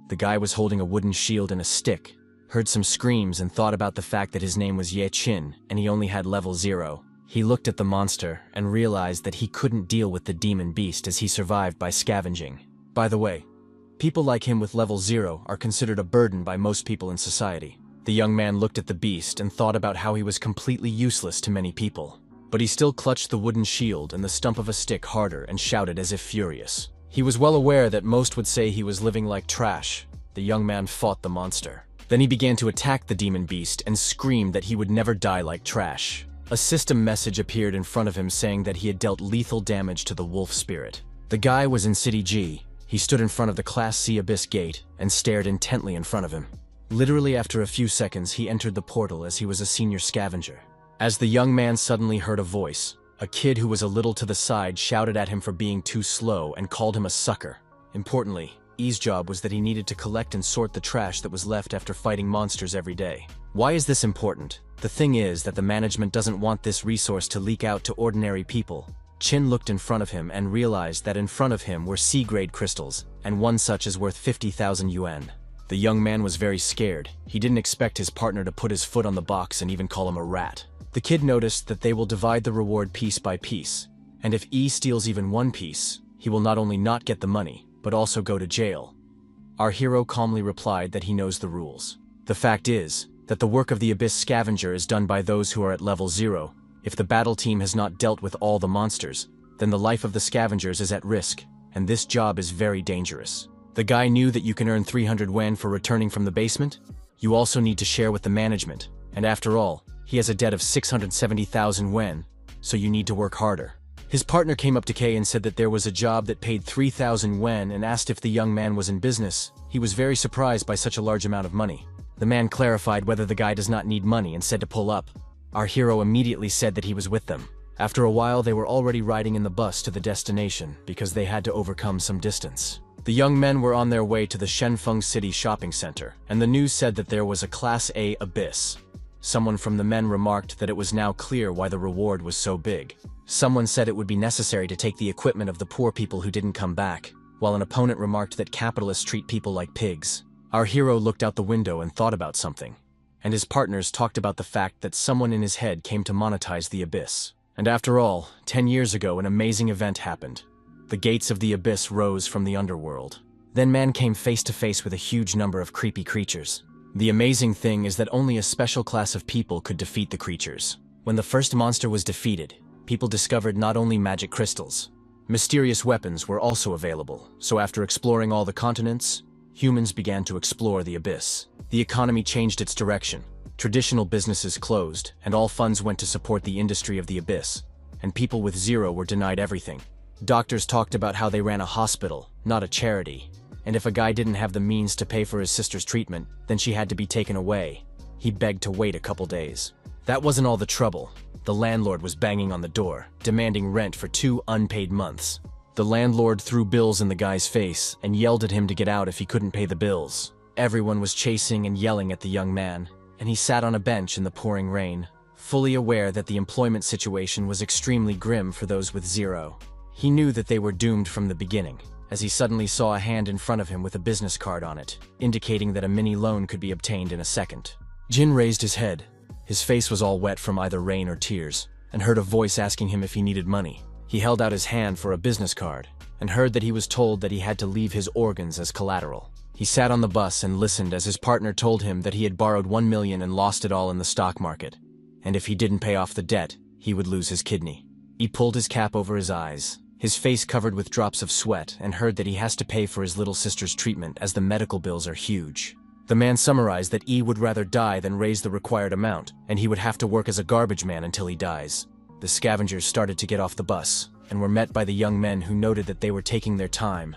The guy was holding a wooden shield and a stick, heard some screams and thought about the fact that his name was Ye Qin and he only had level 0. He looked at the monster and realized that he couldn't deal with the demon beast as he survived by scavenging. By the way, people like him with level 0 are considered a burden by most people in society. The young man looked at the beast and thought about how he was completely useless to many people. But he still clutched the wooden shield and the stump of a stick harder and shouted as if furious. He was well aware that most would say he was living like trash. The young man fought the monster. Then he began to attack the demon beast and screamed that he would never die like trash. A system message appeared in front of him saying that he had dealt lethal damage to the wolf spirit. The guy was in City G. He stood in front of the Class C Abyss gate and stared intently in front of him. Literally after a few seconds, he entered the portal as he was a senior scavenger. As the young man suddenly heard a voice, a kid who was a little to the side shouted at him for being too slow and called him a sucker. Importantly, E's job was that he needed to collect and sort the trash that was left after fighting monsters every day. Why is this important? The thing is that the management doesn't want this resource to leak out to ordinary people. Chin looked in front of him and realized that in front of him were C-grade crystals, and one such is worth 50,000 yuan. The young man was very scared. He didn't expect his partner to put his foot on the box and even call him a rat. The kid noticed that they will divide the reward piece by piece, and if E steals even one piece, he will not only not get the money, but also go to jail. Our hero calmly replied that he knows the rules. The fact is that the work of the Abyss Scavenger is done by those who are at level 0. If the battle team has not dealt with all the monsters, then the life of the scavengers is at risk, and this job is very dangerous. The guy knew that you can earn 300 yuan for returning from the basement. You also need to share with the management, and after all, he has a debt of 670,000 yuan, so you need to work harder. His partner came up to Kay and said that there was a job that paid 3,000 yuan and asked if the young man was in business. He was very surprised by such a large amount of money. The man clarified whether the guy does not need money and said to pull up. Our hero immediately said that he was with them. After a while, they were already riding in the bus to the destination because they had to overcome some distance. The young men were on their way to the Shenfeng City shopping center, and the news said that there was a Class A Abyss. Someone from the men remarked that it was now clear why the reward was so big. Someone said it would be necessary to take the equipment of the poor people who didn't come back, while an opponent remarked that capitalists treat people like pigs. Our hero looked out the window and thought about something, and his partners talked about the fact that someone in his head came to monetize the Abyss. And after all, 10 years ago an amazing event happened. The gates of the Abyss rose from the underworld. Then man came face to face with a huge number of creepy creatures. The amazing thing is that only a special class of people could defeat the creatures. When the first monster was defeated, people discovered not only magic crystals, mysterious weapons were also available. So after exploring all the continents, humans began to explore the Abyss. The economy changed its direction. Traditional businesses closed, and all funds went to support the industry of the Abyss, and people with 0 were denied everything. Doctors talked about how they ran a hospital, not a charity, and if a guy didn't have the means to pay for his sister's treatment, then she had to be taken away. He begged to wait a couple days. That wasn't all the trouble. The landlord was banging on the door, demanding rent for 2 unpaid months. The landlord threw bills in the guy's face and yelled at him to get out if he couldn't pay the bills. Everyone was chasing and yelling at the young man, and he sat on a bench in the pouring rain, fully aware that the employment situation was extremely grim for those with 0. He knew that they were doomed from the beginning, as he suddenly saw a hand in front of him with a business card on it, indicating that a mini loan could be obtained in a second. Jin raised his head. His face was all wet from either rain or tears, and heard a voice asking him if he needed money. He held out his hand for a business card, and heard that he was told that he had to leave his organs as collateral. He sat on the bus and listened as his partner told him that he had borrowed 1 million and lost it all in the stock market, and if he didn't pay off the debt, he would lose his kidney. He pulled his cap over his eyes, his face covered with drops of sweat, and heard that he has to pay for his little sister's treatment as the medical bills are huge. The man summarized that E would rather die than raise the required amount, and he would have to work as a garbage man until he dies. The scavengers started to get off the bus, and were met by the young men who noted that they were taking their time,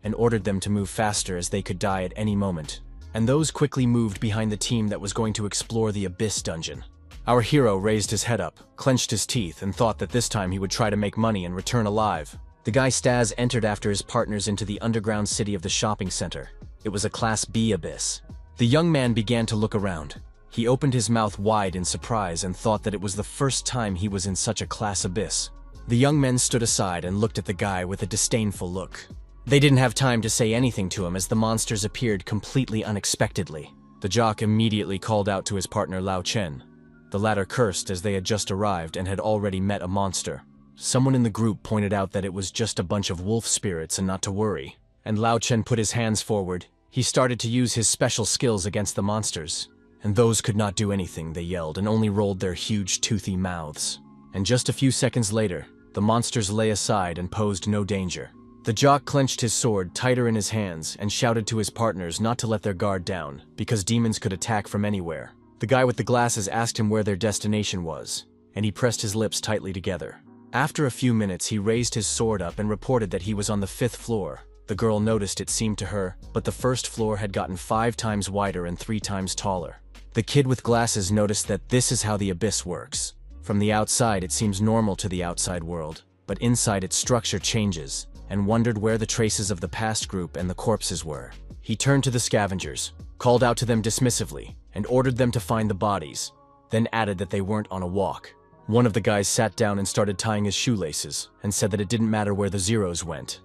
and ordered them to move faster as they could die at any moment. And those quickly moved behind the team that was going to explore the Abyss dungeon. Our hero raised his head up, clenched his teeth, and thought that this time he would try to make money and return alive. The guy Stas entered after his partners into the underground city of the shopping center. It was a Class B Abyss. The young man began to look around. He opened his mouth wide in surprise and thought that it was the first time he was in such a Class Abyss. The young men stood aside and looked at the guy with a disdainful look. They didn't have time to say anything to him as the monsters appeared completely unexpectedly. The jock immediately called out to his partner Lao Chen. The latter cursed as they had just arrived and had already met a monster. Someone in the group pointed out that it was just a bunch of wolf spirits and not to worry. And Lao Chen put his hands forward. He started to use his special skills against the monsters. And those could not do anything, they yelled, and only rolled their huge toothy mouths. And just a few seconds later, the monsters lay aside and posed no danger. The jock clenched his sword tighter in his hands and shouted to his partners not to let their guard down, because demons could attack from anywhere. The guy with the glasses asked him where their destination was, and he pressed his lips tightly together. After a few minutes, he raised his sword up and reported that he was on the 5th floor. The girl noticed, it seemed to her, but the 1st floor had gotten 5 times wider and 3 times taller. The kid with glasses noticed that this is how the abyss works. From the outside, it seems normal to the outside world, but inside its structure changes, and wondered where the traces of the past group and the corpses were. He turned to the scavengers, called out to them dismissively, and ordered them to find the bodies, then added that they weren't on a walk. One of the guys sat down and started tying his shoelaces, and said that it didn't matter where the zeros went.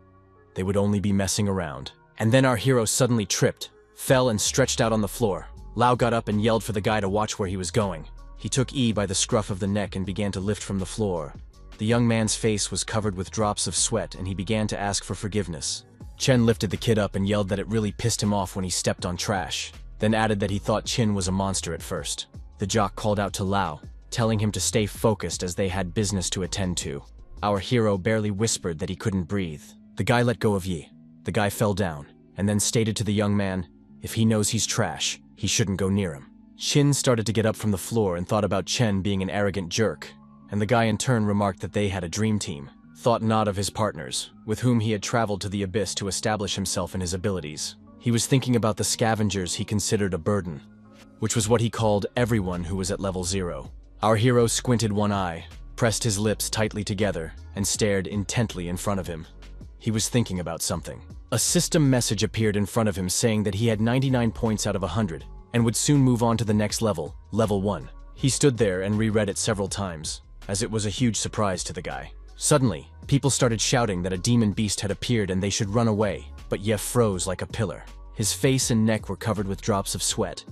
They would only be messing around. And then our hero suddenly tripped, fell and stretched out on the floor. Lao got up and yelled for the guy to watch where he was going. He took E by the scruff of the neck and began to lift from the floor. The young man's face was covered with drops of sweat and he began to ask for forgiveness. Chen lifted the kid up and yelled that it really pissed him off when he stepped on trash, then added that he thought Chin was a monster at first. The jock called out to Lao, telling him to stay focused as they had business to attend to. Our hero barely whispered that he couldn't breathe. The guy let go of Yi. The guy fell down, and then stated to the young man, if he knows he's trash, he shouldn't go near him. Chin started to get up from the floor and thought about Chen being an arrogant jerk, and the guy in turn remarked that they had a dream team. Thought not of his partners, with whom he had traveled to the abyss to establish himself and his abilities. He was thinking about the scavengers he considered a burden, which was what he called everyone who was at level 0. Our hero squinted one eye, pressed his lips tightly together, and stared intently in front of him. He was thinking about something. A system message appeared in front of him saying that he had 99 points out of 100, and would soon move on to the next level, level 1. He stood there and reread it several times, as it was a huge surprise to the guy. Suddenly, people started shouting that a demon beast had appeared and they should run away, but Yef froze like a pillar. His face and neck were covered with drops of sweat.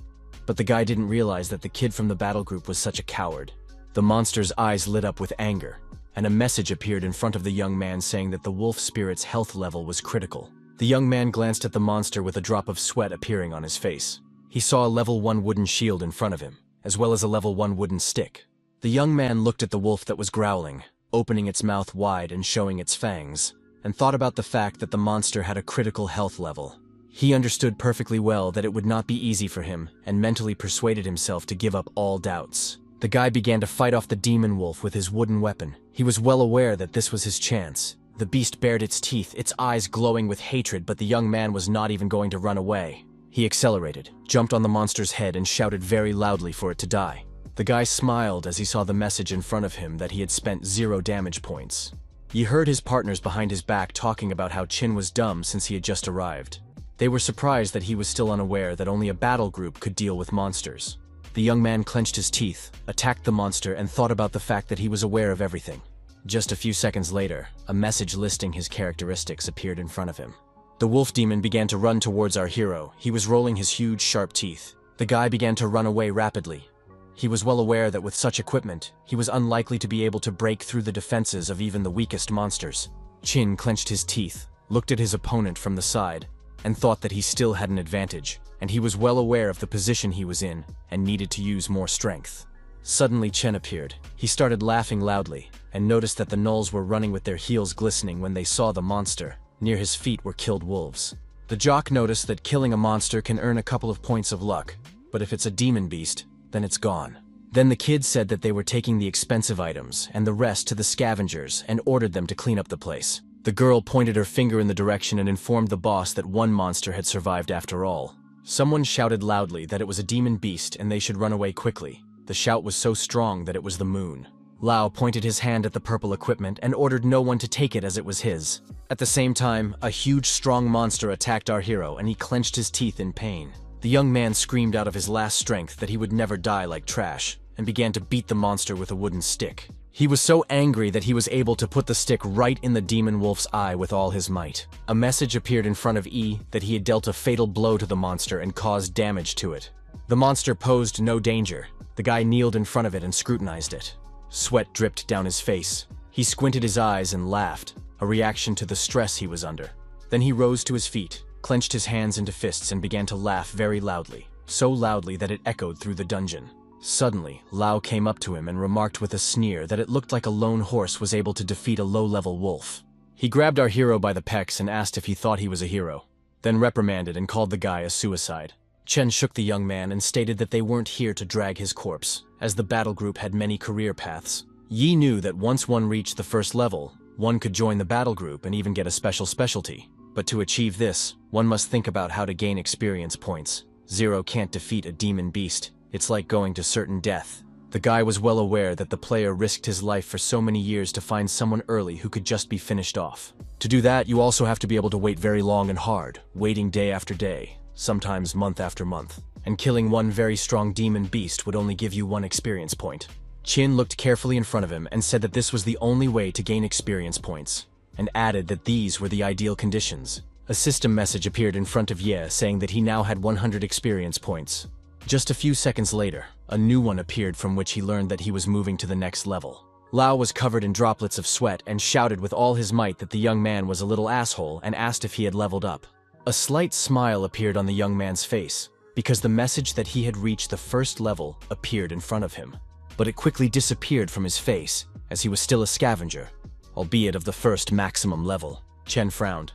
But the guy didn't realize that the kid from the battle group was such a coward. The monster's eyes lit up with anger, and a message appeared in front of the young man saying that the wolf spirit's health level was critical. The young man glanced at the monster with a drop of sweat appearing on his face. He saw a level 1 wooden shield in front of him, as well as a level 1 wooden stick. The young man looked at the wolf that was growling, opening its mouth wide and showing its fangs, and thought about the fact that the monster had a critical health level. He understood perfectly well that it would not be easy for him, and mentally persuaded himself to give up all doubts. The guy began to fight off the demon wolf with his wooden weapon. He was well aware that this was his chance. The beast bared its teeth, its eyes glowing with hatred, but the young man was not even going to run away. He accelerated, jumped on the monster's head, and shouted very loudly for it to die. The guy smiled as he saw the message in front of him that he had spent 0 damage points. He heard his partners behind his back talking about how Chin was dumb since he had just arrived. They were surprised that he was still unaware that only a battle group could deal with monsters. The young man clenched his teeth, attacked the monster, and thought about the fact that he was aware of everything. Just a few seconds later, a message listing his characteristics appeared in front of him. The wolf demon began to run towards our hero. He was rolling his huge, sharp teeth. The guy began to run away rapidly. He was well aware that with such equipment, he was unlikely to be able to break through the defenses of even the weakest monsters. Chin clenched his teeth, looked at his opponent from the side, and thought that he still had an advantage, and he was well aware of the position he was in and needed to use more strength. Suddenly Chen appeared. He started laughing loudly, and noticed that the gnolls were running with their heels glistening when they saw the monster. Near his feet were killed wolves. The jock noticed that killing a monster can earn a couple of points of luck, but if it's a demon beast, then it's gone. Then the kid said that they were taking the expensive items and the rest to the scavengers and ordered them to clean up the place. The girl pointed her finger in the direction and informed the boss that one monster had survived after all. Someone shouted loudly that it was a demon beast and they should run away quickly. The shout was so strong that it was the moon. Lao pointed his hand at the purple equipment and ordered no one to take it as it was his. At the same time, a huge, strong monster attacked our hero and he clenched his teeth in pain. The young man screamed out of his last strength that he would never die like trash and began to beat the monster with a wooden stick. He was so angry that he was able to put the stick right in the demon wolf's eye with all his might. A message appeared in front of E that he had dealt a fatal blow to the monster and caused damage to it. The monster posed no danger. The guy kneeled in front of it and scrutinized it. Sweat dripped down his face. He squinted his eyes and laughed, a reaction to the stress he was under. Then he rose to his feet, clenched his hands into fists and began to laugh very loudly, so loudly that it echoed through the dungeon. Suddenly, Lao came up to him and remarked with a sneer that it looked like a lone horse was able to defeat a low-level wolf. He grabbed our hero by the pecs and asked if he thought he was a hero, then reprimanded and called the guy a suicide. Chen shook the young man and stated that they weren't here to drag his corpse, as the battle group had many career paths. Yi knew that once one reached the first level, one could join the battle group and even get a specialty. But to achieve this, one must think about how to gain experience points. Zero can't defeat a demon beast. It's like going to certain death. The guy was well aware that the player risked his life for so many years to find someone early who could just be finished off. To do that, you also have to be able to wait very long and hard, waiting day after day, sometimes month after month. And killing one very strong demon beast would only give you 1 experience point. Qin looked carefully in front of him and said that this was the only way to gain experience points, and added that these were the ideal conditions. A system message appeared in front of Ye saying that he now had 100 experience points. Just a few seconds later, a new one appeared from which he learned that he was moving to the next level. Lao was covered in droplets of sweat and shouted with all his might that the young man was a little asshole and asked if he had leveled up. A slight smile appeared on the young man's face, because the message that he had reached the first level appeared in front of him. But it quickly disappeared from his face, as he was still a scavenger, albeit of the first maximum level. Chen frowned,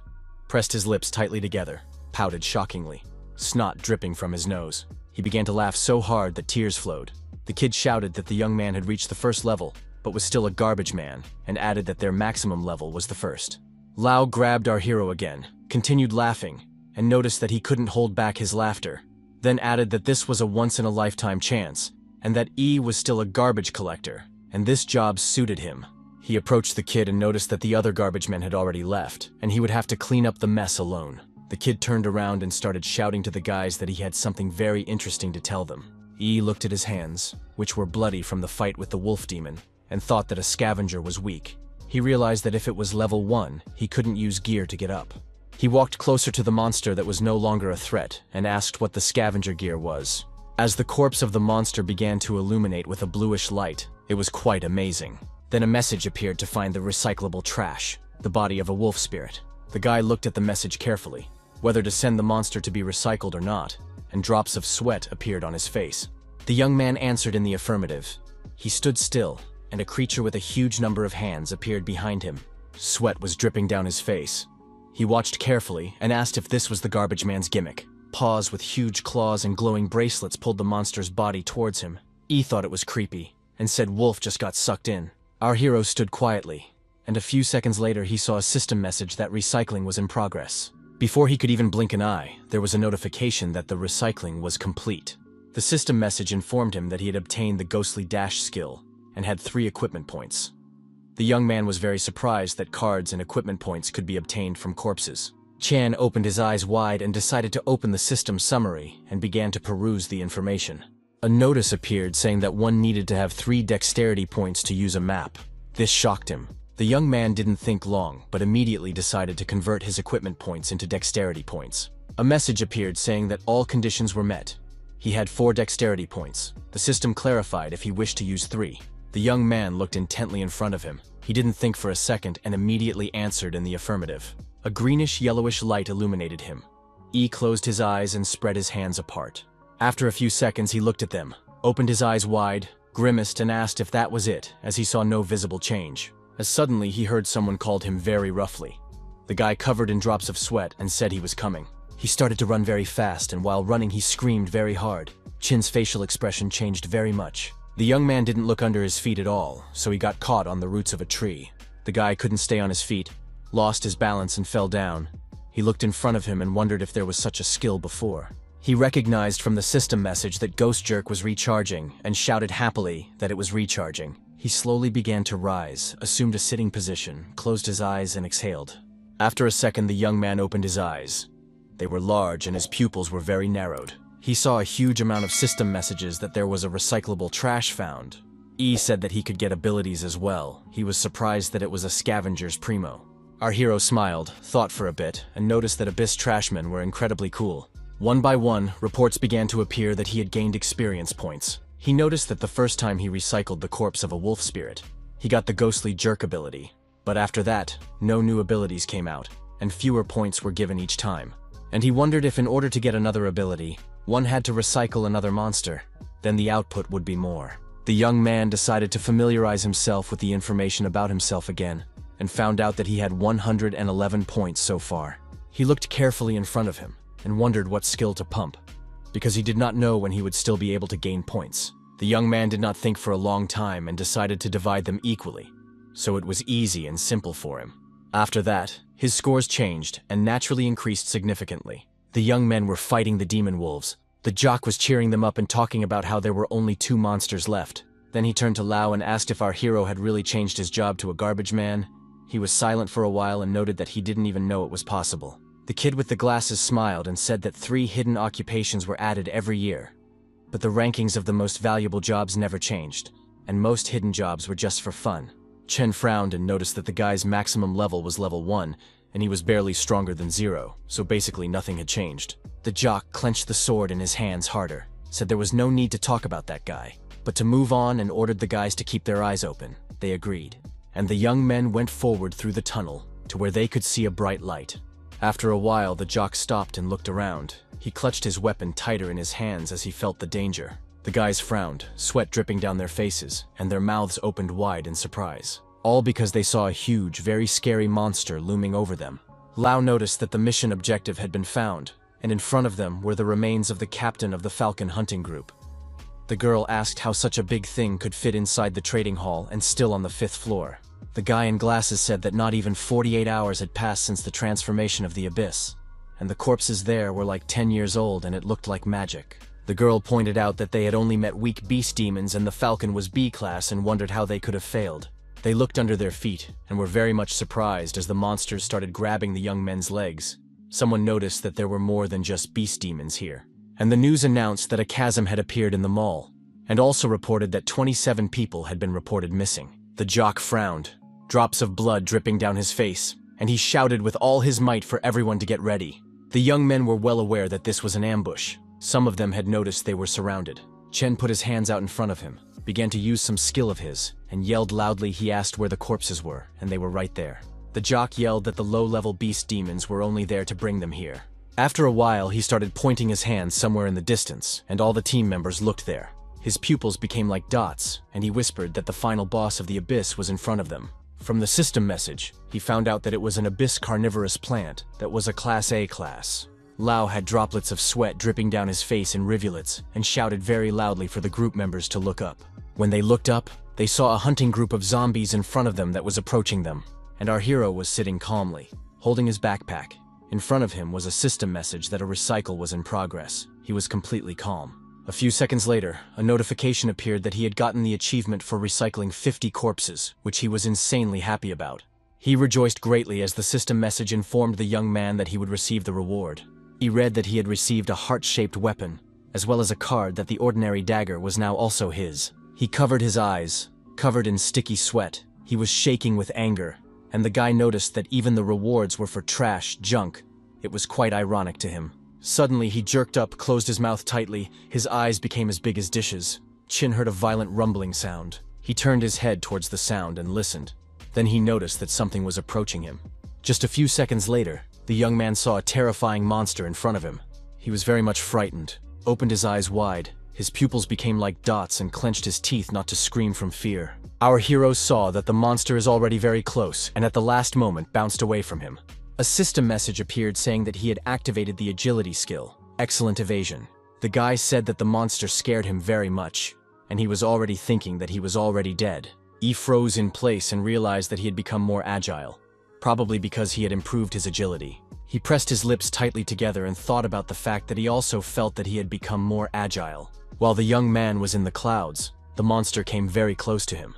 pressed his lips tightly together, pouted shockingly, snot dripping from his nose. He began to laugh so hard that tears flowed. The kid shouted that the young man had reached the first level, but was still a garbage man, and added that their maximum level was the first. Lao grabbed our hero again, continued laughing, and noticed that he couldn't hold back his laughter, then added that this was a once-in-a-lifetime chance, and that E was still a garbage collector, and this job suited him. He approached the kid and noticed that the other garbage men had already left, and he would have to clean up the mess alone. The kid turned around and started shouting to the guys that he had something very interesting to tell them. E looked at his hands, which were bloody from the fight with the wolf demon, and thought that a scavenger was weak. He realized that if it was level 1, he couldn't use gear to get up. He walked closer to the monster that was no longer a threat and asked what the scavenger gear was. As the corpse of the monster began to illuminate with a bluish light, it was quite amazing. Then a message appeared to find the recyclable trash, the body of a wolf spirit. The guy looked at the message carefully, whether to send the monster to be recycled or not, and drops of sweat appeared on his face. The young man answered in the affirmative. He stood still, and a creature with a huge number of hands appeared behind him. Sweat was dripping down his face. He watched carefully and asked if this was the garbage man's gimmick. Paws with huge claws and glowing bracelets pulled the monster's body towards him. E thought it was creepy, and said Wolf just got sucked in. Our hero stood quietly, and a few seconds later he saw a system message that recycling was in progress. Before he could even blink an eye, there was a notification that the recycling was complete. The system message informed him that he had obtained the ghostly dash skill and had 3 equipment points. The young man was very surprised that cards and equipment points could be obtained from corpses. Chan opened his eyes wide and decided to open the system summary and began to peruse the information. A notice appeared saying that one needed to have 3 dexterity points to use a map. This shocked him. The young man didn't think long, but immediately decided to convert his equipment points into dexterity points. A message appeared saying that all conditions were met. He had 4 dexterity points. The system clarified if he wished to use 3. The young man looked intently in front of him. He didn't think for a second and immediately answered in the affirmative. A greenish-yellowish light illuminated him. E closed his eyes and spread his hands apart. After a few seconds, he looked at them, opened his eyes wide, grimaced and asked if that was it, as he saw no visible change. As suddenly he heard someone called him very roughly. The guy covered in drops of sweat and said he was coming. He started to run very fast, and while running he screamed very hard. Chin's facial expression changed very much. The young man didn't look under his feet at all, so he got caught on the roots of a tree. The guy couldn't stay on his feet, lost his balance and fell down. He looked in front of him and wondered if there was such a skill before. He recognized from the system message that Ghost Jerk was recharging and shouted happily that it was recharging. He slowly began to rise, assumed a sitting position, closed his eyes and exhaled. After a second, the young man opened his eyes. They were large and his pupils were very narrowed. He saw a huge amount of system messages that there was a recyclable trash found. E said that he could get abilities as well. He was surprised that it was a scavenger's primo. Our hero smiled, thought for a bit, and noticed that Abyss Trashmen were incredibly cool. One by one, reports began to appear that he had gained experience points. He noticed that the first time he recycled the corpse of a wolf spirit, he got the ghostly jerk ability. But after that, no new abilities came out, and fewer points were given each time. And he wondered if in order to get another ability, one had to recycle another monster, then the output would be more. The young man decided to familiarize himself with the information about himself again, and found out that he had 111 points so far. He looked carefully in front of him, and wondered what skill to pump, because he did not know when he would still be able to gain points. The young man did not think for a long time and decided to divide them equally, so it was easy and simple for him. After that, his scores changed and naturally increased significantly. The young men were fighting the demon wolves. The jock was cheering them up and talking about how there were only 2 monsters left. Then he turned to Lau and asked if our hero had really changed his job to a garbage man. He was silent for a while and noted that he didn't even know it was possible. The kid with the glasses smiled and said that 3 hidden occupations were added every year. But the rankings of the most valuable jobs never changed, and most hidden jobs were just for fun. Chen frowned and noticed that the guy's maximum level was level 1, and he was barely stronger than 0, so basically nothing had changed. The jock clenched the sword in his hands harder, said there was no need to talk about that guy, but to move on, and ordered the guys to keep their eyes open. They agreed, and the young men went forward through the tunnel to where they could see a bright light. After a while, the jock stopped and looked around. He clutched his weapon tighter in his hands as he felt the danger. The guys frowned, sweat dripping down their faces, and their mouths opened wide in surprise. All because they saw a huge, very scary monster looming over them. Lau noticed that the mission objective had been found, and in front of them were the remains of the captain of the Falcon hunting group. The girl asked how such a big thing could fit inside the trading hall and still on the 5th floor. The guy in glasses said that not even 48 hours had passed since the transformation of the Abyss, and the corpses there were like 10 years old and it looked like magic. The girl pointed out that they had only met weak beast demons and the Falcon was B-class and wondered how they could have failed. They looked under their feet and were very much surprised as the monsters started grabbing the young men's legs. Someone noticed that there were more than just beast demons here, and the news announced that a chasm had appeared in the mall, and also reported that 27 people had been reported missing. The jock frowned, drops of blood dripping down his face, and he shouted with all his might for everyone to get ready. The young men were well aware that this was an ambush. Some of them had noticed they were surrounded. Chen put his hands out in front of him, began to use some skill of his, and yelled loudly. He asked where the corpses were, and they were right there. The jock yelled that the low-level beast demons were only there to bring them here. After a while, he started pointing his hands somewhere in the distance, and all the team members looked there. His pupils became like dots, and he whispered that the final boss of the Abyss was in front of them. From the system message, he found out that it was an Abyss carnivorous plant that was a Class A class. Lau had droplets of sweat dripping down his face in rivulets and shouted very loudly for the group members to look up. When they looked up, they saw a hunting group of zombies in front of them that was approaching them, and our hero was sitting calmly, holding his backpack. In front of him was a system message that a recycle was in progress. He was completely calm. A few seconds later, a notification appeared that he had gotten the achievement for recycling 50 corpses, which he was insanely happy about. He rejoiced greatly as the system message informed the young man that he would receive the reward. He read that he had received a heart-shaped weapon, as well as a card that the ordinary dagger was now also his. He covered his eyes, covered in sticky sweat. He was shaking with anger, and the guy noticed that even the rewards were for trash, junk. It was quite ironic to him. Suddenly, he jerked up, closed his mouth tightly. His eyes became as big as dishes. Chin heard a violent rumbling sound. He turned his head towards the sound and listened. Then he noticed that something was approaching him. Just a few seconds later, the young man saw a terrifying monster in front of him. He was very much frightened, opened his eyes wide. His pupils became like dots and clenched his teeth not to scream from fear. Our hero saw that the monster is already very close and at the last moment bounced away from him. A system message appeared saying that he had activated the agility skill. Excellent evasion. The guy said that the monster scared him very much, and he was already thinking that he was already dead. He froze in place and realized that he had become more agile, probably because he had improved his agility. He pressed his lips tightly together and thought about the fact that he also felt that he had become more agile. While the young man was in the clouds, the monster came very close to him.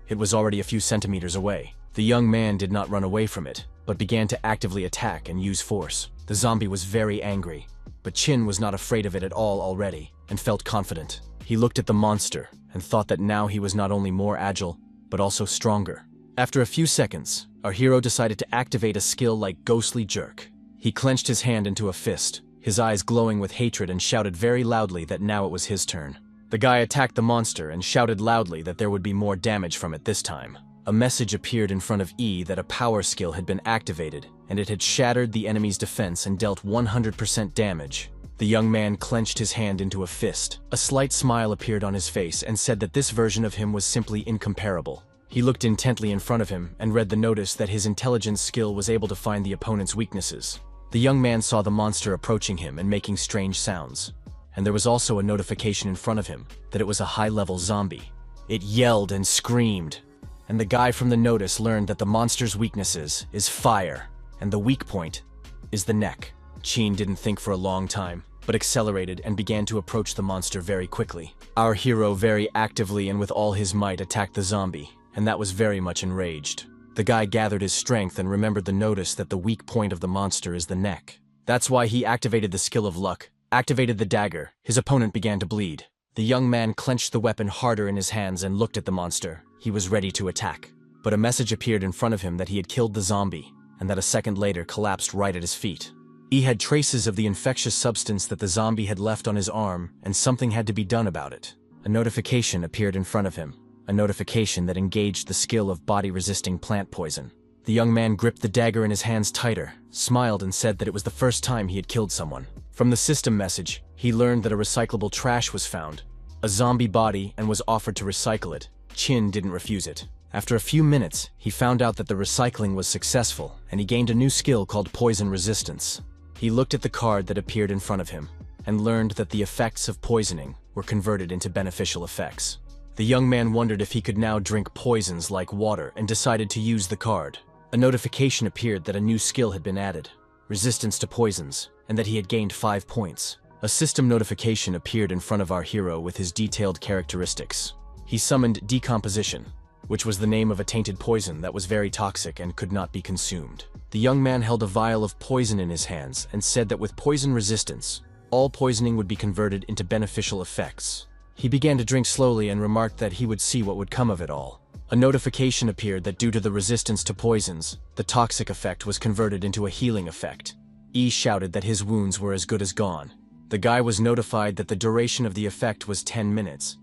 It was already a few centimeters away. The young man did not run away from it, but began to actively attack and use force. The zombie was very angry, but Chin was not afraid of it at all already, and felt confident. He looked at the monster and thought that now he was not only more agile, but also stronger. After a few seconds, our hero decided to activate a skill like Ghostly Jerk. He clenched his hand into a fist, his eyes glowing with hatred, and shouted very loudly that now it was his turn. The guy attacked the monster and shouted loudly that there would be more damage from it this time. A message appeared in front of E that a power skill had been activated, and it had shattered the enemy's defense and dealt 100% damage. The young man clenched his hand into a fist. A slight smile appeared on his face and said that this version of him was simply incomparable. He looked intently in front of him and read the notice that his intelligence skill was able to find the opponent's weaknesses. The young man saw the monster approaching him and making strange sounds. And there was also a notification in front of him that it was a high-level zombie. It yelled and screamed. And the guy from the notice learned that the monster's weaknesses is fire, and the weak point is the neck. Chin didn't think for a long time, but accelerated and began to approach the monster very quickly. Our hero very actively and with all his might attacked the zombie, and that was very much enraged. The guy gathered his strength and remembered the notice that the weak point of the monster is the neck. That's why he activated the skill of luck, activated the dagger. His opponent began to bleed. The young man clenched the weapon harder in his hands and looked at the monster. He was ready to attack. But a message appeared in front of him that he had killed the zombie, and that a second later collapsed right at his feet. He had traces of the infectious substance that the zombie had left on his arm, and something had to be done about it. A notification appeared in front of him, a notification that engaged the skill of body-resisting plant poison. The young man gripped the dagger in his hands tighter, smiled and said that it was the first time he had killed someone. From the system message, he learned that a recyclable trash was found, a zombie body, and was offered to recycle it. Chin didn't refuse it. After a few minutes, he found out that the recycling was successful, and he gained a new skill called poison resistance. He looked at the card that appeared in front of him, and learned that the effects of poisoning were converted into beneficial effects. The young man wondered if he could now drink poisons like water and decided to use the card. A notification appeared that a new skill had been added, resistance to poisons, and that he had gained 5 points. A system notification appeared in front of our hero with his detailed characteristics. He summoned Decomposition, which was the name of a tainted poison that was very toxic and could not be consumed. The young man held a vial of poison in his hands and said that with poison resistance, all poisoning would be converted into beneficial effects. He began to drink slowly and remarked that he would see what would come of it all. A notification appeared that due to the resistance to poisons, the toxic effect was converted into a healing effect. E shouted that his wounds were as good as gone. The guy was notified that the duration of the effect was 10 minutes,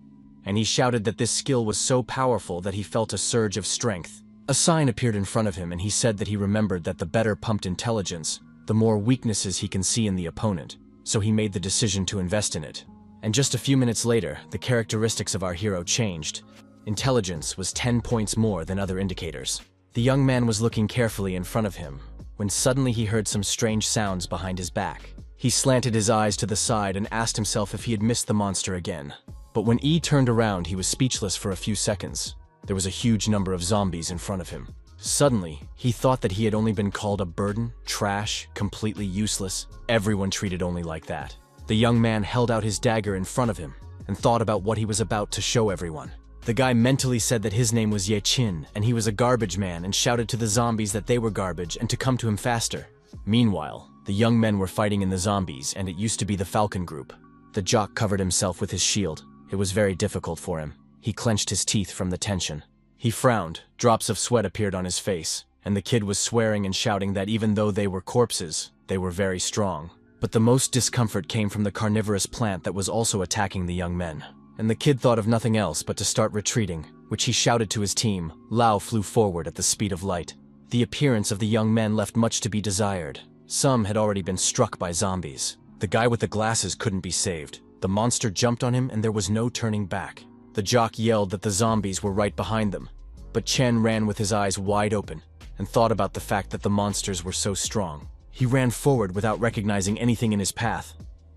and he shouted that this skill was so powerful that he felt a surge of strength. A sign appeared in front of him and he said that he remembered that the better pumped intelligence, the more weaknesses he can see in the opponent, so he made the decision to invest in it. And just a few minutes later, the characteristics of our hero changed. Intelligence was 10 points more than other indicators. The young man was looking carefully in front of him, when suddenly he heard some strange sounds behind his back. He slanted his eyes to the side and asked himself if he had missed the monster again. But when E turned around, he was speechless for a few seconds. There was a huge number of zombies in front of him. Suddenly, he thought that he had only been called a burden, trash, completely useless. Everyone treated only like that. The young man held out his dagger in front of him and thought about what he was about to show everyone. The guy mentally said that his name was Ye Chin and he was a garbage man and shouted to the zombies that they were garbage and to come to him faster. Meanwhile, the young men were fighting in the zombies and it used to be the Falcon group. The jock covered himself with his shield. It was very difficult for him. He clenched his teeth from the tension. He frowned, drops of sweat appeared on his face, and the kid was swearing and shouting that even though they were corpses, they were very strong. But the most discomfort came from the carnivorous plant that was also attacking the young men. And the kid thought of nothing else but to start retreating, which he shouted to his team. Lao flew forward at the speed of light. The appearance of the young men left much to be desired. Some had already been struck by zombies. The guy with the glasses couldn't be saved. The monster jumped on him and there was no turning back. The jock yelled that the zombies were right behind them. But Chen ran with his eyes wide open and thought about the fact that the monsters were so strong. He ran forward without recognizing anything in his path,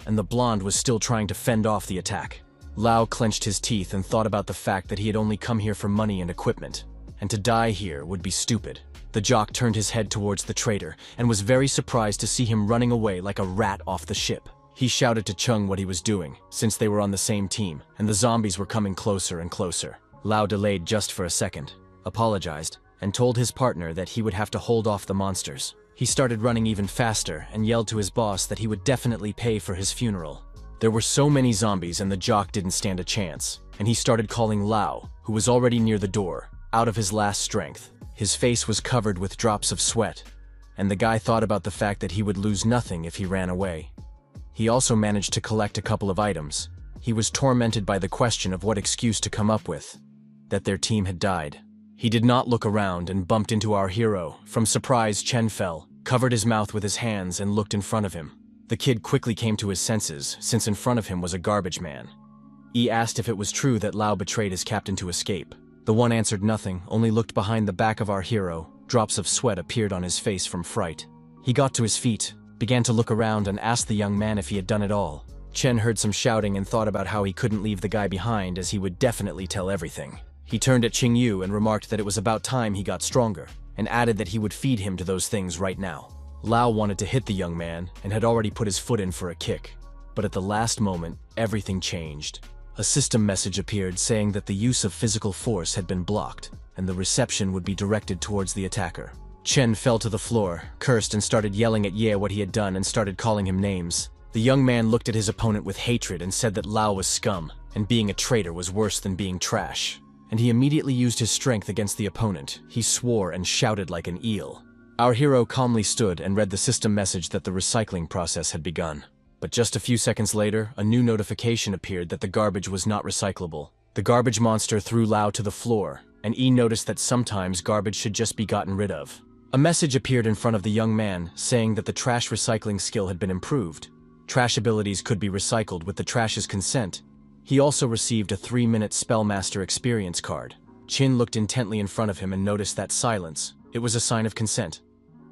and the blonde was still trying to fend off the attack. Lao clenched his teeth and thought about the fact that he had only come here for money and equipment, and to die here would be stupid. The jock turned his head towards the traitor and was very surprised to see him running away like a rat off the ship. He shouted to Chung what he was doing, since they were on the same team, and the zombies were coming closer and closer. Lao delayed just for a second, apologized, and told his partner that he would have to hold off the monsters. He started running even faster and yelled to his boss that he would definitely pay for his funeral. There were so many zombies and the jock didn't stand a chance, and he started calling Lao, who was already near the door, out of his last strength. His face was covered with drops of sweat, and the guy thought about the fact that he would lose nothing if he ran away. He also managed to collect a couple of items. He was tormented by the question of what excuse to come up with, that their team had died. He did not look around and bumped into our hero. From surprise, Chen fell, covered his mouth with his hands, and looked in front of him. The kid quickly came to his senses, since in front of him was a garbage man. He asked if it was true that Lao betrayed his captain to escape. The one answered nothing, only looked behind the back of our hero. Drops of sweat appeared on his face from fright. He got to his feet, began to look around, and asked the young man if he had done it all. Chen heard some shouting and thought about how he couldn't leave the guy behind, as he would definitely tell everything. He turned at Qing Yu and remarked that it was about time he got stronger, and added that he would feed him to those things right now. Lao wanted to hit the young man and had already put his foot in for a kick. But at the last moment, everything changed. A system message appeared saying that the use of physical force had been blocked, and the reception would be directed towards the attacker. Chen fell to the floor, cursed, and started yelling at Ye what he had done and started calling him names. The young man looked at his opponent with hatred and said that Lao was scum, and being a traitor was worse than being trash. And he immediately used his strength against the opponent. He swore and shouted like an eel. Our hero calmly stood and read the system message that the recycling process had begun. But just a few seconds later, a new notification appeared that the garbage was not recyclable. The garbage monster threw Lao to the floor, and E noticed that sometimes garbage should just be gotten rid of. A message appeared in front of the young man, saying that the trash recycling skill had been improved. Trash abilities could be recycled with the trash's consent. He also received a 3-minute Spellmaster experience card. Qin looked intently in front of him and noticed that silence. It was a sign of consent,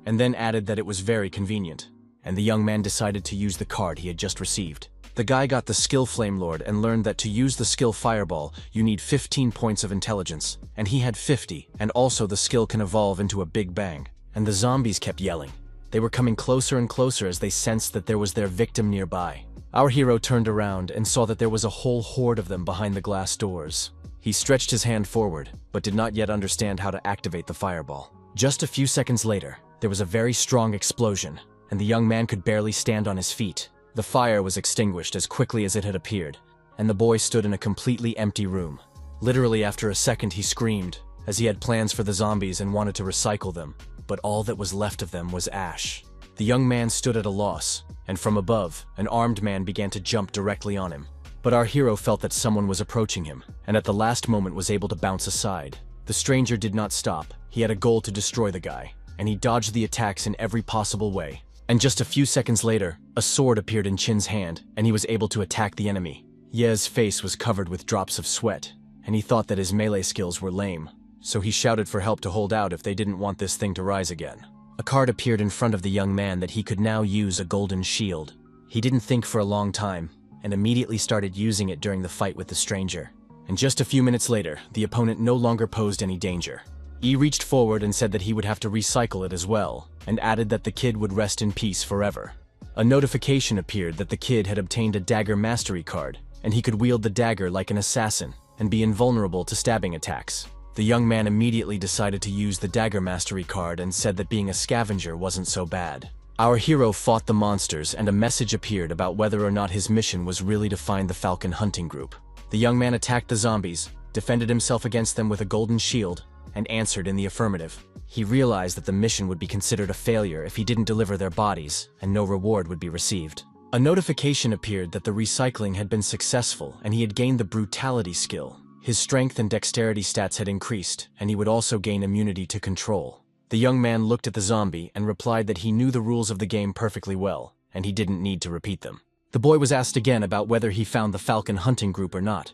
and then added that it was very convenient. And the young man decided to use the card he had just received. The guy got the skill Flamelord and learned that to use the skill Fireball, you need 15 points of intelligence, and he had 50, and also the skill can evolve into a Big Bang. And the zombies kept yelling. They were coming closer and closer as they sensed that there was their victim nearby. Our hero turned around and saw that there was a whole horde of them behind the glass doors. He stretched his hand forward, but did not yet understand how to activate the Fireball. Just a few seconds later, there was a very strong explosion, and the young man could barely stand on his feet. The fire was extinguished as quickly as it had appeared, and the boy stood in a completely empty room. Literally after a second he screamed, as he had plans for the zombies and wanted to recycle them, but all that was left of them was ash. The young man stood at a loss, and from above, an armed man began to jump directly on him. But our hero felt that someone was approaching him, and at the last moment was able to bounce aside. The stranger did not stop. He had a goal to destroy the guy, and he dodged the attacks in every possible way. And just a few seconds later, a sword appeared in Qin's hand, and he was able to attack the enemy. Ye's face was covered with drops of sweat, and he thought that his melee skills were lame, so he shouted for help to hold out if they didn't want this thing to rise again. A card appeared in front of the young man that he could now use a golden shield. He didn't think for a long time, and immediately started using it during the fight with the stranger. And just a few minutes later, the opponent no longer posed any danger. E reached forward and said that he would have to recycle it as well, and added that the kid would rest in peace forever. A notification appeared that the kid had obtained a dagger mastery card, and he could wield the dagger like an assassin and be invulnerable to stabbing attacks. The young man immediately decided to use the dagger mastery card and said that being a scavenger wasn't so bad. Our hero fought the monsters, and a message appeared about whether or not his mission was really to find the Falcon hunting group. The young man attacked the zombies, defended himself against them with a golden shield, and answered in the affirmative. He realized that the mission would be considered a failure if he didn't deliver their bodies, and no reward would be received. A notification appeared that the recycling had been successful, and he had gained the brutality skill. His strength and dexterity stats had increased, and he would also gain immunity to control. The young man looked at the zombie and replied that he knew the rules of the game perfectly well, and he didn't need to repeat them. The boy was asked again about whether he found the Falcon hunting group or not.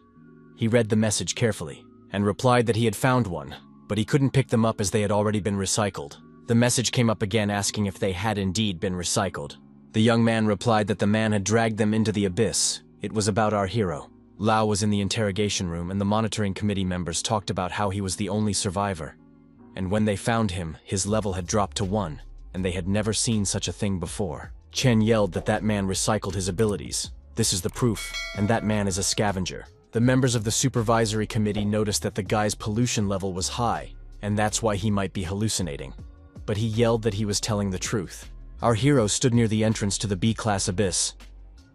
He read the message carefully, and replied that he had found one, but he couldn't pick them up as they had already been recycled. The message came up again asking if they had indeed been recycled. The young man replied that the man had dragged them into the abyss. It was about our hero. Lao was in the interrogation room, and the monitoring committee members talked about how he was the only survivor. And when they found him, his level had dropped to 1, and they had never seen such a thing before. Chen yelled that that man recycled his abilities. This is the proof, and that man is a scavenger. The members of the supervisory committee noticed that the guy's pollution level was high, and that's why he might be hallucinating. But he yelled that he was telling the truth. Our hero stood near the entrance to the B-class abyss,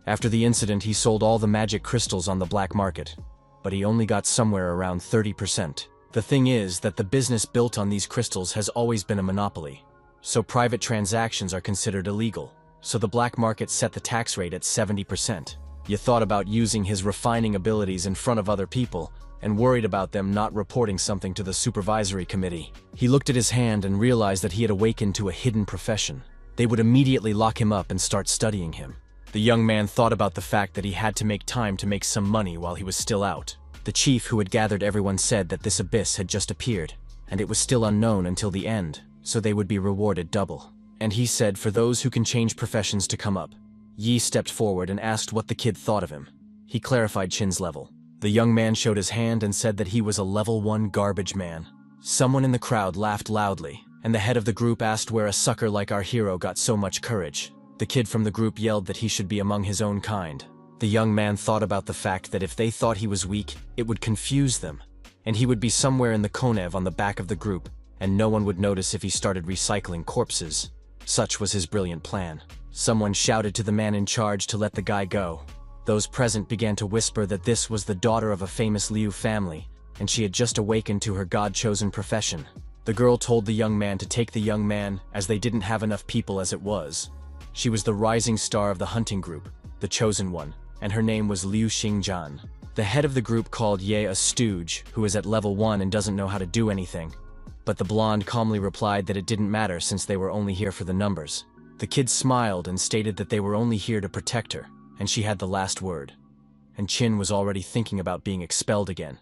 After the incident, he sold all the magic crystals on the black market, but he only got somewhere around 30%. The thing is that the business built on these crystals has always been a monopoly, so private transactions are considered illegal, so the black market set the tax rate at 70%. He thought about using his refining abilities in front of other people and worried about them not reporting something to the supervisory committee. He looked at his hand and realized that he had awakened to a hidden profession. They would immediately lock him up and start studying him. The young man thought about the fact that he had to make time to make some money while he was still out. The chief who had gathered everyone said that this abyss had just appeared, and it was still unknown until the end, so they would be rewarded double. And he said for those who can change professions to come up. Yi stepped forward and asked what the kid thought of him. He clarified Chin's level. The young man showed his hand and said that he was a level 1 garbage man. Someone in the crowd laughed loudly, and the head of the group asked where a sucker like our hero got so much courage. The kid from the group yelled that he should be among his own kind. The young man thought about the fact that if they thought he was weak, it would confuse them, and he would be somewhere in the Konev on the back of the group, and no one would notice if he started recycling corpses. Such was his brilliant plan. Someone shouted to the man in charge to let the guy go. Those present began to whisper that this was the daughter of a famous Liu family, and she had just awakened to her God-chosen profession. The girl told the young man to take the young man, as they didn't have enough people as it was. She was the rising star of the hunting group, the chosen one, and her name was Liu Xingjian. The head of the group called Ye a stooge, who is at level 1 and doesn't know how to do anything. But the blonde calmly replied that it didn't matter since they were only here for the numbers. The kid smiled and stated that they were only here to protect her, and she had the last word. And Chin was already thinking about being expelled again.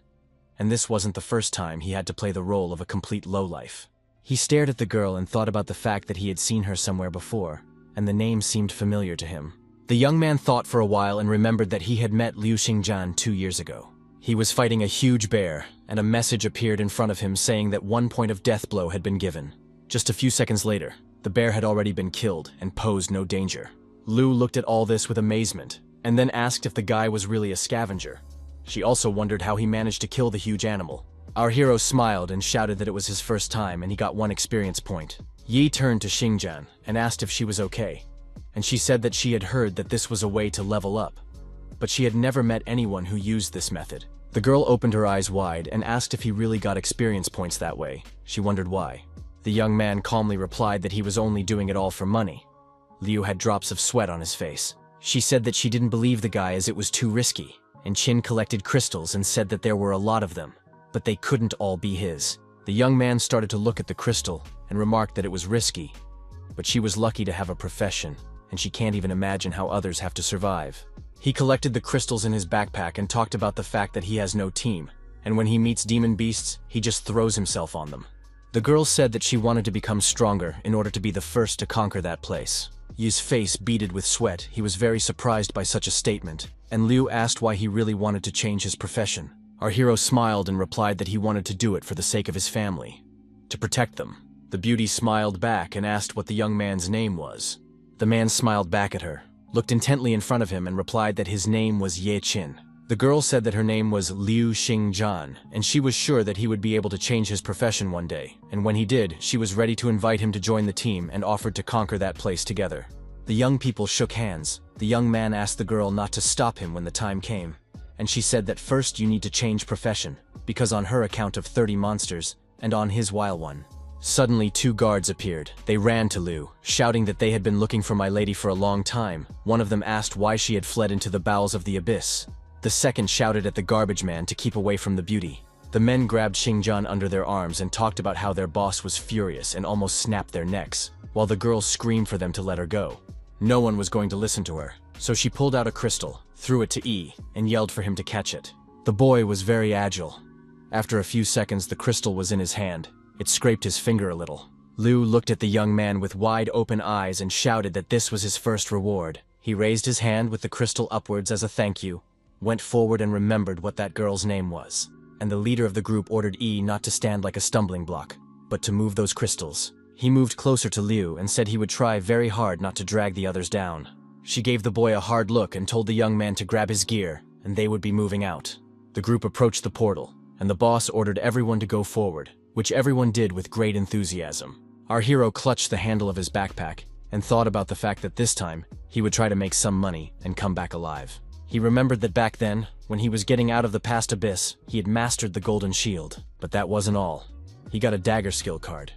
And this wasn't the first time he had to play the role of a complete lowlife. He stared at the girl and thought about the fact that he had seen her somewhere before, and the name seemed familiar to him. The young man thought for a while and remembered that he had met Liu Xingjian 2 years ago. He was fighting a huge bear, and a message appeared in front of him saying that 1 point of death blow had been given. Just a few seconds later, the bear had already been killed and posed no danger. Liu looked at all this with amazement, and then asked if the guy was really a scavenger. She also wondered how he managed to kill the huge animal. Our hero smiled and shouted that it was his first time and he got 1 experience point. Yi turned to Xingjian and asked if she was okay, and she said that she had heard that this was a way to level up, but she had never met anyone who used this method. The girl opened her eyes wide and asked if he really got experience points that way. She wondered why. The young man calmly replied that he was only doing it all for money. Liu had drops of sweat on his face. She said that she didn't believe the guy as it was too risky, and Chin collected crystals and said that there were a lot of them, but they couldn't all be his. The young man started to look at the crystal and remarked that it was risky, but she was lucky to have a profession, and she can't even imagine how others have to survive. He collected the crystals in his backpack and talked about the fact that he has no team, and when he meets demon beasts, he just throws himself on them. The girl said that she wanted to become stronger in order to be the first to conquer that place. Yi's face beaded with sweat. He was very surprised by such a statement, and Liu asked why he really wanted to change his profession. Our hero smiled and replied that he wanted to do it for the sake of his family, to protect them. The beauty smiled back and asked what the young man's name was. The man smiled back at her, looked intently in front of him and replied that his name was Ye Qin. The girl said that her name was Liu Xingjian, and she was sure that he would be able to change his profession one day, and when he did, she was ready to invite him to join the team and offered to conquer that place together. The young people shook hands. The young man asked the girl not to stop him when the time came, and she said that first you need to change profession, because on her account of 30 monsters, and on his while one. Suddenly 2 guards appeared. They ran to Liu, shouting that they had been looking for my lady for a long time. One of them asked why she had fled into the bowels of the abyss. The second shouted at the garbage man to keep away from the beauty. The men grabbed Xingjian under their arms and talked about how their boss was furious and almost snapped their necks, while the girls screamed for them to let her go. No one was going to listen to her, so she pulled out a crystal, threw it to E, and yelled for him to catch it. The boy was very agile. After a few seconds, the crystal was in his hand. It scraped his finger a little. Liu looked at the young man with wide open eyes and shouted that this was his first reward. He raised his hand with the crystal upwards as a thank you, went forward and remembered what that girl's name was. And the leader of the group ordered E not to stand like a stumbling block, but to move those crystals. He moved closer to Liu and said he would try very hard not to drag the others down. She gave the boy a hard look and told the young man to grab his gear, and they would be moving out. The group approached the portal, and the boss ordered everyone to go forward, which everyone did with great enthusiasm. Our hero clutched the handle of his backpack and thought about the fact that this time, he would try to make some money and come back alive. He remembered that back then, when he was getting out of the past abyss, he had mastered the golden shield. But that wasn't all. He got a dagger skill card.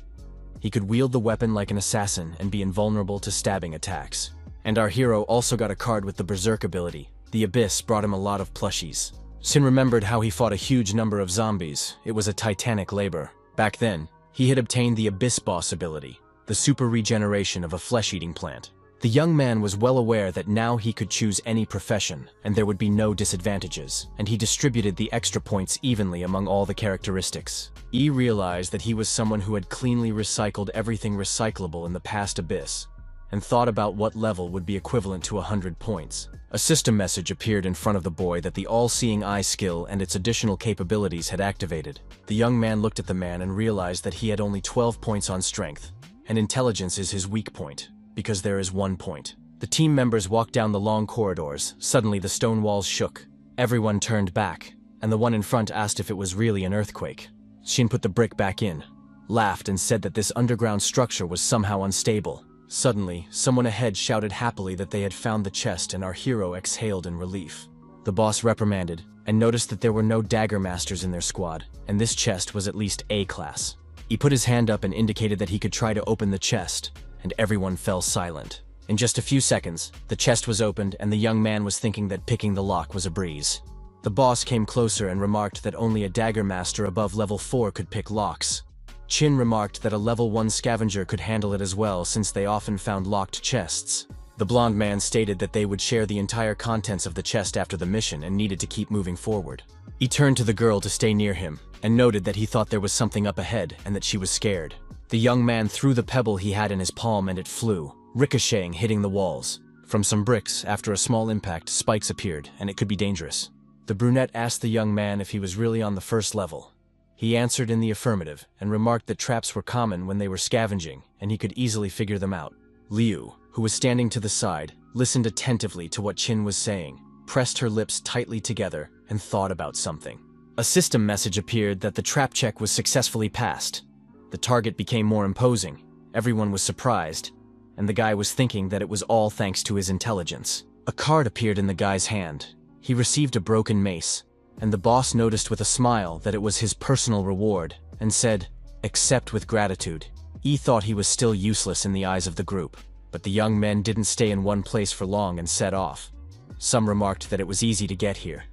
He could wield the weapon like an assassin and be invulnerable to stabbing attacks. And our hero also got a card with the berserk ability. The abyss brought him a lot of plushies. Sin remembered how he fought a huge number of zombies. It was a titanic labor. Back then, he had obtained the abyss boss ability, the super regeneration of a flesh-eating plant. The young man was well aware that now he could choose any profession, and there would be no disadvantages, and he distributed the extra points evenly among all the characteristics. He realized that he was someone who had cleanly recycled everything recyclable in the past abyss, and thought about what level would be equivalent to 100 points. A system message appeared in front of the boy that the all-seeing eye skill and its additional capabilities had activated. The young man looked at the man and realized that he had only 12 points on strength, and intelligence is his weak point, because there is 1 point. The team members walked down the long corridors. Suddenly the stone walls shook. Everyone turned back, and the one in front asked if it was really an earthquake. Shin put the brick back in, laughed and said that this underground structure was somehow unstable. Suddenly, someone ahead shouted happily that they had found the chest, and our hero exhaled in relief. The boss reprimanded, and noticed that there were no dagger masters in their squad, and this chest was at least A-class. He put his hand up and indicated that he could try to open the chest, and everyone fell silent. In just a few seconds, the chest was opened and the young man was thinking that picking the lock was a breeze. The boss came closer and remarked that only a dagger master above level 4 could pick locks. Chin remarked that a level 1 scavenger could handle it as well, since they often found locked chests. The blonde man stated that they would share the entire contents of the chest after the mission and needed to keep moving forward. He turned to the girl to stay near him, and noted that he thought there was something up ahead and that she was scared. The young man threw the pebble he had in his palm and it flew, ricocheting, hitting the walls. From some bricks, after a small impact, spikes appeared, and it could be dangerous. The brunette asked the young man if he was really on the first level. He answered in the affirmative, and remarked that traps were common when they were scavenging, and he could easily figure them out. Liu, who was standing to the side, listened attentively to what Chin was saying, pressed her lips tightly together, and thought about something. A system message appeared that the trap check was successfully passed. The target became more imposing. Everyone was surprised, and the guy was thinking that it was all thanks to his intelligence. A card appeared in the guy's hand. He received a broken mace, and the boss noticed with a smile that it was his personal reward, and said, "Accept with gratitude." He thought he was still useless in the eyes of the group, but the young men didn't stay in one place for long and set off. Some remarked that it was easy to get here.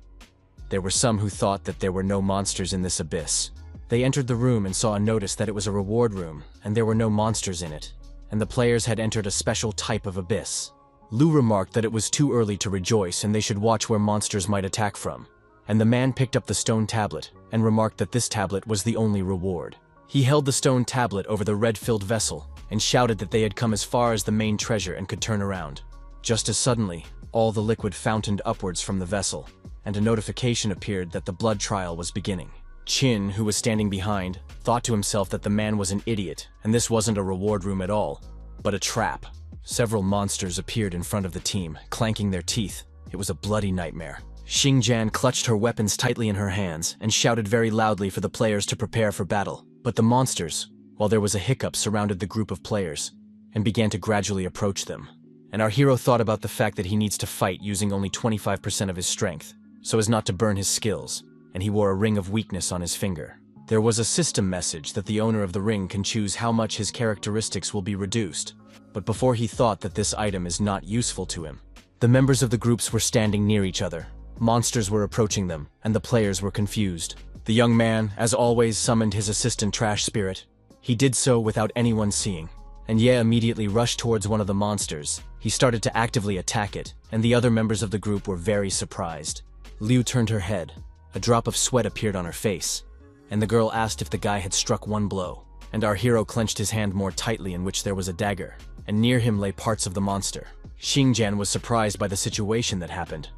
There were some who thought that there were no monsters in this abyss. They entered the room and saw a notice that it was a reward room, and there were no monsters in it, and the players had entered a special type of abyss. Lu remarked that it was too early to rejoice and they should watch where monsters might attack from. And the man picked up the stone tablet and remarked that this tablet was the only reward. He held the stone tablet over the red-filled vessel and shouted that they had come as far as the main treasure and could turn around. Just as suddenly, all the liquid fountained upwards from the vessel, and a notification appeared that the blood trial was beginning. Chin, who was standing behind, thought to himself that the man was an idiot, and this wasn't a reward room at all, but a trap. Several monsters appeared in front of the team, clanking their teeth. It was a bloody nightmare. Xingjian clutched her weapons tightly in her hands and shouted very loudly for the players to prepare for battle. But the monsters, while there was a hiccup, surrounded the group of players and began to gradually approach them. And our hero thought about the fact that he needs to fight using only 25% of his strength, so as not to burn his skills, and he wore a ring of weakness on his finger. There was a system message that the owner of the ring can choose how much his characteristics will be reduced. But before he thought that this item is not useful to him. The members of the groups were standing near each other. Monsters were approaching them, and the players were confused. The young man, as always, summoned his assistant Trash Spirit. He did so without anyone seeing, and Ye immediately rushed towards one of the monsters. He started to actively attack it, and the other members of the group were very surprised. Liu turned her head. A drop of sweat appeared on her face, and the girl asked if the guy had struck one blow. And our hero clenched his hand more tightly, in which there was a dagger, and near him lay parts of the monster. Xingjian was surprised by the situation that happened,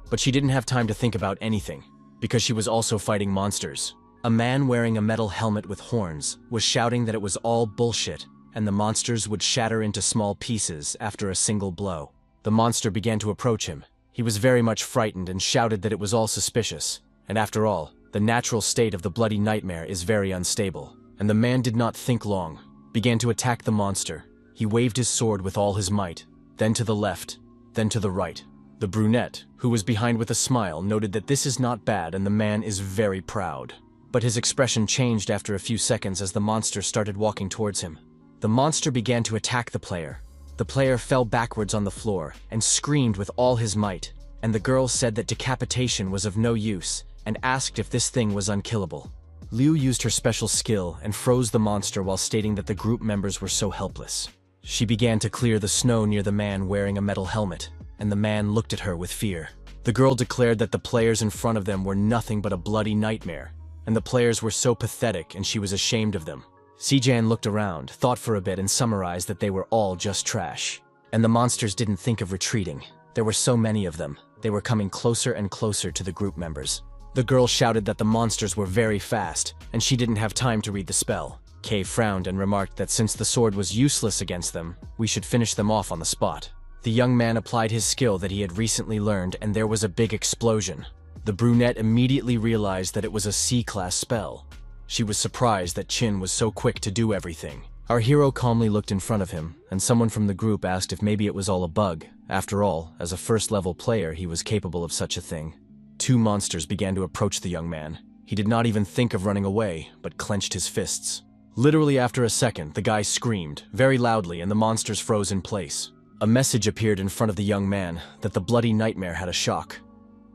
but she didn't have time to think about anything, because she was also fighting monsters. A man wearing a metal helmet with horns was shouting that it was all bullshit, and the monsters would shatter into small pieces after a single blow. The monster began to approach him. He was very much frightened and shouted that it was all suspicious, and after all, the natural state of the bloody nightmare is very unstable. And the man did not think long, began to attack the monster. He waved his sword with all his might, then to the left, then to the right. The brunette, who was behind with a smile, noted that this is not bad and the man is very proud. But his expression changed after a few seconds as the monster started walking towards him. The monster began to attack the player. The player fell backwards on the floor and screamed with all his might, and the girl said that decapitation was of no use and asked if this thing was unkillable. Liu used her special skill and froze the monster while stating that the group members were so helpless. She began to clear the snow near the man wearing a metal helmet, and the man looked at her with fear. The girl declared that the players in front of them were nothing but a bloody nightmare, and the players were so pathetic and she was ashamed of them. Sijan looked around, thought for a bit, and summarized that they were all just trash. And the monsters didn't think of retreating. There were so many of them. They were coming closer and closer to the group members. The girl shouted that the monsters were very fast, and she didn't have time to read the spell. Kay frowned and remarked that since the sword was useless against them, we should finish them off on the spot. The young man applied his skill that he had recently learned, and there was a big explosion. The brunette immediately realized that it was a C-class spell. She was surprised that Chin was so quick to do everything. Our hero calmly looked in front of him, and someone from the group asked if maybe it was all a bug. After all, as a first-level player, he was capable of such a thing. Two monsters began to approach the young man. He did not even think of running away, but clenched his fists. Literally after a second, the guy screamed, very loudly, and the monsters froze in place. A message appeared in front of the young man that the bloody nightmare had a shock.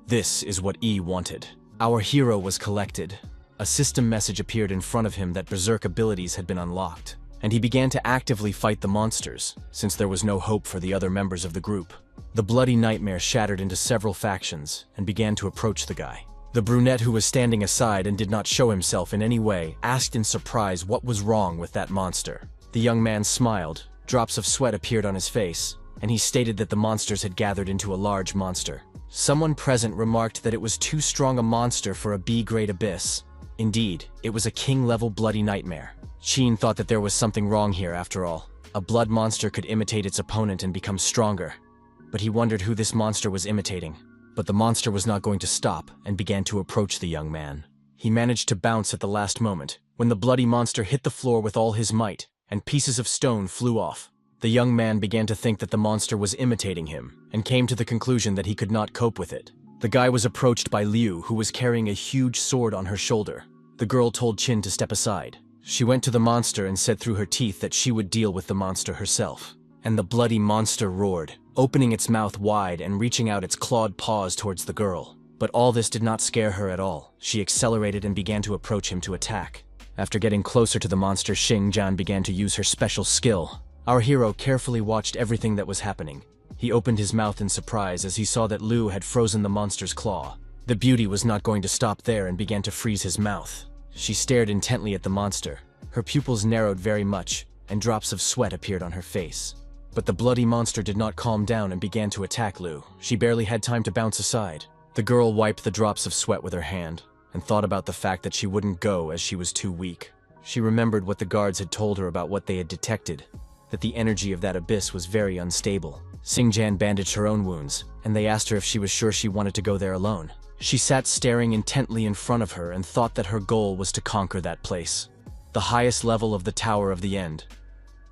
This is what E wanted. Our hero was collected. A system message appeared in front of him that berserk abilities had been unlocked, and he began to actively fight the monsters, since there was no hope for the other members of the group. The bloody nightmare shattered into several factions and began to approach the guy. The brunette, who was standing aside and did not show himself in any way, asked in surprise what was wrong with that monster. The young man smiled, drops of sweat appeared on his face, and he stated that the monsters had gathered into a large monster. Someone present remarked that it was too strong a monster for a B-grade abyss. Indeed, it was a king-level bloody nightmare. Sheen thought that there was something wrong here after all. A blood monster could imitate its opponent and become stronger. But he wondered who this monster was imitating. But the monster was not going to stop and began to approach the young man. He managed to bounce at the last moment, when the bloody monster hit the floor with all his might, and pieces of stone flew off. The young man began to think that the monster was imitating him, and came to the conclusion that he could not cope with it. The guy was approached by Liu, who was carrying a huge sword on her shoulder. The girl told Chin to step aside. She went to the monster and said through her teeth that she would deal with the monster herself. And the bloody monster roared, opening its mouth wide and reaching out its clawed paws towards the girl. But all this did not scare her at all. She accelerated and began to approach him to attack. After getting closer to the monster, Xingjian began to use her special skill. Our hero carefully watched everything that was happening. He opened his mouth in surprise as he saw that Liu had frozen the monster's claw. The beauty was not going to stop there and began to freeze his mouth. She stared intently at the monster. Her pupils narrowed very much, and drops of sweat appeared on her face. But the bloody monster did not calm down and began to attack Liu. She barely had time to bounce aside. The girl wiped the drops of sweat with her hand, and thought about the fact that she wouldn't go as she was too weak. She remembered what the guards had told her about what they had detected, that the energy of that abyss was very unstable. Xingjian bandaged her own wounds, and they asked her if she was sure she wanted to go there alone. She sat staring intently in front of her and thought that her goal was to conquer that place, the highest level of the Tower of the End.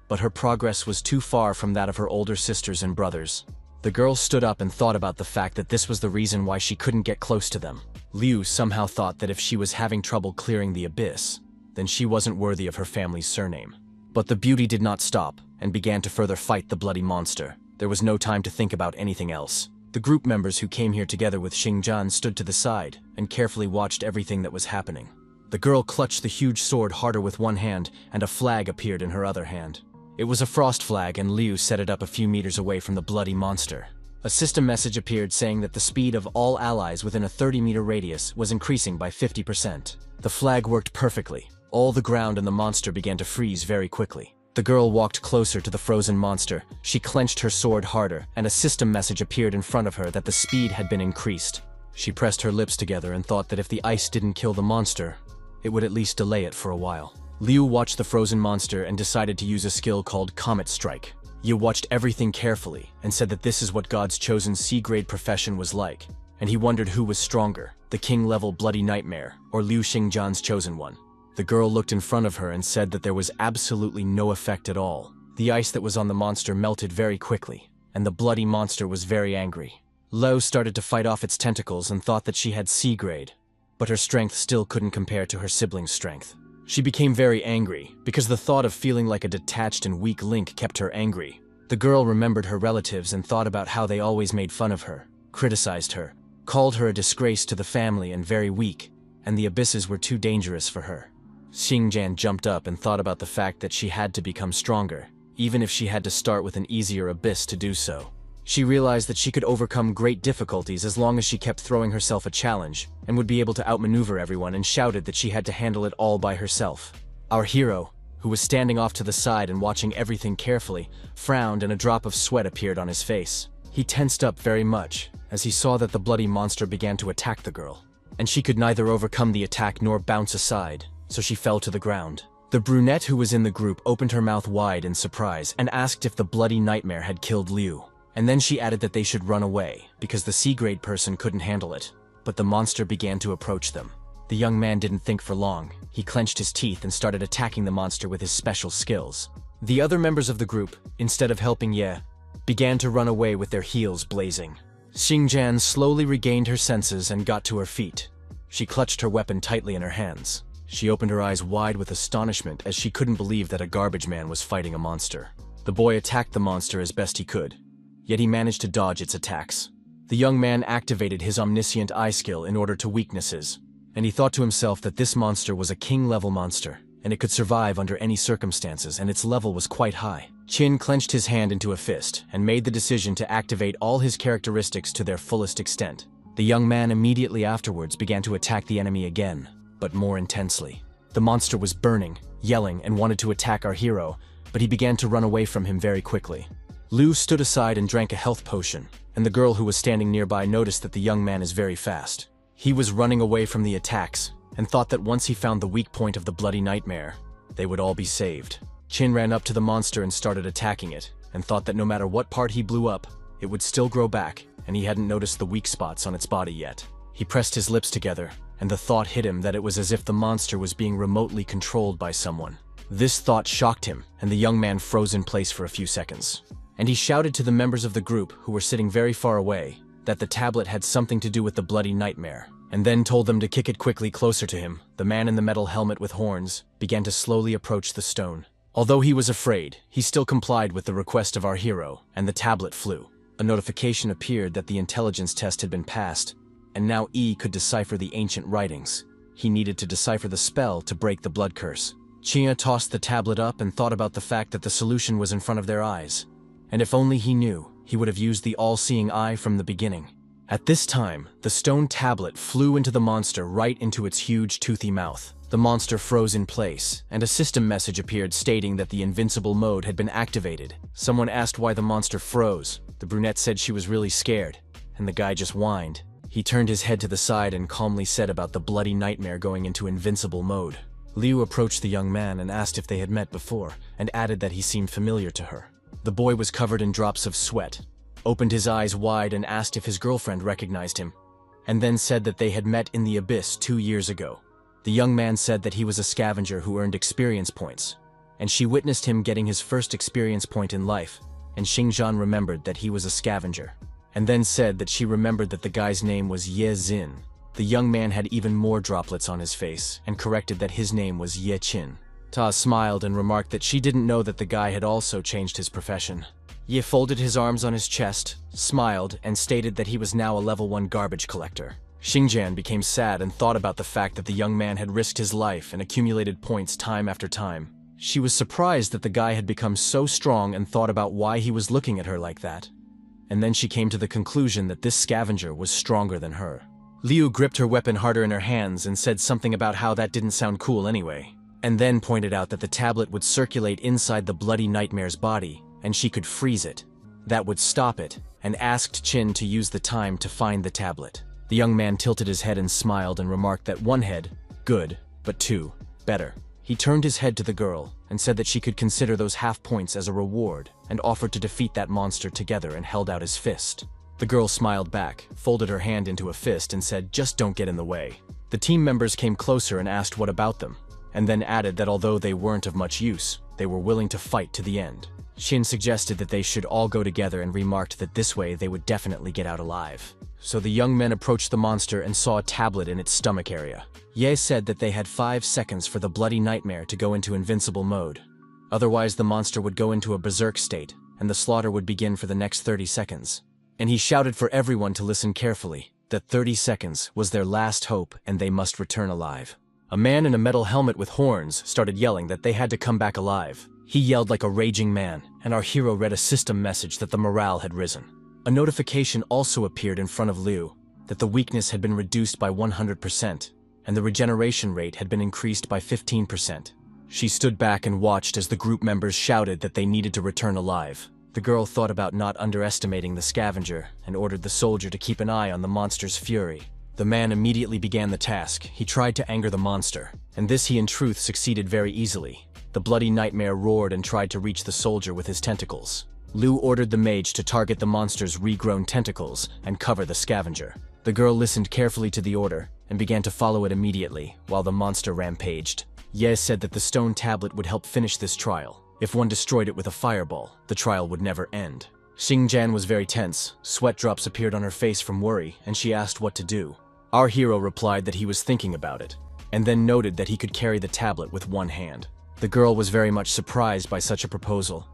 But her progress was too far from that of her older sisters and brothers. The girl stood up and thought about the fact that this was the reason why she couldn't get close to them. Liu somehow thought that if she was having trouble clearing the abyss, then she wasn't worthy of her family's surname. But the beauty did not stop, and began to further fight the bloody monster. There was no time to think about anything else. The group members who came here together with Xingjian stood to the side, and carefully watched everything that was happening. The girl clutched the huge sword harder with one hand, and a flag appeared in her other hand. It was a frost flag, and Liu set it up a few meters away from the bloody monster. A system message appeared saying that the speed of all allies within a 30-meter radius was increasing by 50%. The flag worked perfectly. All the ground and the monster began to freeze very quickly. The girl walked closer to the frozen monster. She clenched her sword harder, and a system message appeared in front of her that the speed had been increased. She pressed her lips together and thought that if the ice didn't kill the monster, it would at least delay it for a while. Liu watched the frozen monster and decided to use a skill called Comet Strike. Liu watched everything carefully and said that this is what God's chosen C-grade profession was like, and he wondered who was stronger, the king-level Bloody Nightmare or Liu Xingjian's chosen one. The girl looked in front of her and said that there was absolutely no effect at all. The ice that was on the monster melted very quickly, and the bloody monster was very angry. Lo started to fight off its tentacles and thought that she had C grade, but her strength still couldn't compare to her sibling's strength. She became very angry, because the thought of feeling like a detached and weak link kept her angry. The girl remembered her relatives and thought about how they always made fun of her, criticized her, called her a disgrace to the family and very weak, and the abysses were too dangerous for her. Xingjian jumped up and thought about the fact that she had to become stronger, even if she had to start with an easier abyss to do so. She realized that she could overcome great difficulties as long as she kept throwing herself a challenge, and would be able to outmaneuver everyone, and shouted that she had to handle it all by herself. Our hero, who was standing off to the side and watching everything carefully, frowned and a drop of sweat appeared on his face. He tensed up very much as he saw that the bloody monster began to attack the girl, and she could neither overcome the attack nor bounce aside, so she fell to the ground. The brunette who was in the group opened her mouth wide in surprise and asked if the bloody nightmare had killed Liu. And then she added that they should run away, because the C-grade person couldn't handle it. But the monster began to approach them. The young man didn't think for long. He clenched his teeth and started attacking the monster with his special skills. The other members of the group, instead of helping Ye, began to run away with their heels blazing. Xingjian slowly regained her senses and got to her feet. She clutched her weapon tightly in her hands. She opened her eyes wide with astonishment as she couldn't believe that a garbage man was fighting a monster. The boy attacked the monster as best he could, yet he managed to dodge its attacks. The young man activated his omniscient eye skill in order to weaknesses, and he thought to himself that this monster was a king-level monster, and it could survive under any circumstances, and its level was quite high. Qin clenched his hand into a fist and made the decision to activate all his characteristics to their fullest extent. The young man immediately afterwards began to attack the enemy again, but more intensely. The monster was burning, yelling, and wanted to attack our hero, but he began to run away from him very quickly. Liu stood aside and drank a health potion, and the girl who was standing nearby noticed that the young man is very fast. He was running away from the attacks, and thought that once he found the weak point of the bloody nightmare, they would all be saved. Qin ran up to the monster and started attacking it, and thought that no matter what part he blew up, it would still grow back, and he hadn't noticed the weak spots on its body yet. He pressed his lips together, and the thought hit him that it was as if the monster was being remotely controlled by someone. This thought shocked him, and the young man froze in place for a few seconds. And he shouted to the members of the group, who were sitting very far away, that the tablet had something to do with the bloody nightmare, and then told them to kick it quickly closer to him. The man in the metal helmet with horns began to slowly approach the stone. Although he was afraid, he still complied with the request of our hero, and the tablet flew. A notification appeared that the intelligence test had been passed, and now E could decipher the ancient writings. He needed to decipher the spell to break the blood curse. Chia tossed the tablet up and thought about the fact that the solution was in front of their eyes. And if only he knew, he would have used the all-seeing eye from the beginning. At this time, the stone tablet flew into the monster right into its huge toothy mouth. The monster froze in place, and a system message appeared stating that the invincible mode had been activated. Someone asked why the monster froze. The brunette said she was really scared, and the guy just whined. He turned his head to the side and calmly said about the bloody nightmare going into invincible mode. Liu approached the young man and asked if they had met before, and added that he seemed familiar to her. The boy was covered in drops of sweat, opened his eyes wide and asked if his girlfriend recognized him, and then said that they had met in the abyss 2 years ago. The young man said that he was a scavenger who earned experience points, and she witnessed him getting his first experience point in life, and Xingjian remembered that he was a scavenger, and then said that she remembered that the guy's name was Ye Xin. The young man had even more droplets on his face, and corrected that his name was Ye Qin. Ta smiled and remarked that she didn't know that the guy had also changed his profession. Ye folded his arms on his chest, smiled, and stated that he was now a level 1 garbage collector. Xingjian became sad and thought about the fact that the young man had risked his life and accumulated points time after time. She was surprised that the guy had become so strong and thought about why he was looking at her like that. And then she came to the conclusion that this scavenger was stronger than her. Liu gripped her weapon harder in her hands and said something about how that didn't sound cool anyway, and then pointed out that the tablet would circulate inside the bloody nightmare's body, and she could freeze it. That would stop it, and asked Qin to use the time to find the tablet. The young man tilted his head and smiled and remarked that 1 head, good, but 2, better. He turned his head to the girl and said that she could consider those half points as a reward, and offered to defeat that monster together and held out his fist. The girl smiled back, folded her hand into a fist and said, "Just don't get in the way." The team members came closer and asked what about them, and then added that although they weren't of much use, they were willing to fight to the end. Shin suggested that they should all go together and remarked that this way they would definitely get out alive. So the young men approached the monster and saw a tablet in its stomach area. Ye said that they had 5 seconds for the bloody nightmare to go into invincible mode. Otherwise the monster would go into a berserk state, and the slaughter would begin for the next 30 seconds. And he shouted for everyone to listen carefully, that 30 seconds was their last hope and they must return alive. A man in a metal helmet with horns started yelling that they had to come back alive. He yelled like a raging man, and our hero read a system message that the morale had risen. A notification also appeared in front of Liu, that the weakness had been reduced by 100%, and the regeneration rate had been increased by 15%. She stood back and watched as the group members shouted that they needed to return alive. The girl thought about not underestimating the scavenger and ordered the soldier to keep an eye on the monster's fury. The man immediately began the task. He tried to anger the monster, and this he in truth succeeded very easily. The bloody nightmare roared and tried to reach the soldier with his tentacles. Liu ordered the mage to target the monster's regrown tentacles and cover the scavenger. The girl listened carefully to the order and began to follow it immediately while the monster rampaged. Ye said that the stone tablet would help finish this trial. If one destroyed it with a fireball, the trial would never end. Xingjian was very tense. Sweat drops appeared on her face from worry, and she asked what to do. Our hero replied that he was thinking about it, and then noted that he could carry the tablet with one hand. The girl was very much surprised by such a proposal.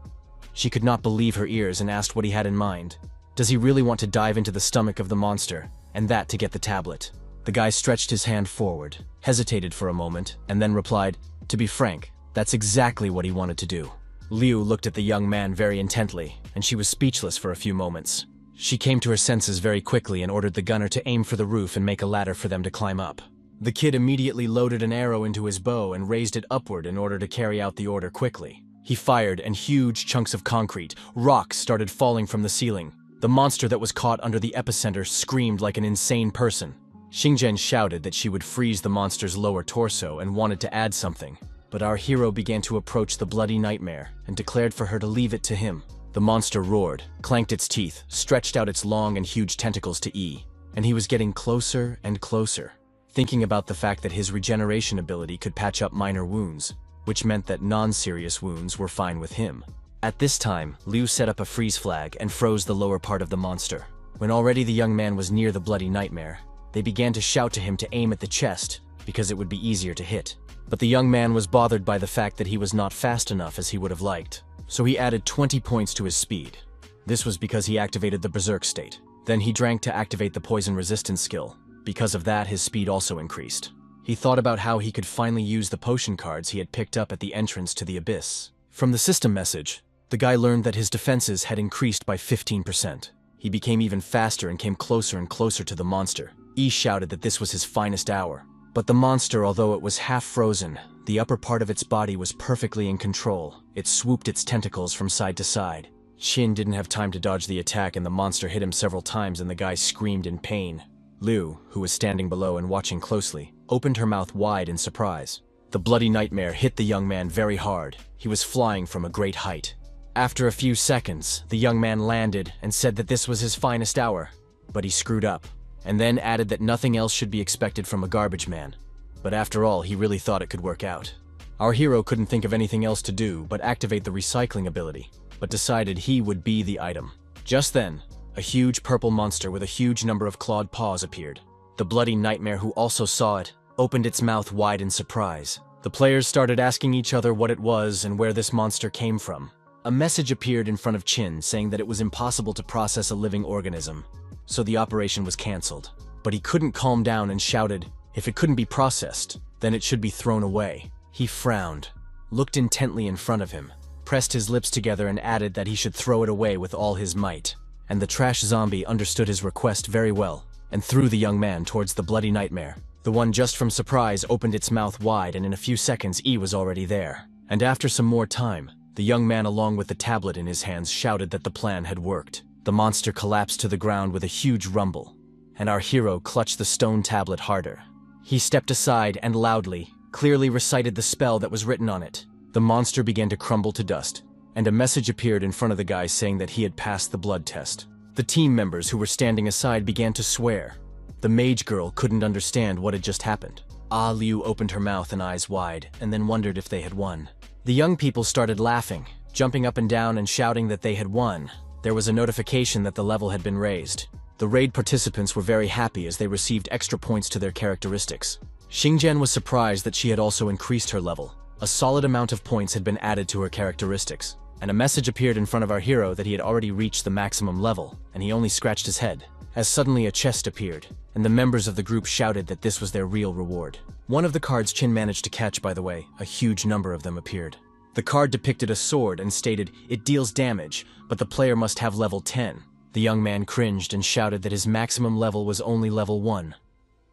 She could not believe her ears and asked what he had in mind. Does he really want to dive into the stomach of the monster, and that to get the tablet? The guy stretched his hand forward, hesitated for a moment, and then replied, "To be frank, that's exactly what he wanted to do." Liu looked at the young man very intently, and she was speechless for a few moments. She came to her senses very quickly and ordered the gunner to aim for the roof and make a ladder for them to climb up. The kid immediately loaded an arrow into his bow and raised it upward in order to carry out the order quickly. He fired, and huge chunks of concrete, rocks started falling from the ceiling. The monster that was caught under the epicenter screamed like an insane person. Xingjian shouted that she would freeze the monster's lower torso and wanted to add something. But our hero began to approach the bloody nightmare and declared for her to leave it to him. The monster roared, clanked its teeth, stretched out its long and huge tentacles to E, and he was getting closer and closer, thinking about the fact that his regeneration ability could patch up minor wounds, which meant that non-serious wounds were fine with him. At this time, Liu set up a freeze flag and froze the lower part of the monster. When already the young man was near the bloody nightmare, they began to shout to him to aim at the chest, because it would be easier to hit. But the young man was bothered by the fact that he was not fast enough as he would have liked, so he added 20 points to his speed. This was because he activated the berserk state. Then he drank to activate the poison resistance skill. Because of that, his speed also increased. He thought about how he could finally use the potion cards he had picked up at the entrance to the abyss. From the system message, the guy learned that his defenses had increased by 15%. He became even faster and came closer and closer to the monster. E shouted that this was his finest hour. But the monster, although it was half frozen, the upper part of its body was perfectly in control. It swooped its tentacles from side to side. Qin didn't have time to dodge the attack, and the monster hit him several times and the guy screamed in pain. Liu, who was standing below and watching closely, opened her mouth wide in surprise. The bloody nightmare hit the young man very hard. He was flying from a great height. After a few seconds, the young man landed and said that this was his finest hour, but he screwed up, and then added that nothing else should be expected from a garbage man. But after all, he really thought it could work out. Our hero couldn't think of anything else to do but activate the recycling ability, but decided he would be the item. Just then, a huge purple monster with a huge number of clawed paws appeared. The bloody nightmare, who also saw it, opened its mouth wide in surprise. The players started asking each other what it was and where this monster came from. A message appeared in front of Qin saying that it was impossible to process a living organism, so the operation was cancelled. But he couldn't calm down and shouted, if it couldn't be processed, then it should be thrown away. He frowned, looked intently in front of him, pressed his lips together and added that he should throw it away with all his might. And the trash zombie understood his request very well and threw the young man towards the bloody nightmare. The one just from surprise opened its mouth wide, and in a few seconds E was already there. And after some more time, the young man along with the tablet in his hands shouted that the plan had worked. The monster collapsed to the ground with a huge rumble, and our hero clutched the stone tablet harder. He stepped aside and loudly, clearly recited the spell that was written on it. The monster began to crumble to dust, and a message appeared in front of the guy saying that he had passed the blood test. The team members who were standing aside began to swear. The mage girl couldn't understand what had just happened. Ah Liu opened her mouth and eyes wide, and then wondered if they had won. The young people started laughing, jumping up and down and shouting that they had won. There was a notification that the level had been raised. The raid participants were very happy as they received extra points to their characteristics. Xingjian was surprised that she had also increased her level. A solid amount of points had been added to her characteristics, and a message appeared in front of our hero that he had already reached the maximum level, and he only scratched his head, as suddenly a chest appeared, and the members of the group shouted that this was their real reward. One of the cards Qin managed to catch, by the way, a huge number of them appeared. The card depicted a sword and stated, "It deals damage, but the player must have level 10. The young man cringed and shouted that his maximum level was only level 1.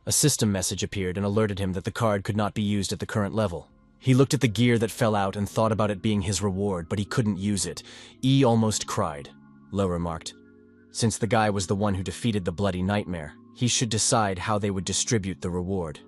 A system message appeared and alerted him that the card could not be used at the current level. He looked at the gear that fell out and thought about it being his reward, but he couldn't use it. Yi almost cried. Lo remarked, since the guy was the one who defeated the bloody nightmare, he should decide how they would distribute the reward.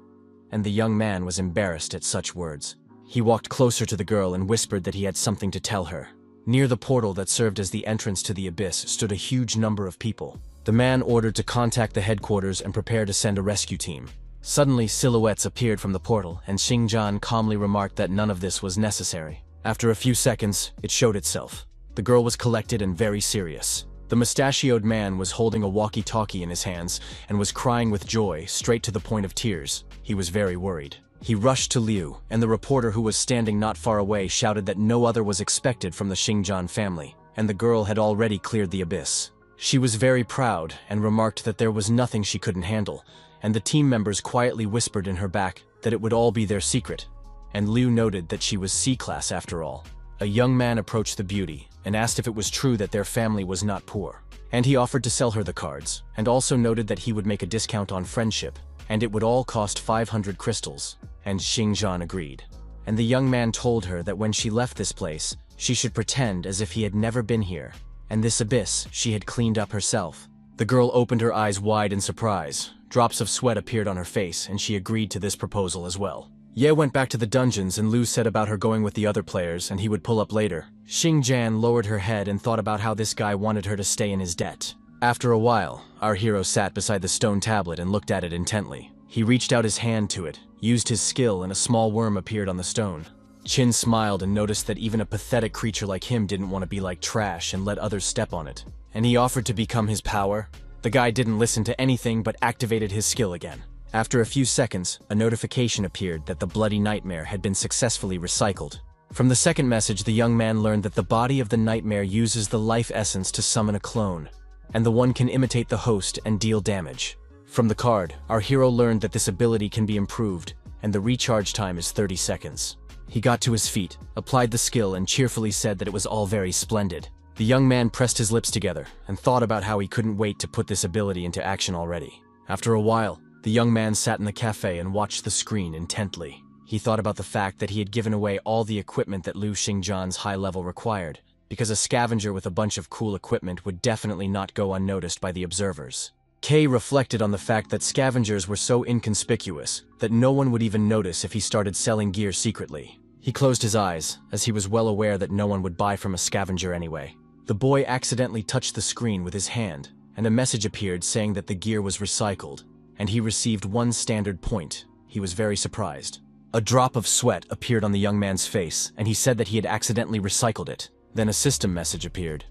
And the young man was embarrassed at such words. He walked closer to the girl and whispered that he had something to tell her. Near the portal that served as the entrance to the abyss stood a huge number of people. The man ordered to contact the headquarters and prepare to send a rescue team. Suddenly, silhouettes appeared from the portal, and Xingjian calmly remarked that none of this was necessary. After a few seconds, it showed itself. The girl was collected and very serious. The mustachioed man was holding a walkie-talkie in his hands and was crying with joy, straight to the point of tears. He was very worried. He rushed to Liu, and the reporter who was standing not far away shouted that no other was expected from the Xingjian family, and the girl had already cleared the abyss. She was very proud and remarked that there was nothing she couldn't handle, and the team members quietly whispered in her back that it would all be their secret. And Liu noted that she was C-class after all. A young man approached the beauty and asked if it was true that their family was not poor. And he offered to sell her the cards, and also noted that he would make a discount on friendship, and it would all cost 500 crystals. And Xingjian agreed. And the young man told her that when she left this place, she should pretend as if he had never been here, and this abyss she had cleaned up herself. The girl opened her eyes wide in surprise. Drops of sweat appeared on her face, and she agreed to this proposal as well. Ye went back to the dungeons, and Liu said about her going with the other players, and he would pull up later. Xingjian lowered her head and thought about how this guy wanted her to stay in his debt. After a while, our hero sat beside the stone tablet and looked at it intently. He reached out his hand to it, used his skill, and a small worm appeared on the stone. Qin smiled and noticed that even a pathetic creature like him didn't want to be like trash and let others step on it. And he offered to become his power. The guy didn't listen to anything but activated his skill again. After a few seconds, a notification appeared that the bloody nightmare had been successfully recycled. From the second message, the young man learned that the body of the nightmare uses the life essence to summon a clone, and the one can imitate the host and deal damage. From the card, our hero learned that this ability can be improved, and the recharge time is 30 seconds. He got to his feet, applied the skill, and cheerfully said that it was all very splendid. The young man pressed his lips together and thought about how he couldn't wait to put this ability into action already. After a while, the young man sat in the cafe and watched the screen intently. He thought about the fact that he had given away all the equipment that Liu Xingjian's high level required, because a scavenger with a bunch of cool equipment would definitely not go unnoticed by the observers. Kay reflected on the fact that scavengers were so inconspicuous that no one would even notice if he started selling gear secretly. He closed his eyes, as he was well aware that no one would buy from a scavenger anyway. The boy accidentally touched the screen with his hand, and a message appeared saying that the gear was recycled, and he received 1 standard point. He was very surprised. A drop of sweat appeared on the young man's face, and he said that he had accidentally recycled it. Then a system message appeared.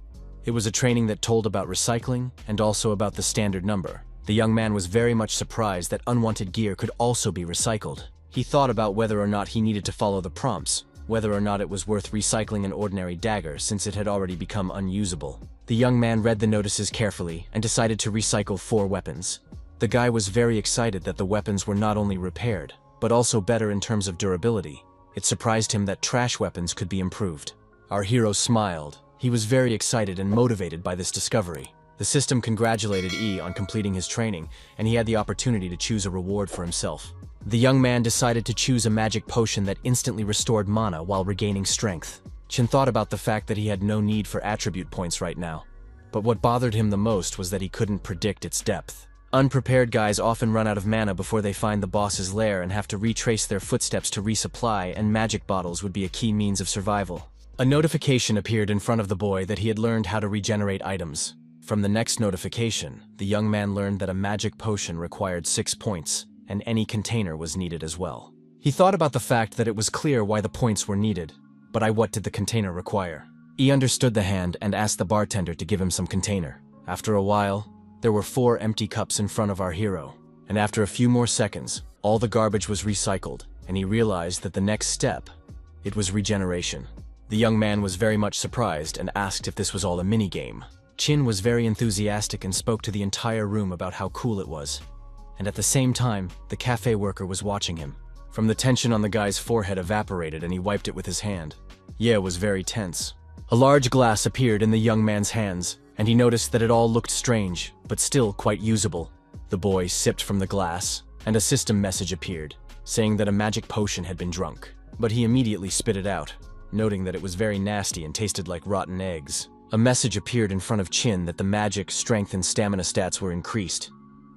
It was a training that told about recycling and also about the standard number. The young man was very much surprised that unwanted gear could also be recycled. He thought about whether or not he needed to follow the prompts, whether or not it was worth recycling an ordinary dagger since it had already become unusable. The young man read the notices carefully and decided to recycle 4 weapons. The guy was very excited that the weapons were not only repaired, but also better in terms of durability. It surprised him that trash weapons could be improved. Our hero smiled. He was very excited and motivated by this discovery. The system congratulated Yi on completing his training, and he had the opportunity to choose a reward for himself. The young man decided to choose a magic potion that instantly restored mana while regaining strength. Qin thought about the fact that he had no need for attribute points right now. But what bothered him the most was that he couldn't predict its depth. Unprepared guys often run out of mana before they find the boss's lair and have to retrace their footsteps to resupply, and magic bottles would be a key means of survival. A notification appeared in front of the boy that he had learned how to regenerate items. From the next notification, the young man learned that a magic potion required 6 points, and any container was needed as well. He thought about the fact that it was clear why the points were needed, but what did the container require? He understood the hand and asked the bartender to give him some container. After a while, there were 4 empty cups in front of our hero. And after a few more seconds, all the garbage was recycled, and he realized that the next step, it was regeneration. The young man was very much surprised and asked if this was all a mini-game. Chin was very enthusiastic and spoke to the entire room about how cool it was. And at the same time, the cafe worker was watching him. From the tension on the guy's forehead evaporated and he wiped it with his hand. Ye was very tense. A large glass appeared in the young man's hands, and he noticed that it all looked strange, but still quite usable. The boy sipped from the glass, and a system message appeared, saying that a magic potion had been drunk. But he immediately spit it out, noting that it was very nasty and tasted like rotten eggs. A message appeared in front of Chin that the magic, strength, and stamina stats were increased.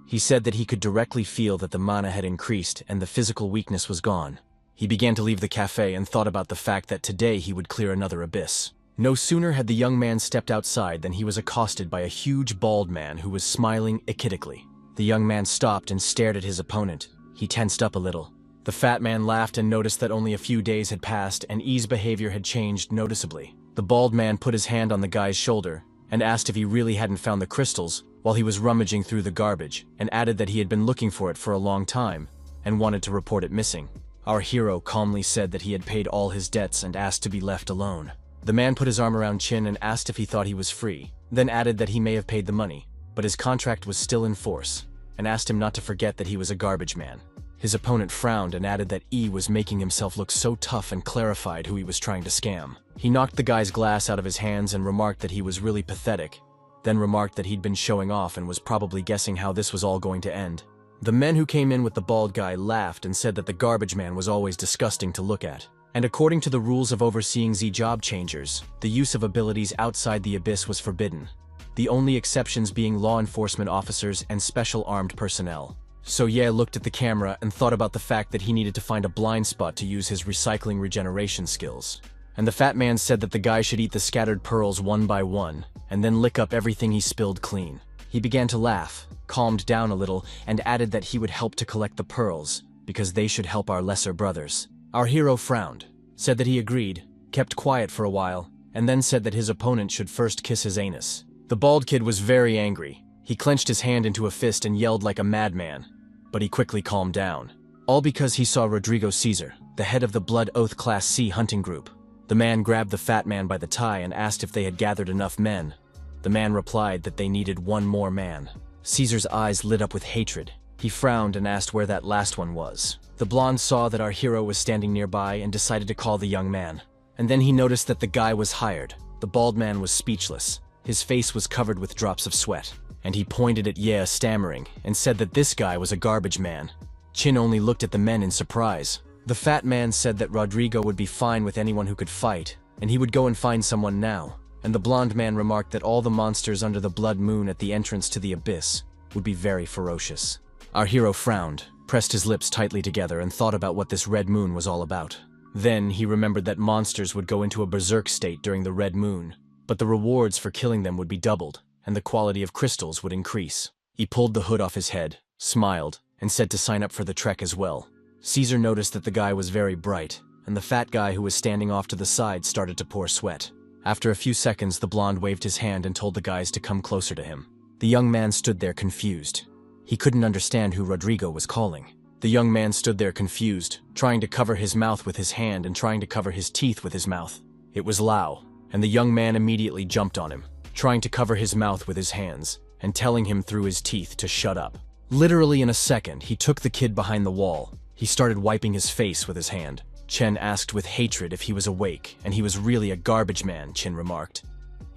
He said that he could directly feel that the mana had increased and the physical weakness was gone. He began to leave the cafe and thought about the fact that today he would clear another abyss. No sooner had the young man stepped outside than he was accosted by a huge bald man who was smiling echitically. The young man stopped and stared at his opponent. He tensed up a little. The fat man laughed and noticed that only a few days had passed and E's behavior had changed noticeably. The bald man put his hand on the guy's shoulder and asked if he really hadn't found the crystals while he was rummaging through the garbage, and added that he had been looking for it for a long time and wanted to report it missing. Our hero calmly said that he had paid all his debts and asked to be left alone. The man put his arm around Chin and asked if he thought he was free, then added that he may have paid the money, but his contract was still in force, and asked him not to forget that he was a garbage man. His opponent frowned and added that E was making himself look so tough and clarified who he was trying to scam. He knocked the guy's glass out of his hands and remarked that he was really pathetic, then remarked that he'd been showing off and was probably guessing how this was all going to end. The men who came in with the bald guy laughed and said that the garbage man was always disgusting to look at. And according to the rules of overseeing Z job changers, the use of abilities outside the abyss was forbidden, the only exceptions being law enforcement officers and special armed personnel. So Ye looked at the camera and thought about the fact that he needed to find a blind spot to use his recycling regeneration skills. And the fat man said that the guy should eat the scattered pearls one by one, and then lick up everything he spilled clean. He began to laugh, calmed down a little, and added that he would help to collect the pearls, because they should help our lesser brothers. Our hero frowned, said that he agreed, kept quiet for a while, and then said that his opponent should first kiss his anus. The bald kid was very angry. He clenched his hand into a fist and yelled like a madman, but he quickly calmed down. All because he saw Rodrigo Caesar, the head of the Blood Oath Class C hunting group. The man grabbed the fat man by the tie and asked if they had gathered enough men. The man replied that they needed one more man. Caesar's eyes lit up with hatred. He frowned and asked where that last one was. The blonde saw that our hero was standing nearby and decided to call the young man. And then he noticed that the guy was hired. The bald man was speechless. His face was covered with drops of sweat. And he pointed at Ye, stammering, and said that this guy was a garbage man. Chin only looked at the men in surprise. The fat man said that Rodrigo would be fine with anyone who could fight, and he would go and find someone now. And the blonde man remarked that all the monsters under the blood moon at the entrance to the abyss would be very ferocious. Our hero frowned, pressed his lips tightly together, and thought about what this red moon was all about. Then he remembered that monsters would go into a berserk state during the red moon, but the rewards for killing them would be doubled, and the quality of crystals would increase. He pulled the hood off his head, smiled, and said to sign up for the trek as well. Caesar noticed that the guy was very bright, and the fat guy who was standing off to the side started to pour sweat. After a few seconds, the blonde waved his hand and told the guys to come closer to him. The young man stood there confused. He couldn't understand who Rodrigo was calling. The young man stood there confused, trying to cover his mouth with his hand and trying to cover his teeth with his mouth. It was Lao, and the young man immediately jumped on him, trying to cover his mouth with his hands and telling him through his teeth to shut up. Literally in a second, he took the kid behind the wall. He started wiping his face with his hand. Chen asked with hatred if he was awake, and he was really a garbage man, Chin remarked.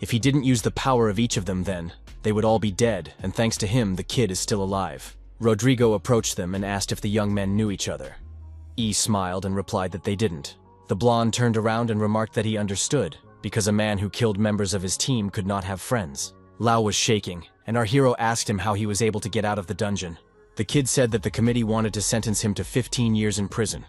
If he didn't use the power of each of them then, they would all be dead, and thanks to him, the kid is still alive. Rodrigo approached them and asked if the young men knew each other. E smiled and replied that they didn't. The blonde turned around and remarked that he understood, because a man who killed members of his team could not have friends. Lao was shaking, and our hero asked him how he was able to get out of the dungeon. The kid said that the committee wanted to sentence him to 15 years in prison,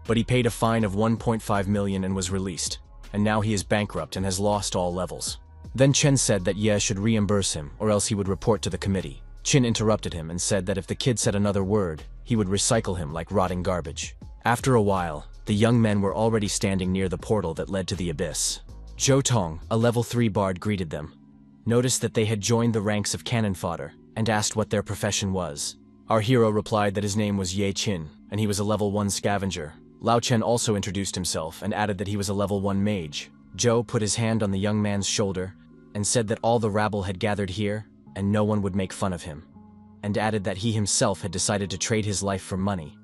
but he paid a fine of 1.5 million and was released, and now he is bankrupt and has lost all levels. Then Chen said that Ye should reimburse him or else he would report to the committee. Chin interrupted him and said that if the kid said another word, he would recycle him like rotting garbage. After a while, the young men were already standing near the portal that led to the abyss. Zhou Tong, a level 3 bard, greeted them, noticed that they had joined the ranks of cannon fodder, and asked what their profession was. Our hero replied that his name was Ye Qin, and he was a level 1 scavenger. Lao Chen also introduced himself and added that he was a level 1 mage. Zhou put his hand on the young man's shoulder and said that all the rabble had gathered here and no one would make fun of him, and added that he himself had decided to trade his life for money,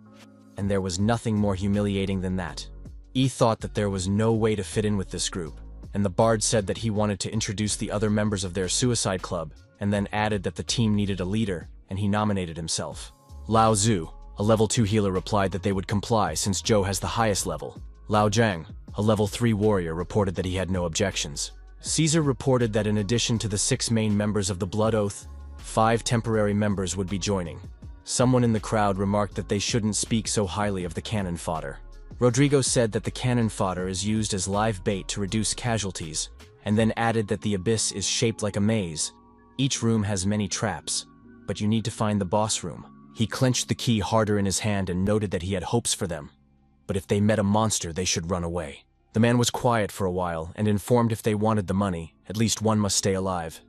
and there was nothing more humiliating than that. Yi thought that there was no way to fit in with this group, and the bard said that he wanted to introduce the other members of their suicide club, and then added that the team needed a leader, and he nominated himself. Lao Zhu, a level 2 healer, replied that they would comply since Zhou has the highest level. Lao Zhang, a level 3 warrior, reported that he had no objections. Caesar reported that in addition to the 6 main members of the Blood Oath, 5 temporary members would be joining. Someone in the crowd remarked that they shouldn't speak so highly of the cannon fodder. Rodrigo said that the cannon fodder is used as live bait to reduce casualties, and then added that the abyss is shaped like a maze. Each room has many traps, but you need to find the boss room. He clenched the key harder in his hand and noted that he had hopes for them, but if they met a monster, they should run away. The man was quiet for a while and informed if they wanted the money, at least one must stay alive.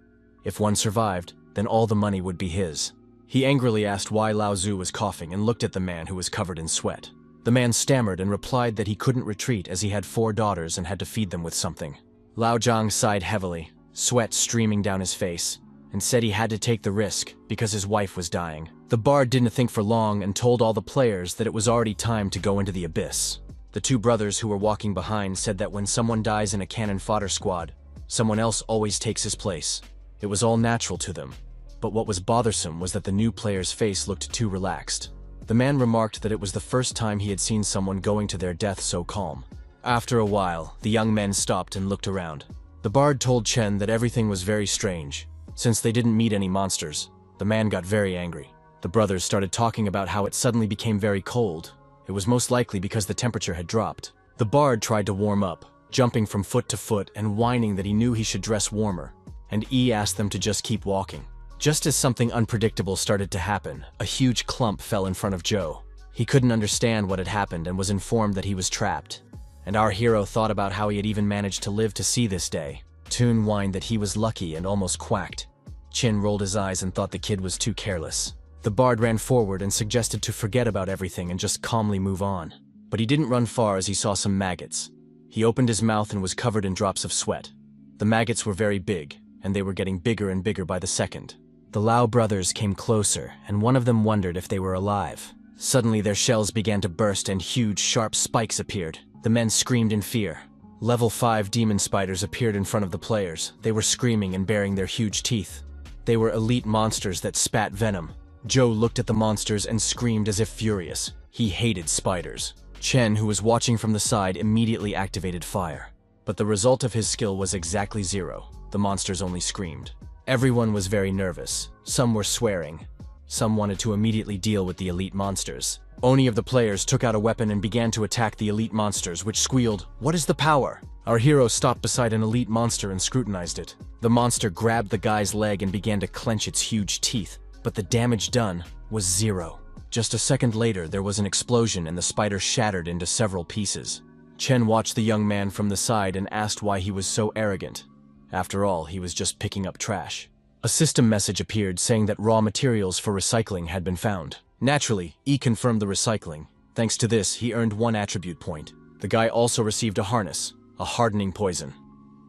If one survived, then all the money would be his. He angrily asked why Lao Zhu was coughing and looked at the man who was covered in sweat. The man stammered and replied that he couldn't retreat as he had 4 daughters and had to feed them with something. Lao Zhang sighed heavily, sweat streaming down his face, and said he had to take the risk because his wife was dying. The bard didn't think for long and told all the players that it was already time to go into the abyss. The 2 brothers who were walking behind said that when someone dies in a cannon fodder squad, someone else always takes his place. It was all natural to them, but what was bothersome was that the new player's face looked too relaxed. The man remarked that it was the first time he had seen someone going to their death so calm. After a while, the young men stopped and looked around. The bard told Chen that everything was very strange. Since they didn't meet any monsters, the man got very angry. The brothers started talking about how it suddenly became very cold. It was most likely because the temperature had dropped. The bard tried to warm up, jumping from foot to foot and whining that he knew he should dress warmer, and E asked them to just keep walking. Just as something unpredictable started to happen, a huge clump fell in front of Joe. He couldn't understand what had happened and was informed that he was trapped. And our hero thought about how he had even managed to live to see this day. Toon whined that he was lucky and almost quacked. Chin rolled his eyes and thought the kid was too careless. The bard ran forward and suggested to forget about everything and just calmly move on. But he didn't run far as he saw some maggots. He opened his mouth and was covered in drops of sweat. The maggots were very big, and they were getting bigger and bigger by the second. The Lau brothers came closer, and one of them wondered if they were alive. Suddenly their shells began to burst and huge, sharp spikes appeared. The men screamed in fear. Level 5 demon spiders appeared in front of the players. They were screaming and baring their huge teeth. They were elite monsters that spat venom. Joe looked at the monsters and screamed as if furious. He hated spiders. Chen, who was watching from the side, immediately activated fire. But the result of his skill was exactly 0. The monsters only screamed. Everyone was very nervous. Some were swearing. Some wanted to immediately deal with the elite monsters. Oni of the players took out a weapon and began to attack the elite monsters, which squealed, "What is the power?" Our hero stopped beside an elite monster and scrutinized it. The monster grabbed the guy's leg and began to clench its huge teeth, but the damage done was 0. Just a second later, there was an explosion and the spider shattered into several pieces. Chen watched the young man from the side and asked why he was so arrogant. After all, he was just picking up trash. A system message appeared saying that raw materials for recycling had been found. Naturally, E confirmed the recycling. Thanks to this, he earned 1 attribute point. The guy also received a harness, a hardening poison.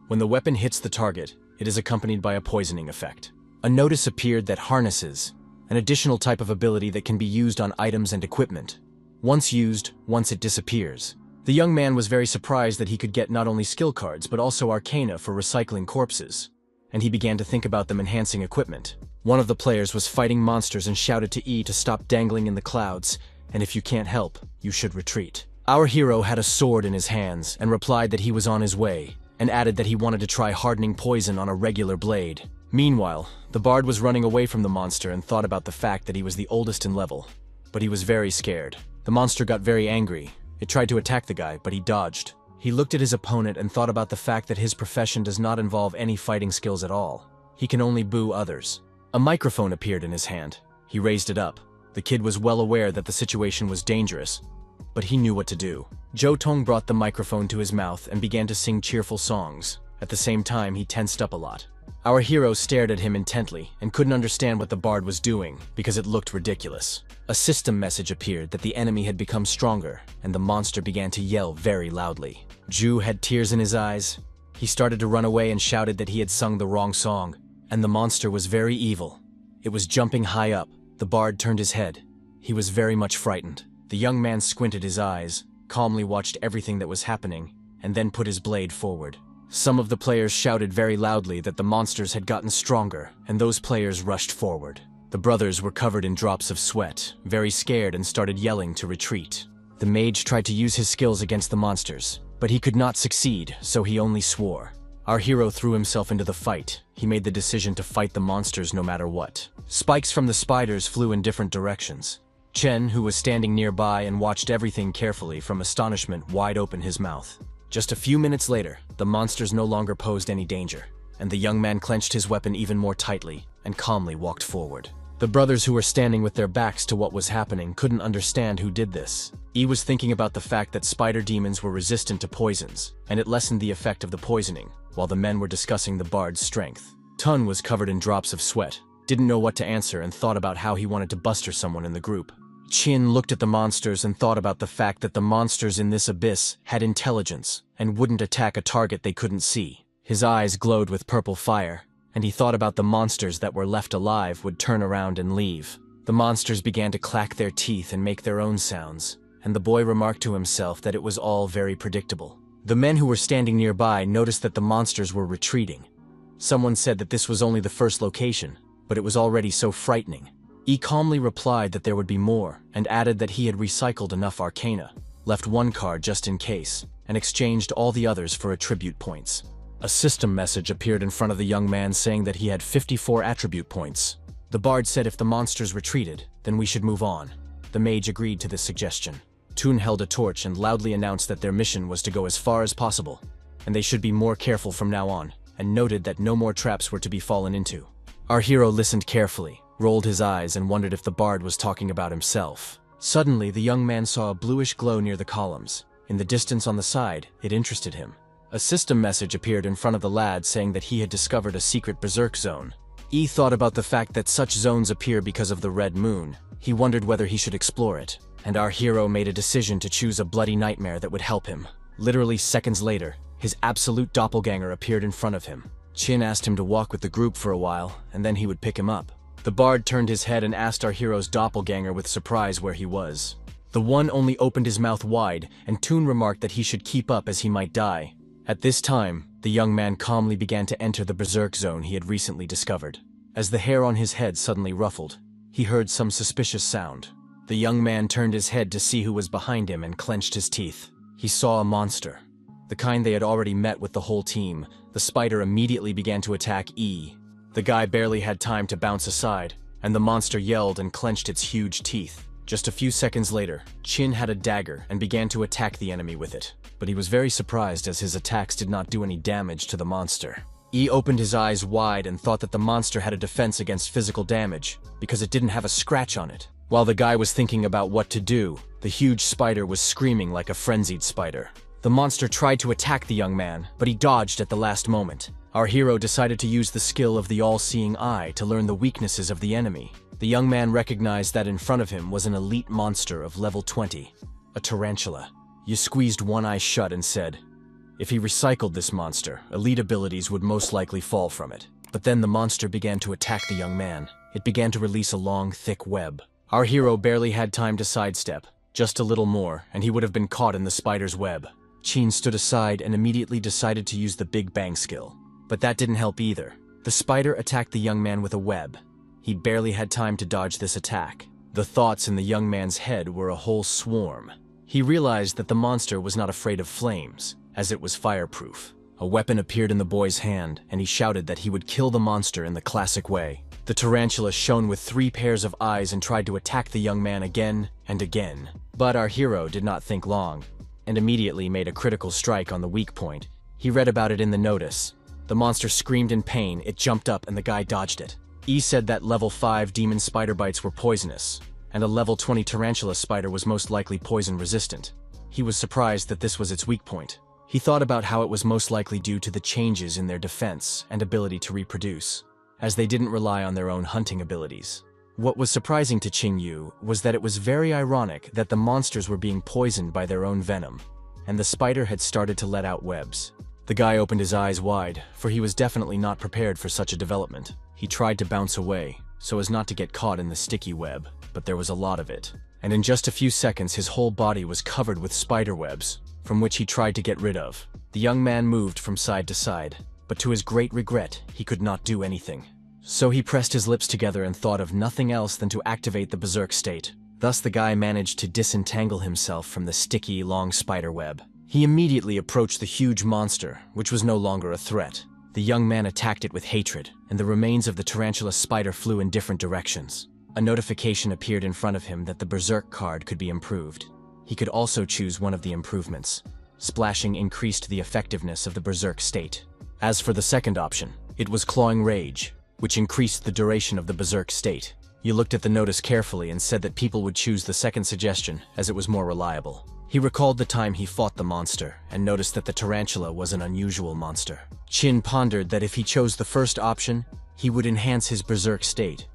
When the weapon hits the target, it is accompanied by a poisoning effect. A notice appeared that harnesses, an additional type of ability that can be used on items and equipment. Once used, once it disappears. The young man was very surprised that he could get not only skill cards but also arcana for recycling corpses, and he began to think about them enhancing equipment. One of the players was fighting monsters and shouted to E to stop dangling in the clouds, and if you can't help, you should retreat. Our hero had a sword in his hands and replied that he was on his way, and added that he wanted to try hardening poison on a regular blade. Meanwhile, the bard was running away from the monster and thought about the fact that he was the oldest in level, but he was very scared. The monster got very angry. It tried to attack the guy, but he dodged. He looked at his opponent and thought about the fact that his profession does not involve any fighting skills at all. He can only boo others. A microphone appeared in his hand. He raised it up. The kid was well aware that the situation was dangerous, but he knew what to do. Jo Tong brought the microphone to his mouth and began to sing cheerful songs. At the same time, he tensed up a lot. Our hero stared at him intently and couldn't understand what the bard was doing because it looked ridiculous. A system message appeared that the enemy had become stronger, and the monster began to yell very loudly. Ju had tears in his eyes. He started to run away and shouted that he had sung the wrong song, and the monster was very evil. It was jumping high up. The bard turned his head. He was very much frightened. The young man squinted his eyes, calmly watched everything that was happening, and then put his blade forward. Some of the players shouted very loudly that the monsters had gotten stronger, and those players rushed forward. The brothers were covered in drops of sweat, very scared, and started yelling to retreat. The mage tried to use his skills against the monsters, but he could not succeed, so he only swore. Our hero threw himself into the fight. He made the decision to fight the monsters no matter what. Spikes from the spiders flew in different directions. Chen, who was standing nearby and watched everything carefully from astonishment, wide open his mouth. Just a few minutes later, the monsters no longer posed any danger, and the young man clenched his weapon even more tightly and calmly walked forward. The brothers who were standing with their backs to what was happening couldn't understand who did this. Yi was thinking about the fact that spider demons were resistant to poisons, and it lessened the effect of the poisoning, while the men were discussing the bard's strength. Tun was covered in drops of sweat, didn't know what to answer, and thought about how he wanted to buster someone in the group. Qin looked at the monsters and thought about the fact that the monsters in this abyss had intelligence and wouldn't attack a target they couldn't see. His eyes glowed with purple fire, and he thought about the monsters that were left alive would turn around and leave. The monsters began to clack their teeth and make their own sounds, and the boy remarked to himself that it was all very predictable. The men who were standing nearby noticed that the monsters were retreating. Someone said that this was only the first location, but it was already so frightening. He calmly replied that there would be more, and added that he had recycled enough arcana, left one card just in case, and exchanged all the others for attribute points. A system message appeared in front of the young man saying that he had 54 attribute points. The bard said if the monsters retreated, then we should move on. The mage agreed to this suggestion. Toon held a torch and loudly announced that their mission was to go as far as possible, and they should be more careful from now on, and noted that no more traps were to be fallen into. Our hero listened carefully, rolled his eyes, and wondered if the bard was talking about himself. Suddenly, the young man saw a bluish glow near the columns. In the distance on the side, it interested him. A system message appeared in front of the lad saying that he had discovered a secret berserk zone. Yi thought about the fact that such zones appear because of the red moon. He wondered whether he should explore it, and our hero made a decision to choose a bloody nightmare that would help him. Literally seconds later, his absolute doppelganger appeared in front of him. Qin asked him to walk with the group for a while, and then he would pick him up. The bard turned his head and asked our hero's doppelganger with surprise where he was. The one only opened his mouth wide, and Toon remarked that he should keep up as he might die. At this time, the young man calmly began to enter the berserk zone he had recently discovered. As the hair on his head suddenly ruffled, he heard some suspicious sound. The young man turned his head to see who was behind him and clenched his teeth. He saw a monster, the kind they had already met with the whole team. The spider immediately began to attack E. The guy barely had time to bounce aside, and the monster yelled and clenched its huge teeth. Just a few seconds later, Qin had a dagger and began to attack the enemy with it, but he was very surprised as his attacks did not do any damage to the monster. E opened his eyes wide and thought that the monster had a defense against physical damage because it didn't have a scratch on it. While the guy was thinking about what to do, the huge spider was screaming like a frenzied spider. The monster tried to attack the young man, but he dodged at the last moment. Our hero decided to use the skill of the all-seeing eye to learn the weaknesses of the enemy. The young man recognized that in front of him was an elite monster of level 20, a tarantula. He squeezed one eye shut and said, if he recycled this monster, elite abilities would most likely fall from it. But then the monster began to attack the young man. It began to release a long, thick web. Our hero barely had time to sidestep. Just a little more, and he would have been caught in the spider's web. Qin stood aside and immediately decided to use the Big Bang skill. But that didn't help either. The spider attacked the young man with a web. He barely had time to dodge this attack. The thoughts in the young man's head were a whole swarm. He realized that the monster was not afraid of flames, as it was fireproof. A weapon appeared in the boy's hand, and he shouted that he would kill the monster in the classic way. The tarantula shone with 3 pairs of eyes and tried to attack the young man again and again. But our hero did not think long, and immediately made a critical strike on the weak point. He read about it in the notice. The monster screamed in pain, it jumped up, and the guy dodged it. E said that level 5 demon spider bites were poisonous, and a level 20 tarantula spider was most likely poison resistant. He was surprised that this was its weak point. He thought about how it was most likely due to the changes in their defense and ability to reproduce, as they didn't rely on their own hunting abilities. What was surprising to Qing Yu was that it was very ironic that the monsters were being poisoned by their own venom, and the spider had started to let out webs. The guy opened his eyes wide, for he was definitely not prepared for such a development. He tried to bounce away, so as not to get caught in the sticky web, but there was a lot of it. And in just a few seconds his whole body was covered with spider webs, from which he tried to get rid of. The young man moved from side to side, but to his great regret, he could not do anything. So he pressed his lips together and thought of nothing else than to activate the berserk state. Thus the guy managed to disentangle himself from the sticky, long spider web. He immediately approached the huge monster, which was no longer a threat. The young man attacked it with hatred, and the remains of the tarantula spider flew in different directions. A notification appeared in front of him that the berserk card could be improved. He could also choose one of the improvements. Splashing increased the effectiveness of the berserk state. As for the second option, it was clawing rage, which increased the duration of the berserk state. He looked at the notice carefully and said that people would choose the second suggestion as it was more reliable. He recalled the time he fought the monster and noticed that the tarantula was an unusual monster. Qin pondered that if he chose the first option, he would enhance his berserk state,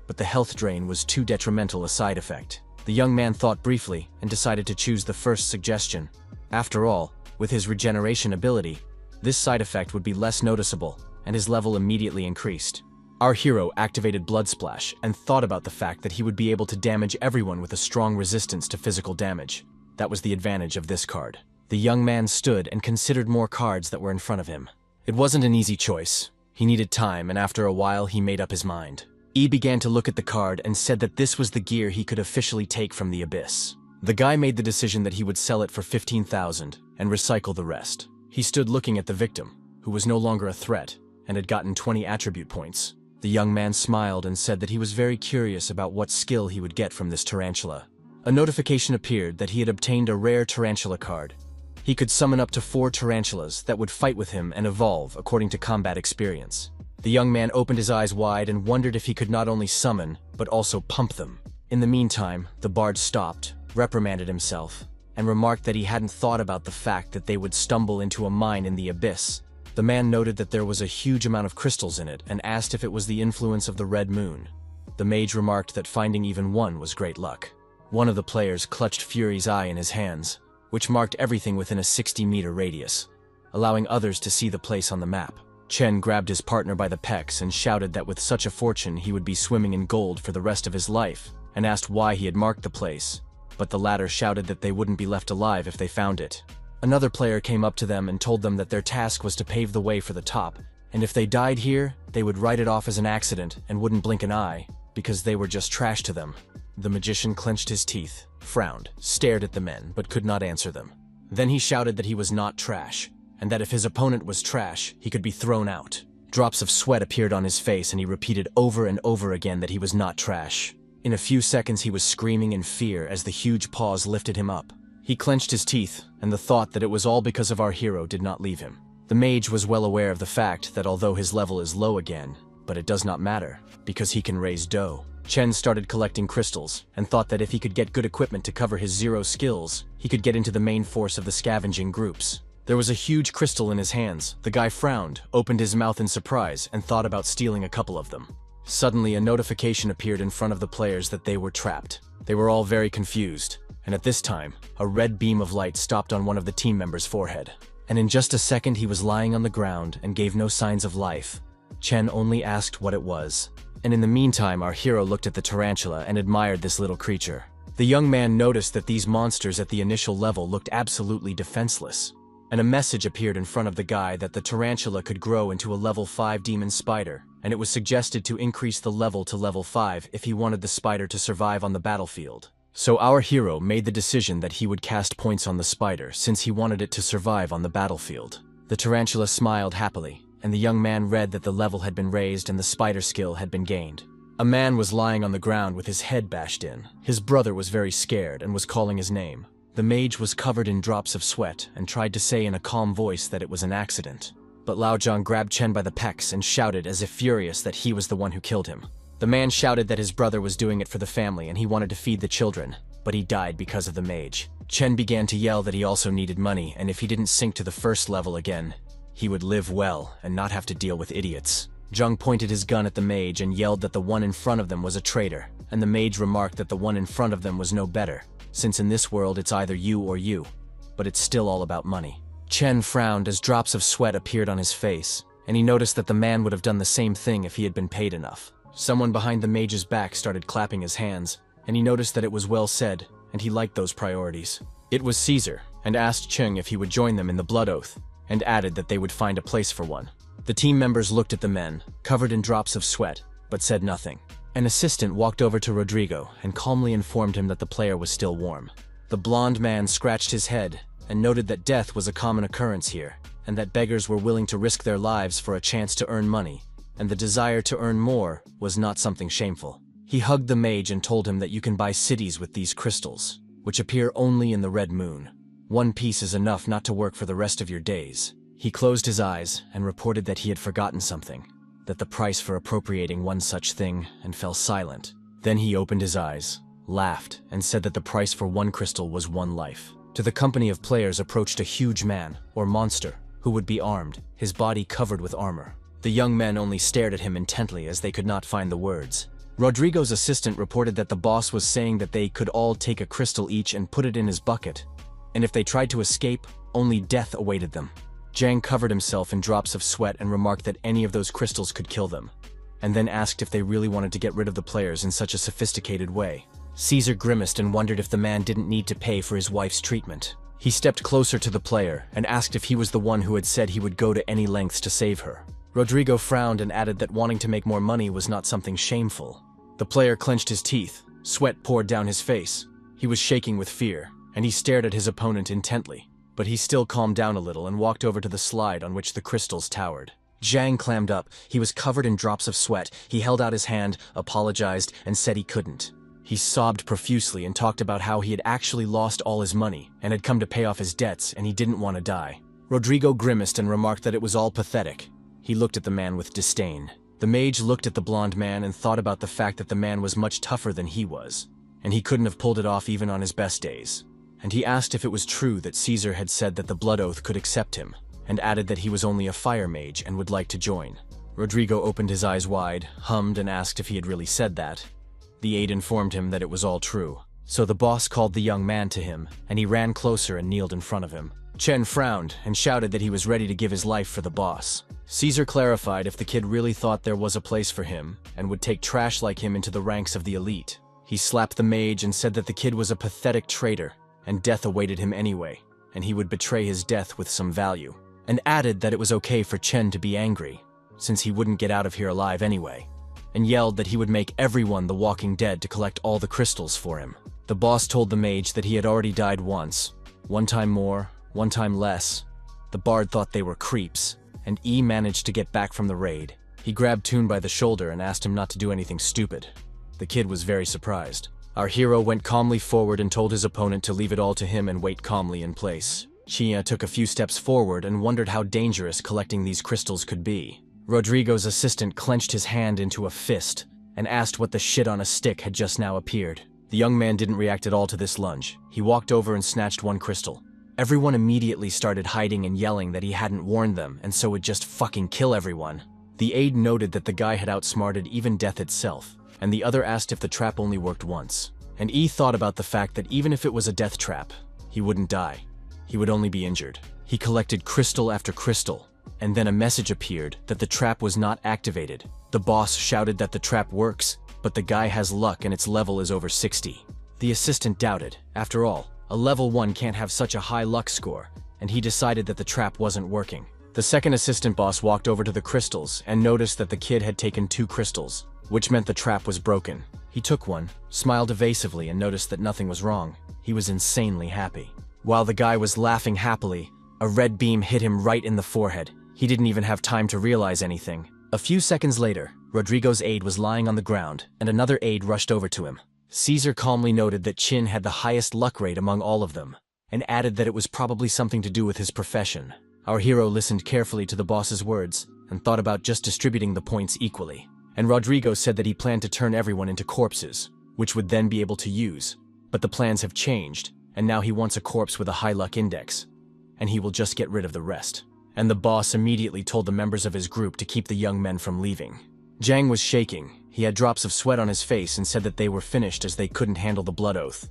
but the health drain was too detrimental a side effect. The young man thought briefly and decided to choose the first suggestion. After all, with his regeneration ability, this side effect would be less noticeable, and his level immediately increased. Our hero activated Blood Splash and thought about the fact that he would be able to damage everyone with a strong resistance to physical damage. That was the advantage of this card. The young man stood and considered more cards that were in front of him. It wasn't an easy choice. He needed time, and after a while he made up his mind. He began to look at the card and said that this was the gear he could officially take from the abyss. The guy made the decision that he would sell it for 15,000 and recycle the rest. He stood looking at the victim, who was no longer a threat and had gotten 20 attribute points. The young man smiled and said that he was very curious about what skill he would get from this tarantula. A notification appeared that he had obtained a rare tarantula card. He could summon up to 4 tarantulas that would fight with him and evolve according to combat experience. The young man opened his eyes wide and wondered if he could not only summon, but also pump them. In the meantime, the bard stopped, reprimanded himself, and remarked that he hadn't thought about the fact that they would stumble into a mine in the abyss. The man noted that there was a huge amount of crystals in it and asked if it was the influence of the red moon. The mage remarked that finding even one was great luck. One of the players clutched Fury's eye in his hands, which marked everything within a 60-meter radius, allowing others to see the place on the map. Chen grabbed his partner by the pecs and shouted that with such a fortune he would be swimming in gold for the rest of his life, and asked why he had marked the place, but the latter shouted that they wouldn't be left alive if they found it. Another player came up to them and told them that their task was to pave the way for the top, and if they died here, they would write it off as an accident and wouldn't blink an eye, because they were just trash to them. The magician clenched his teeth, frowned, stared at the men, but could not answer them. Then he shouted that he was not trash, and that if his opponent was trash, he could be thrown out. Drops of sweat appeared on his face and he repeated over and over again that he was not trash. In a few seconds he was screaming in fear as the huge paws lifted him up. He clenched his teeth, and the thought that it was all because of our hero did not leave him. The mage was well aware of the fact that although his level is low again, but it does not matter, because he can raise dough. Chen started collecting crystals, and thought that if he could get good equipment to cover his 0 skills, he could get into the main force of the scavenging groups. There was a huge crystal in his hands. The guy frowned, opened his mouth in surprise, and thought about stealing a couple of them. Suddenly, a notification appeared in front of the players that they were trapped. They were all very confused, and at this time, a red beam of light stopped on one of the team members' forehead. And in just a second he was lying on the ground and gave no signs of life. Chen only asked what it was. And in the meantime, our hero looked at the tarantula and admired this little creature. The young man noticed that these monsters at the initial level looked absolutely defenseless. And a message appeared in front of the guy that the tarantula could grow into a level 5 demon spider, and it was suggested to increase the level to level 5 if he wanted the spider to survive on the battlefield. So our hero made the decision that he would cast points on the spider since he wanted it to survive on the battlefield. The tarantula smiled happily, and the young man read that the level had been raised and the spider skill had been gained. A man was lying on the ground with his head bashed in. His brother was very scared and was calling his name. The mage was covered in drops of sweat and tried to say in a calm voice that it was an accident. But Lao Zhang grabbed Chen by the pecs and shouted as if furious that he was the one who killed him. The man shouted that his brother was doing it for the family and he wanted to feed the children, but he died because of the mage. Chen began to yell that he also needed money, and if he didn't sink to the first level again, he would live well and not have to deal with idiots. Zheng pointed his gun at the mage and yelled that the one in front of them was a traitor, and the mage remarked that the one in front of them was no better, since in this world it's either you or you, but it's still all about money. Chen frowned as drops of sweat appeared on his face, and he noticed that the man would have done the same thing if he had been paid enough. Someone behind the mage's back started clapping his hands, and he noticed that it was well said, and he liked those priorities. It was Caesar, and asked Cheng if he would join them in the blood oath, and added that they would find a place for one. The team members looked at the men, covered in drops of sweat, but said nothing. An assistant walked over to Rodrigo and calmly informed him that the player was still warm. The blonde man scratched his head and noted that death was a common occurrence here, and that beggars were willing to risk their lives for a chance to earn money, and the desire to earn more was not something shameful. He hugged the mage and told him that you can buy cities with these crystals, which appear only in the red moon. One piece is enough not to work for the rest of your days. He closed his eyes and reported that he had forgotten something, that the price for appropriating one such thing, and fell silent. Then he opened his eyes, laughed, and said that the price for one crystal was one life. To the company of players approached a huge man, or monster, who would be armed, his body covered with armor. The young men only stared at him intently as they could not find the words. Rodrigo's assistant reported that the boss was saying that they could all take a crystal each and put it in his bucket, and if they tried to escape, only death awaited them. Zhang covered himself in drops of sweat and remarked that any of those crystals could kill them, and then asked if they really wanted to get rid of the players in such a sophisticated way. Caesar grimaced and wondered if the man didn't need to pay for his wife's treatment. He stepped closer to the player and asked if he was the one who had said he would go to any lengths to save her. Rodrigo frowned and added that wanting to make more money was not something shameful. The player clenched his teeth, sweat poured down his face. He was shaking with fear, and he stared at his opponent intently. But he still calmed down a little and walked over to the slide on which the crystals towered. Zhang clammed up. He was covered in drops of sweat. He held out his hand, apologized, and said he couldn't. He sobbed profusely and talked about how he had actually lost all his money and had come to pay off his debts, and he didn't want to die. Rodrigo grimaced and remarked that it was all pathetic. He looked at the man with disdain. The mage looked at the blonde man and thought about the fact that the man was much tougher than he was, and he couldn't have pulled it off even on his best days. And he asked if it was true that Caesar had said that the blood oath could accept him, and added that he was only a fire mage and would like to join. Rodrigo opened his eyes wide, hummed, and asked if he had really said that. The aide informed him that it was all true. So the boss called the young man to him, and he ran closer and kneeled in front of him. Chen frowned and shouted that he was ready to give his life for the boss. Caesar clarified if the kid really thought there was a place for him, and would take trash like him into the ranks of the elite. He slapped the mage and said that the kid was a pathetic traitor, and death awaited him anyway, and he would betray his death with some value, and added that it was okay for Chen to be angry, since he wouldn't get out of here alive anyway, and yelled that he would make everyone the Walking Dead to collect all the crystals for him. The boss told the mage that he had already died once, one time more, one time less. The bard thought they were creeps, and E managed to get back from the raid. He grabbed Toon by the shoulder and asked him not to do anything stupid. The kid was very surprised. Our hero went calmly forward and told his opponent to leave it all to him and wait calmly in place. Chia took a few steps forward and wondered how dangerous collecting these crystals could be. Rodrigo's assistant clenched his hand into a fist and asked what the shit on a stick had just now appeared. The young man didn't react at all to this lunge. He walked over and snatched one crystal. Everyone immediately started hiding and yelling that he hadn't warned them and so would just fucking kill everyone. The aide noted that the guy had outsmarted even death itself, and the other asked if the trap only worked once. And E thought about the fact that even if it was a death trap, he wouldn't die. He would only be injured. He collected crystal after crystal, and then a message appeared that the trap was not activated. The boss shouted that the trap works, but the guy has luck and its level is over 60. The assistant doubted. After all, a level 1 can't have such a high luck score, and he decided that the trap wasn't working. The second assistant boss walked over to the crystals and noticed that the kid had taken 2 crystals, which meant the trap was broken. He took one, smiled evasively, and noticed that nothing was wrong. He was insanely happy. While the guy was laughing happily, a red beam hit him right in the forehead. He didn't even have time to realize anything. A few seconds later, Rodrigo's aide was lying on the ground, and another aide rushed over to him. Caesar calmly noted that Chin had the highest luck rate among all of them, and added that it was probably something to do with his profession. Our hero listened carefully to the boss's words, and thought about just distributing the points equally. and Rodrigo said that he planned to turn everyone into corpses, which would then be able to use. But the plans have changed, and now he wants a corpse with a high luck index, and he will just get rid of the rest. And the boss immediately told the members of his group to keep the young men from leaving. Jang was shaking. He had drops of sweat on his face and said that they were finished as they couldn't handle the blood oath.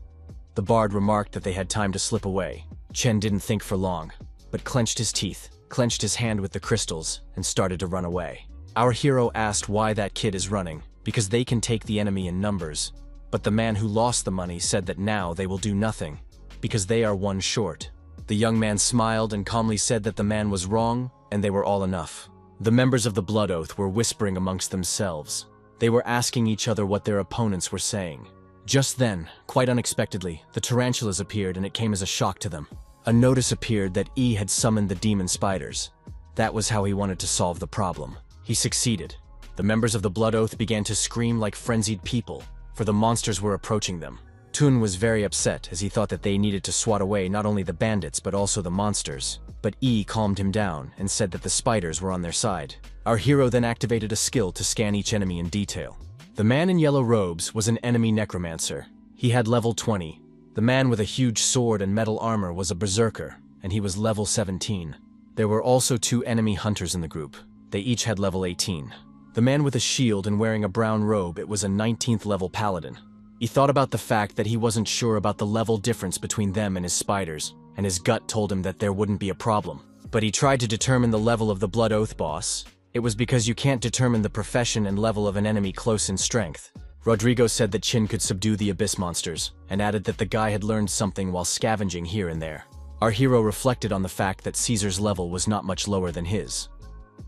The bard remarked that they had time to slip away. Chen didn't think for long, but clenched his teeth, clenched his hand with the crystals, and started to run away. Our hero asked why that kid is running, because they can take the enemy in numbers. But the man who lost the money said that now they will do nothing, because they are one short. The young man smiled and calmly said that the man was wrong, and they were all enough. The members of the Blood Oath were whispering amongst themselves. They were asking each other what their opponents were saying. Just then, quite unexpectedly, the tarantulas appeared and it came as a shock to them. A notice appeared that E had summoned the demon spiders. That was how he wanted to solve the problem. He succeeded. The members of the Blood Oath began to scream like frenzied people, for the monsters were approaching them. Tun was very upset as he thought that they needed to swat away not only the bandits but also the monsters. But E calmed him down and said that the spiders were on their side. Our hero then activated a skill to scan each enemy in detail. The man in yellow robes was an enemy necromancer. He had level 20. The man with a huge sword and metal armor was a berserker, and he was level 17. There were also 2 enemy hunters in the group. They each had level 18. The man with a shield and wearing a brown robe, it was a 19th level paladin. He thought about the fact that he wasn't sure about the level difference between them and his spiders, and his gut told him that there wouldn't be a problem. But he tried to determine the level of the Blood Oath boss. It was because you can't determine the profession and level of an enemy close in strength. Rodrigo said that Chin could subdue the abyss monsters, and added that the guy had learned something while scavenging here and there. Our hero reflected on the fact that Caesar's level was not much lower than his,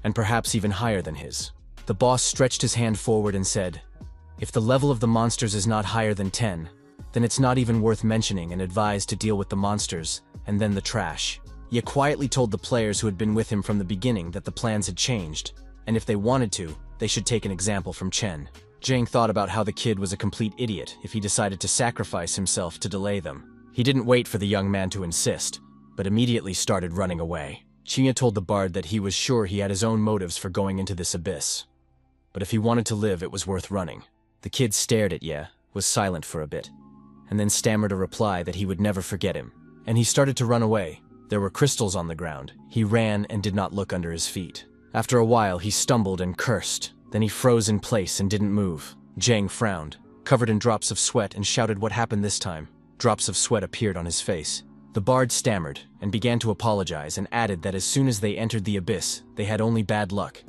and perhaps even higher than his. The boss stretched his hand forward and said, "If the level of the monsters is not higher than 10, then it's not even worth mentioning, and advised to deal with the monsters, and then the trash." Ye quietly told the players who had been with him from the beginning that the plans had changed, and if they wanted to, they should take an example from Chen. Jang thought about how the kid was a complete idiot if he decided to sacrifice himself to delay them. He didn't wait for the young man to insist, but immediately started running away. Chia told the bard that he was sure he had his own motives for going into this abyss, but if he wanted to live, it was worth running. The kid stared at Ye, was silent for a bit, and then stammered a reply that he would never forget him, and he started to run away. There were crystals on the ground. He ran and did not look under his feet. After a while, he stumbled and cursed. Then he froze in place and didn't move. Jang frowned, covered in drops of sweat, and shouted what happened this time. Drops of sweat appeared on his face. The bard stammered and began to apologize and added that as soon as they entered the abyss, they had only bad luck.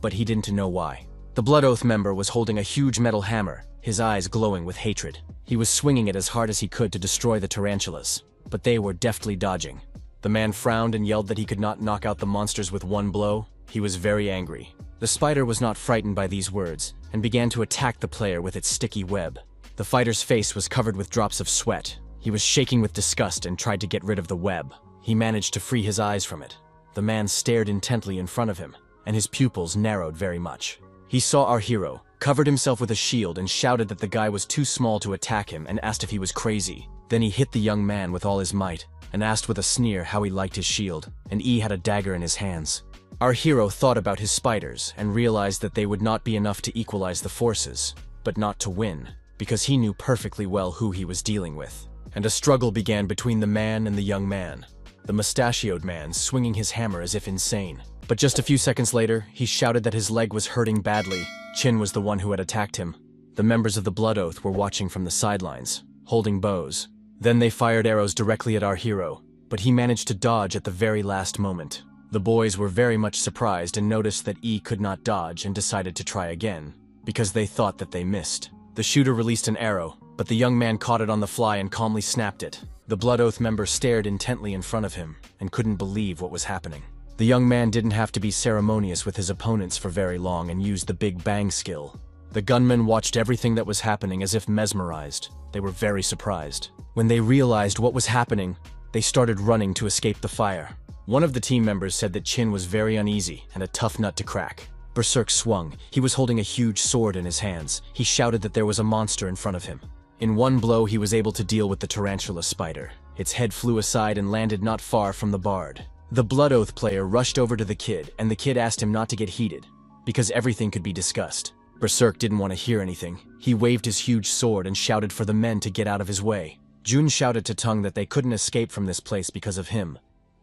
But he didn't know why. The Blood Oath member was holding a huge metal hammer, his eyes glowing with hatred. He was swinging it as hard as he could to destroy the tarantulas, but they were deftly dodging. The man frowned and yelled that he could not knock out the monsters with one blow. He was very angry. The spider was not frightened by these words, and began to attack the player with its sticky web. The fighter's face was covered with drops of sweat. He was shaking with disgust and tried to get rid of the web. He managed to free his eyes from it. The man stared intently in front of him, and his pupils narrowed very much. He saw our hero, covered himself with a shield, and shouted that the guy was too small to attack him and asked if he was crazy. Then he hit the young man with all his might, and asked with a sneer how he liked his shield, and E had a dagger in his hands. Our hero thought about his spiders and realized that they would not be enough to equalize the forces, but not to win, because he knew perfectly well who he was dealing with. And a struggle began between the man and the young man, the mustachioed man swinging his hammer as if insane. But just a few seconds later, he shouted that his leg was hurting badly. Chin was the one who had attacked him. The members of the Blood Oath were watching from the sidelines, holding bows. Then they fired arrows directly at our hero, but he managed to dodge at the very last moment. The boys were very much surprised and noticed that E could not dodge and decided to try again, because they thought that they missed. The shooter released an arrow, but the young man caught it on the fly and calmly snapped it. The Blood Oath member stared intently in front of him and couldn't believe what was happening. The young man didn't have to be ceremonious with his opponents for very long and used the Big Bang skill. The gunmen watched everything that was happening as if mesmerized. They were very surprised. When they realized what was happening, they started running to escape the fire. One of the team members said that Chin was very uneasy and a tough nut to crack. Berserk swung. He was holding a huge sword in his hands. He shouted that there was a monster in front of him. In one blow, he was able to deal with the tarantula spider. Its head flew aside and landed not far from the bard. The Blood Oath player rushed over to the kid, and the kid asked him not to get heated, because everything could be discussed. Berserk didn't want to hear anything. He waved his huge sword and shouted for the men to get out of his way. Jun shouted to Tung that they couldn't escape from this place because of him.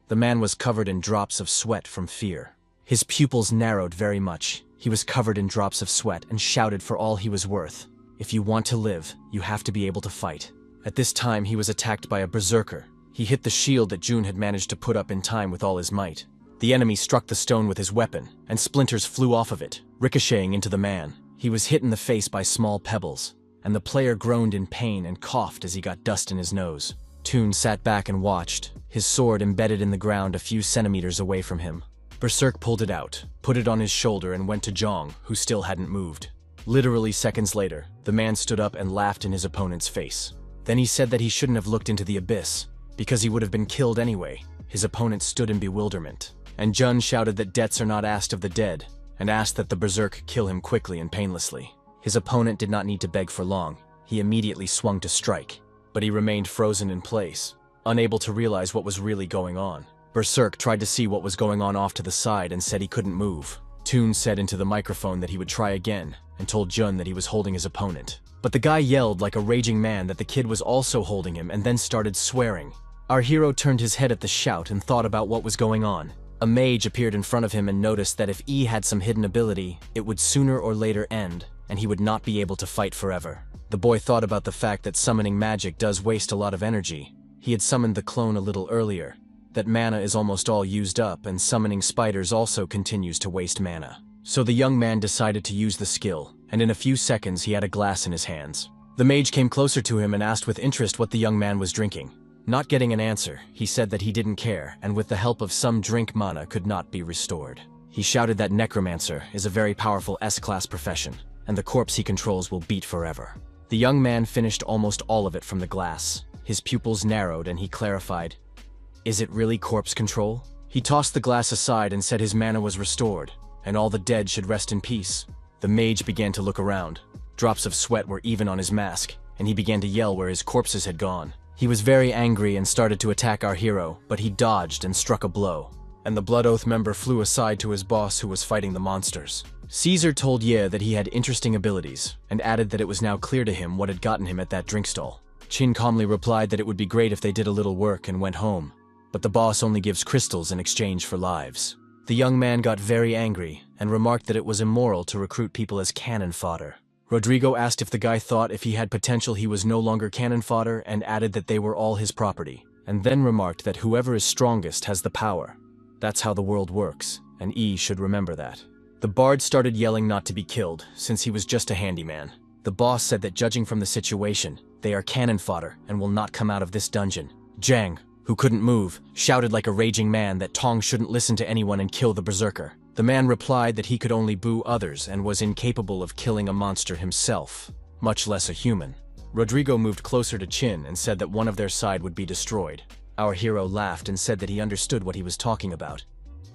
The man was covered in drops of sweat from fear. His pupils narrowed very much. He was covered in drops of sweat and shouted for all he was worth. If you want to live, you have to be able to fight. At this time, he was attacked by a berserker. He hit the shield that Jun had managed to put up in time with all his might. The enemy struck the stone with his weapon, and splinters flew off of it, ricocheting into the man. He was hit in the face by small pebbles, and the player groaned in pain and coughed as he got dust in his nose. Toon sat back and watched, his sword embedded in the ground a few centimeters away from him. Berserk pulled it out, put it on his shoulder and went to Zhang, who still hadn't moved. Literally seconds later, the man stood up and laughed in his opponent's face. Then he said that he shouldn't have looked into the abyss, because he would have been killed anyway. His opponent stood in bewilderment, and Jun shouted that debts are not asked of the dead, and asked that the berserk kill him quickly and painlessly. His opponent did not need to beg for long. He immediately swung to strike, but he remained frozen in place, unable to realize what was really going on. Berserk tried to see what was going on off to the side and said he couldn't move. Toon said into the microphone that he would try again, and told Jun that he was holding his opponent. But the guy yelled like a raging man that the kid was also holding him and then started swearing. Our hero turned his head at the shout and thought about what was going on. A mage appeared in front of him and noticed that if E had some hidden ability, it would sooner or later end, and he would not be able to fight forever. The boy thought about the fact that summoning magic does waste a lot of energy. He had summoned the clone a little earlier, that mana is almost all used up, and summoning spiders also continues to waste mana. So the young man decided to use the skill, and in a few seconds he had a glass in his hands. The mage came closer to him and asked with interest what the young man was drinking. Not getting an answer, he said that he didn't care, and with the help of some drink mana could not be restored. He shouted that necromancer is a very powerful S-Class profession, and the corpse he controls will beat forever. The young man finished almost all of it from the glass. His pupils narrowed and he clarified, "Is it really corpse control?" He tossed the glass aside and said his mana was restored, and all the dead should rest in peace. The mage began to look around. Drops of sweat were even on his mask, and he began to yell where his corpses had gone. He was very angry and started to attack our hero, but he dodged and struck a blow, and the Blood Oath member flew aside to his boss who was fighting the monsters. Caesar told Ye that he had interesting abilities, and added that it was now clear to him what had gotten him at that drink stall. Qin calmly replied that it would be great if they did a little work and went home, but the boss only gives crystals in exchange for lives. The young man got very angry and remarked that it was immoral to recruit people as cannon fodder. Rodrigo asked if the guy thought if he had potential he was no longer cannon fodder, and added that they were all his property, and then remarked that whoever is strongest has the power. That's how the world works, and E should remember that. The bard started yelling not to be killed, since he was just a handyman. The boss said that judging from the situation, they are cannon fodder and will not come out of this dungeon. Zhang, who couldn't move, shouted like a raging man that Tong shouldn't listen to anyone and kill the berserker. The man replied that he could only boo others and was incapable of killing a monster himself, much less a human. Rodrigo moved closer to Qin and said that one of their side would be destroyed. Our hero laughed and said that he understood what he was talking about,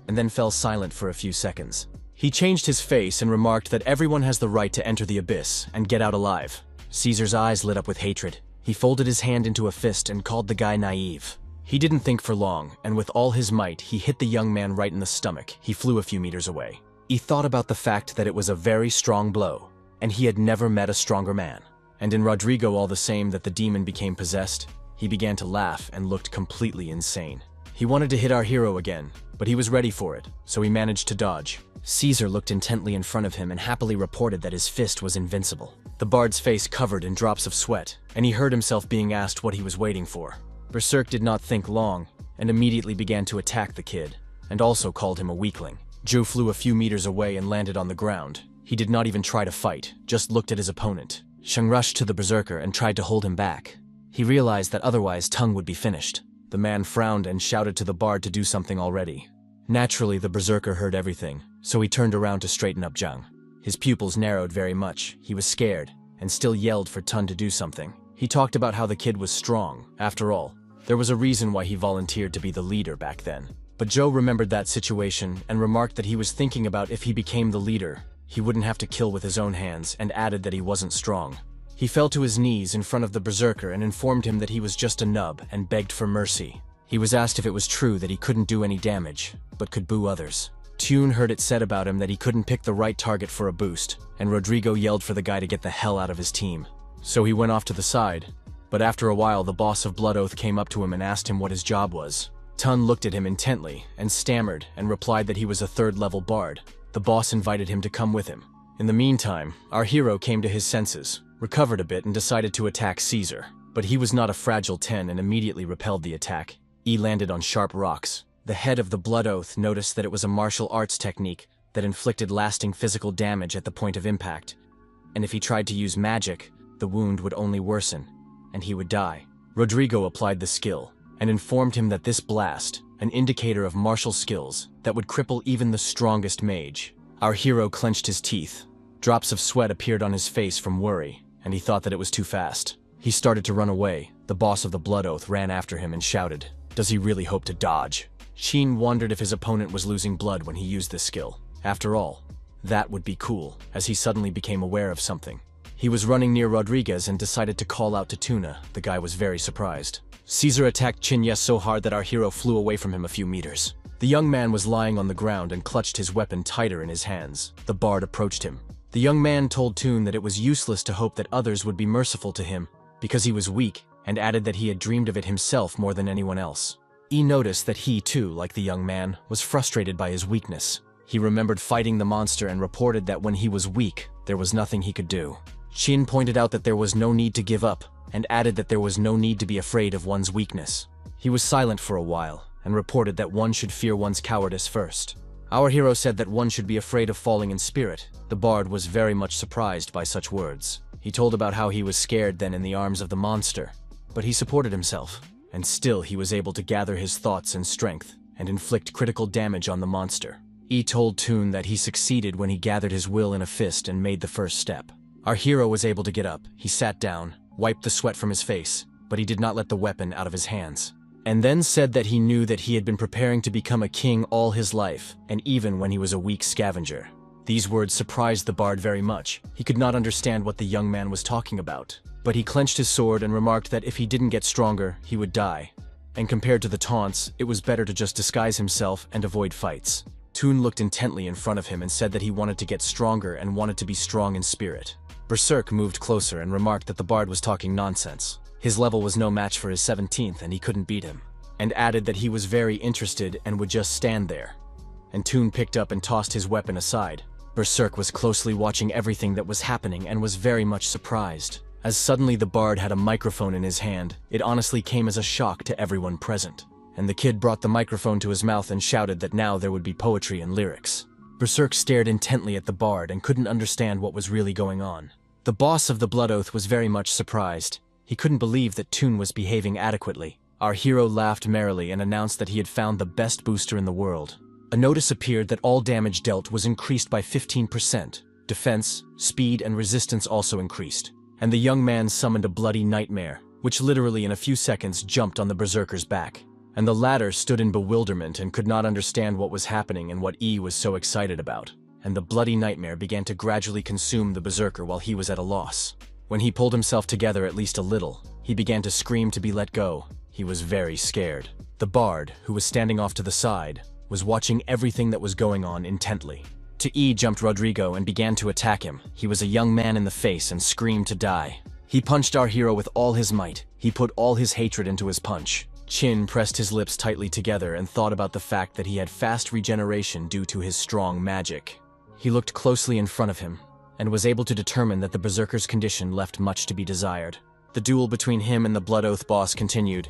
and then fell silent for a few seconds. He changed his face and remarked that everyone has the right to enter the abyss and get out alive. Caesar's eyes lit up with hatred. He folded his hand into a fist and called the guy naive. He didn't think for long, and with all his might, he hit the young man right in the stomach. He flew a few meters away. He thought about the fact that it was a very strong blow, and he had never met a stronger man. And in Rodrigo all the same that the demon became possessed, he began to laugh and looked completely insane. He wanted to hit our hero again, but he was ready for it, so he managed to dodge. Caesar looked intently in front of him and happily reported that his fist was invincible. The bard's face covered in drops of sweat, and he heard himself being asked what he was waiting for. Berserk did not think long, and immediately began to attack the kid, and also called him a weakling. Zhou flew a few meters away and landed on the ground. He did not even try to fight, just looked at his opponent. Sheng rushed to the berserker and tried to hold him back. He realized that otherwise Tung would be finished. The man frowned and shouted to the bard to do something already. Naturally, the berserker heard everything, so he turned around to straighten up Zhang. His pupils narrowed very much. He was scared, and still yelled for Tun to do something. He talked about how the kid was strong. After all, there was a reason why he volunteered to be the leader back then. But Zhou remembered that situation and remarked that he was thinking about if he became the leader, he wouldn't have to kill with his own hands, and added that he wasn't strong. He fell to his knees in front of the berserker and informed him that he was just a nub and begged for mercy. He was asked if it was true that he couldn't do any damage, but could boo others. Tune heard it said about him that he couldn't pick the right target for a boost, and Rodrigo yelled for the guy to get the hell out of his team. So he went off to the side, but after a while the boss of Blood Oath came up to him and asked him what his job was. Tun looked at him intently and stammered and replied that he was a third-level bard. The boss invited him to come with him. In the meantime, our hero came to his senses, recovered a bit and decided to attack Caesar. But he was not a fragile 10 and immediately repelled the attack. He landed on sharp rocks. The head of the Blood Oath noticed that it was a martial arts technique that inflicted lasting physical damage at the point of impact, and if he tried to use magic, the wound would only worsen, and he would die. Rodrigo applied the skill, and informed him that this blast, an indicator of martial skills that would cripple even the strongest mage. Our hero clenched his teeth. Drops of sweat appeared on his face from worry, and he thought that it was too fast. He started to run away. The boss of the Blood Oath ran after him and shouted, "Does he really hope to dodge?" Sheen wondered if his opponent was losing blood when he used this skill. After all, that would be cool, as he suddenly became aware of something. He was running near Rodriguez and decided to call out to Tuna. The guy was very surprised. Caesar attacked Chinyes so hard that our hero flew away from him a few meters. The young man was lying on the ground and clutched his weapon tighter in his hands. The bard approached him. The young man told Toon that it was useless to hope that others would be merciful to him, because he was weak, and added that he had dreamed of it himself more than anyone else. He noticed that he, too, like the young man, was frustrated by his weakness. He remembered fighting the monster and reported that when he was weak, there was nothing he could do. Chin pointed out that there was no need to give up, and added that there was no need to be afraid of one's weakness. He was silent for a while, and reported that one should fear one's cowardice first. Our hero said that one should be afraid of falling in spirit. The bard was very much surprised by such words. He told about how he was scared then in the arms of the monster, but he supported himself, and still he was able to gather his thoughts and strength, and inflict critical damage on the monster. He told Toon that he succeeded when he gathered his will in a fist and made the first step. Our hero was able to get up. He sat down, wiped the sweat from his face, but he did not let the weapon out of his hands, and then said that he knew that he had been preparing to become a king all his life, and even when he was a weak scavenger. These words surprised the bard very much. He could not understand what the young man was talking about, but he clenched his sword and remarked that if he didn't get stronger, he would die. And compared to the taunts, it was better to just disguise himself and avoid fights. Toon looked intently in front of him and said that he wanted to get stronger and wanted to be strong in spirit. Berserk moved closer and remarked that the bard was talking nonsense. His level was no match for his 17th and he couldn't beat him, and added that he was very interested and would just stand there. And Toon picked up and tossed his weapon aside. Berserk was closely watching everything that was happening and was very much surprised. As suddenly the bard had a microphone in his hand, it honestly came as a shock to everyone present. And the kid brought the microphone to his mouth and shouted that now there would be poetry and lyrics. Berserk stared intently at the bard and couldn't understand what was really going on. The boss of the Blood Oath was very much surprised. He couldn't believe that Toon was behaving adequately. Our hero laughed merrily and announced that he had found the best booster in the world. A notice appeared that all damage dealt was increased by 15%. Defense, speed, and resistance also increased. And the young man summoned a bloody nightmare, which literally in a few seconds jumped on the berserker's back. And the latter stood in bewilderment and could not understand what was happening and what E was so excited about. And the bloody nightmare began to gradually consume the berserker while he was at a loss. When he pulled himself together at least a little, he began to scream to be let go. He was very scared. The bard, who was standing off to the side, was watching everything that was going on intently. To E jumped Rodrigo and began to attack him. He was a young man in the face and screamed to die. He punched our hero with all his might. He put all his hatred into his punch. Chin pressed his lips tightly together and thought about the fact that he had fast regeneration due to his strong magic. He looked closely in front of him, and was able to determine that the berserker's condition left much to be desired. The duel between him and the Blood Oath boss continued.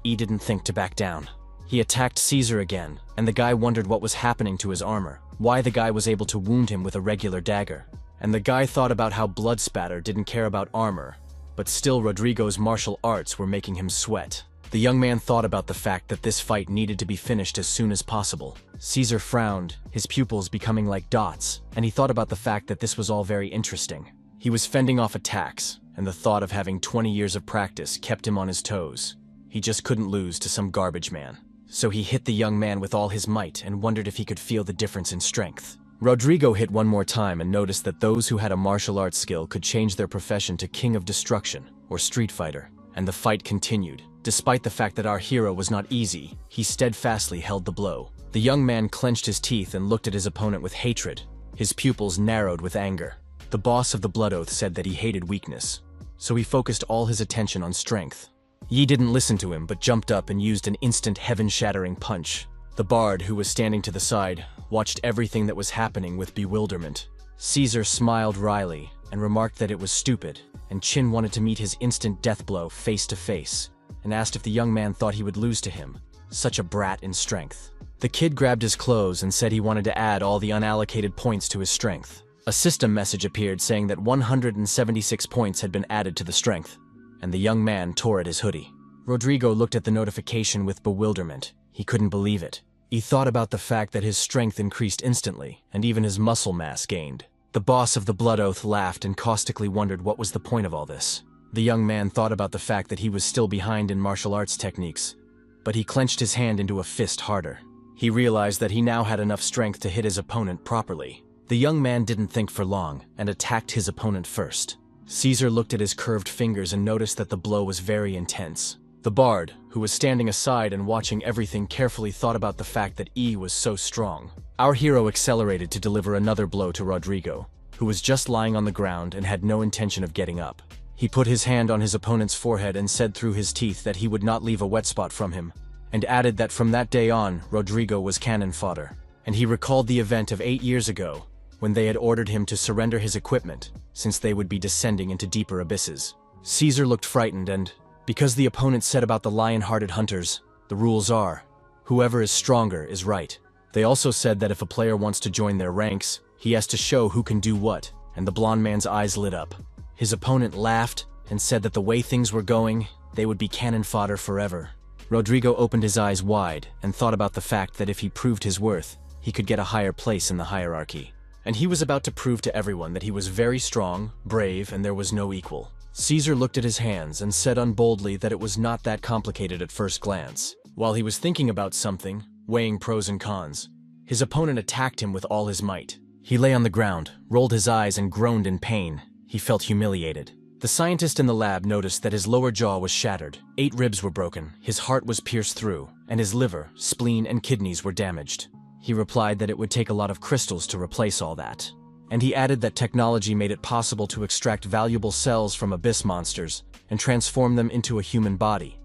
E didn't think to back down. He attacked Caesar again, and the guy wondered what was happening to his armor, why the guy was able to wound him with a regular dagger. And the guy thought about how Bloodspatter didn't care about armor, but still Rodrigo's martial arts were making him sweat. The young man thought about the fact that this fight needed to be finished as soon as possible. Caesar frowned, his pupils becoming like dots, and he thought about the fact that this was all very interesting. He was fending off attacks, and the thought of having 20 years of practice kept him on his toes. He just couldn't lose to some garbage man. So he hit the young man with all his might and wondered if he could feel the difference in strength. Rodrigo hit one more time and noticed that those who had a martial arts skill could change their profession to King of Destruction, or Street Fighter. and the fight continued. Despite the fact that our hero was not easy, he steadfastly held the blow. The young man clenched his teeth and looked at his opponent with hatred. His pupils narrowed with anger. The boss of the Blood Oath said that he hated weakness, so he focused all his attention on strength. Yi didn't listen to him, but jumped up and used an instant heaven-shattering punch. The bard, who was standing to the side, watched everything that was happening with bewilderment. Caesar smiled wryly and remarked that it was stupid, and Qin wanted to meet his instant death blow face to face, and asked if the young man thought he would lose to him, such a brat in strength. The kid grabbed his clothes and said he wanted to add all the unallocated points to his strength. A system message appeared saying that 176 points had been added to the strength, and the young man tore at his hoodie. Rodrigo looked at the notification with bewilderment. He couldn't believe it. He thought about the fact that his strength increased instantly, and even his muscle mass gained. The boss of the Blood Oath laughed and caustically wondered what was the point of all this. The young man thought about the fact that he was still behind in martial arts techniques, but he clenched his hand into a fist harder. He realized that he now had enough strength to hit his opponent properly. The young man didn't think for long and attacked his opponent first. Caesar looked at his curved fingers and noticed that the blow was very intense. The bard, who was standing aside and watching everything carefully, thought about the fact that E was so strong. Our hero accelerated to deliver another blow to Rodrigo, who was just lying on the ground and had no intention of getting up. He put his hand on his opponent's forehead and said through his teeth that he would not leave a wet spot from him, and added that from that day on, Rodrigo was cannon fodder. And he recalled the event of 8 years ago, when they had ordered him to surrender his equipment, since they would be descending into deeper abysses. Caesar looked frightened and, because the opponent said about the lion-hearted hunters, the rules are, whoever is stronger is right. They also said that if a player wants to join their ranks, he has to show who can do what, and the blonde man's eyes lit up. His opponent laughed and said that the way things were going, they would be cannon fodder forever. Rodrigo opened his eyes wide and thought about the fact that if he proved his worth, he could get a higher place in the hierarchy. And he was about to prove to everyone that he was very strong, brave, and there was no equal. Caesar looked at his hands and said unboldly that it was not that complicated at first glance. While he was thinking about something, weighing pros and cons, his opponent attacked him with all his might. He lay on the ground, rolled his eyes, and groaned in pain. He felt humiliated. The scientist in the lab noticed that his lower jaw was shattered, 8 ribs were broken, his heart was pierced through, and his liver, spleen, and kidneys were damaged. He replied that it would take a lot of crystals to replace all that. And he added that technology made it possible to extract valuable cells from abyss monsters and transform them into a human body.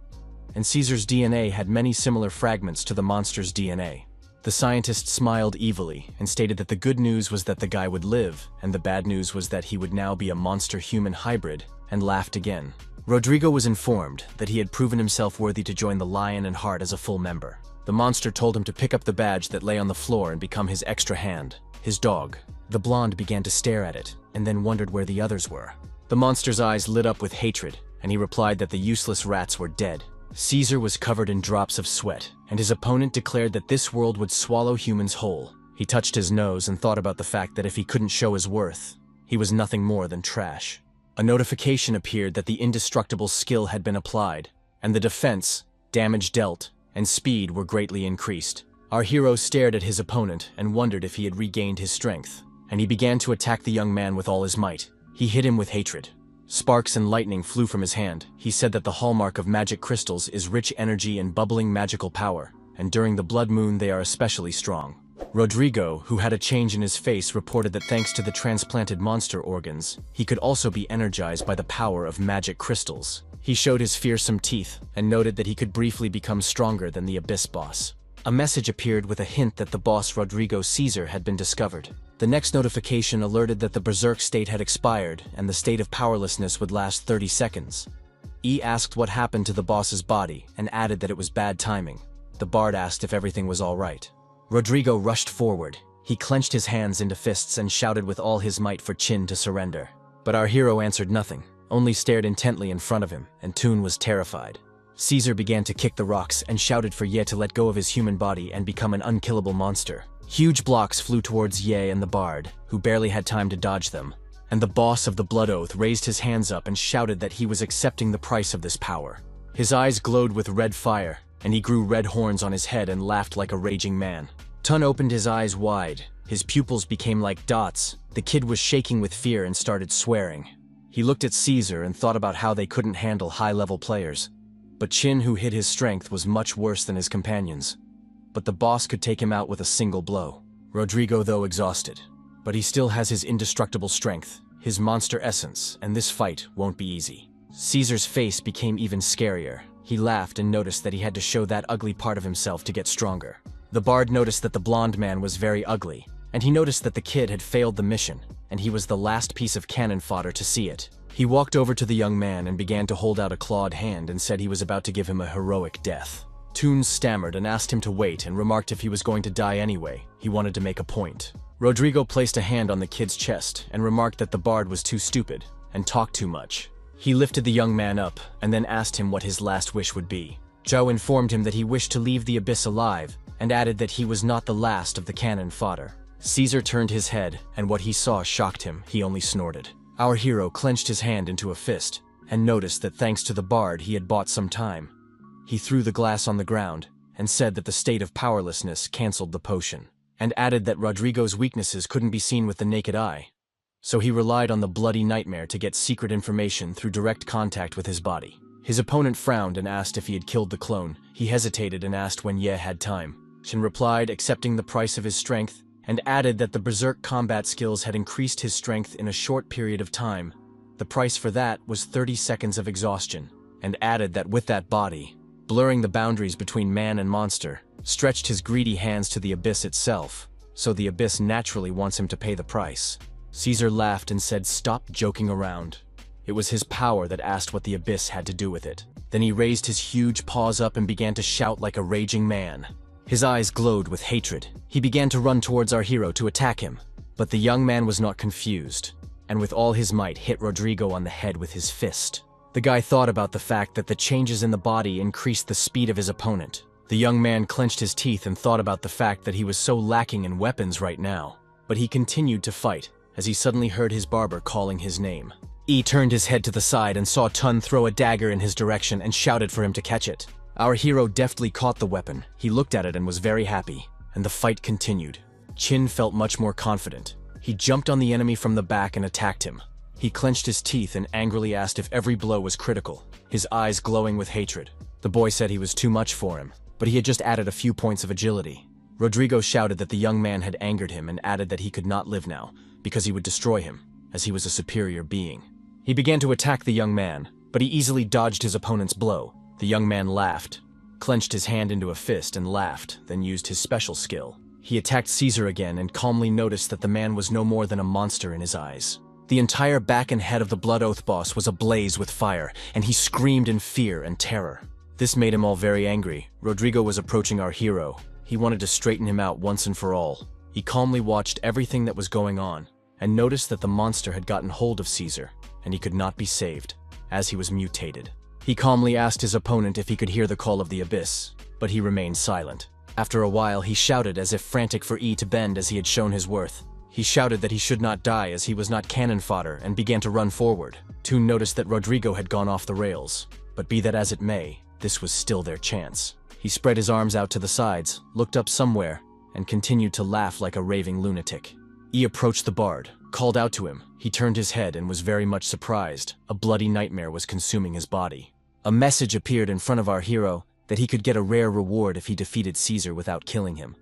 And Caesar's DNA had many similar fragments to the monster's DNA. The scientist smiled evilly and stated that the good news was that the guy would live, and the bad news was that he would now be a monster-human hybrid, and laughed again. Rodrigo was informed that he had proven himself worthy to join the Lion and Heart as a full member. The monster told him to pick up the badge that lay on the floor and become his extra hand, his dog. The blonde began to stare at it, and then wondered where the others were. The monster's eyes lit up with hatred, and he replied that the useless rats were dead. Caesar was covered in drops of sweat, and his opponent declared that this world would swallow humans whole. He touched his nose and thought about the fact that if he couldn't show his worth, he was nothing more than trash. A notification appeared that the indestructible skill had been applied, and the defense, damage dealt, and speed were greatly increased. Our hero stared at his opponent and wondered if he had regained his strength, and he began to attack the young man with all his might. He hit him with hatred. Sparks and lightning flew from his hand. He said that the hallmark of magic crystals is rich energy and bubbling magical power, and during the blood moon they are especially strong. Rodrigo, who had a change in his face, reported that thanks to the transplanted monster organs, he could also be energized by the power of magic crystals. He showed his fearsome teeth and noted that he could briefly become stronger than the Abyss boss. A message appeared with a hint that the boss Rodrigo Caesar had been discovered. The next notification alerted that the berserk state had expired and the state of powerlessness would last 30 seconds. E asked what happened to the boss's body and added that it was bad timing. The bard asked if everything was all right. Rodrigo rushed forward. He clenched his hands into fists and shouted with all his might for Qin to surrender. But our hero answered nothing, only stared intently in front of him, and Toon was terrified. Caesar began to kick the rocks and shouted for Ye to let go of his human body and become an unkillable monster. Huge blocks flew towards Ye and the bard, who barely had time to dodge them. And the boss of the Blood Oath raised his hands up and shouted that he was accepting the price of this power. His eyes glowed with red fire, and he grew red horns on his head and laughed like a raging man. Tun opened his eyes wide. His pupils became like dots. The kid was shaking with fear and started swearing. He looked at Caesar and thought about how they couldn't handle high-level players. But Chin, who hid his strength, was much worse than his companions. But the boss could take him out with a single blow. Rodrigo, though exhausted, but he still has his indestructible strength, his monster essence, and this fight won't be easy. Caesar's face became even scarier. He laughed and noticed that he had to show that ugly part of himself to get stronger. The bard noticed that the blonde man was very ugly, and he noticed that the kid had failed the mission, and he was the last piece of cannon fodder to see it. He walked over to the young man and began to hold out a clawed hand and said he was about to give him a heroic death. Toons stammered and asked him to wait and remarked if he was going to die anyway, he wanted to make a point. Rodrigo placed a hand on the kid's chest and remarked that the bard was too stupid and talked too much. He lifted the young man up and then asked him what his last wish would be. Zhao informed him that he wished to leave the abyss alive and added that he was not the last of the cannon fodder. Caesar turned his head, and what he saw shocked him. He only snorted. Our hero clenched his hand into a fist and noticed that thanks to the bard he had bought some time. He threw the glass on the ground and said that the state of powerlessness canceled the potion, and added that Rodrigo's weaknesses couldn't be seen with the naked eye. So he relied on the bloody nightmare to get secret information through direct contact with his body. His opponent frowned and asked if he had killed the clone. He hesitated and asked when Ye had time. Shin replied, accepting the price of his strength, and added that the berserk combat skills had increased his strength in a short period of time. The price for that was 30 seconds of exhaustion, and added that with that body, blurring the boundaries between man and monster, stretched his greedy hands to the abyss itself, so the abyss naturally wants him to pay the price. Caesar laughed and said, "Stop joking around." It was his power that asked what the abyss had to do with it. Then he raised his huge paws up and began to shout like a raging man. His eyes glowed with hatred. He began to run towards our hero to attack him, but the young man was not confused, and with all his might hit Rodrigo on the head with his fist. The guy thought about the fact that the changes in the body increased the speed of his opponent. The young man clenched his teeth and thought about the fact that he was so lacking in weapons right now, but he continued to fight as he suddenly heard his barber calling his name. He turned his head to the side and saw Tun throw a dagger in his direction and shouted for him to catch it. Our hero deftly caught the weapon. He looked at it and was very happy, and the fight continued. Chin felt much more confident. He jumped on the enemy from the back and attacked him. He clenched his teeth and angrily asked if every blow was critical, his eyes glowing with hatred. The boy said he was too much for him, but he had just added a few points of agility. Rodrigo shouted that the young man had angered him and added that he could not live now, because he would destroy him, as he was a superior being. He began to attack the young man, but he easily dodged his opponent's blow. The young man laughed, clenched his hand into a fist and laughed, then used his special skill. He attacked Caesar again and calmly noticed that the man was no more than a monster in his eyes. The entire back and head of the Blood Oath boss was ablaze with fire, and he screamed in fear and terror. This made him all very angry. Rodrigo was approaching our hero. He wanted to straighten him out once and for all. He calmly watched everything that was going on, and noticed that the monster had gotten hold of Caesar, and he could not be saved, as he was mutated. He calmly asked his opponent if he could hear the call of the abyss, but he remained silent. After a while, he shouted as if frantic for E to bend as he had shown his worth. He shouted that he should not die as he was not cannon fodder and began to run forward. Toon noticed that Rodrigo had gone off the rails, but be that as it may, this was still their chance. He spread his arms out to the sides, looked up somewhere, and continued to laugh like a raving lunatic. E approached the bard, called out to him. He turned his head and was very much surprised. A bloody nightmare was consuming his body. A message appeared in front of our hero that he could get a rare reward if he defeated Caesar without killing him.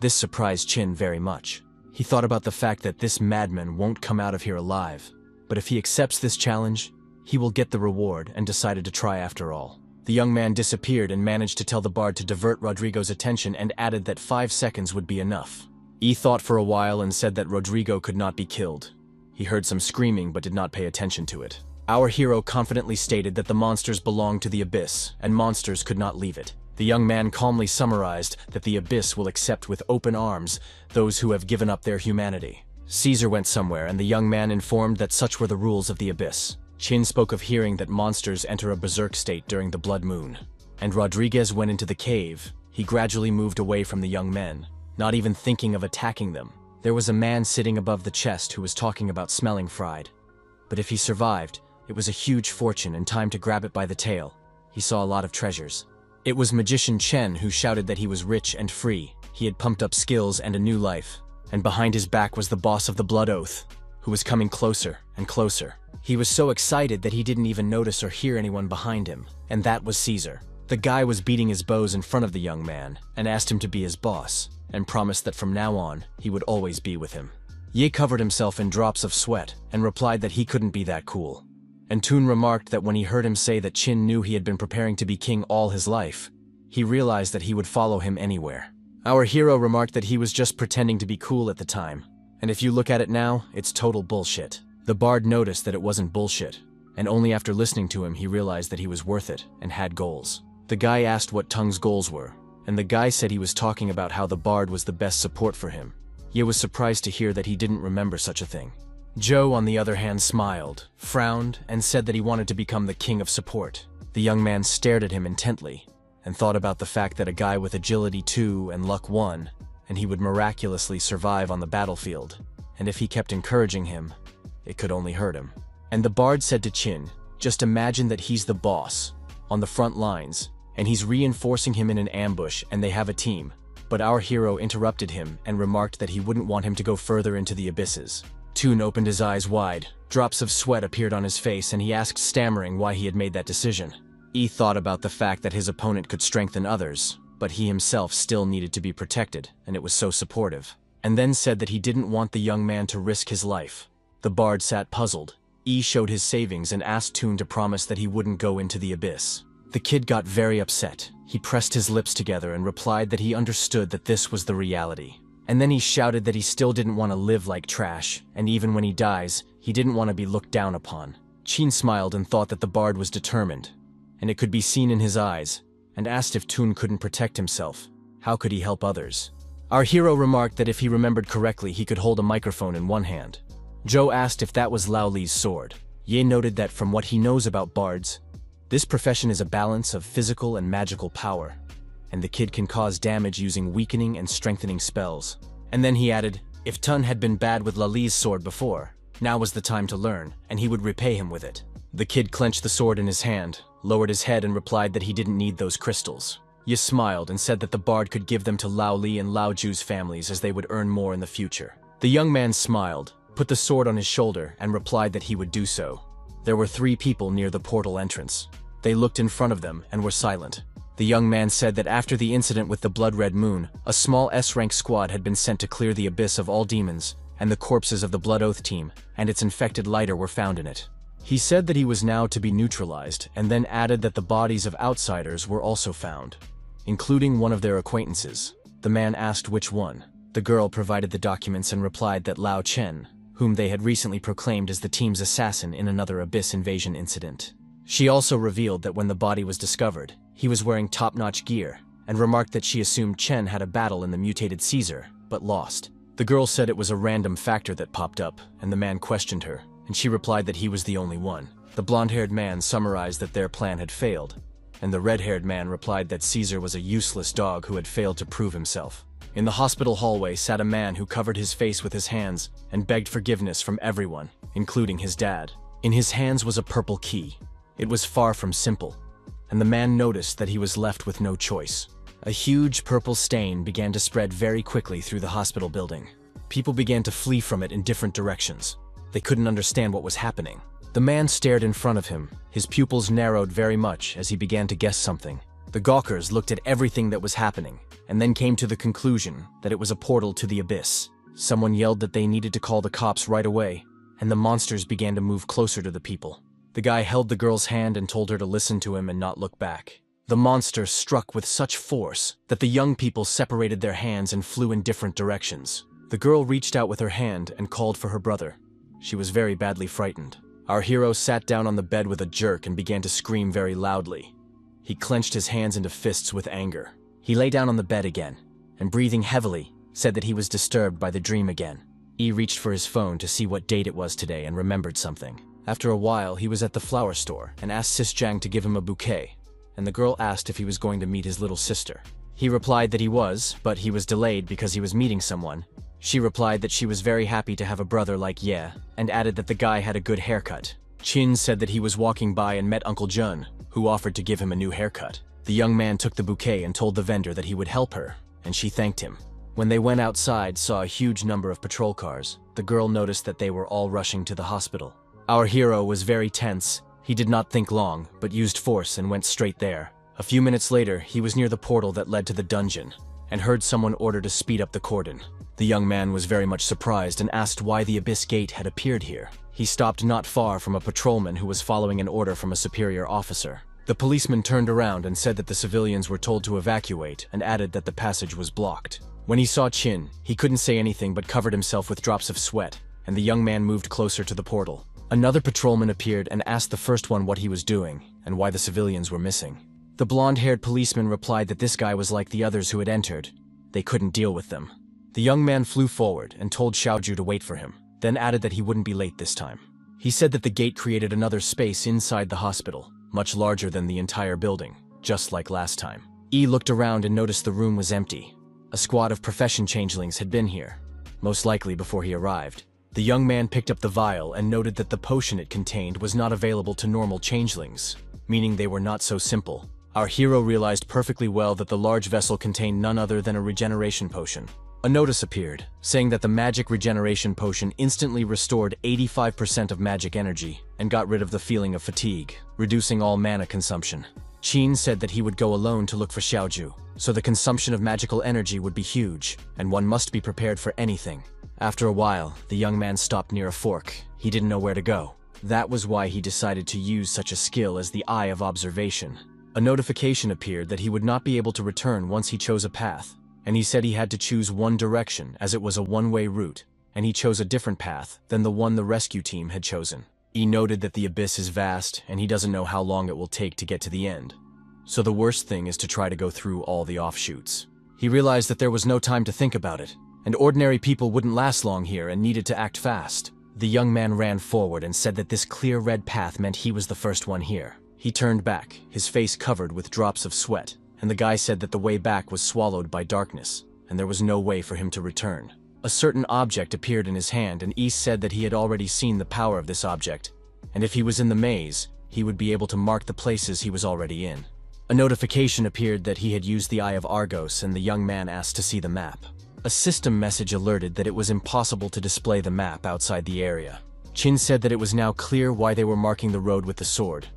This surprised Chin very much. He thought about the fact that this madman won't come out of here alive, but if he accepts this challenge, he will get the reward, and decided to try after all. The young man disappeared and managed to tell the bard to divert Rodrigo's attention and added that 5 seconds would be enough. E thought for a while and said that Rodrigo could not be killed. He heard some screaming but did not pay attention to it. Our hero confidently stated that the monsters belonged to the abyss, and monsters could not leave it. The young man calmly summarized that the abyss will accept with open arms those who have given up their humanity. Caesar went somewhere, and the young man informed that such were the rules of the abyss. Chin spoke of hearing that monsters enter a berserk state during the blood moon. And Rodriguez went into the cave. He gradually moved away from the young men, not even thinking of attacking them. There was a man sitting above the chest who was talking about smelling fried. But if he survived, it was a huge fortune and time to grab it by the tail. He saw a lot of treasures. It was Magician Chen who shouted that he was rich and free. He had pumped up skills and a new life. And behind his back was the boss of the Blood Oath, who was coming closer and closer. He was so excited that he didn't even notice or hear anyone behind him, and that was Caesar. The guy was beating his bows in front of the young man and asked him to be his boss, and promised that from now on, he would always be with him. Ye covered himself in drops of sweat and replied that he couldn't be that cool. And Toon remarked that when he heard him say that Chin knew he had been preparing to be king all his life, he realized that he would follow him anywhere. Our hero remarked that he was just pretending to be cool at the time, and if you look at it now, it's total bullshit. The bard noticed that it wasn't bullshit, and only after listening to him he realized that he was worth it and had goals. The guy asked what Tung's goals were, and the guy said he was talking about how the bard was the best support for him. Ye was surprised to hear that he didn't remember such a thing. Joe, on the other hand, smiled, frowned, and said that he wanted to become the king of support. The young man stared at him intently, and thought about the fact that a guy with agility 2 and luck 1, and he would miraculously survive on the battlefield, and if he kept encouraging him, it could only hurt him. And the bard said to Chin, just imagine that he's the boss, on the front lines, and he's reinforcing him in an ambush and they have a team. But our hero interrupted him and remarked that he wouldn't want him to go further into the abysses. Toon opened his eyes wide, drops of sweat appeared on his face, and he asked, stammering, why he had made that decision. He thought about the fact that his opponent could strengthen others, but he himself still needed to be protected, and it was so supportive. And then said that he didn't want the young man to risk his life. The bard sat puzzled. Showed his savings and asked Toon to promise that he wouldn't go into the abyss. The kid got very upset. He pressed his lips together and replied that he understood that this was the reality. And then he shouted that he still didn't want to live like trash, and even when he dies, he didn't want to be looked down upon. Chin smiled and thought that the bard was determined, and it could be seen in his eyes, and asked if Toon couldn't protect himself. How could he help others? Our hero remarked that if he remembered correctly, he could hold a microphone in one hand. Joe asked if that was Lao Li's sword. Ye noted that from what he knows about bards, this profession is a balance of physical and magical power, and the kid can cause damage using weakening and strengthening spells. And then he added, if Tun had been bad with Lao Li's sword before, now was the time to learn, and he would repay him with it. The kid clenched the sword in his hand, lowered his head and replied that he didn't need those crystals. Ye smiled and said that the bard could give them to Lao Li and Lao Ju's families as they would earn more in the future. The young man smiled, put the sword on his shoulder, and replied that he would do so. There were 3 people near the portal entrance. They looked in front of them and were silent. The young man said that after the incident with the blood-red moon, a small S-rank squad had been sent to clear the abyss of all demons, and the corpses of the Blood Oath team and its infected lighter were found in it. He said that he was now to be neutralized, and then added that the bodies of outsiders were also found, including one of their acquaintances. The man asked which one. The girl provided the documents and replied that Lao Chen, whom they had recently proclaimed as the team's assassin in another abyss invasion incident. She also revealed that when the body was discovered, he was wearing top-notch gear, and remarked that she assumed Chen had a battle in the mutated Caesar, but lost. The girl said it was a random factor that popped up, and the man questioned her, and she replied that he was the only one. The blonde-haired man summarized that their plan had failed, and the red-haired man replied that Caesar was a useless dog who had failed to prove himself. In the hospital hallway sat a man who covered his face with his hands and begged forgiveness from everyone, including his dad. In his hands was a purple key. It was far from simple, and the man noticed that he was left with no choice. A huge purple stain began to spread very quickly through the hospital building. People began to flee from it in different directions. They couldn't understand what was happening. The man stared in front of him. His pupils narrowed very much as he began to guess something. The gawkers looked at everything that was happening, and then came to the conclusion that it was a portal to the abyss. Someone yelled that they needed to call the cops right away, and the monsters began to move closer to the people. The guy held the girl's hand and told her to listen to him and not look back. The monster struck with such force that the young people separated their hands and flew in different directions. The girl reached out with her hand and called for her brother. She was very badly frightened. Our hero sat down on the bed with a jerk and began to scream very loudly. He clenched his hands into fists with anger. He lay down on the bed again, and breathing heavily, said that he was disturbed by the dream again. He reached for his phone to see what date it was today and remembered something. After a while, he was at the flower store and asked Sis Jang to give him a bouquet, and the girl asked if he was going to meet his little sister. He replied that he was, but he was delayed because he was meeting someone. She replied that she was very happy to have a brother like Ye, and added that the guy had a good haircut. Chin said that he was walking by and met Uncle Jun, who offered to give him a new haircut. The young man took the bouquet and told the vendor that he would help her, and she thanked him. When they went outside, saw a huge number of patrol cars. The girl noticed that they were all rushing to the hospital. Our hero was very tense. He did not think long, but used force and went straight there. A few minutes later, he was near the portal that led to the dungeon, and heard someone order to speed up the cordon. The young man was very much surprised and asked why the Abyss Gate had appeared here. He stopped not far from a patrolman who was following an order from a superior officer. The policeman turned around and said that the civilians were told to evacuate and added that the passage was blocked. When he saw Chin, he couldn't say anything but covered himself with drops of sweat, and the young man moved closer to the portal. Another patrolman appeared and asked the first one what he was doing and why the civilians were missing. The blonde-haired policeman replied that this guy was like the others who had entered. They couldn't deal with them. The young man flew forward and told Xiaoju to wait for him, then added that he wouldn't be late this time. He said that the gate created another space inside the hospital, much larger than the entire building, just like last time. Yi looked around and noticed the room was empty. A squad of profession changelings had been here, most likely before he arrived. The young man picked up the vial and noted that the potion it contained was not available to normal changelings, meaning they were not so simple. Our hero realized perfectly well that the large vessel contained none other than a regeneration potion. A notice appeared, saying that the magic regeneration potion instantly restored 85% of magic energy and got rid of the feeling of fatigue, reducing all mana consumption. Qin said that he would go alone to look for Xiaoju, so the consumption of magical energy would be huge, and one must be prepared for anything. After a while, the young man stopped near a fork. He didn't know where to go. That was why he decided to use such a skill as the Eye of Observation. A notification appeared that he would not be able to return once he chose a path, and he said he had to choose one direction as it was a one-way route, and he chose a different path than the one the rescue team had chosen. He noted that the abyss is vast, and he doesn't know how long it will take to get to the end. So the worst thing is to try to go through all the offshoots. He realized that there was no time to think about it, and ordinary people wouldn't last long here and needed to act fast. The young man ran forward and said that this clear red path meant he was the first one here. He turned back, his face covered with drops of sweat, and the guy said that the way back was swallowed by darkness, and there was no way for him to return. A certain object appeared in his hand, and East said that he had already seen the power of this object, and if he was in the maze, he would be able to mark the places he was already in. A notification appeared that he had used the Eye of Argos, and the young man asked to see the map. A system message alerted that it was impossible to display the map outside the area. Qin said that it was now clear why they were marking the road with the sword.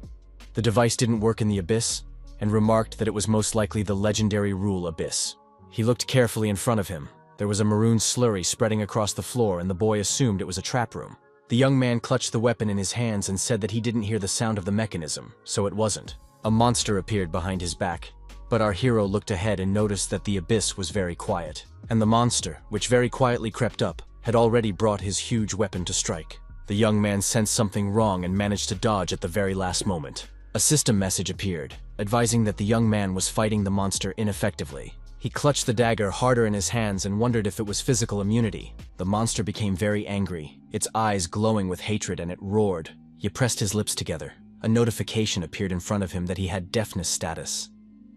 The device didn't work in the abyss, and remarked that it was most likely the legendary rule abyss. He looked carefully in front of him. There was a maroon slurry spreading across the floor, and the boy assumed it was a trap room. The young man clutched the weapon in his hands and said that he didn't hear the sound of the mechanism, so it wasn't. A monster appeared behind his back, but our hero looked ahead and noticed that the abyss was very quiet, and the monster, which very quietly crept up, had already brought his huge weapon to strike. The young man sensed something wrong and managed to dodge at the very last moment. A system message appeared, advising that the young man was fighting the monster ineffectively. He clutched the dagger harder in his hands and wondered if it was physical immunity. The monster became very angry, its eyes glowing with hatred, and it roared. He pressed his lips together. A notification appeared in front of him that he had deafness status.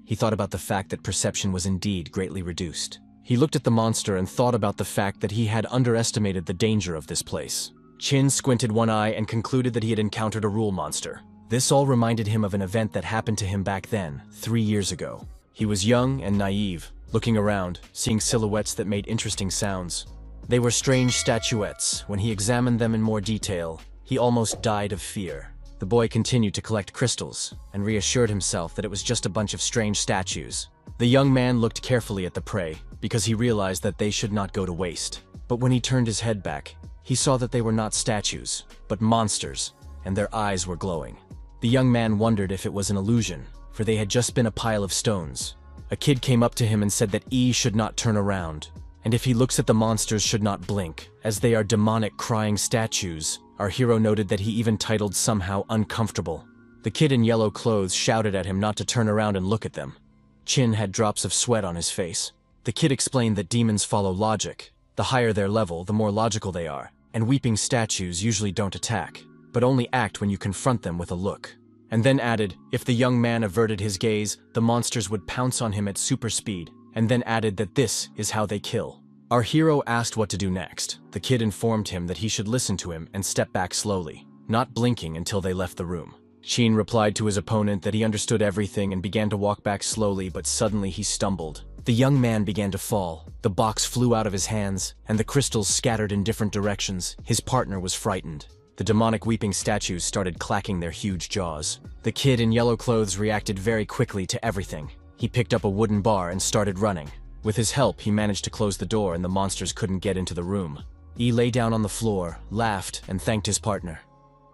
He thought about the fact that perception was indeed greatly reduced. He looked at the monster and thought about the fact that he had underestimated the danger of this place. Qin squinted one eye and concluded that he had encountered a rule monster. This all reminded him of an event that happened to him back then, 3 years ago. He was young and naive, looking around, seeing silhouettes that made interesting sounds. They were strange statuettes. When he examined them in more detail, he almost died of fear. The boy continued to collect crystals, and reassured himself that it was just a bunch of strange statues. The young man looked carefully at the prey, because he realized that they should not go to waste. But when he turned his head back, he saw that they were not statues, but monsters, and their eyes were glowing. The young man wondered if it was an illusion, for they had just been a pile of stones. A kid came up to him and said that E should not turn around, and if he looks at the monsters should not blink, as they are demonic crying statues. Our hero noted that he even titled somehow uncomfortable. The kid in yellow clothes shouted at him not to turn around and look at them. Qin had drops of sweat on his face. The kid explained that demons follow logic. The higher their level, the more logical they are, and weeping statues usually don't attack, but only act when you confront them with a look. And then added, if the young man averted his gaze, the monsters would pounce on him at super speed, and then added that this is how they kill. Our hero asked what to do next. The kid informed him that he should listen to him and step back slowly, not blinking until they left the room. Qin replied to his opponent that he understood everything and began to walk back slowly, but suddenly he stumbled. The young man began to fall. The box flew out of his hands, and the crystals scattered in different directions. His partner was frightened. The demonic weeping statues started clacking their huge jaws. The kid in yellow clothes reacted very quickly to everything. He picked up a wooden bar and started running. With his help, he managed to close the door and the monsters couldn't get into the room. Yi lay down on the floor, laughed, and thanked his partner.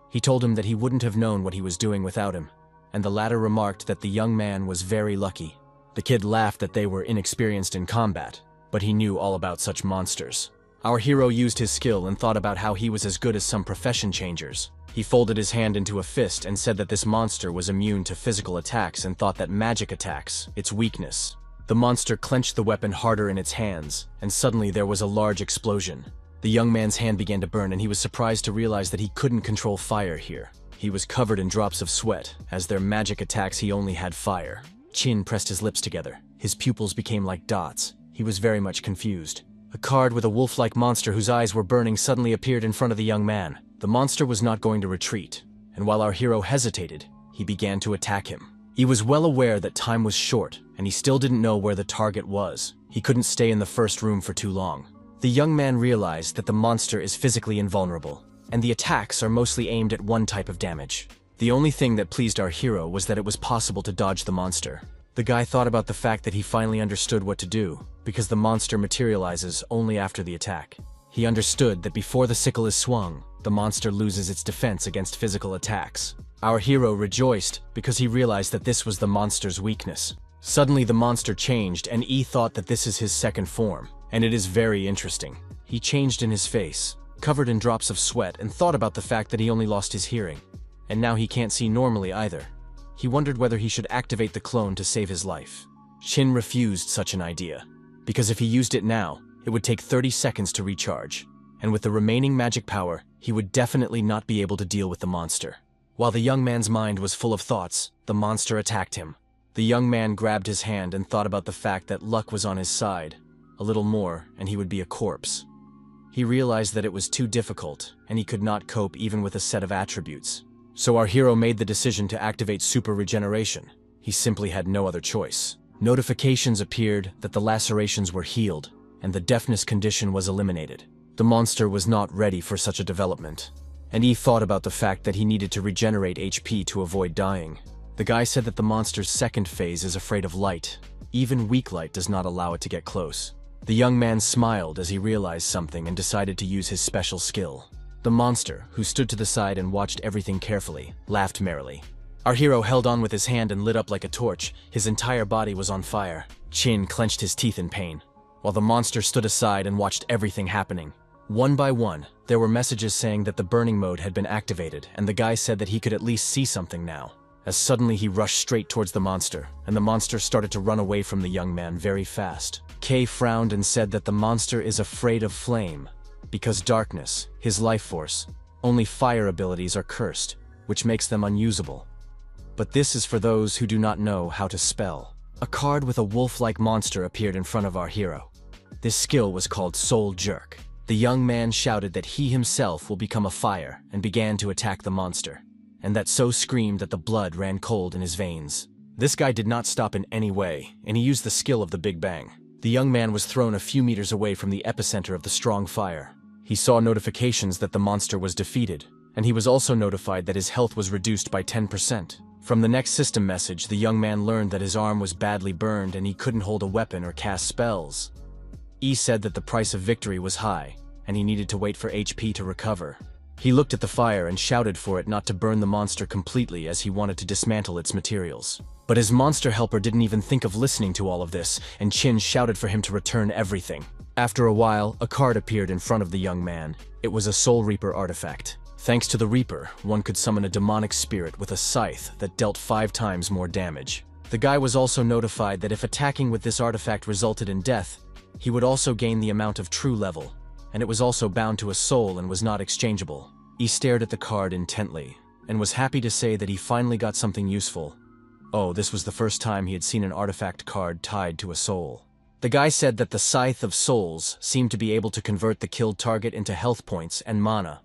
He told him that he wouldn't have known what he was doing without him, and the latter remarked that the young man was very lucky. The kid laughed that they were inexperienced in combat, but he knew all about such monsters. Our hero used his skill and thought about how he was as good as some profession changers. He folded his hand into a fist and said that this monster was immune to physical attacks and thought that magic attacks, its weakness. The monster clenched the weapon harder in its hands, and suddenly there was a large explosion. The young man's hand began to burn and he was surprised to realize that he couldn't control fire here. He was covered in drops of sweat. As their magic attacks, he only had fire. Chin pressed his lips together. His pupils became like dots. He was very much confused. A card with a wolf-like monster whose eyes were burning suddenly appeared in front of the young man. The monster was not going to retreat, and while our hero hesitated, he began to attack him. He was well aware that time was short, and he still didn't know where the target was. He couldn't stay in the first room for too long. The young man realized that the monster is physically invulnerable, and the attacks are mostly aimed at one type of damage. The only thing that pleased our hero was that it was possible to dodge the monster. The guy thought about the fact that he finally understood what to do, because the monster materializes only after the attack. He understood that before the sickle is swung, the monster loses its defense against physical attacks. Our hero rejoiced because he realized that this was the monster's weakness. Suddenly the monster changed and E thought that this is his second form, and it is very interesting. He changed in his face, covered in drops of sweat, and thought about the fact that he only lost his hearing, and now he can't see normally either. He wondered whether he should activate the clone to save his life. Chin refused such an idea, because if he used it now, it would take 30 seconds to recharge, and with the remaining magic power, he would definitely not be able to deal with the monster. While the young man's mind was full of thoughts, the monster attacked him. The young man grabbed his hand and thought about the fact that luck was on his side. A little more, and he would be a corpse. He realized that it was too difficult, and he could not cope even with a set of attributes. So our hero made the decision to activate super regeneration. He simply had no other choice. Notifications appeared that the lacerations were healed, and the deafness condition was eliminated. The monster was not ready for such a development, and he thought about the fact that he needed to regenerate HP to avoid dying. The guy said that the monster's second phase is afraid of light. Even weak light does not allow it to get close. The young man smiled as he realized something and decided to use his special skill. The monster, who stood to the side and watched everything carefully, laughed merrily. Our hero held on with his hand and lit up like a torch. His entire body was on fire. Chin clenched his teeth in pain, while the monster stood aside and watched everything happening. One by one, there were messages saying that the burning mode had been activated, and the guy said that he could at least see something now. As suddenly he rushed straight towards the monster, and the monster started to run away from the young man very fast. Kay frowned and said that the monster is afraid of flame, because darkness, his life force, only fire abilities are cursed, which makes them unusable. But this is for those who do not know how to spell. A card with a wolf-like monster appeared in front of our hero. This skill was called Soul Jerk. The young man shouted that he himself will become a fire and began to attack the monster, and that so screamed that the blood ran cold in his veins. This guy did not stop in any way, and he used the skill of the Big Bang. The young man was thrown a few meters away from the epicenter of the strong fire. He saw notifications that the monster was defeated, and he was also notified that his health was reduced by 10%. From the next system message, the young man learned that his arm was badly burned and he couldn't hold a weapon or cast spells. E said that the price of victory was high, and he needed to wait for HP to recover. He looked at the fire and shouted for it not to burn the monster completely as he wanted to dismantle its materials. But his monster helper didn't even think of listening to all of this, and Chin shouted for him to return everything. After a while, a card appeared in front of the young man. It was a Soul Reaper artifact. Thanks to the Reaper, one could summon a demonic spirit with a scythe that dealt 5 times more damage. The guy was also notified that if attacking with this artifact resulted in death, he would also gain the amount of true level, and it was also bound to a soul and was not exchangeable. He stared at the card intently, and was happy to say that he finally got something useful. Oh, this was the first time he had seen an artifact card tied to a soul. The guy said that the Scythe of Souls seemed to be able to convert the killed target into health points and mana.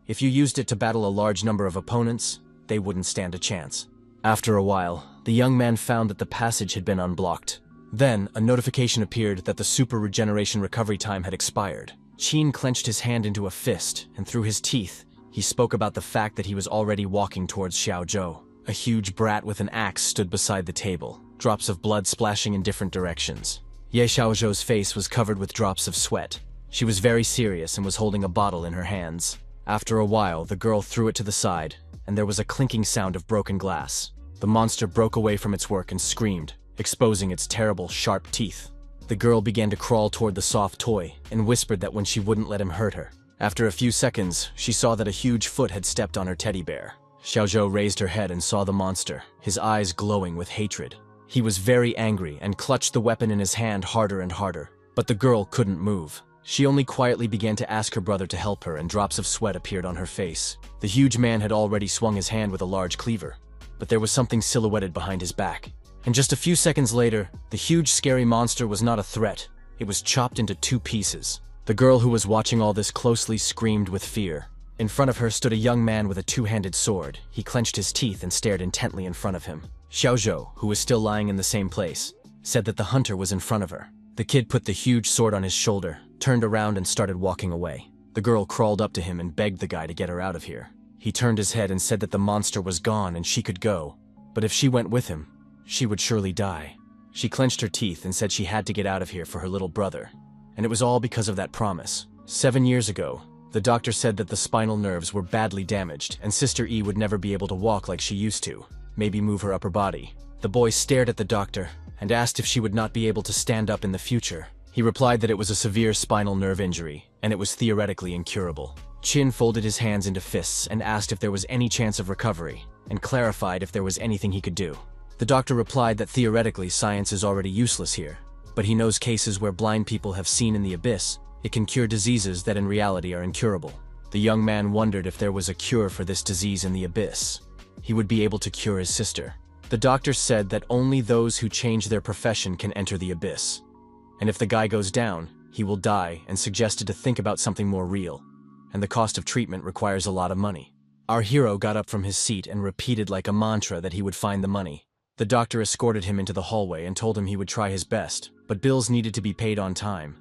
If you used it to battle a large number of opponents, they wouldn't stand a chance. After a while, the young man found that the passage had been unblocked. Then, a notification appeared that the super regeneration recovery time had expired. Chin clenched his hand into a fist, and through his teeth, He spoke about the fact that he was already walking towards Xiaozhou. A huge brat with an axe stood beside the table, drops of blood splashing in different directions. Ye Xiaozhou's face was covered with drops of sweat. She was very serious and was holding a bottle in her hands. After a while, the girl threw it to the side, and there was a clinking sound of broken glass. The monster broke away from its work and screamed, exposing its terrible, sharp teeth. The girl began to crawl toward the soft toy and whispered that when she wouldn't let him hurt her. After a few seconds, she saw that a huge foot had stepped on her teddy bear. Xiaozhou raised her head and saw the monster, his eyes glowing with hatred. He was very angry and clutched the weapon in his hand harder and harder. But the girl couldn't move. She only quietly began to ask her brother to help her, and drops of sweat appeared on her face. The huge man had already swung his hand with a large cleaver, but there was something silhouetted behind his back. And just a few seconds later, the huge scary monster was not a threat. It was chopped into 2 pieces. The girl who was watching all this closely screamed with fear. In front of her stood a young man with a 2-handed sword. He clenched his teeth and stared intently in front of him. Xiaozhou, who was still lying in the same place, said that the hunter was in front of her. The kid put the huge sword on his shoulder, turned around and started walking away. The girl crawled up to him and begged the guy to get her out of here. He turned his head and said that the monster was gone and she could go, but if she went with him, she would surely die. She clenched her teeth and said she had to get out of here for her little brother. And it was all because of that promise. 7 years ago, the doctor said that the spinal nerves were badly damaged and Sister E would never be able to walk like she used to, maybe move her upper body. The boy stared at the doctor and asked if she would not be able to stand up in the future. He replied that it was a severe spinal nerve injury, and it was theoretically incurable. Qin folded his hands into fists and asked if there was any chance of recovery, and clarified if there was anything he could do. The doctor replied that theoretically science is already useless here, but he knows cases where blind people have seen in the abyss. It can cure diseases that in reality are incurable. The young man wondered if there was a cure for this disease in the abyss. He would be able to cure his sister. The doctor said that only those who change their profession can enter the abyss. And if the guy goes down, he will die, and suggested to think about something more real. And the cost of treatment requires a lot of money. Our hero got up from his seat and repeated like a mantra that he would find the money. The doctor escorted him into the hallway and told him he would try his best, but bills needed to be paid on time.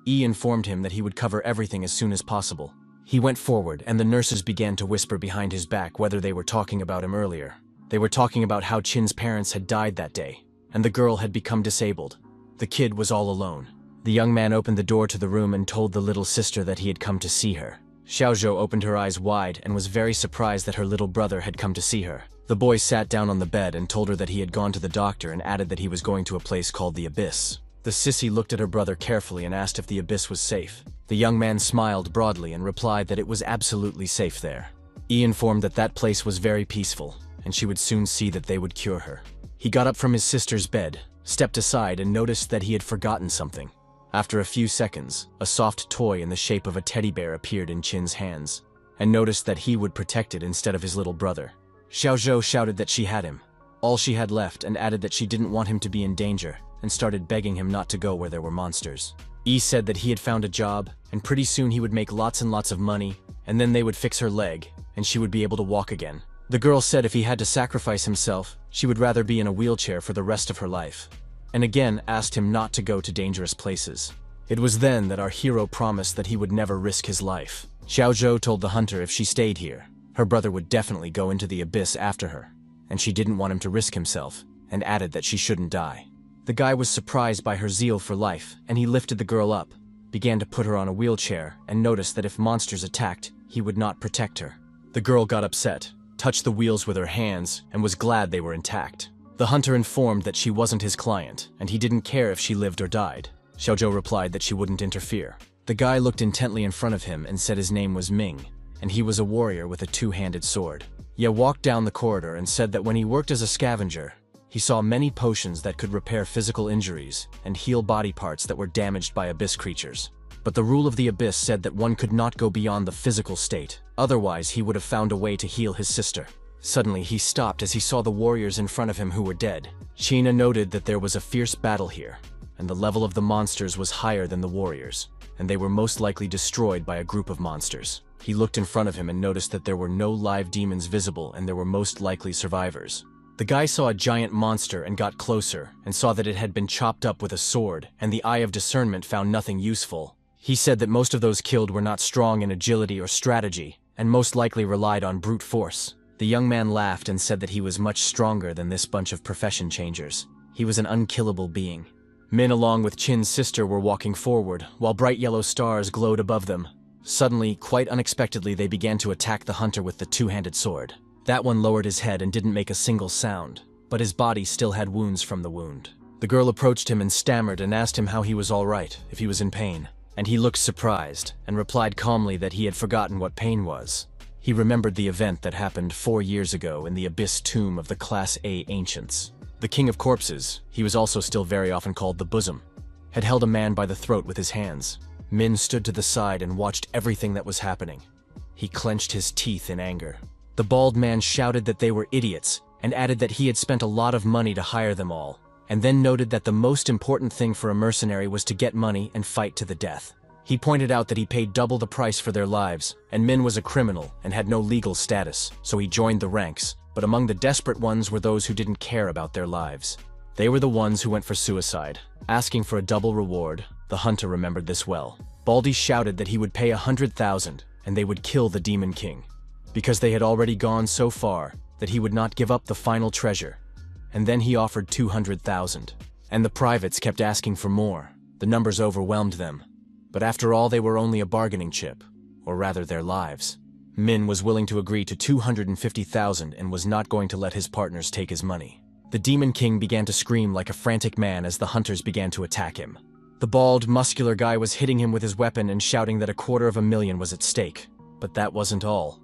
E informed him that he would cover everything as soon as possible. He went forward, and the nurses began to whisper behind his back whether they were talking about him earlier. They were talking about how Qin's parents had died that day, and the girl had become disabled. The kid was all alone. The young man opened the door to the room and told the little sister that he had come to see her. Xiaozhou opened her eyes wide and was very surprised that her little brother had come to see her. The boy sat down on the bed and told her that he had gone to the doctor and added that he was going to a place called the Abyss. The sissy looked at her brother carefully and asked if the abyss was safe. The young man smiled broadly and replied that it was absolutely safe there. E informed that that place was very peaceful, and she would soon see that they would cure her. He got up from his sister's bed, stepped aside, and noticed that he had forgotten something. After a few seconds, a soft toy in the shape of a teddy bear appeared in Qin's hands, and noticed that he would protect it instead of his little brother. Xiaozhou shouted that she had him, all she had left, and added that she didn't want him to be in danger, and started begging him not to go where there were monsters. E said that he had found a job, and pretty soon he would make lots and lots of money, and then they would fix her leg, and she would be able to walk again. The girl said if he had to sacrifice himself, she would rather be in a wheelchair for the rest of her life, and again asked him not to go to dangerous places. It was then that our hero promised that he would never risk his life. Xiaozhou told the hunter if she stayed here, her brother would definitely go into the abyss after her, and she didn't want him to risk himself, and added that she shouldn't die. The guy was surprised by her zeal for life, and he lifted the girl up, began to put her on a wheelchair, and noticed that if monsters attacked, he would not protect her. The girl got upset, touched the wheels with her hands, and was glad they were intact. The hunter informed that she wasn't his client, and he didn't care if she lived or died. Xiaozhou replied that she wouldn't interfere. The guy looked intently in front of him and said his name was Ming, and he was a warrior with a 2-handed sword. Ye walked down the corridor and said that when he worked as a scavenger, he saw many potions that could repair physical injuries and heal body parts that were damaged by abyss creatures. But the rule of the abyss said that one could not go beyond the physical state, otherwise he would have found a way to heal his sister. Suddenly he stopped as he saw the warriors in front of him who were dead. China noted that there was a fierce battle here, and the level of the monsters was higher than the warriors, and they were most likely destroyed by a group of monsters. He looked in front of him and noticed that there were no live demons visible and there were most likely survivors. The guy saw a giant monster and got closer, and saw that it had been chopped up with a sword, and the eye of discernment found nothing useful. He said that most of those killed were not strong in agility or strategy, and most likely relied on brute force. The young man laughed and said that he was much stronger than this bunch of profession changers. He was an unkillable being. Min along with Chin's sister were walking forward, while bright yellow stars glowed above them. Suddenly, quite unexpectedly, they began to attack the hunter with the two-handed sword. That one lowered his head and didn't make a single sound, but his body still had wounds from the wound. The girl approached him and stammered and asked him how he was all right, if he was in pain. And he looked surprised, and replied calmly that he had forgotten what pain was. He remembered the event that happened 4 years ago in the abyss tomb of the Class A ancients. The king of corpses, he was also still very often called the bosom, had held a man by the throat with his hands. Min stood to the side and watched everything that was happening. He clenched his teeth in anger. The bald man shouted that they were idiots, and added that he had spent a lot of money to hire them all, and then noted that the most important thing for a mercenary was to get money and fight to the death. He pointed out that he paid double the price for their lives, and Min was a criminal and had no legal status, so he joined the ranks, but among the desperate ones were those who didn't care about their lives. They were the ones who went for suicide, asking for a double reward. The hunter remembered this well. Baldy shouted that he would pay 100,000, and they would kill the Demon King, because they had already gone so far that he would not give up the final treasure. And then he offered 200,000, and the privates kept asking for more. The numbers overwhelmed them. But after all, they were only a bargaining chip, or rather their lives. Min was willing to agree to 250,000 and was not going to let his partners take his money. The Demon King began to scream like a frantic man as the hunters began to attack him. The bald, muscular guy was hitting him with his weapon and shouting that 250,000 was at stake. But that wasn't all.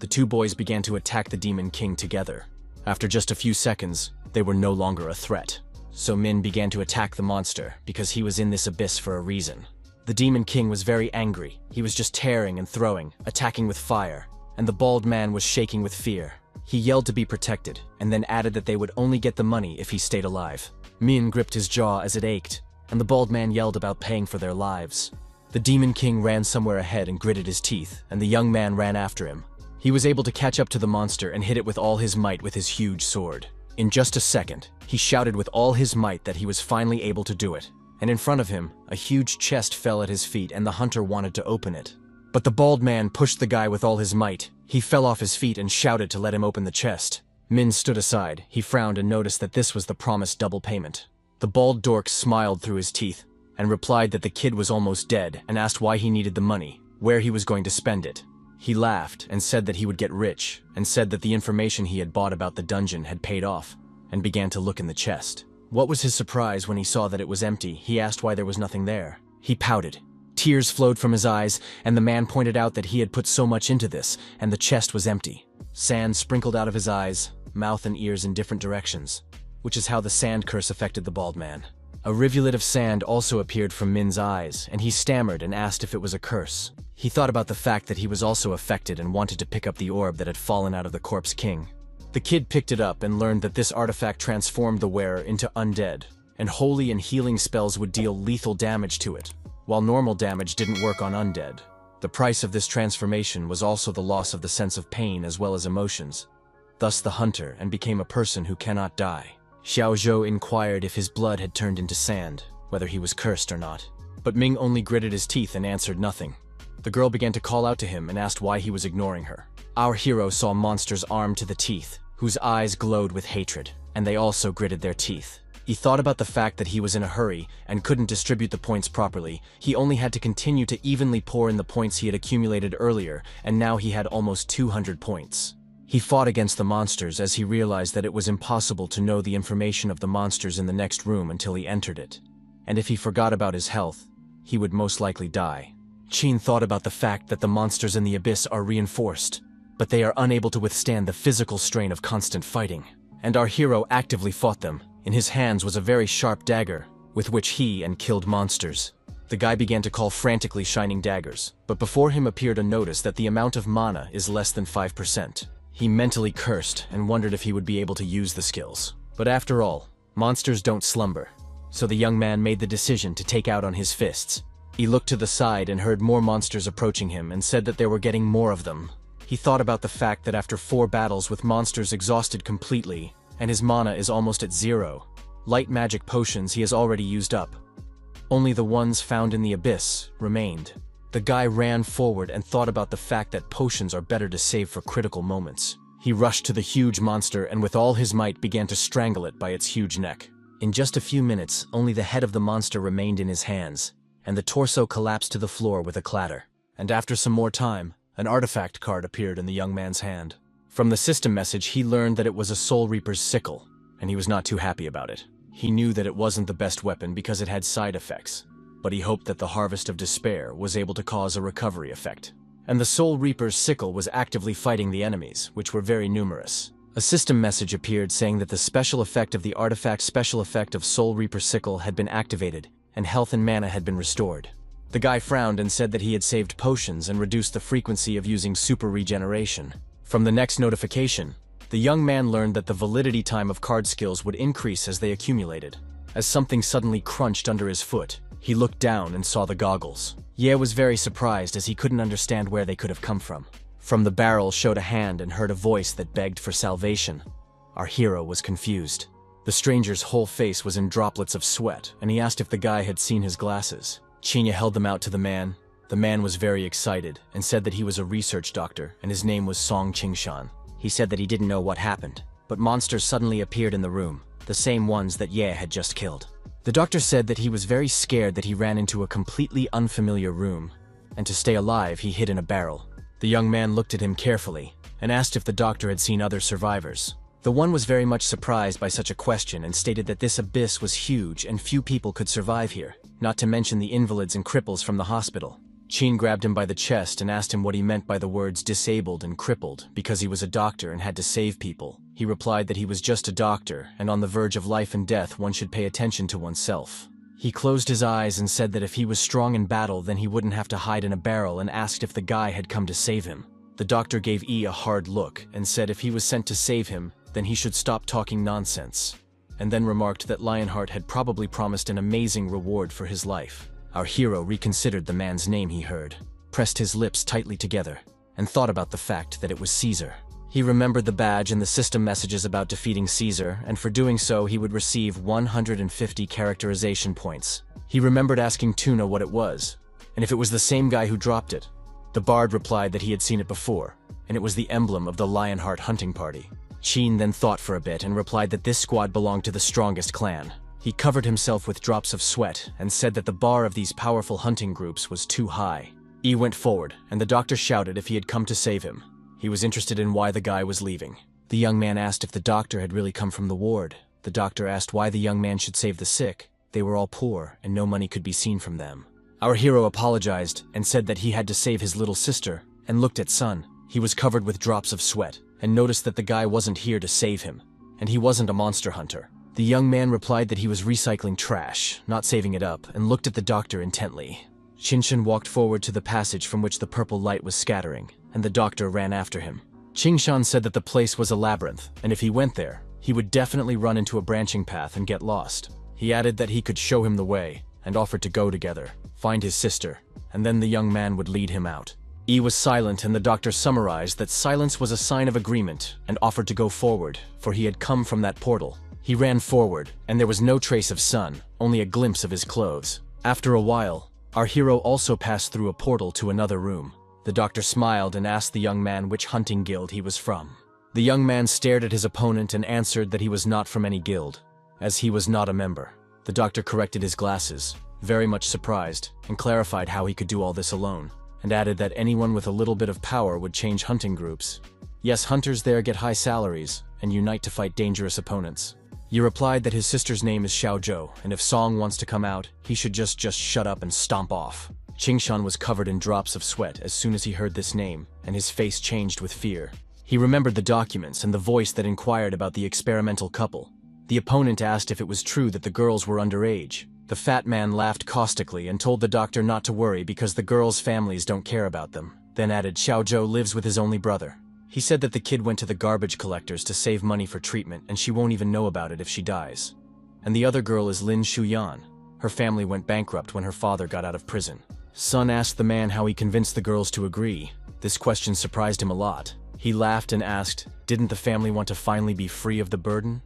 The two boys began to attack the Demon King together. After just a few seconds, they were no longer a threat. So Min began to attack the monster because he was in this abyss for a reason. The Demon King was very angry. He was just tearing and throwing, attacking with fire, and the bald man was shaking with fear. He yelled to be protected, and then added that they would only get the money if he stayed alive. Min gripped his jaw as it ached, and the bald man yelled about paying for their lives. The Demon King ran somewhere ahead and gritted his teeth, and the young man ran after him. He was able to catch up to the monster and hit it with all his might with his huge sword. In just a second, he shouted with all his might that he was finally able to do it. And in front of him, a huge chest fell at his feet and the hunter wanted to open it. But the bald man pushed the guy with all his might. He fell off his feet and shouted to let him open the chest. Min stood aside. He frowned and noticed that this was the promised double payment. The bald dork smiled through his teeth and replied that the kid was almost dead and asked why he needed the money, where he was going to spend it. He laughed and said that he would get rich, and said that the information he had bought about the dungeon had paid off, and began to look in the chest. What was his surprise when he saw that it was empty? He asked why there was nothing there. He pouted. Tears flowed from his eyes, and the man pointed out that he had put so much into this, and the chest was empty. Sand sprinkled out of his eyes, mouth and ears in different directions, which is how the sand curse affected the bald man. A rivulet of sand also appeared from Min's eyes, and he stammered and asked if it was a curse. He thought about the fact that he was also affected and wanted to pick up the orb that had fallen out of the corpse king. The kid picked it up and learned that this artifact transformed the wearer into undead, and holy and healing spells would deal lethal damage to it, while normal damage didn't work on undead. The price of this transformation was also the loss of the sense of pain as well as emotions, thus the hunter, and became a person who cannot die. Xiao Zhou inquired if his blood had turned into sand, whether he was cursed or not. But Ming only gritted his teeth and answered nothing. The girl began to call out to him and asked why he was ignoring her. Our hero saw monsters armed to the teeth, whose eyes glowed with hatred, and they also gritted their teeth. He thought about the fact that he was in a hurry and couldn't distribute the points properly. He only had to continue to evenly pour in the points he had accumulated earlier, and now he had almost 200 points. He fought against the monsters as he realized that it was impossible to know the information of the monsters in the next room until he entered it. And if he forgot about his health, he would most likely die. Qin thought about the fact that the monsters in the abyss are reinforced, but they are unable to withstand the physical strain of constant fighting. And our hero actively fought them. In his hands was a very sharp dagger, with which he killed monsters. The guy began to call frantically shining daggers, but before him appeared a notice that the amount of mana is less than 5%. He mentally cursed and wondered if he would be able to use the skills. But after all, monsters don't slumber. So the young man made the decision to take out on his fists. He looked to the side and heard more monsters approaching him and said that they were getting more of them. He thought about the fact that after 4 battles with monsters exhausted completely, and his mana is almost at 0, light magic potions he has already used up. Only the ones found in the abyss remained. The guy ran forward and thought about the fact that potions are better to save for critical moments. He rushed to the huge monster and with all his might began to strangle it by its huge neck. In just a few minutes, only the head of the monster remained in his hands, and the torso collapsed to the floor with a clatter. And after some more time, an artifact card appeared in the young man's hand. From the system message, he learned that it was a Soul Reaper's sickle, and he was not too happy about it. He knew that it wasn't the best weapon because it had side effects, but he hoped that the Harvest of Despair was able to cause a recovery effect. And the Soul Reaper's sickle was actively fighting the enemies, which were very numerous. A system message appeared saying that the special effect of the artifact special effect of Soul Reaper sickle had been activated, and health and mana had been restored. The guy frowned and said that he had saved potions and reduced the frequency of using super regeneration. From the next notification, the young man learned that the validity time of card skills would increase as they accumulated. As something suddenly crunched under his foot, he looked down and saw the goggles. Ye was very surprised as he couldn't understand where they could have come from. From the barrel showed a hand and heard a voice that begged for salvation. Our hero was confused. The stranger's whole face was in droplets of sweat, and he asked if the guy had seen his glasses. Chinya held them out to the man. The man was very excited and said that he was a research doctor and his name was Song Qingshan. He said that he didn't know what happened, but monsters suddenly appeared in the room, the same ones that Ye had just killed. The doctor said that he was very scared that he ran into a completely unfamiliar room, and to stay alive he hid in a barrel. The young man looked at him carefully and asked if the doctor had seen other survivors. The one was very much surprised by such a question and stated that this abyss was huge and few people could survive here, not to mention the invalids and cripples from the hospital. Qin grabbed him by the chest and asked him what he meant by the words disabled and crippled because he was a doctor and had to save people. He replied that he was just a doctor and on the verge of life and death one should pay attention to oneself. He closed his eyes and said that if he was strong in battle then he wouldn't have to hide in a barrel and asked if the guy had come to save him. The doctor gave E a hard look and said if he was sent to save him, then he should stop talking nonsense, and then remarked that Lionheart had probably promised an amazing reward for his life. Our hero reconsidered the man's name he heard, pressed his lips tightly together, and thought about the fact that it was Caesar. He remembered the badge and the system messages about defeating Caesar, and for doing so he would receive 150 characterization points. He remembered asking Tuna what it was, and if it was the same guy who dropped it. The bard replied that he had seen it before, and it was the emblem of the Lionheart hunting party. Qin then thought for a bit and replied that this squad belonged to the strongest clan. He covered himself with drops of sweat and said that the bar of these powerful hunting groups was too high. E went forward, and the doctor shouted if he had come to save him. He was interested in why the guy was leaving. The young man asked if the doctor had really come from the ward. The doctor asked why the young man should save the sick. They were all poor, and no money could be seen from them. Our hero apologized and said that he had to save his little sister, and looked at Sun. He was covered with drops of sweat, and noticed that the guy wasn't here to save him, and he wasn't a monster hunter. The young man replied that he was recycling trash, not saving it up, and looked at the doctor intently. Qingshan walked forward to the passage from which the purple light was scattering, and the doctor ran after him. Qingshan said that the place was a labyrinth, and if he went there, he would definitely run into a branching path and get lost. He added that he could show him the way, and offered to go together, find his sister, and then the young man would lead him out. E was silent, and the doctor summarized that silence was a sign of agreement, and offered to go forward, for he had come from that portal. He ran forward, and there was no trace of Sun, only a glimpse of his clothes. After a while, our hero also passed through a portal to another room. The doctor smiled and asked the young man which hunting guild he was from. The young man stared at his opponent and answered that he was not from any guild, as he was not a member. The doctor corrected his glasses, very much surprised, and clarified how he could do all this alone, and added that anyone with a little bit of power would change hunting groups. Yes, hunters there get high salaries, and unite to fight dangerous opponents. Yi replied that his sister's name is Xiaozhou, and if Song wants to come out, he should just shut up and stomp off. Qingshan was covered in drops of sweat as soon as he heard this name, and his face changed with fear. He remembered the documents and the voice that inquired about the experimental couple. The opponent asked if it was true that the girls were underage. The fat man laughed caustically and told the doctor not to worry because the girls' families don't care about them, then added Xiaozhou lives with his only brother. He said that the kid went to the garbage collectors to save money for treatment and she won't even know about it if she dies. And the other girl is Lin Shuyan. Her family went bankrupt when her father got out of prison. Sun asked the man how he convinced the girls to agree. This question surprised him a lot. He laughed and asked, didn't the family want to finally be free of the burden?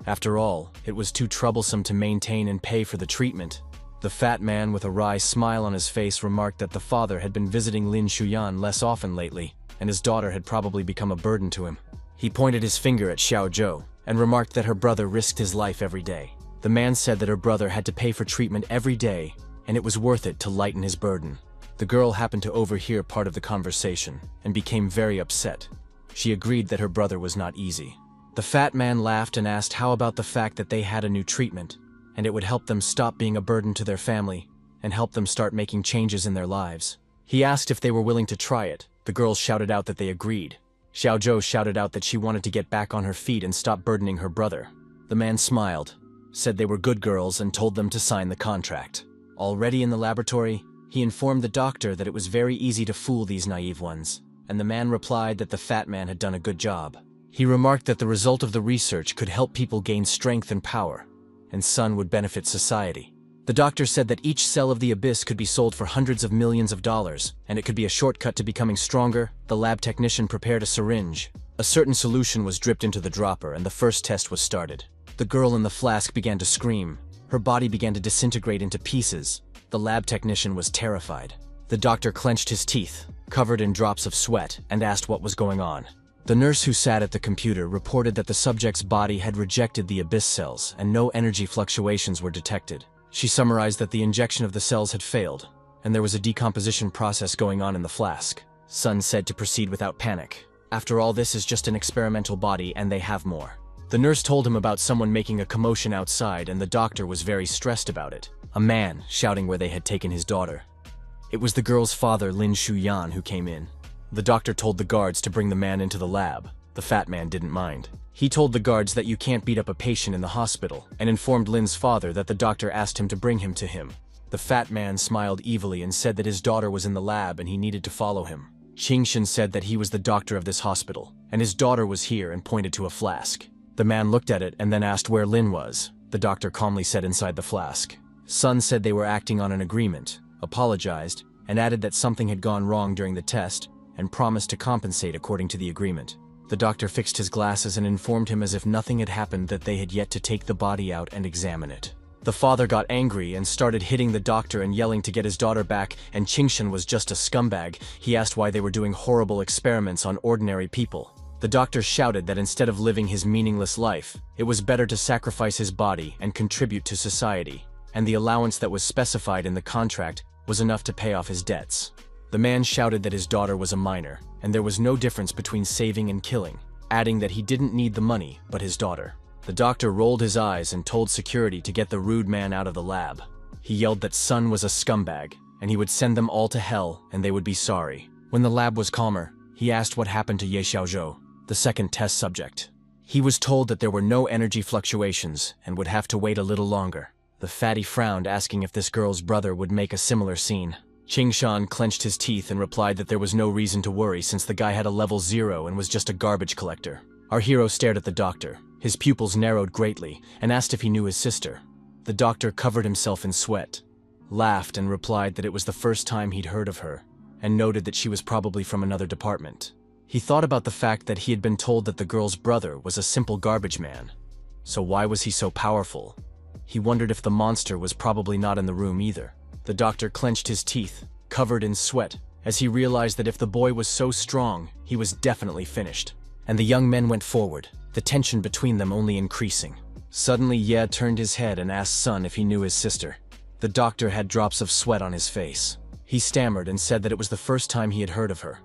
After all, it was too troublesome to maintain and pay for the treatment, The fat man with a wry smile on his face remarked that the father had been visiting Lin Shuyan less often lately, and his daughter had probably become a burden to him. He pointed his finger at Xiao Zhou and remarked that her brother risked his life every day. The man said that her brother had to pay for treatment every day, and it was worth it to lighten his burden. The girl happened to overhear part of the conversation and became very upset. She agreed that her brother was not easy. The fat man laughed and asked how about the fact that they had a new treatment, and it would help them stop being a burden to their family and help them start making changes in their lives. He asked if they were willing to try it. The girls shouted out that they agreed. Xiao Zhou shouted out that she wanted to get back on her feet and stop burdening her brother. The man smiled, said they were good girls, and told them to sign the contract. Already in the laboratory, he informed the doctor that it was very easy to fool these naive ones, and the man replied that the fat man had done a good job. He remarked that the result of the research could help people gain strength and power, and Sun would benefit society. The doctor said that each cell of the abyss could be sold for hundreds of millions of dollars, and it could be a shortcut to becoming stronger. The lab technician prepared a syringe. A certain solution was dripped into the dropper, and the first test was started. The girl in the flask began to scream. Her body began to disintegrate into pieces. The lab technician was terrified. The doctor clenched his teeth, covered in drops of sweat, and asked what was going on. The nurse who sat at the computer reported that the subject's body had rejected the abyss cells and no energy fluctuations were detected. She summarized that the injection of the cells had failed, and there was a decomposition process going on in the flask. Sun said to proceed without panic. After all, this is just an experimental body and they have more. The nurse told him about someone making a commotion outside, and the doctor was very stressed about it. A man shouting where they had taken his daughter. It was the girl's father, Lin Shuyan, who came in. The doctor told the guards to bring the man into the lab. The fat man didn't mind. He told the guards that you can't beat up a patient in the hospital, and informed Lin's father that the doctor asked him to bring him to him. The fat man smiled evilly and said that his daughter was in the lab and he needed to follow him. Qingshan said that he was the doctor of this hospital, and his daughter was here, and pointed to a flask. The man looked at it and then asked where Lin was. The doctor calmly said inside the flask. Sun said they were acting on an agreement, apologized, and added that something had gone wrong during the test, and promised to compensate according to the agreement. The doctor fixed his glasses and informed him as if nothing had happened that they had yet to take the body out and examine it. The father got angry and started hitting the doctor and yelling to get his daughter back, and Qingshan was just a scumbag. He asked why they were doing horrible experiments on ordinary people. The doctor shouted that instead of living his meaningless life, it was better to sacrifice his body and contribute to society, and the allowance that was specified in the contract was enough to pay off his debts. The man shouted that his daughter was a minor, and there was no difference between saving and killing, adding that he didn't need the money, but his daughter. The doctor rolled his eyes and told security to get the rude man out of the lab. He yelled that Sun was a scumbag, and he would send them all to hell, and they would be sorry. When the lab was calmer, he asked what happened to Ye Xiaozhou, the second test subject. He was told that there were no energy fluctuations and would have to wait a little longer. The fatty frowned, asking if this girl's brother would make a similar scene. Qingshan clenched his teeth and replied that there was no reason to worry since the guy had a level 0 and was just a garbage collector. Our hero stared at the doctor. His pupils narrowed greatly and asked if he knew his sister. The doctor covered himself in sweat, laughed and replied that it was the first time he'd heard of her, and noted that she was probably from another department. He thought about the fact that he had been told that the girl's brother was a simple garbage man. So why was he so powerful? He wondered if the monster was probably not in the room either. The doctor clenched his teeth, covered in sweat, as he realized that if the boy was so strong, he was definitely finished. And the young men went forward, the tension between them only increasing. Suddenly Ye turned his head and asked Sun if he knew his sister. The doctor had drops of sweat on his face. He stammered and said that it was the first time he had heard of her.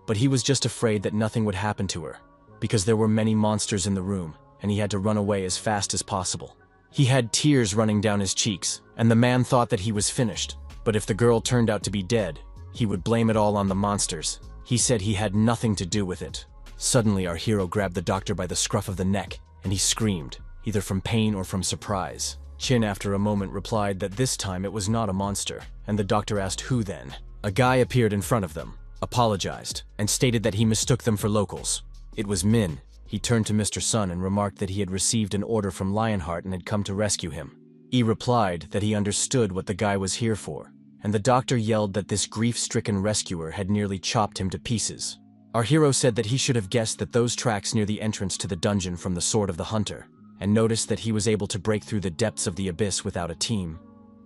But he was just afraid that nothing would happen to her, because there were many monsters in the room, and he had to run away as fast as possible. He had tears running down his cheeks, and the man thought that he was finished. But if the girl turned out to be dead, he would blame it all on the monsters. He said he had nothing to do with it. Suddenly, our hero grabbed the doctor by the scruff of the neck, and he screamed, either from pain or from surprise. Qin, after a moment, replied that this time it was not a monster, and the doctor asked who then. A guy appeared in front of them, apologized, and stated that he mistook them for locals. It was Min. He turned to Mr. Sun and remarked that he had received an order from Lionheart and had come to rescue him. He replied that he understood what the guy was here for, and the doctor yelled that this grief-stricken rescuer had nearly chopped him to pieces. Our hero said that he should have guessed that those tracks near the entrance to the dungeon from the Sword of the Hunter, and noticed that he was able to break through the depths of the abyss without a team.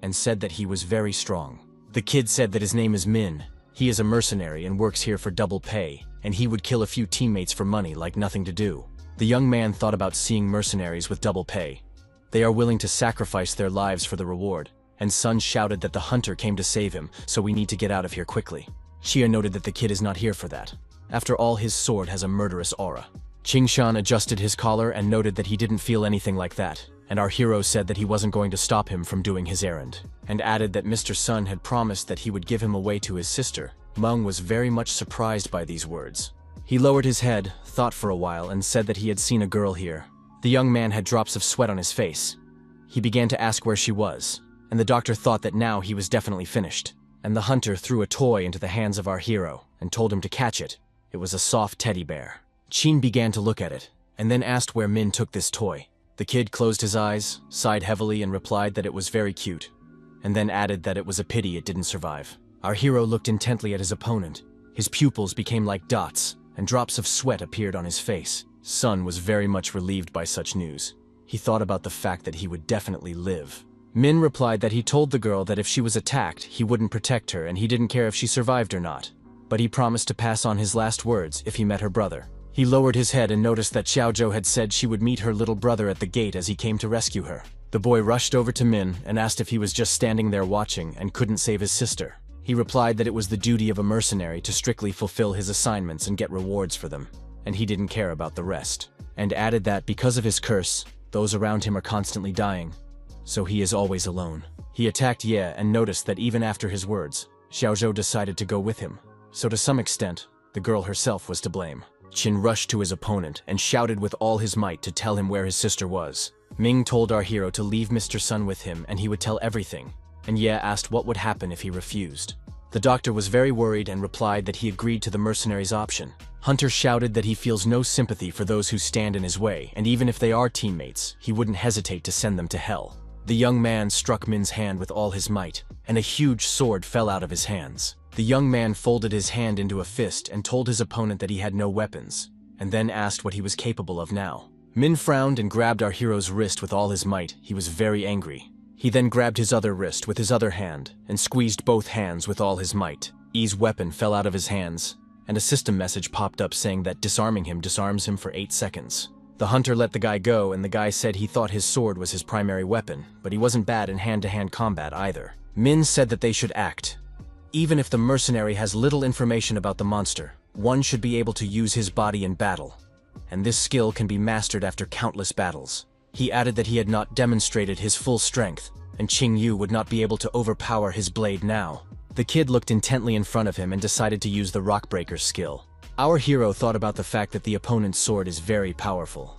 and said that he was very strong. The kid said that his name is Min. He is a mercenary and works here for double pay, and he would kill a few teammates for money like nothing to do. The young man thought about seeing mercenaries with double pay. They are willing to sacrifice their lives for the reward, and Sun shouted that the hunter came to save him, so we need to get out of here quickly. Xia noted that the kid is not here for that. After all, his sword has a murderous aura. Qingshan adjusted his collar and noted that he didn't feel anything like that, and our hero said that he wasn't going to stop him from doing his errand, and added that Mr. Sun had promised that he would give him away to his sister. Meng was very much surprised by these words. He lowered his head, thought for a while, and said that he had seen a girl here. The young man had drops of sweat on his face. He began to ask where she was, and the doctor thought that now he was definitely finished. And the hunter threw a toy into the hands of our hero and told him to catch it. It was a soft teddy bear. Qin began to look at it, and then asked where Min took this toy. The kid closed his eyes, sighed heavily, and replied that it was very cute, and then added that it was a pity it didn't survive. Our hero looked intently at his opponent. His pupils became like dots, and drops of sweat appeared on his face. Sun was very much relieved by such news. He thought about the fact that he would definitely live. Min replied that he told the girl that if she was attacked, he wouldn't protect her and he didn't care if she survived or not. But he promised to pass on his last words if he met her brother. He lowered his head and noticed that Xiaozhou had said she would meet her little brother at the gate as he came to rescue her. The boy rushed over to Min and asked if he was just standing there watching and couldn't save his sister. He replied that it was the duty of a mercenary to strictly fulfill his assignments and get rewards for them, and he didn't care about the rest. And added that because of his curse, those around him are constantly dying, so he is always alone. He attacked Ye and noticed that even after his words, Xiaozhou decided to go with him. So to some extent, the girl herself was to blame. Qin rushed to his opponent and shouted with all his might to tell him where his sister was. Ming told our hero to leave Mr. Sun with him and he would tell everything, and Ye asked what would happen if he refused. The doctor was very worried and replied that he agreed to the mercenary's option. Hunter shouted that he feels no sympathy for those who stand in his way, and even if they are teammates, he wouldn't hesitate to send them to hell. The young man struck Min's hand with all his might, and a huge sword fell out of his hands. The young man folded his hand into a fist and told his opponent that he had no weapons, and then asked what he was capable of now. Min frowned and grabbed our hero's wrist with all his might. He was very angry. He then grabbed his other wrist with his other hand and squeezed both hands with all his might. Yi's weapon fell out of his hands, and a system message popped up saying that disarming him disarms him for 8 seconds. The hunter let the guy go, and the guy said he thought his sword was his primary weapon, but he wasn't bad in hand-to-hand combat either. Min said that they should act. Even if the mercenary has little information about the monster, one should be able to use his body in battle, and this skill can be mastered after countless battles. He added that he had not demonstrated his full strength, and Qing Yu would not be able to overpower his blade now. The kid looked intently in front of him and decided to use the Rockbreaker's skill. Our hero thought about the fact that the opponent's sword is very powerful,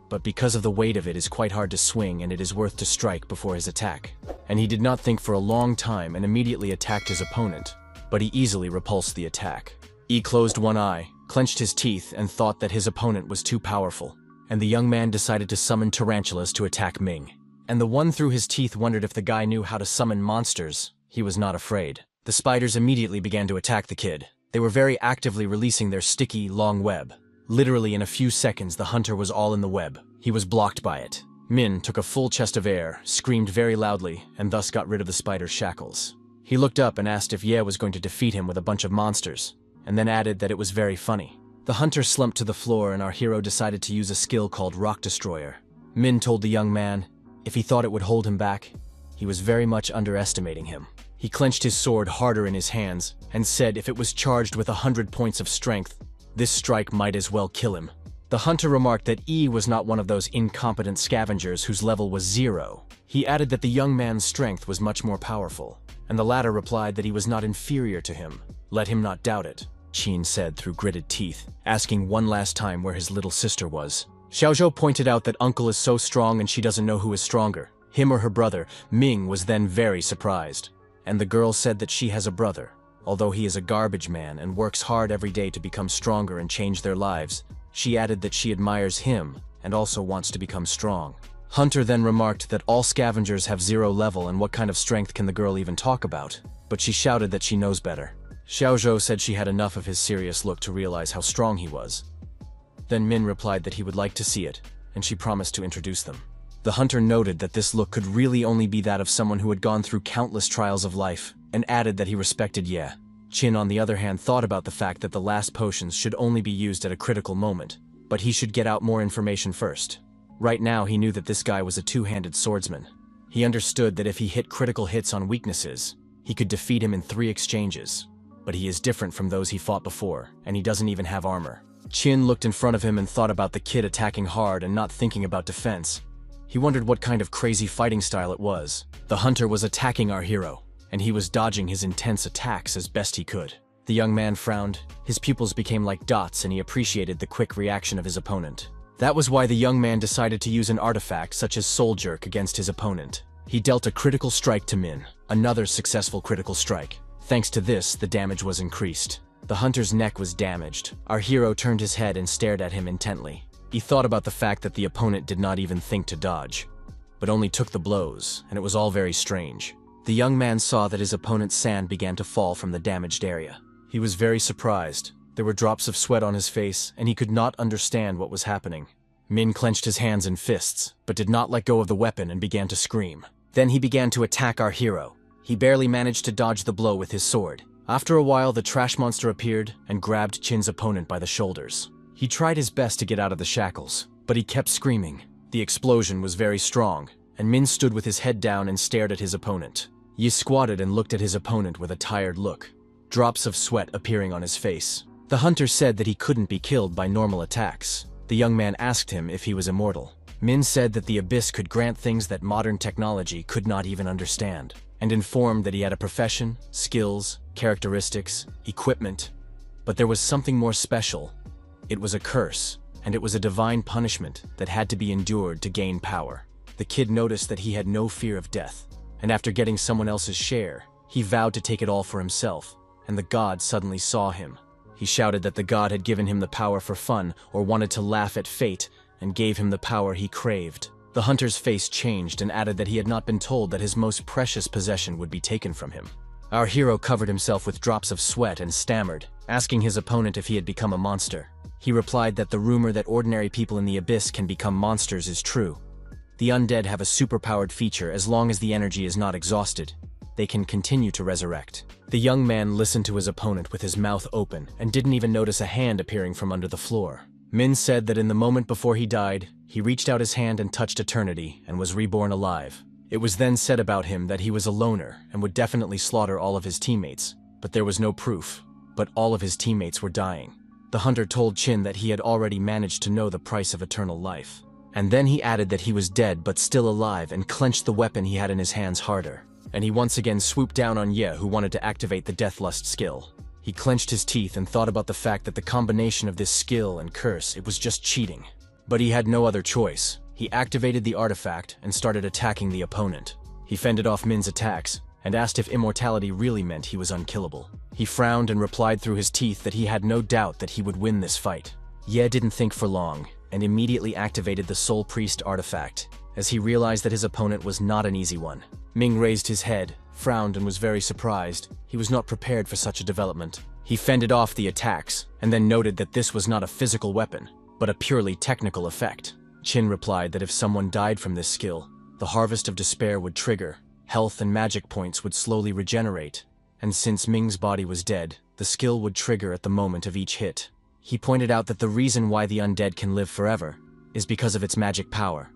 but because of the weight of it is quite hard to swing and it is worth to strike before his attack. And he did not think for a long time and immediately attacked his opponent, but he easily repulsed the attack. Yi closed one eye, clenched his teeth, and thought that his opponent was too powerful, and the young man decided to summon tarantulas to attack Ming. And the one through his teeth wondered if the guy knew how to summon monsters. He was not afraid. The spiders immediately began to attack the kid. They were very actively releasing their sticky, long web. Literally in a few seconds, the hunter was all in the web. He was blocked by it. Min took a full chest of air, screamed very loudly, and thus got rid of the spider's shackles. He looked up and asked if Ye was going to defeat him with a bunch of monsters, and then added that it was very funny. The hunter slumped to the floor and our hero decided to use a skill called Rock Destroyer. Min told the young man if he thought it would hold him back, he was very much underestimating him. He clenched his sword harder in his hands and said if it was charged with 100 points of strength, this strike might as well kill him. The hunter remarked that Yi was not one of those incompetent scavengers whose level was 0. He added that the young man's strength was much more powerful, and the latter replied that he was not inferior to him. Let him not doubt it, Qin said through gritted teeth, asking one last time where his little sister was. Xiaozhou pointed out that uncle is so strong and she doesn't know who is stronger, him or her brother. Ming was then very surprised, and the girl said that she has a brother. Although he is a garbage man and works hard every day to become stronger and change their lives, she added that she admires him and also wants to become strong. Hunter then remarked that all scavengers have 0 level and what kind of strength can the girl even talk about, but she shouted that she knows better. Xiaozhou said she had enough of his serious look to realize how strong he was. Then Min replied that he would like to see it, and she promised to introduce them. The hunter noted that this look could really only be that of someone who had gone through countless trials of life, and added that he respected Ye. Qin, on the other hand, thought about the fact that the last potions should only be used at a critical moment, but he should get out more information first. Right now, he knew that this guy was a two-handed swordsman. He understood that if he hit critical hits on weaknesses, he could defeat him in 3 exchanges. But he is different from those he fought before, and he doesn't even have armor. Qin looked in front of him and thought about the kid attacking hard and not thinking about defense. He wondered what kind of crazy fighting style it was. The hunter was attacking our hero, and he was dodging his intense attacks as best he could. The young man frowned, his pupils became like dots, and he appreciated the quick reaction of his opponent. That was why the young man decided to use an artifact such as Soul Jerk against his opponent. He dealt a critical strike to Min, another successful critical strike. Thanks to this, the damage was increased. The hunter's neck was damaged. Our hero turned his head and stared at him intently. He thought about the fact that the opponent did not even think to dodge, but only took the blows, and it was all very strange. The young man saw that his opponent's sand began to fall from the damaged area. He was very surprised. There were drops of sweat on his face, and he could not understand what was happening. Min clenched his hands in fists, but did not let go of the weapon and began to scream. Then he began to attack our hero. He barely managed to dodge the blow with his sword. After a while, the trash monster appeared and grabbed Qin's opponent by the shoulders. He tried his best to get out of the shackles, but he kept screaming. The explosion was very strong, and Min stood with his head down and stared at his opponent. Yi squatted and looked at his opponent with a tired look, drops of sweat appearing on his face. The hunter said that he couldn't be killed by normal attacks. The young man asked him if he was immortal. Min said that the abyss could grant things that modern technology could not even understand, and informed that he had a profession, skills, characteristics, equipment. But there was something more special. It was a curse, and it was a divine punishment that had to be endured to gain power. The kid noticed that he had no fear of death, and after getting someone else's share, he vowed to take it all for himself, and the god suddenly saw him. He shouted that the god had given him the power for fun or wanted to laugh at fate and gave him the power he craved. The hunter's face changed and added that he had not been told that his most precious possession would be taken from him. Our hero covered himself with drops of sweat and stammered, asking his opponent if he had become a monster. He replied that the rumor that ordinary people in the abyss can become monsters is true. The undead have a superpowered feature as long as the energy is not exhausted. They can continue to resurrect. The young man listened to his opponent with his mouth open and didn't even notice a hand appearing from under the floor. Min said that in the moment before he died, he reached out his hand and touched eternity and was reborn alive. It was then said about him that he was a loner and would definitely slaughter all of his teammates, but there was no proof. But all of his teammates were dying. The hunter told Qin that he had already managed to know the price of eternal life. And then he added that he was dead but still alive and clenched the weapon he had in his hands harder. And he once again swooped down on Ye, who wanted to activate the Deathlust skill. He clenched his teeth and thought about the fact that the combination of this skill and curse, it was just cheating. But he had no other choice. He activated the artifact and started attacking the opponent. He fended off Min's attacks and asked if immortality really meant he was unkillable. He frowned and replied through his teeth that he had no doubt that he would win this fight. Ye didn't think for long and immediately activated the Soul Priest artifact, as he realized that his opponent was not an easy one. Ming raised his head, frowned, and was very surprised. He was not prepared for such a development. He fended off the attacks, and then noted that this was not a physical weapon, but a purely technical effect. Qin replied that if someone died from this skill, the Harvest of Despair would trigger, health and magic points would slowly regenerate, and since Ming's body was dead, the skill would trigger at the moment of each hit. He pointed out that the reason why the undead can live forever is because of its magic power,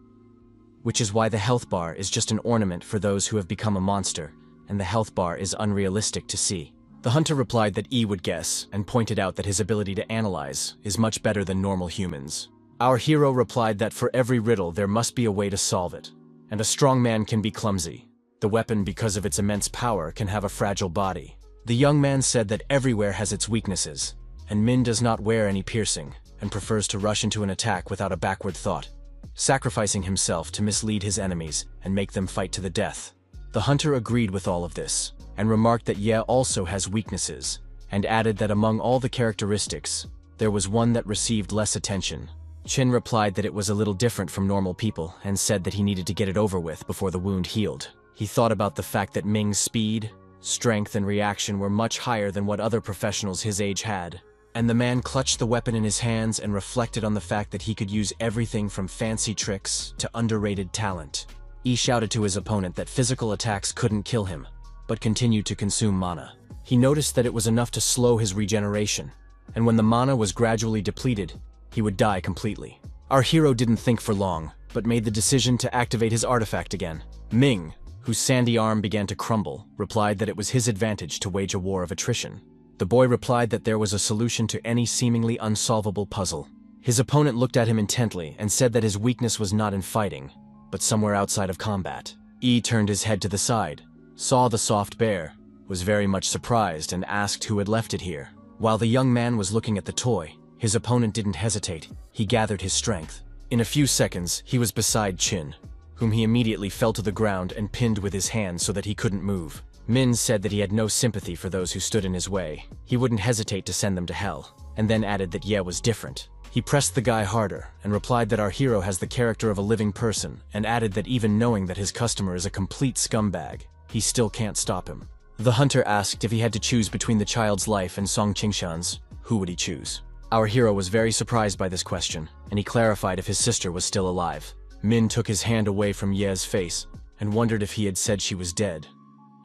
which is why the health bar is just an ornament for those who have become a monster, and the health bar is unrealistic to see. The hunter replied that E would guess, and pointed out that his ability to analyze is much better than normal humans. Our hero replied that for every riddle there must be a way to solve it, and a strong man can be clumsy. The weapon, because of its immense power, can have a fragile body. The young man said that everywhere has its weaknesses, and Min does not wear any piercing, and prefers to rush into an attack without a backward thought, sacrificing himself to mislead his enemies and make them fight to the death. The hunter agreed with all of this, and remarked that Ye also has weaknesses, and added that among all the characteristics, there was one that received less attention. Qin replied that it was a little different from normal people, and said that he needed to get it over with before the wound healed. He thought about the fact that Ming's speed, strength, and reaction were much higher than what other professionals his age had. And the man clutched the weapon in his hands and reflected on the fact that he could use everything from fancy tricks to underrated talent. He shouted to his opponent that physical attacks couldn't kill him, but continued to consume mana. He noticed that it was enough to slow his regeneration, and when the mana was gradually depleted, he would die completely. Our hero didn't think for long, but made the decision to activate his artifact again. Ming, whose sandy arm began to crumble, replied that it was his advantage to wage a war of attrition. The boy replied that there was a solution to any seemingly unsolvable puzzle. His opponent looked at him intently and said that his weakness was not in fighting, but somewhere outside of combat. Yi turned his head to the side, saw the soft bear, was very much surprised and asked who had left it here. While the young man was looking at the toy, his opponent didn't hesitate. He gathered his strength. In a few seconds, he was beside Qin, whom he immediately fell to the ground and pinned with his hands so that he couldn't move. Min said that he had no sympathy for those who stood in his way. He wouldn't hesitate to send them to hell, and then added that Ye was different. He pressed the guy harder and replied that our hero has the character of a living person, and added that even knowing that his customer is a complete scumbag, he still can't stop him. The hunter asked if he had to choose between the child's life and Song Qingshan's, who would he choose? Our hero was very surprised by this question, and he clarified if his sister was still alive. Min took his hand away from Ye's face and wondered if he had said she was dead,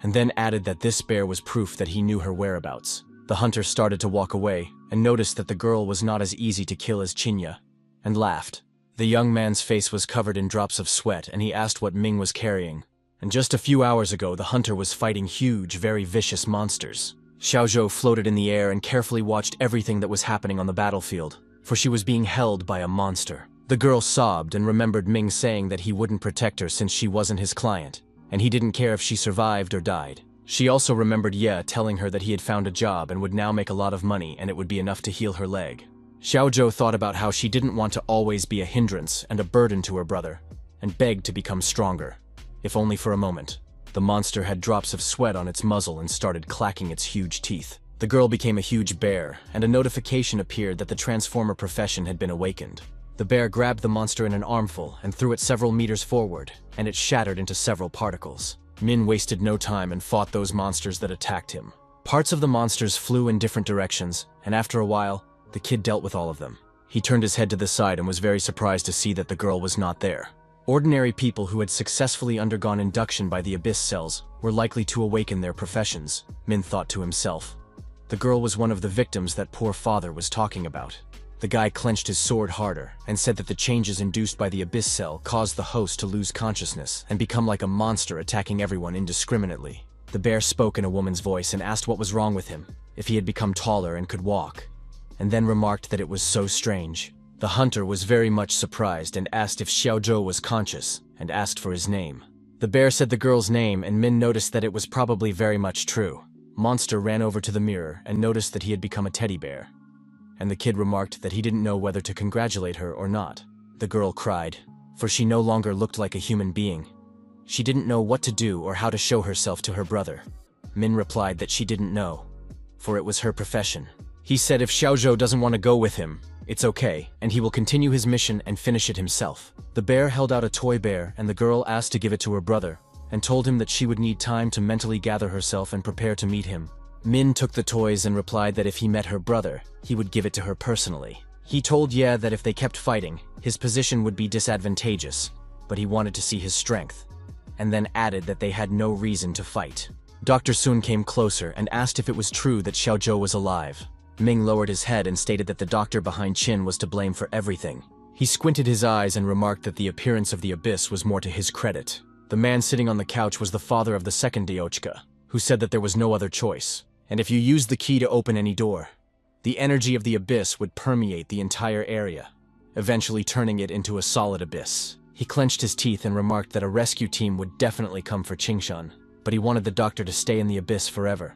and then added that this bear was proof that he knew her whereabouts. The hunter started to walk away and noticed that the girl was not as easy to kill as Qinya, and laughed. The young man's face was covered in drops of sweat, and he asked what Ming was carrying. And just a few hours ago, the hunter was fighting huge, very vicious monsters. Xiaozhou floated in the air and carefully watched everything that was happening on the battlefield, for she was being held by a monster. The girl sobbed and remembered Ming saying that he wouldn't protect her since she wasn't his client, and he didn't care if she survived or died. She also remembered Ye telling her that he had found a job and would now make a lot of money and it would be enough to heal her leg. Xiaozhou thought about how she didn't want to always be a hindrance and a burden to her brother, and begged to become stronger, if only for a moment. The monster had drops of sweat on its muzzle and started clacking its huge teeth. The girl became a huge bear, and a notification appeared that the transformer profession had been awakened. The bear grabbed the monster in an armful and threw it several meters forward, and it shattered into several particles. Min wasted no time and fought those monsters that attacked him. Parts of the monsters flew in different directions, and after a while, the kid dealt with all of them. He turned his head to the side and was very surprised to see that the girl was not there. Ordinary people who had successfully undergone induction by the Abyss cells were likely to awaken their professions, Min thought to himself. The girl was one of the victims that poor father was talking about. The guy clenched his sword harder and said that the changes induced by the Abyss cell caused the host to lose consciousness and become like a monster attacking everyone indiscriminately. The bear spoke in a woman's voice and asked what was wrong with him, if he had become taller and could walk, and then remarked that it was so strange. The hunter was very much surprised and asked if Xiaozhou was conscious, and asked for his name. The bear said the girl's name, and Min noticed that it was probably very much true. Monster ran over to the mirror and noticed that he had become a teddy bear, and the kid remarked that he didn't know whether to congratulate her or not. The girl cried, for she no longer looked like a human being. She didn't know what to do or how to show herself to her brother. Min replied that she didn't know, for it was her profession. He said if Xiaozhou doesn't want to go with him, it's okay, and he will continue his mission and finish it himself. The bear held out a toy bear, and the girl asked to give it to her brother, and told him that she would need time to mentally gather herself and prepare to meet him. Min took the toys and replied that if he met her brother, he would give it to her personally. He told Ye that if they kept fighting, his position would be disadvantageous, but he wanted to see his strength, and then added that they had no reason to fight. Dr. Sun came closer and asked if it was true that Xiaozhou was alive. Ming lowered his head and stated that the doctor behind Qin was to blame for everything. He squinted his eyes and remarked that the appearance of the abyss was more to his credit. The man sitting on the couch was the father of the second Diochka, who said that there was no other choice, and if you used the key to open any door, the energy of the abyss would permeate the entire area, eventually turning it into a solid abyss. He clenched his teeth and remarked that a rescue team would definitely come for Qingshan, but he wanted the doctor to stay in the abyss forever.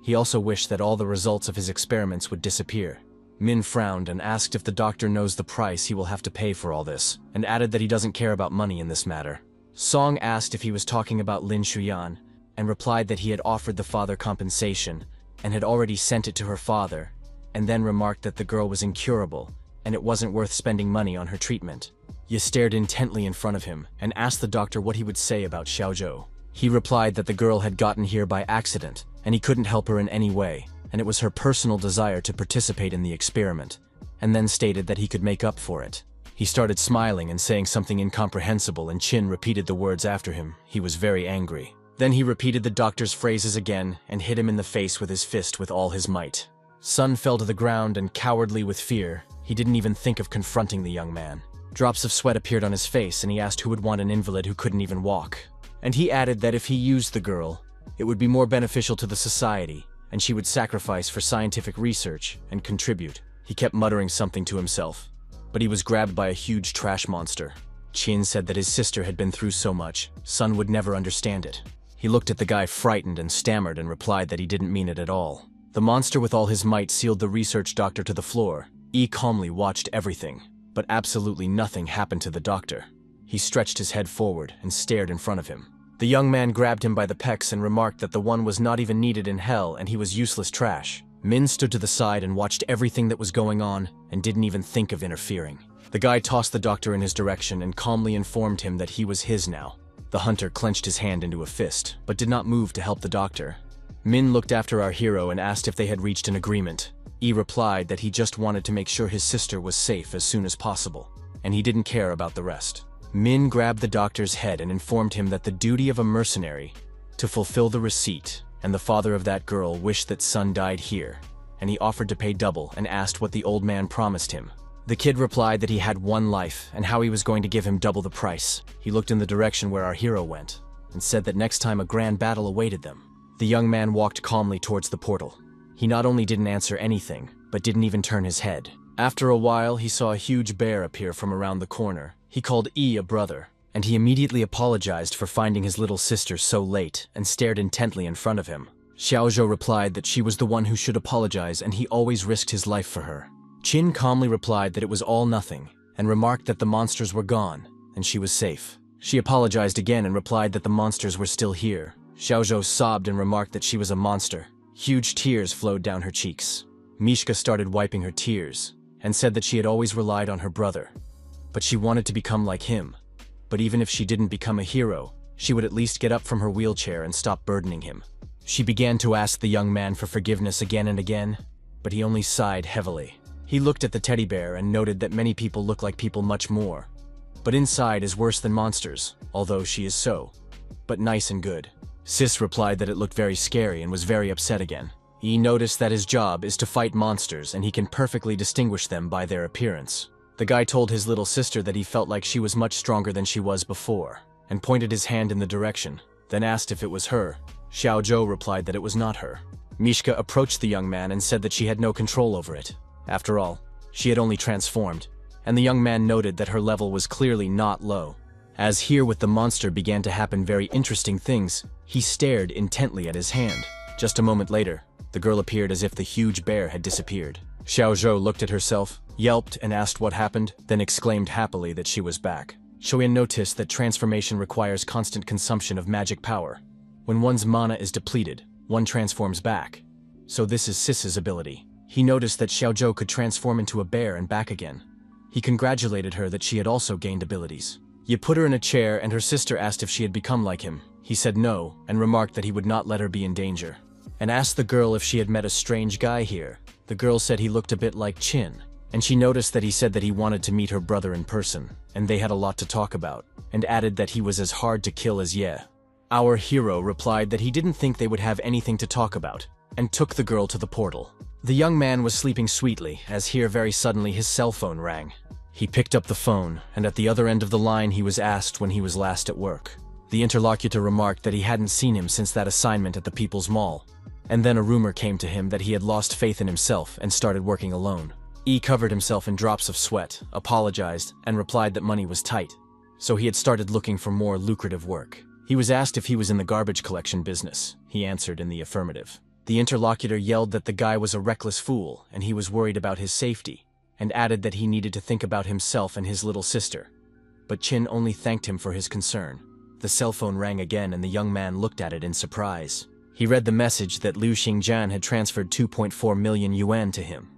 He also wished that all the results of his experiments would disappear. Min frowned and asked if the doctor knows the price he will have to pay for all this, and added that he doesn't care about money in this matter. Song asked if he was talking about Lin Shuyan, and replied that he had offered the father compensation, and had already sent it to her father, and then remarked that the girl was incurable, and it wasn't worth spending money on her treatment. Ye stared intently in front of him, and asked the doctor what he would say about Xiaozhou. He replied that the girl had gotten here by accident, and he couldn't help her in any way. and it was her personal desire to participate in the experiment, and then stated that he could make up for it. He started smiling and saying something incomprehensible, and Chin repeated the words after him. He was very angry. Then he repeated the doctor's phrases again and hit him in the face with his fist with all his might. Sun fell to the ground, and cowardly with fear, he didn't even think of confronting the young man. Drops of sweat appeared on his face, and he asked who would want an invalid who couldn't even walk. And he added that if he used the girl, it would be more beneficial to the society, and she would sacrifice for scientific research and contribute. He kept muttering something to himself, but he was grabbed by a huge trash monster. Chin said that his sister had been through so much, Sun would never understand it. He looked at the guy frightened and stammered and replied that he didn't mean it at all. The monster with all his might sealed the research doctor to the floor. Calmly watched everything, but absolutely nothing happened to the doctor. He stretched his head forward and stared in front of him. The young man grabbed him by the pecs and remarked that the one was not even needed in hell and he was useless trash. Min stood to the side and watched everything that was going on and didn't even think of interfering. The guy tossed the doctor in his direction and calmly informed him that he was his now. The hunter clenched his hand into a fist, but did not move to help the doctor. Min looked after our hero and asked if they had reached an agreement. Replied that he just wanted to make sure his sister was safe as soon as possible, and he didn't care about the rest. Min grabbed the doctor's head and informed him that the duty of a mercenary to fulfill the receipt, and the father of that girl wished that Sun died here, and he offered to pay double and asked what the old man promised him. The kid replied that he had one life and how he was going to give him double the price. He looked in the direction where our hero went and said that next time a grand battle awaited them. The young man walked calmly towards the portal. He not only didn't answer anything, but didn't even turn his head. After a while, he saw a huge bear appear from around the corner. He called a brother, and he immediately apologized for finding his little sister so late and stared intently in front of him. Xiaozhou replied that she was the one who should apologize and he always risked his life for her. Qin calmly replied that it was all nothing and remarked that the monsters were gone and she was safe. She apologized again and replied that the monsters were still here. Xiaozhou sobbed and remarked that she was a monster. Huge tears flowed down her cheeks. Mishka started wiping her tears and said that she had always relied on her brother, but she wanted to become like him. But even if she didn't become a hero, she would at least get up from her wheelchair and stop burdening him. She began to ask the young man for forgiveness again and again, but he only sighed heavily. He looked at the teddy bear and noted that many people look like people much more, but inside is worse than monsters, although she is so, but nice and good. Sis replied that it looked very scary and was very upset again. He noticed that his job is to fight monsters and he can perfectly distinguish them by their appearance. The guy told his little sister that he felt like she was much stronger than she was before, and pointed his hand in the direction, then asked if it was her. Xiaozhou replied that it was not her. Mishka approached the young man and said that she had no control over it. After all, she had only transformed, and the young man noted that her level was clearly not low. As here with the monster began to happen very interesting things, he stared intently at his hand. Just a moment later, the girl appeared as if the huge bear had disappeared. Xiaozhou looked at herself, yelped and asked what happened, then exclaimed happily that she was back. Shoyan noticed that transformation requires constant consumption of magic power. When one's mana is depleted, one transforms back. So this is Sis's ability. He noticed that Xiaozhou could transform into a bear and back again. He congratulated her that she had also gained abilities. You put her in a chair and her sister asked if she had become like him. He said no and remarked that he would not let her be in danger, and asked the girl if she had met a strange guy here. The girl said he looked a bit like Chin, and she noticed that he said that he wanted to meet her brother in person, and they had a lot to talk about, and added that he was as hard to kill as Ye. Our hero replied that he didn't think they would have anything to talk about, and took the girl to the portal. The young man was sleeping sweetly, as here very suddenly his cell phone rang. He picked up the phone, and at the other end of the line he was asked when he was last at work. The interlocutor remarked that he hadn't seen him since that assignment at the People's Mall, and then a rumor came to him that he had lost faith in himself and started working alone. Covered himself in drops of sweat, apologized, and replied that money was tight, so he had started looking for more lucrative work. He was asked if he was in the garbage collection business. He answered in the affirmative. The interlocutor yelled that the guy was a reckless fool and he was worried about his safety, and added that he needed to think about himself and his little sister. But Chin only thanked him for his concern. The cell phone rang again and the young man looked at it in surprise. He read the message that Liu Xingjian had transferred 2.4 million yuan to him.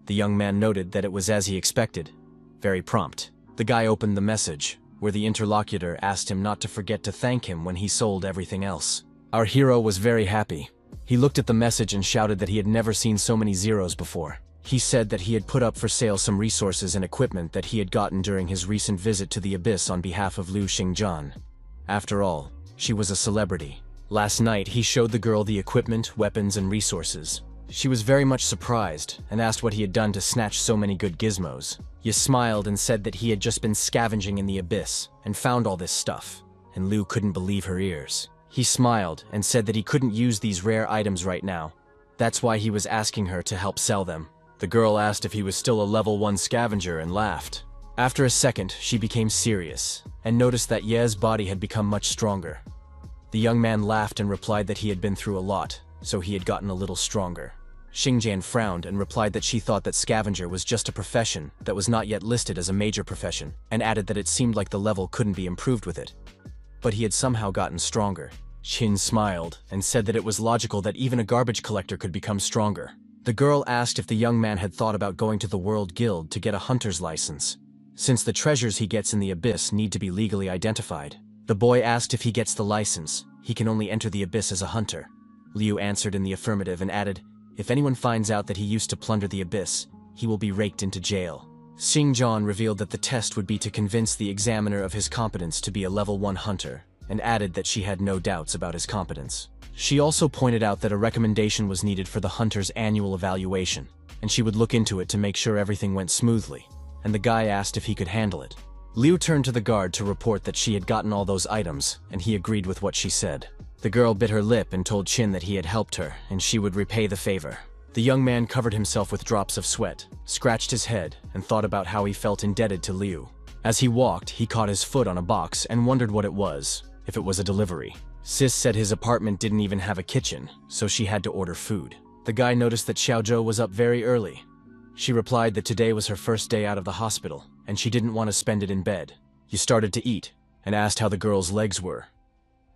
The young man noted that it was as he expected, very prompt. The guy opened the message, where the interlocutor asked him not to forget to thank him when he sold everything else. Our hero was very happy. He looked at the message and shouted that he had never seen so many zeros before. He said that he had put up for sale some resources and equipment that he had gotten during his recent visit to the Abyss on behalf of Liu Xingjian. After all, she was a celebrity. Last night, he showed the girl the equipment, weapons, and resources. She was very much surprised and asked what he had done to snatch so many good gizmos. Ye smiled and said that he had just been scavenging in the Abyss and found all this stuff, and Liu couldn't believe her ears. He smiled and said that he couldn't use these rare items right now. That's why he was asking her to help sell them. The girl asked if he was still a level 1 scavenger and laughed. After a second, she became serious and noticed that Ye's body had become much stronger. The young man laughed and replied that he had been through a lot, so he had gotten a little stronger. Xingjian frowned and replied that she thought that scavenger was just a profession that was not yet listed as a major profession, and added that it seemed like the level couldn't be improved with it. But he had somehow gotten stronger. Qin smiled and said that it was logical that even a garbage collector could become stronger. The girl asked if the young man had thought about going to the World Guild to get a hunter's license, since the treasures he gets in the Abyss need to be legally identified. The boy asked if he gets the license, he can only enter the Abyss as a hunter. Liu answered in the affirmative and added, if anyone finds out that he used to plunder the Abyss, he will be raked into jail. Xingjian revealed that the test would be to convince the examiner of his competence to be a level 1 hunter, and added that she had no doubts about his competence. She also pointed out that a recommendation was needed for the hunter's annual evaluation, and she would look into it to make sure everything went smoothly, and the guy asked if he could handle it. Liu turned to the guard to report that she had gotten all those items, and he agreed with what she said. The girl bit her lip and told Qin that he had helped her, and she would repay the favor. The young man covered himself with drops of sweat, scratched his head, and thought about how he felt indebted to Liu. As he walked, he caught his foot on a box and wondered what it was, if it was a delivery. Sis said his apartment didn't even have a kitchen, so she had to order food. The guy noticed that Xiaozhou was up very early. She replied that today was her first day out of the hospital, and she didn't want to spend it in bed. He started to eat, and asked how the girl's legs were.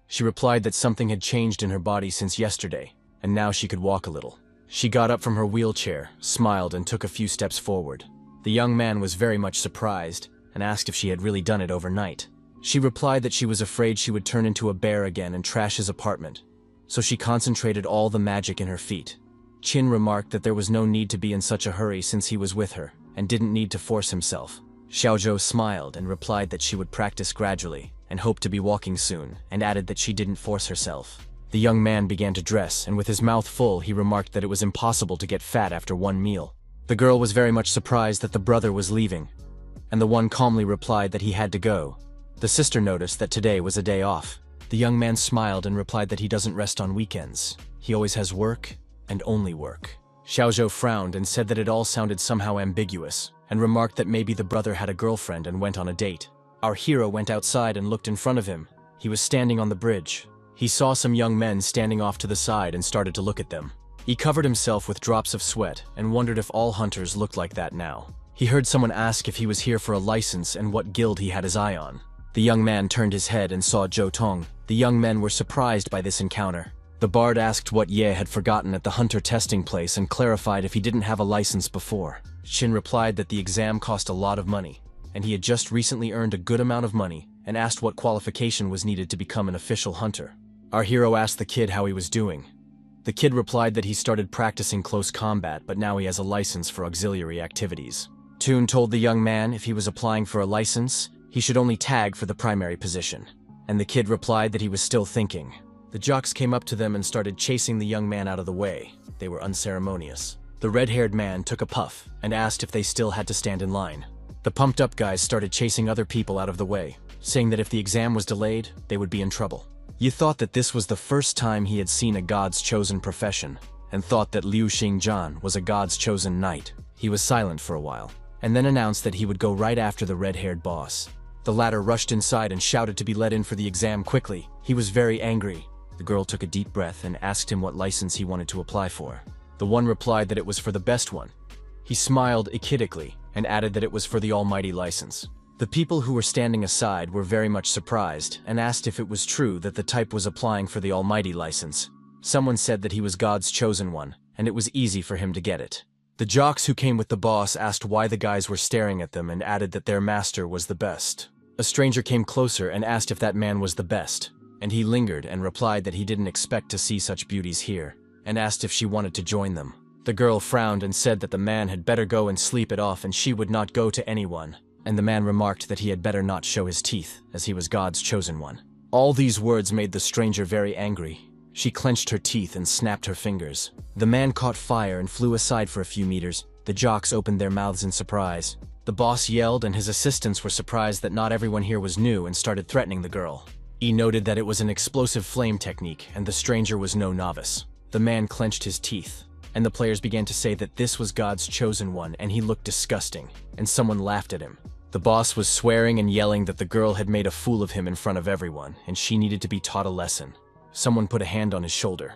She replied that something had changed in her body since yesterday, and now she could walk a little. She got up from her wheelchair, smiled, and took a few steps forward. The young man was very much surprised, and asked if she had really done it overnight. She replied that she was afraid she would turn into a bear again and trash his apartment, so she concentrated all the magic in her feet. Qin remarked that there was no need to be in such a hurry since he was with her, and didn't need to force himself. Xiaozhou smiled and replied that she would practice gradually, and hoped to be walking soon, and added that she didn't force herself. The young man began to dress, and with his mouth full he remarked that it was impossible to get fat after one meal. The girl was very much surprised that the brother was leaving, and the one calmly replied that he had to go. The sister noticed that today was a day off. The young man smiled and replied that he doesn't rest on weekends. He always has work, and only work. Xiaozhou frowned and said that it all sounded somehow ambiguous, and remarked that maybe the brother had a girlfriend and went on a date. Our hero went outside and looked in front of him. He was standing on the bridge. He saw some young men standing off to the side and started to look at them. He covered himself with drops of sweat and wondered if all hunters looked like that now. He heard someone ask if he was here for a license and what guild he had his eye on. The young man turned his head and saw Zhou Tong. The young men were surprised by this encounter. The bard asked what Ye had forgotten at the hunter testing place and clarified if he didn't have a license before. Qin replied that the exam cost a lot of money, and he had just recently earned a good amount of money, and asked what qualification was needed to become an official hunter. Our hero asked the kid how he was doing. The kid replied that he started practicing close combat, but now he has a license for auxiliary activities. Toon told the young man if he was applying for a license, he should only tag for the primary position, and the kid replied that he was still thinking. The jocks came up to them and started chasing the young man out of the way. They were unceremonious. The red-haired man took a puff and asked if they still had to stand in line. The pumped-up guys started chasing other people out of the way, saying that if the exam was delayed, they would be in trouble. Yi thought that this was the first time he had seen a god's chosen profession, and thought that Liu Xingjian was a god's chosen knight. He was silent for a while, and then announced that he would go right after the red-haired boss. The latter rushed inside and shouted to be let in for the exam quickly. He was very angry. The girl took a deep breath and asked him what license he wanted to apply for. The one replied that it was for the best one. He smiled echidically and added that it was for the almighty license. The people who were standing aside were very much surprised and asked if it was true that the type was applying for the almighty license. Someone said that he was God's chosen one, and it was easy for him to get it. The jocks who came with the boss asked why the guys were staring at them and added that their master was the best. A stranger came closer and asked if that man was the best, and he lingered and replied that he didn't expect to see such beauties here, and asked if she wanted to join them. The girl frowned and said that the man had better go and sleep it off and she would not go to anyone, and the man remarked that he had better not show his teeth, as he was God's chosen one. All these words made the stranger very angry. She clenched her teeth and snapped her fingers. The man caught fire and flew aside for a few meters. The jocks opened their mouths in surprise. The boss yelled and his assistants were surprised that not everyone here was new and started threatening the girl. He noted that it was an explosive flame technique and the stranger was no novice. The man clenched his teeth, and the players began to say that this was God's chosen one and he looked disgusting, and someone laughed at him. The boss was swearing and yelling that the girl had made a fool of him in front of everyone and she needed to be taught a lesson. Someone put a hand on his shoulder,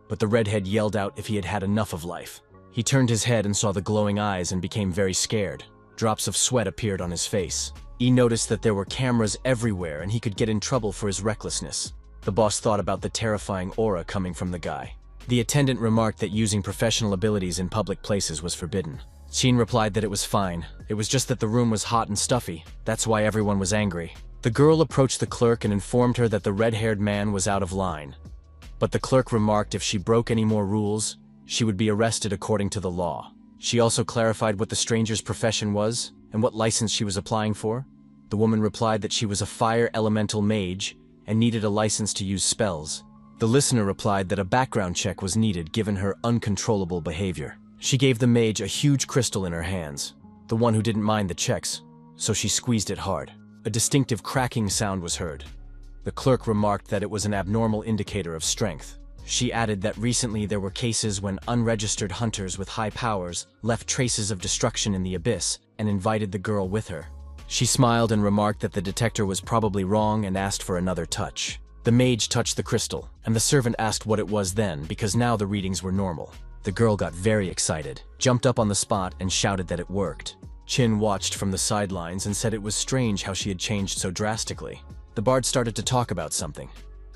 but the redhead yelled out if he had had enough of life. He turned his head and saw the glowing eyes and became very scared. Drops of sweat appeared on his face. He noticed that there were cameras everywhere and he could get in trouble for his recklessness. The boss thought about the terrifying aura coming from the guy. The attendant remarked that using professional abilities in public places was forbidden. Chin replied that it was fine. It was just that the room was hot and stuffy. That's why everyone was angry. The girl approached the clerk and informed her that the red-haired man was out of line. But the clerk remarked if she broke any more rules, she would be arrested according to the law. She also clarified what the stranger's profession was and what license she was applying for. The woman replied that she was a fire elemental mage and needed a license to use spells. The listener replied that a background check was needed given her uncontrollable behavior. She gave the mage a huge crystal in her hands, the one who didn't mind the checks, so she squeezed it hard. A distinctive cracking sound was heard. The clerk remarked that it was an abnormal indicator of strength. She added that recently there were cases when unregistered hunters with high powers left traces of destruction in the abyss and invited the girl with her. She smiled and remarked that the detector was probably wrong and asked for another touch. The mage touched the crystal, and the servant asked what it was then because now the readings were normal. The girl got very excited, jumped up on the spot, and shouted that it worked. Chin watched from the sidelines and said it was strange how she had changed so drastically. The bard started to talk about something,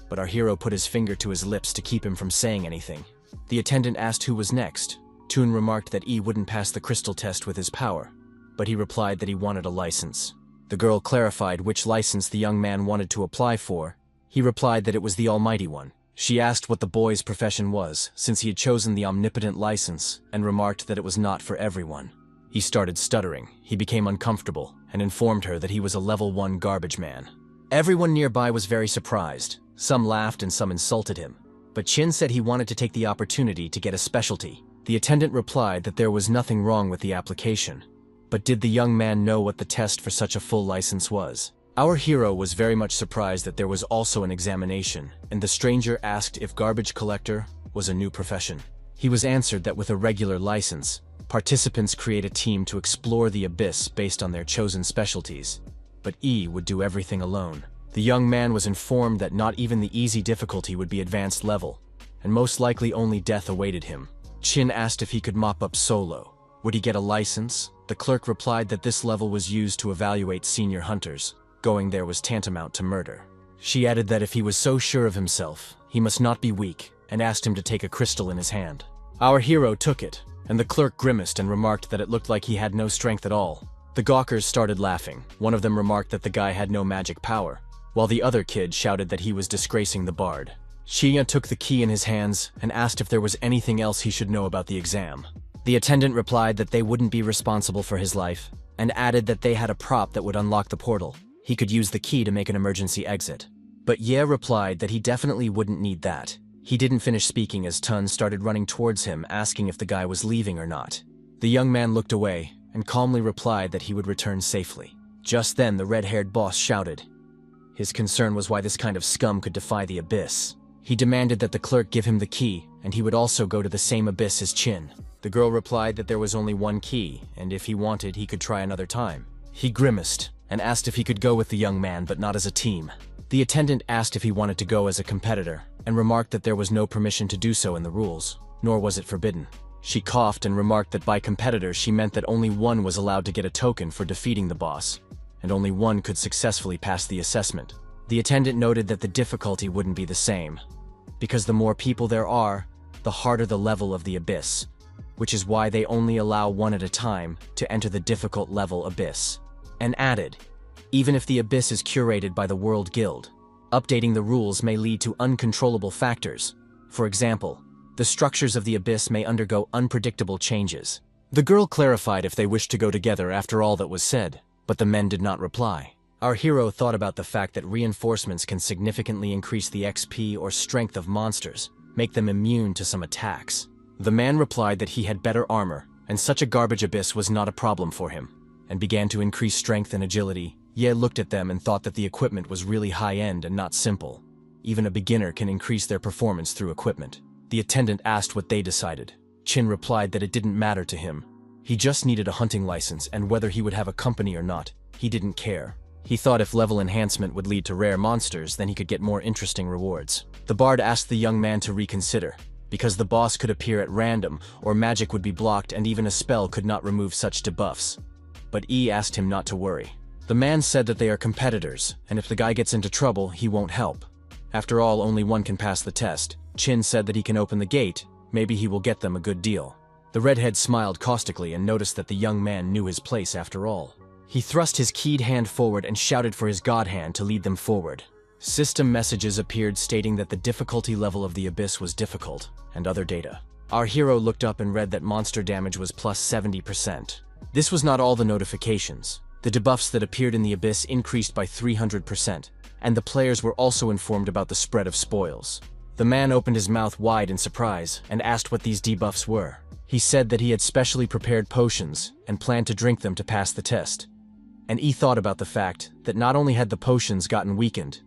but our hero put his finger to his lips to keep him from saying anything. The attendant asked who was next. Toon remarked that he wouldn't pass the crystal test with his power, but he replied that he wanted a license. The girl clarified which license the young man wanted to apply for. He replied that it was the Almighty One. She asked what the boy's profession was, since he had chosen the omnipotent license, and remarked that it was not for everyone. He started stuttering. He became uncomfortable, and informed her that he was a level 1 garbage man. Everyone nearby was very surprised. Some laughed and some insulted him. But Chin said he wanted to take the opportunity to get a specialty. The attendant replied that there was nothing wrong with the application. But did the young man know what the test for such a full license was? Our hero was very much surprised that there was also an examination, and the stranger asked if garbage collector was a new profession. He was answered that with a regular license, participants create a team to explore the abyss based on their chosen specialties. But E would do everything alone. The young man was informed that not even the easy difficulty would be advanced level, and most likely only death awaited him. Chin asked if he could mop up solo. Would he get a license? The clerk replied that this level was used to evaluate senior hunters. Going there was tantamount to murder. She added that if he was so sure of himself, he must not be weak, and asked him to take a crystal in his hand. Our hero took it, and the clerk grimaced and remarked that it looked like he had no strength at all. The gawkers started laughing. One of them remarked that the guy had no magic power, while the other kid shouted that he was disgracing the bard. Shiya took the key in his hands and asked if there was anything else he should know about the exam. The attendant replied that they wouldn't be responsible for his life, and added that they had a prop that would unlock the portal. He could use the key to make an emergency exit. But Ye replied that he definitely wouldn't need that. He didn't finish speaking as Tun started running towards him, asking if the guy was leaving or not. The young man looked away and calmly replied that he would return safely. Just then, the red-haired boss shouted. His concern was why this kind of scum could defy the abyss. He demanded that the clerk give him the key, and he would also go to the same abyss as Chin. The girl replied that there was only one key, and if he wanted, he could try another time. He grimaced and asked if he could go with the young man, but not as a team. The attendant asked if he wanted to go as a competitor, and remarked that there was no permission to do so in the rules, nor was it forbidden. She coughed and remarked that by competitor she meant that only one was allowed to get a token for defeating the boss, and only one could successfully pass the assessment. The attendant noted that the difficulty wouldn't be the same, because the more people there are, the harder the level of the abyss, which is why they only allow one at a time to enter the difficult level abyss. And added, even if the abyss is curated by the World Guild, updating the rules may lead to uncontrollable factors. For example, The structures of the abyss may undergo unpredictable changes. The girl clarified if they wished to go together after all that was said, but the men did not reply. Our hero thought about the fact that reinforcements can significantly increase the XP or strength of monsters, make them immune to some attacks. The man replied that he had better armor, and such a garbage abyss was not a problem for him, and began to increase strength and agility. Ye looked at them and thought that the equipment was really high-end and not simple. Even a beginner can increase their performance through equipment. The attendant asked what they decided. Chin replied that it didn't matter to him. He just needed a hunting license, and whether he would have a company or not, he didn't care. He thought if level enhancement would lead to rare monsters, then he could get more interesting rewards. The bard asked the young man to reconsider, because the boss could appear at random, or magic would be blocked, and even a spell could not remove such debuffs. But E asked him not to worry. The man said that they are competitors, and if the guy gets into trouble, he won't help. After all, only one can pass the test. Chin said that he can open the gate, maybe he will get them a good deal. The redhead smiled caustically and noticed that the young man knew his place after all. He thrust his keyed hand forward and shouted for his god hand to lead them forward. System messages appeared stating that the difficulty level of the abyss was difficult, and other data. Our hero looked up and read that monster damage was plus 70%. This was not all the notifications. The debuffs that appeared in the abyss increased by 300%, and the players were also informed about the spread of spoils. The man opened his mouth wide in surprise and asked what these debuffs were. He said that he had specially prepared potions and planned to drink them to pass the test. And he thought about the fact that not only had the potions gotten weakened,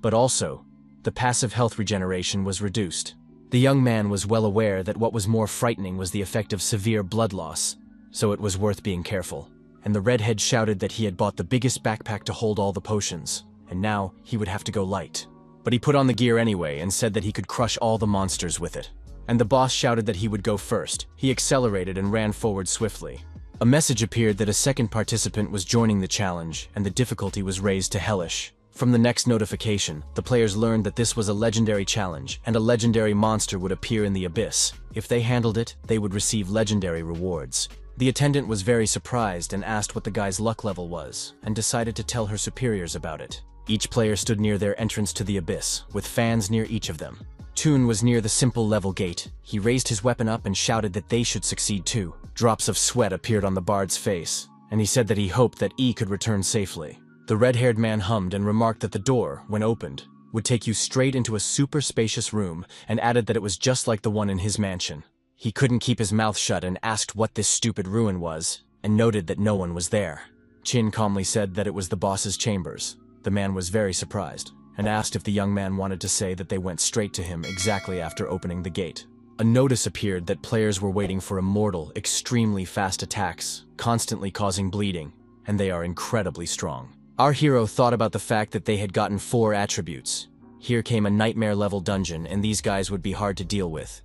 but also, the passive health regeneration was reduced. The young man was well aware that what was more frightening was the effect of severe blood loss, so it was worth being careful. And the redhead shouted that he had bought the biggest backpack to hold all the potions, and now he would have to go light. But he put on the gear anyway and said that he could crush all the monsters with it. And the boss shouted that he would go first. He accelerated and ran forward swiftly. A message appeared that a second participant was joining the challenge, and the difficulty was raised to hellish. From the next notification, the players learned that this was a legendary challenge, and a legendary monster would appear in the abyss. If they handled it, they would receive legendary rewards. The attendant was very surprised and asked what the guy's luck level was, and decided to tell her superiors about it. Each player stood near their entrance to the abyss, with fans near each of them. Toon was near the simple level gate. He raised his weapon up and shouted that they should succeed too. Drops of sweat appeared on the bard's face, and he said that he hoped that E could return safely. The red-haired man hummed and remarked that the door, when opened, would take you straight into a super spacious room, and added that it was just like the one in his mansion. He couldn't keep his mouth shut and asked what this stupid ruin was, and noted that no one was there. Chin calmly said that it was the boss's chambers. The man was very surprised, and asked if the young man wanted to say that they went straight to him exactly after opening the gate. A notice appeared that players were waiting for immortal, extremely fast attacks, constantly causing bleeding, and they are incredibly strong. Our hero thought about the fact that they had gotten 4 attributes. Here came a nightmare-level dungeon, and these guys would be hard to deal with.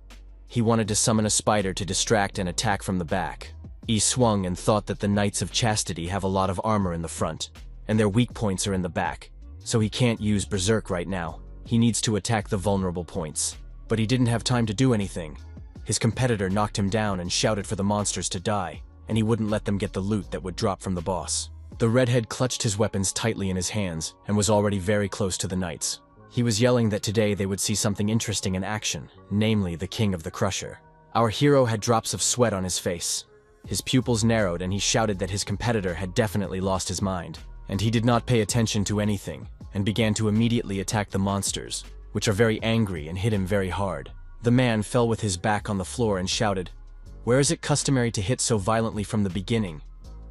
He wanted to summon a spider to distract and attack from the back. He swung and thought that the Knights of Chastity have a lot of armor in the front, and their weak points are in the back, so he can't use Berserk right now. He needs to attack the vulnerable points. But he didn't have time to do anything. His competitor knocked him down and shouted for the monsters to die, and he wouldn't let them get the loot that would drop from the boss. The redhead clutched his weapons tightly in his hands and was already very close to the knights. He was yelling that today they would see something interesting in action, namely the King of the Crusher. Our hero had drops of sweat on his face. His pupils narrowed and he shouted that his competitor had definitely lost his mind. And he did not pay attention to anything, and began to immediately attack the monsters, which are very angry and hit him very hard. The man fell with his back on the floor and shouted, "Where is it customary to hit so violently from the beginning?"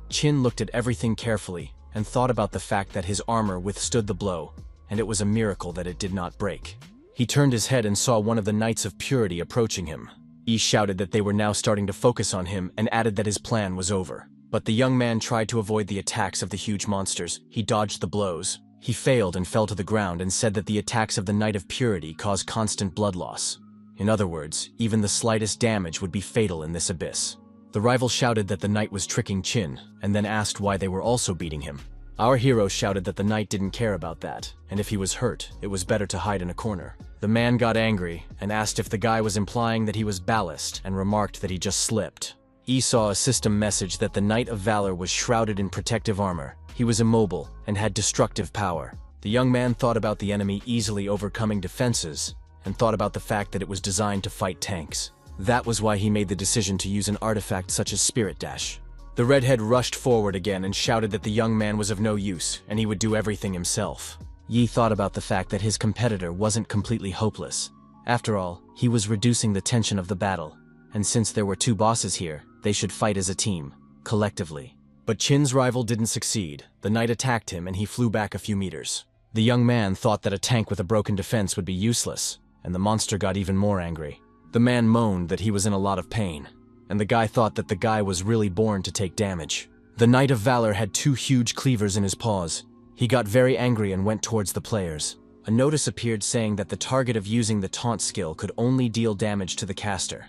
Chin looked at everything carefully and thought about the fact that his armor withstood the blow, and it was a miracle that it did not break. He turned his head and saw one of the Knights of Purity approaching him. He shouted that they were now starting to focus on him and added that his plan was over. But the young man tried to avoid the attacks of the huge monsters. He dodged the blows. He failed and fell to the ground and said that the attacks of the Knight of Purity cause constant blood loss. In other words, even the slightest damage would be fatal in this abyss. The rival shouted that the knight was tricking Chin, and then asked why they were also beating him. Our hero shouted that the knight didn't care about that, and if he was hurt, it was better to hide in a corner. The man got angry and asked if the guy was implying that he was ballast and remarked that he just slipped. He saw a system message that the Knight of Valor was shrouded in protective armor. He was immobile and had destructive power. The young man thought about the enemy easily overcoming defenses and thought about the fact that it was designed to fight tanks. That was why he made the decision to use an artifact such as Spirit Dash. The redhead rushed forward again and shouted that the young man was of no use, and he would do everything himself. Yi thought about the fact that his competitor wasn't completely hopeless. After all, he was reducing the tension of the battle, and since there were two bosses here, they should fight as a team, collectively. But Qin's rival didn't succeed. The knight attacked him and he flew back a few meters. The young man thought that a tank with a broken defense would be useless, and the monster got even more angry. The man moaned that he was in a lot of pain, and the guy thought that the guy was really born to take damage. The Knight of Valor had two huge cleavers in his paws. He got very angry and went towards the players. A notice appeared saying that the target of using the taunt skill could only deal damage to the caster,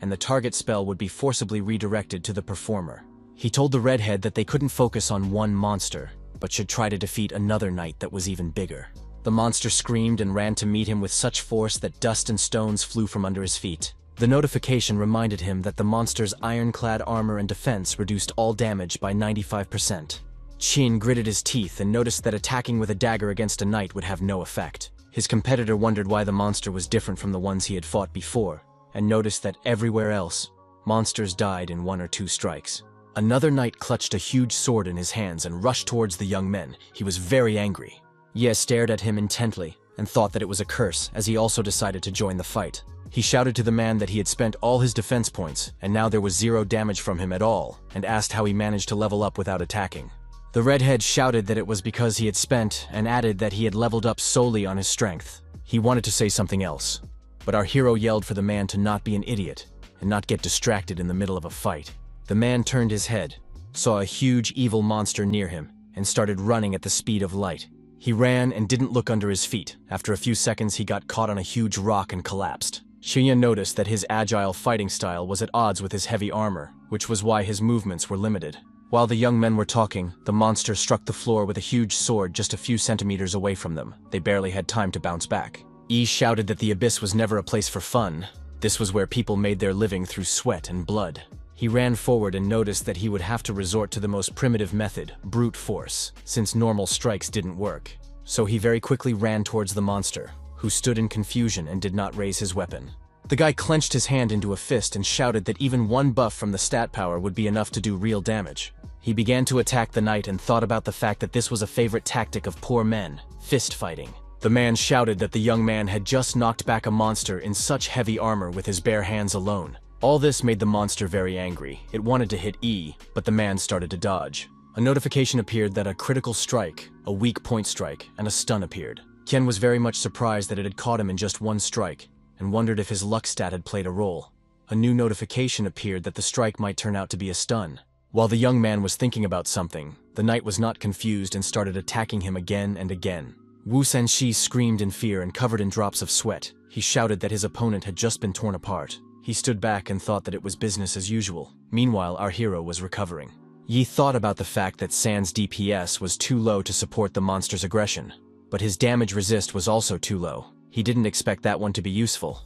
and the target spell would be forcibly redirected to the performer. He told the redhead that they couldn't focus on one monster, but should try to defeat another knight that was even bigger. The monster screamed and ran to meet him with such force that dust and stones flew from under his feet. The notification reminded him that the monster's ironclad armor and defense reduced all damage by 95%. Qin gritted his teeth and noticed that attacking with a dagger against a knight would have no effect. His competitor wondered why the monster was different from the ones he had fought before, and noticed that everywhere else, monsters died in 1 or 2 strikes. Another knight clutched a huge sword in his hands and rushed towards the young men. He was very angry. Ye stared at him intently and thought that it was a curse, as he also decided to join the fight. He shouted to the man that he had spent all his defense points and now there was 0 damage from him at all, and asked how he managed to level up without attacking. The redhead shouted that it was because he had spent, and added that he had leveled up solely on his strength. He wanted to say something else, but our hero yelled for the man to not be an idiot and not get distracted in the middle of a fight. The man turned his head, saw a huge evil monster near him, and started running at the speed of light. He ran and didn't look under his feet. After a few seconds, he got caught on a huge rock and collapsed. Xinya noticed that his agile fighting style was at odds with his heavy armor, which was why his movements were limited. While the young men were talking, the monster struck the floor with a huge sword just a few centimeters away from them. They barely had time to bounce back. Yi shouted that the abyss was never a place for fun. This was where people made their living through sweat and blood. He ran forward and noticed that he would have to resort to the most primitive method, brute force, since normal strikes didn't work. So he very quickly ran towards the monster, who stood in confusion and did not raise his weapon. The guy clenched his hand into a fist and shouted that even one buff from the stat power would be enough to do real damage. He began to attack the knight and thought about the fact that this was a favorite tactic of poor men, fist fighting. The man shouted that the young man had just knocked back a monster in such heavy armor with his bare hands alone. All this made the monster very angry. It wanted to hit E, but the man started to dodge. A notification appeared that a critical strike, a weak point strike, and a stun appeared. Ken was very much surprised that it had caught him in just one strike, and wondered if his luck stat had played a role. A new notification appeared that the strike might turn out to be a stun. While the young man was thinking about something, the knight was not confused and started attacking him again and again. Wu Sanxi screamed in fear and covered in drops of sweat. He shouted that his opponent had just been torn apart. He stood back and thought that it was business as usual. Meanwhile, our hero was recovering. Yi thought about the fact that San's DPS was too low to support the monster's aggression, but his damage resist was also too low. He didn't expect that one to be useful,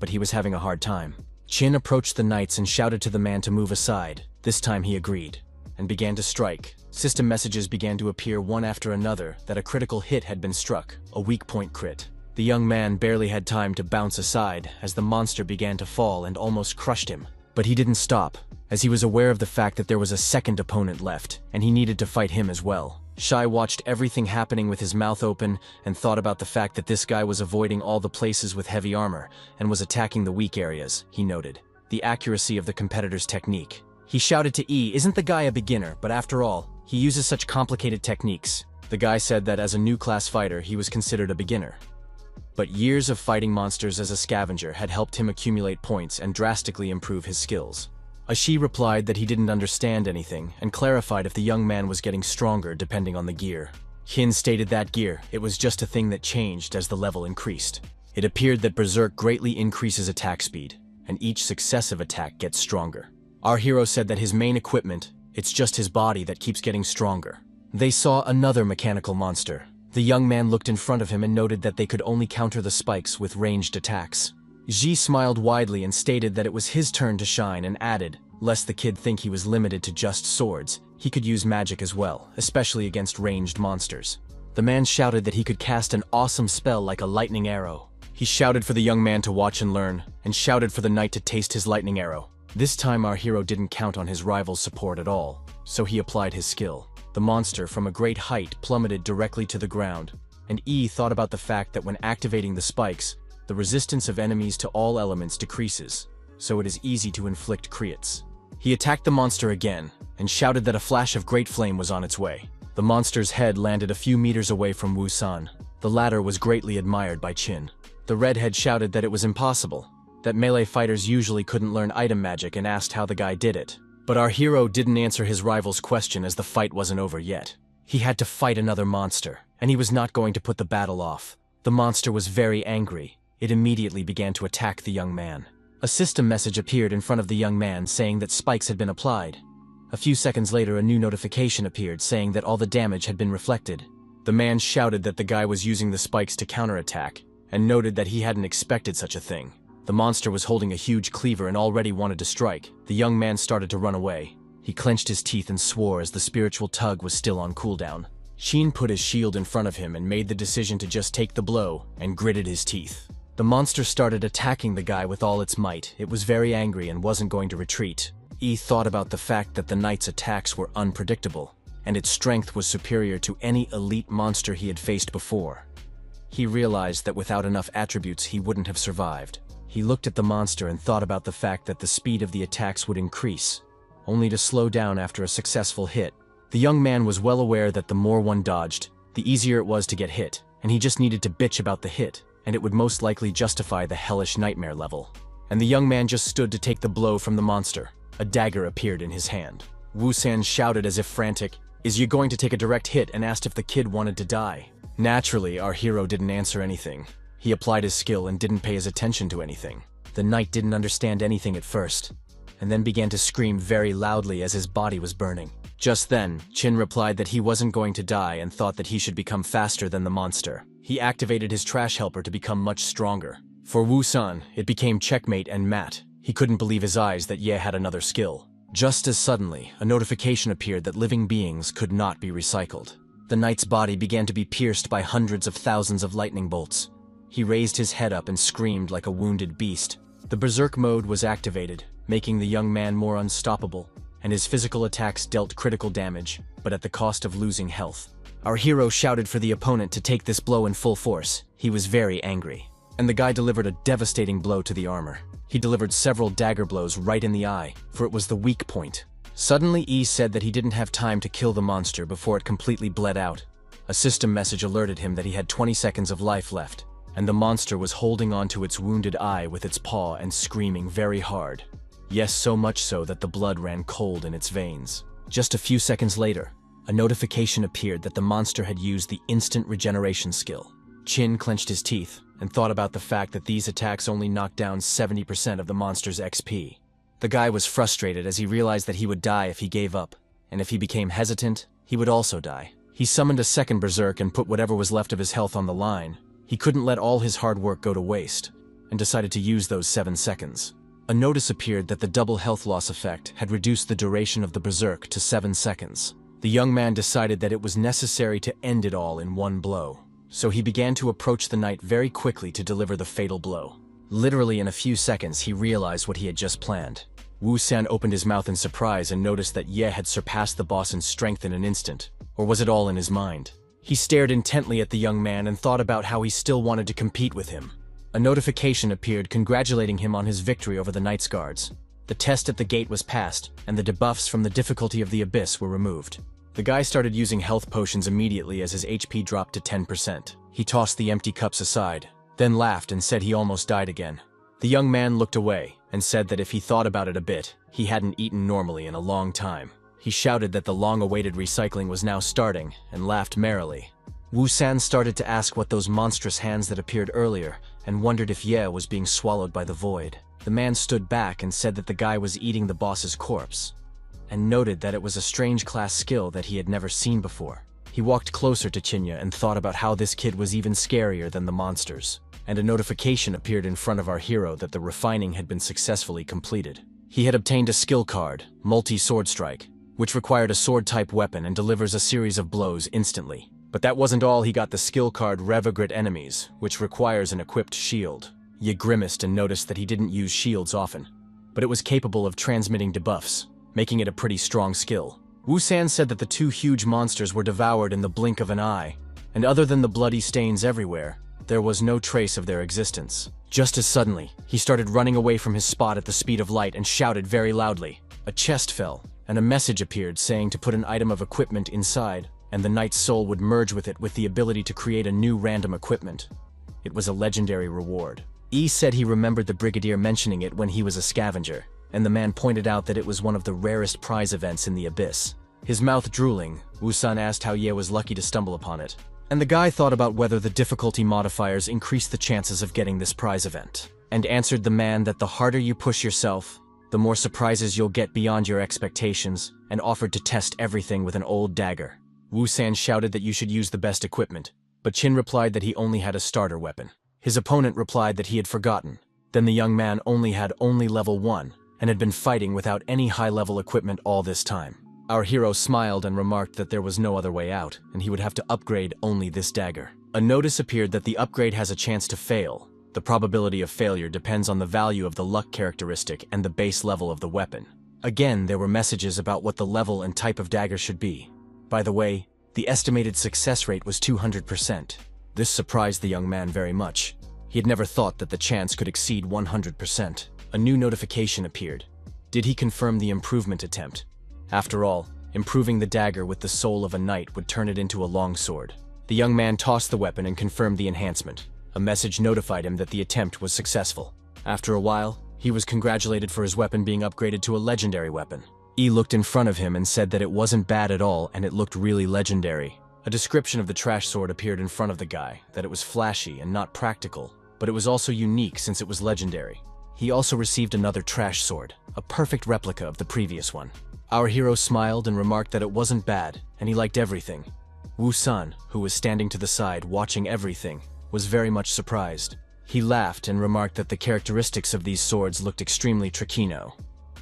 but he was having a hard time. Qin approached the knights and shouted to the man to move aside. This time he agreed, and began to strike. System messages began to appear one after another that a critical hit had been struck, a weak point crit. The young man barely had time to bounce aside as the monster began to fall and almost crushed him. But he didn't stop, as he was aware of the fact that there was a second opponent left, and he needed to fight him as well. Shai watched everything happening with his mouth open and thought about the fact that this guy was avoiding all the places with heavy armor and was attacking the weak areas. He noted the accuracy of the competitor's technique. He shouted to E, "Isn't the guy a beginner? But after all, he uses such complicated techniques." The guy said that as a new class fighter, he was considered a beginner. But years of fighting monsters as a scavenger had helped him accumulate points and drastically improve his skills. Ashi replied that he didn't understand anything and clarified if the young man was getting stronger depending on the gear. Hin stated that gear, it was just a thing that changed as the level increased. It appeared that Berserk greatly increases attack speed, and each successive attack gets stronger. Our hero said that his main equipment, it's just his body that keeps getting stronger. They saw another mechanical monster. The young man looked in front of him and noted that they could only counter the spikes with ranged attacks. Ji smiled widely and stated that it was his turn to shine and added, lest the kid think he was limited to just swords, he could use magic as well, especially against ranged monsters. The man shouted that he could cast an awesome spell like a lightning arrow. He shouted for the young man to watch and learn, and shouted for the knight to taste his lightning arrow. This time our hero didn't count on his rival's support at all, so he applied his skill. The monster from a great height plummeted directly to the ground, and E thought about the fact that when activating the spikes, the resistance of enemies to all elements decreases, so it is easy to inflict crits. He attacked the monster again, and shouted that a flash of great flame was on its way. The monster's head landed a few meters away from Wu San. The latter was greatly admired by Qin. The redhead shouted that it was impossible, that melee fighters usually couldn't learn item magic, and asked how the guy did it. But our hero didn't answer his rival's question as the fight wasn't over yet. He had to fight another monster, and he was not going to put the battle off. The monster was very angry. It immediately began to attack the young man. A system message appeared in front of the young man saying that spikes had been applied. A few seconds later, a new notification appeared saying that all the damage had been reflected. The man shouted that the guy was using the spikes to counterattack, and noted that he hadn't expected such a thing. The monster was holding a huge cleaver and already wanted to strike. The young man started to run away. He clenched his teeth and swore as the spiritual tug was still on cooldown. Qin put his shield in front of him and made the decision to just take the blow, and gritted his teeth. The monster started attacking the guy with all its might. It was very angry and wasn't going to retreat. E thought about the fact that the knight's attacks were unpredictable, and its strength was superior to any elite monster he had faced before. He realized that without enough attributes he wouldn't have survived. He looked at the monster and thought about the fact that the speed of the attacks would increase, only to slow down after a successful hit. The young man was well aware that the more one dodged, the easier it was to get hit, and he just needed to bitch about the hit, and it would most likely justify the hellish nightmare level. And the young man just stood to take the blow from the monster. A dagger appeared in his hand. Wu San shouted as if frantic, "Is you going to take a direct hit?" and asked if the kid wanted to die. Naturally, our hero didn't answer anything. He applied his skill and didn't pay his attention to anything. The knight didn't understand anything at first, and then began to scream very loudly as his body was burning. Just then, Qin replied that he wasn't going to die and thought that he should become faster than the monster. He activated his trash helper to become much stronger. For Wu San, it became checkmate and mat. He couldn't believe his eyes that Ye had another skill. Just as suddenly, a notification appeared that living beings could not be recycled. The knight's body began to be pierced by hundreds of thousands of lightning bolts. He raised his head up and screamed like a wounded beast. The berserk mode was activated, making the young man more unstoppable, and his physical attacks dealt critical damage, but at the cost of losing health. Our hero shouted for the opponent to take this blow in full force. He was very angry, and the guy delivered a devastating blow to the armor. He delivered several dagger blows right in the eye, for it was the weak point. Suddenly E said that he didn't have time to kill the monster before it completely bled out. A system message alerted him that he had 20 seconds of life left, and the monster was holding onto its wounded eye with its paw and screaming very hard. Yes, so much so that the blood ran cold in its veins. Just a few seconds later, a notification appeared that the monster had used the instant regeneration skill. Qin clenched his teeth and thought about the fact that these attacks only knocked down 70% of the monster's XP. The guy was frustrated as he realized that he would die if he gave up, and if he became hesitant, he would also die. He summoned a second berserk and put whatever was left of his health on the line. He couldn't let all his hard work go to waste, and decided to use those 7 seconds. A notice appeared that the double health loss effect had reduced the duration of the berserk to 7 seconds. The young man decided that it was necessary to end it all in one blow, so he began to approach the knight very quickly to deliver the fatal blow. Literally in a few seconds, he realized what he had just planned. Wu San opened his mouth in surprise and noticed that Ye had surpassed the boss in strength in an instant. Or was it all in his mind? He stared intently at the young man and thought about how he still wanted to compete with him. A notification appeared congratulating him on his victory over the Knight's Guards. The test at the gate was passed, and the debuffs from the difficulty of the abyss were removed. The guy started using health potions immediately as his HP dropped to 10%. He tossed the empty cups aside, then laughed and said he almost died again. The young man looked away and said that if he thought about it a bit, he hadn't eaten normally in a long time. He shouted that the long-awaited recycling was now starting and laughed merrily. Wu San started to ask what those monstrous hands that appeared earlier and wondered if Ye was being swallowed by the void. The man stood back and said that the guy was eating the boss's corpse, and noted that it was a strange class skill that he had never seen before. He walked closer to Chinya and thought about how this kid was even scarier than the monsters, and a notification appeared in front of our hero that the refining had been successfully completed. He had obtained a skill card, Multi-Sword Strike, which required a sword-type weapon and delivers a series of blows instantly, But that wasn't all. He got the skill card Revigrat Enemies, which requires an equipped shield. Ye grimaced and noticed that he didn't use shields often, but it was capable of transmitting debuffs, making it a pretty strong skill. Wu-san said that the two huge monsters were devoured in the blink of an eye, and other than the bloody stains everywhere, there was no trace of their existence. Just as suddenly, he started running away from his spot at the speed of light and shouted very loudly. A chest fell, and a message appeared saying to put an item of equipment inside, and the Knight's soul would merge with it with the ability to create a new random equipment. It was a legendary reward. E said he remembered the Brigadier mentioning it when he was a scavenger, and the man pointed out that it was one of the rarest prize events in the Abyss. His mouth drooling, Wu-san asked how Ye was lucky to stumble upon it, and the guy thought about whether the difficulty modifiers increased the chances of getting this prize event, and answered the man that the harder you push yourself, the more surprises you'll get beyond your expectations, and offered to test everything with an old dagger. Wu-san shouted that you should use the best equipment, but Qin replied that he only had a starter weapon. His opponent replied that he had forgotten. Then the young man had only level 1, and had been fighting without any high-level equipment all this time. Our hero smiled and remarked that there was no other way out, and he would have to upgrade only this dagger. A notice appeared that the upgrade has a chance to fail. The probability of failure depends on the value of the luck characteristic and the base level of the weapon. Again, there were messages about what the level and type of dagger should be. By the way, the estimated success rate was 200%. This surprised the young man very much. He had never thought that the chance could exceed 100%. A new notification appeared. Did he confirm the improvement attempt? After all, improving the dagger with the soul of a knight would turn it into a longsword. The young man tossed the weapon and confirmed the enhancement. A message notified him that the attempt was successful. After a while, he was congratulated for his weapon being upgraded to a legendary weapon. E looked in front of him and said that it wasn't bad at all and it looked really legendary. A description of the trash sword appeared in front of the guy, that it was flashy and not practical, but it was also unique since it was legendary. He also received another trash sword, a perfect replica of the previous one. Our hero smiled and remarked that it wasn't bad, and he liked everything. Wu-san, who was standing to the side watching everything, was very much surprised. He laughed and remarked that the characteristics of these swords looked extremely trickino,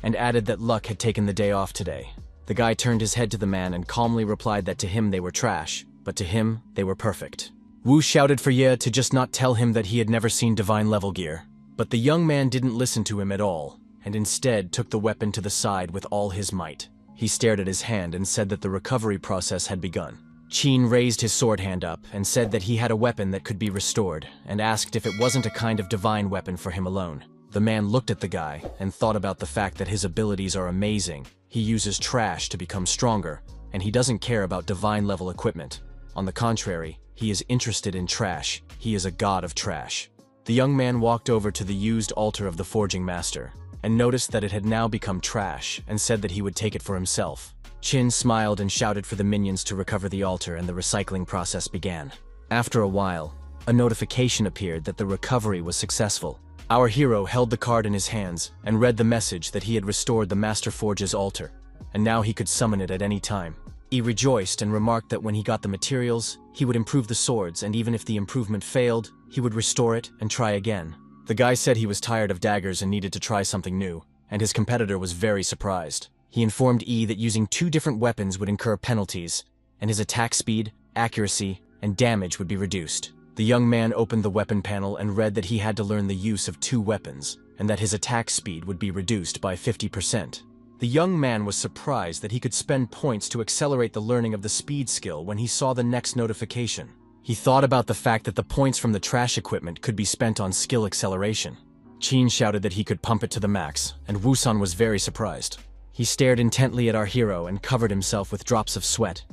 and added that luck had taken the day off today. The guy turned his head to the man and calmly replied that to him they were trash, but to him they were perfect. Wu shouted for Ye to just not tell him that he had never seen divine level gear, but the young man didn't listen to him at all, and instead took the weapon to the side with all his might. He stared at his hand and said that the recovery process had begun. Qin raised his sword hand up and said that he had a weapon that could be restored, and asked if it wasn't a kind of divine weapon for him alone. The man looked at the guy and thought about the fact that his abilities are amazing. He uses trash to become stronger, and he doesn't care about divine level equipment. On the contrary, he is interested in trash. He is a god of trash. The young man walked over to the used altar of the forging master, and noticed that it had now become trash, and said that he would take it for himself. Qin smiled and shouted for the minions to recover the altar, and the recycling process began. After a while, a notification appeared that the recovery was successful. Our hero held the card in his hands and read the message that he had restored the Master Forge's altar, and now he could summon it at any time. He rejoiced and remarked that when he got the materials, he would improve the swords, and even if the improvement failed, he would restore it and try again. The guy said he was tired of daggers and needed to try something new, and his competitor was very surprised. He informed E that using 2 different weapons would incur penalties, and his attack speed, accuracy, and damage would be reduced. The young man opened the weapon panel and read that he had to learn the use of 2 weapons, and that his attack speed would be reduced by 50%. The young man was surprised that he could spend points to accelerate the learning of the speed skill when he saw the next notification. He thought about the fact that the points from the trash equipment could be spent on skill acceleration. Qin shouted that he could pump it to the max, and Wu-san was very surprised. He stared intently at our hero and covered himself with drops of sweat,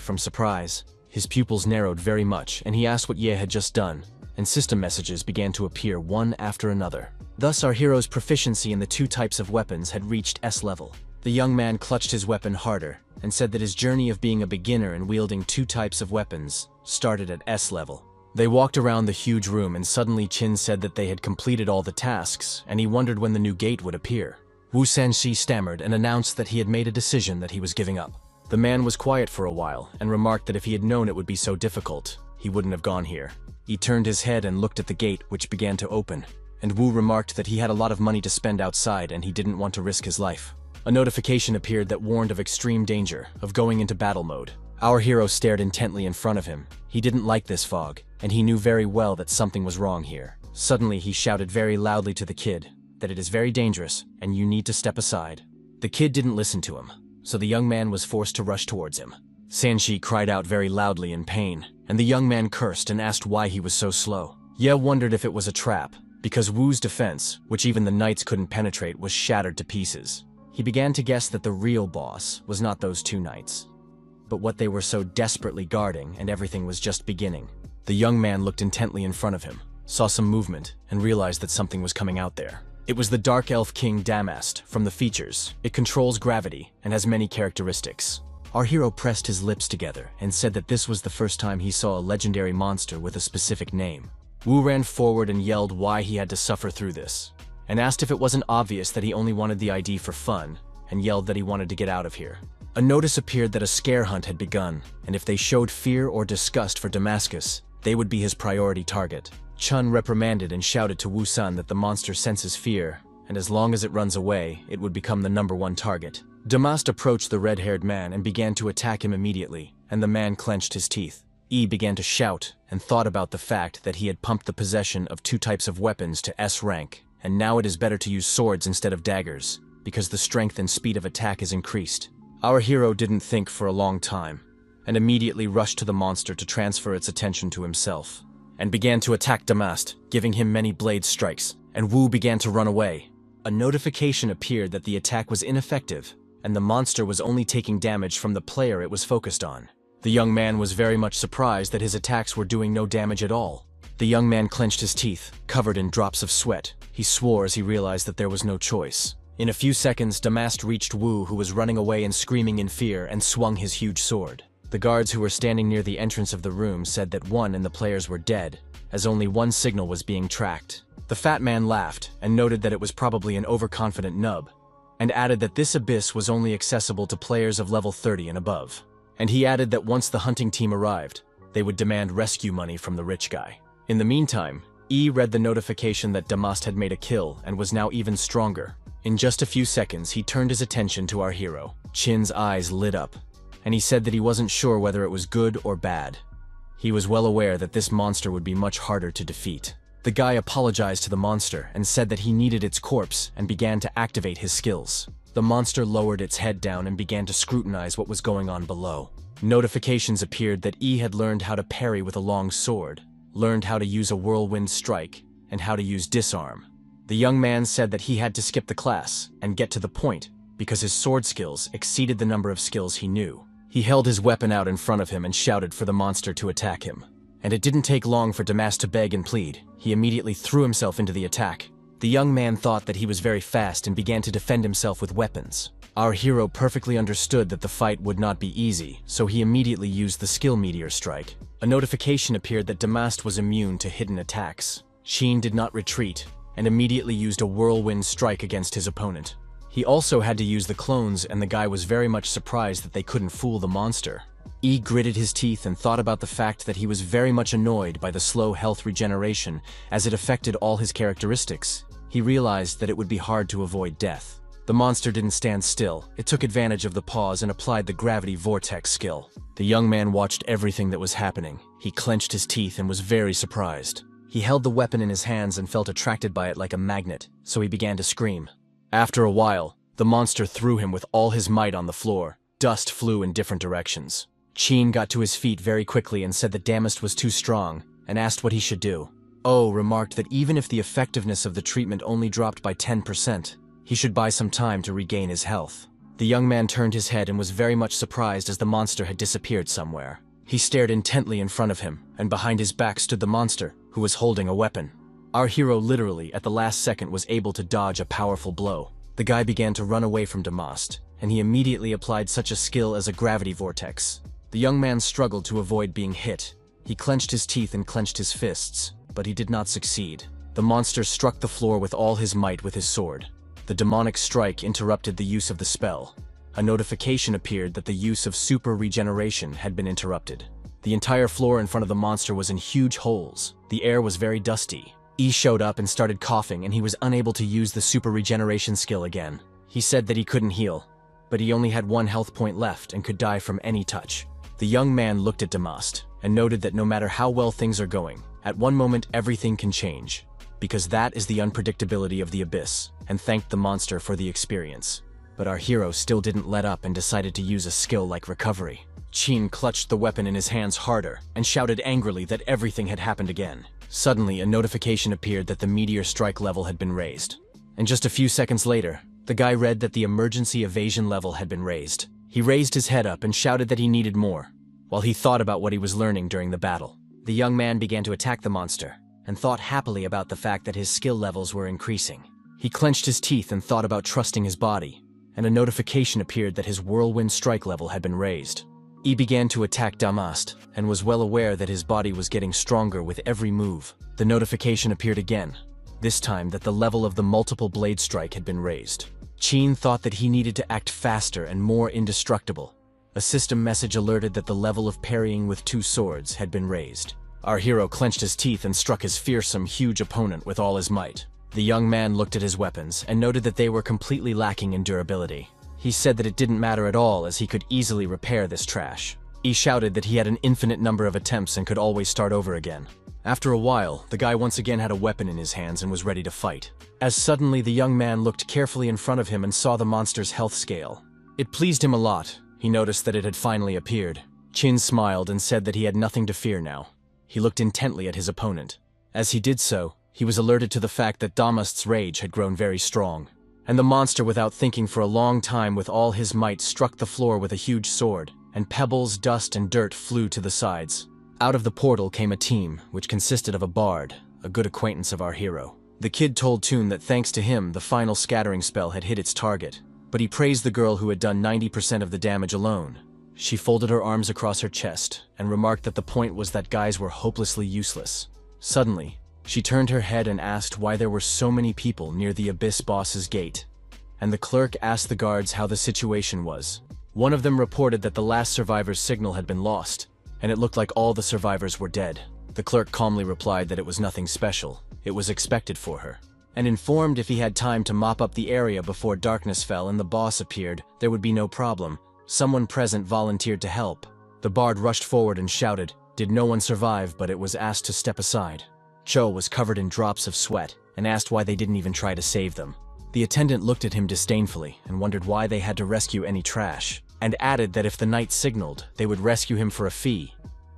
from surprise. His pupils narrowed very much, and he asked what Ye had just done, and system messages began to appear one after another. Thus our hero's proficiency in the 2 types of weapons had reached S level. The young man clutched his weapon harder, and said that his journey of being a beginner in wielding 2 types of weapons started at S level. They walked around the huge room, and suddenly Qin said that they had completed all the tasks, and he wondered when the new gate would appear. Wu Sanxi stammered and announced that he had made a decision that he was giving up. The man was quiet for a while, and remarked that if he had known it would be so difficult, he wouldn't have gone here. He turned his head and looked at the gate, which began to open, and Wu remarked that he had a lot of money to spend outside and he didn't want to risk his life. A notification appeared that warned of extreme danger, of going into battle mode. Our hero stared intently in front of him. He didn't like this fog, and he knew very well that something was wrong here. Suddenly, he shouted very loudly to the kid that it is very dangerous and you need to step aside. The kid didn't listen to him, so the young man was forced to rush towards him. Sanshi cried out very loudly in pain, and the young man cursed and asked why he was so slow. Ye wondered if it was a trap, because Wu's defense, which even the knights couldn't penetrate, was shattered to pieces. He began to guess that the real boss was not those two knights, but what they were so desperately guarding, and everything was just beginning. The young man looked intently in front of him, saw some movement, and realized that something was coming out there. It was the Dark Elf King Damast. From the features, it controls gravity and has many characteristics. Our hero pressed his lips together and said that this was the first time he saw a legendary monster with a specific name. Wu ran forward and yelled why he had to suffer through this, and asked if it wasn't obvious that he only wanted the ID for fun, and yelled that he wanted to get out of here. A notice appeared that a scare hunt had begun, and if they showed fear or disgust for Damascus, they would be his priority target. Chun reprimanded and shouted to Wu Sun that the monster senses fear, and as long as it runs away, it would become the #1 target. Damast approached the red-haired man and began to attack him immediately, and the man clenched his teeth. Yi began to shout and thought about the fact that he had pumped the possession of 2 types of weapons to S rank, and now it is better to use swords instead of daggers, because the strength and speed of attack is increased. Our hero didn't think for a long time, and immediately rushed to the monster to transfer its attention to himself, and began to attack Damast, giving him many blade strikes, and Wu began to run away. A notification appeared that the attack was ineffective, and the monster was only taking damage from the player it was focused on. The young man was very much surprised that his attacks were doing no damage at all. The young man clenched his teeth, covered in drops of sweat. He swore as he realized that there was no choice. In a few seconds, Damast reached Wu, who was running away and screaming in fear, and swung his huge sword. The guards who were standing near the entrance of the room said that one and the players were dead, as only one signal was being tracked. The fat man laughed and noted that it was probably an overconfident nub, and added that this abyss was only accessible to players of level 30 and above. And he added that once the hunting team arrived, they would demand rescue money from the rich guy. In the meantime, E read the notification that Damast had made a kill and was now even stronger. In just a few seconds, he turned his attention to our hero. Chin's eyes lit up, and he said that he wasn't sure whether it was good or bad. He was well aware that this monster would be much harder to defeat. The guy apologized to the monster and said that he needed its corpse and began to activate his skills. The monster lowered its head down and began to scrutinize what was going on below. Notifications appeared that E had learned how to parry with a long sword, learned how to use a whirlwind strike, and how to use disarm. The young man said that he had to skip the class and get to the point because his sword skills exceeded the number of skills he knew. He held his weapon out in front of him and shouted for the monster to attack him. And it didn't take long for Damast to beg and plead. He immediately threw himself into the attack. The young man thought that he was very fast and began to defend himself with weapons. Our hero perfectly understood that the fight would not be easy, so he immediately used the skill meteor strike. A notification appeared that Damast was immune to hidden attacks. Sheen did not retreat, and immediately used a whirlwind strike against his opponent. He also had to use the clones, and the guy was very much surprised that they couldn't fool the monster. E gritted his teeth and thought about the fact that he was very much annoyed by the slow health regeneration as it affected all his characteristics. He realized that it would be hard to avoid death. The monster didn't stand still. It took advantage of the pause and applied the gravity vortex skill. The young man watched everything that was happening. He clenched his teeth and was very surprised. He held the weapon in his hands and felt attracted by it like a magnet, so he began to scream. After a while, the monster threw him with all his might on the floor. Dust flew in different directions. Chin got to his feet very quickly and said that Damast was too strong, and asked what he should do. O remarked that even if the effectiveness of the treatment only dropped by 10%, he should buy some time to regain his health. The young man turned his head and was very much surprised as the monster had disappeared somewhere. He stared intently in front of him, and behind his back stood the monster, who was holding a weapon. Our hero literally, at the last second, was able to dodge a powerful blow. The guy began to run away from Damast, and he immediately applied such a skill as a gravity vortex. The young man struggled to avoid being hit. He clenched his teeth and clenched his fists, but he did not succeed. The monster struck the floor with all his might with his sword. The demonic strike interrupted the use of the spell. A notification appeared that the use of super regeneration had been interrupted. The entire floor in front of the monster was in huge holes. The air was very dusty. E showed up and started coughing, and he was unable to use the super regeneration skill again. He said that he couldn't heal. but he only had 1 health point left and could die from any touch. The young man looked at Damast and noted that no matter how well things are going, at one moment everything can change, because that is the unpredictability of the abyss, and thanked the monster for the experience. But our hero still didn't let up and decided to use a skill like recovery. Qin clutched the weapon in his hands harder and shouted angrily that everything had happened again. Suddenly, a notification appeared that the meteor strike level had been raised. And just a few seconds later, the guy read that the emergency evasion level had been raised. He raised his head up and shouted that he needed more, while he thought about what he was learning during the battle. The young man began to attack the monster, and thought happily about the fact that his skill levels were increasing. He clenched his teeth and thought about trusting his body, and a notification appeared that his whirlwind strike level had been raised. He began to attack Damast, and was well aware that his body was getting stronger with every move. The notification appeared again, this time that the level of the multiple blade strike had been raised. Qin thought that he needed to act faster and more indestructible. A system message alerted that the level of parrying with 2 swords had been raised. Our hero clenched his teeth and struck his fearsome, huge opponent with all his might. The young man looked at his weapons and noted that they were completely lacking in durability. He said that it didn't matter at all as he could easily repair this trash. He shouted that he had an infinite number of attempts and could always start over again. After a while, the guy once again had a weapon in his hands and was ready to fight. As suddenly the young man looked carefully in front of him and saw the monster's health scale. It pleased him a lot. He noticed that it had finally appeared. Qin smiled and said that he had nothing to fear now. He looked intently at his opponent. As he did so, he was alerted to the fact that Damast's rage had grown very strong. And the monster, without thinking for a long time, with all his might struck the floor with a huge sword, and pebbles, dust, and dirt flew to the sides. Out of the portal came a team, which consisted of a bard, a good acquaintance of our hero. The kid told Toon that thanks to him, the final scattering spell had hit its target, but he praised the girl who had done 90% of the damage alone. She folded her arms across her chest and remarked that the point was that guys were hopelessly useless. Suddenly, she turned her head and asked why there were so many people near the Abyss boss's gate, and the clerk asked the guards how the situation was. One of them reported that the last survivor's signal had been lost, and it looked like all the survivors were dead. The clerk calmly replied that it was nothing special, it was expected for her, and informed if he had time to mop up the area before darkness fell and the boss appeared, there would be no problem. Someone present volunteered to help. The bard rushed forward and shouted, "Did no one survive?" but it was asked to step aside. Cho was covered in drops of sweat and asked why they didn't even try to save them. The attendant looked at him disdainfully and wondered why they had to rescue any trash, and added that if the knight signaled, they would rescue him for a fee.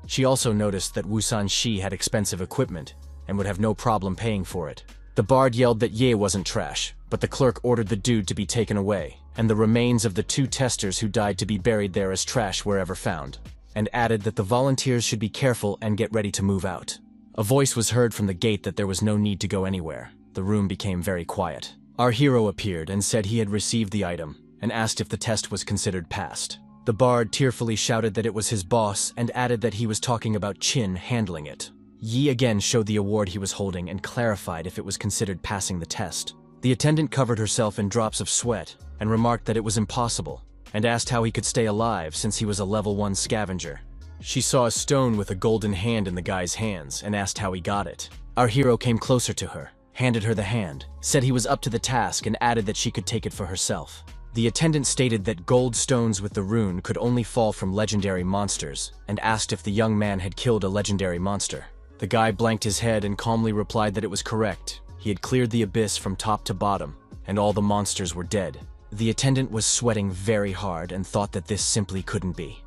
She also noticed that Wusan Shi had expensive equipment and would have no problem paying for it. The bard yelled that Ye wasn't trash, but the clerk ordered the dude to be taken away, and the remains of the 2 testers who died to be buried there as trash wherever found, and added that the volunteers should be careful and get ready to move out. A voice was heard from the gate that there was no need to go anywhere. The room became very quiet. Our hero appeared and said he had received the item, and asked if the test was considered passed. The bard tearfully shouted that it was his boss and added that he was talking about Qin handling it. Yi again showed the award he was holding and clarified if it was considered passing the test. The attendant covered herself in drops of sweat and remarked that it was impossible, and asked how he could stay alive since he was a level 1 scavenger. She saw a stone with a golden hand in the guy's hands and asked how he got it. Our hero came closer to her, handed her the hand, said he was up to the task, and added that she could take it for herself. The attendant stated that gold stones with the rune could only fall from legendary monsters, and asked if the young man had killed a legendary monster. The guy blanked his head and calmly replied that it was correct. He had cleared the abyss from top to bottom, and all the monsters were dead. The attendant was sweating very hard and thought that this simply couldn't be.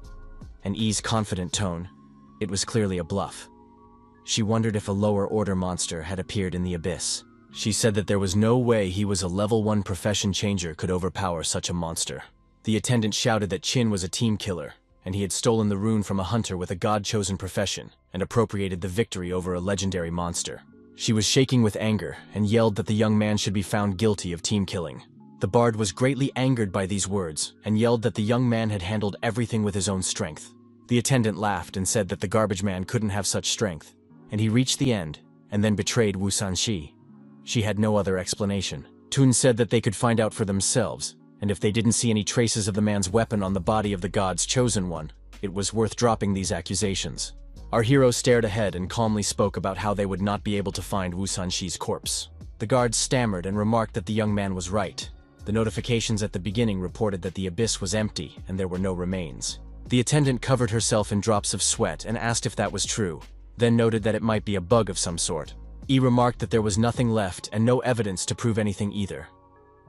An E's confident tone. It was clearly a bluff. She wondered if a lower order monster had appeared in the abyss. She said that there was no way he was a level 1 profession changer could overpower such a monster. The attendant shouted that Qin was a team killer, and he had stolen the rune from a hunter with a god-chosen profession and appropriated the victory over a legendary monster. She was shaking with anger and yelled that the young man should be found guilty of team killing. The bard was greatly angered by these words and yelled that the young man had handled everything with his own strength. The attendant laughed and said that the garbage man couldn't have such strength, and he reached the end and then betrayed Wusan Shi. She had no other explanation. Toon said that they could find out for themselves, and if they didn't see any traces of the man's weapon on the body of the god's chosen one, it was worth dropping these accusations. Our hero stared ahead and calmly spoke about how they would not be able to find Wusan Shi's corpse. The guards stammered and remarked that the young man was right. The notifications at the beginning reported that the abyss was empty and there were no remains. The attendant covered herself in drops of sweat and asked if that was true, then noted that it might be a bug of some sort. E remarked that there was nothing left and no evidence to prove anything either.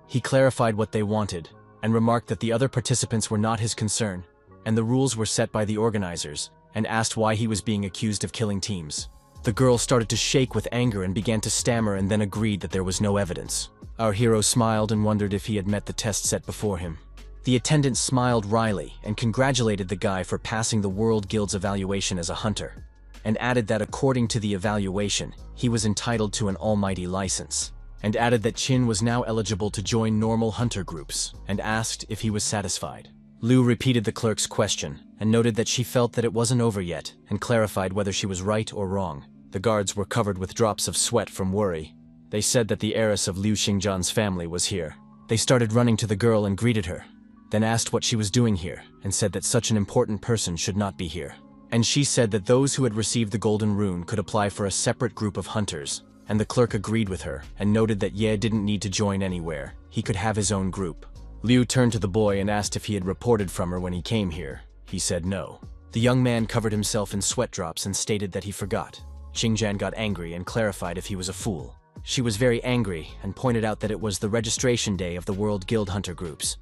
He clarified what they wanted, and remarked that the other participants were not his concern, and the rules were set by the organizers, and asked why he was being accused of killing teams. The girl started to shake with anger and began to stammer and then agreed that there was no evidence. Our hero smiled and wondered if he had met the test set before him. The attendant smiled wryly and congratulated the guy for passing the World Guild's evaluation as a hunter, and added that according to the evaluation, he was entitled to an almighty license, and added that Chin was now eligible to join normal hunter groups, and asked if he was satisfied. Liu repeated the clerk's question, and noted that she felt that it wasn't over yet, and clarified whether she was right or wrong. The guards were covered with drops of sweat from worry. They said that the heiress of Liu Xingjian's family was here. They started running to the girl and greeted her, then asked what she was doing here, and said that such an important person should not be here. And she said that those who had received the golden rune could apply for a separate group of hunters, and the clerk agreed with her, and noted that Ye didn't need to join anywhere. He could have his own group. Liu turned to the boy and asked if he had reported from her when he came here. He said no. The young man covered himself in sweat drops and stated that he forgot. Xingjian got angry and clarified if he was a fool. She was very angry and pointed out that it was the registration day of the World Guild Hunter groups,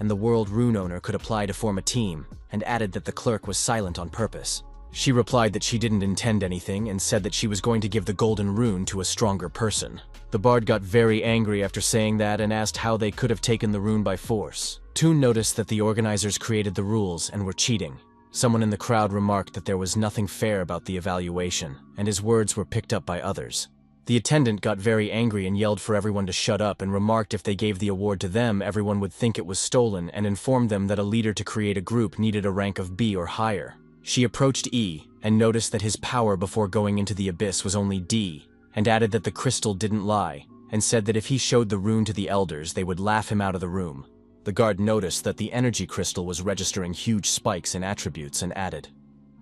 and the World Rune owner could apply to form a team, and added that the clerk was silent on purpose. She replied that she didn't intend anything and said that she was going to give the golden rune to a stronger person. The bard got very angry after saying that and asked how they could have taken the rune by force. Toon noticed that the organizers created the rules and were cheating. Someone in the crowd remarked that there was nothing fair about the evaluation, and his words were picked up by others. The attendant got very angry and yelled for everyone to shut up and remarked if they gave the award to them, everyone would think it was stolen, and informed them that a leader to create a group needed a rank of B or higher. She approached E and noticed that his power before going into the abyss was only D, and added that the crystal didn't lie, and said that if he showed the rune to the elders, they would laugh him out of the room. The guard noticed that the energy crystal was registering huge spikes in attributes and added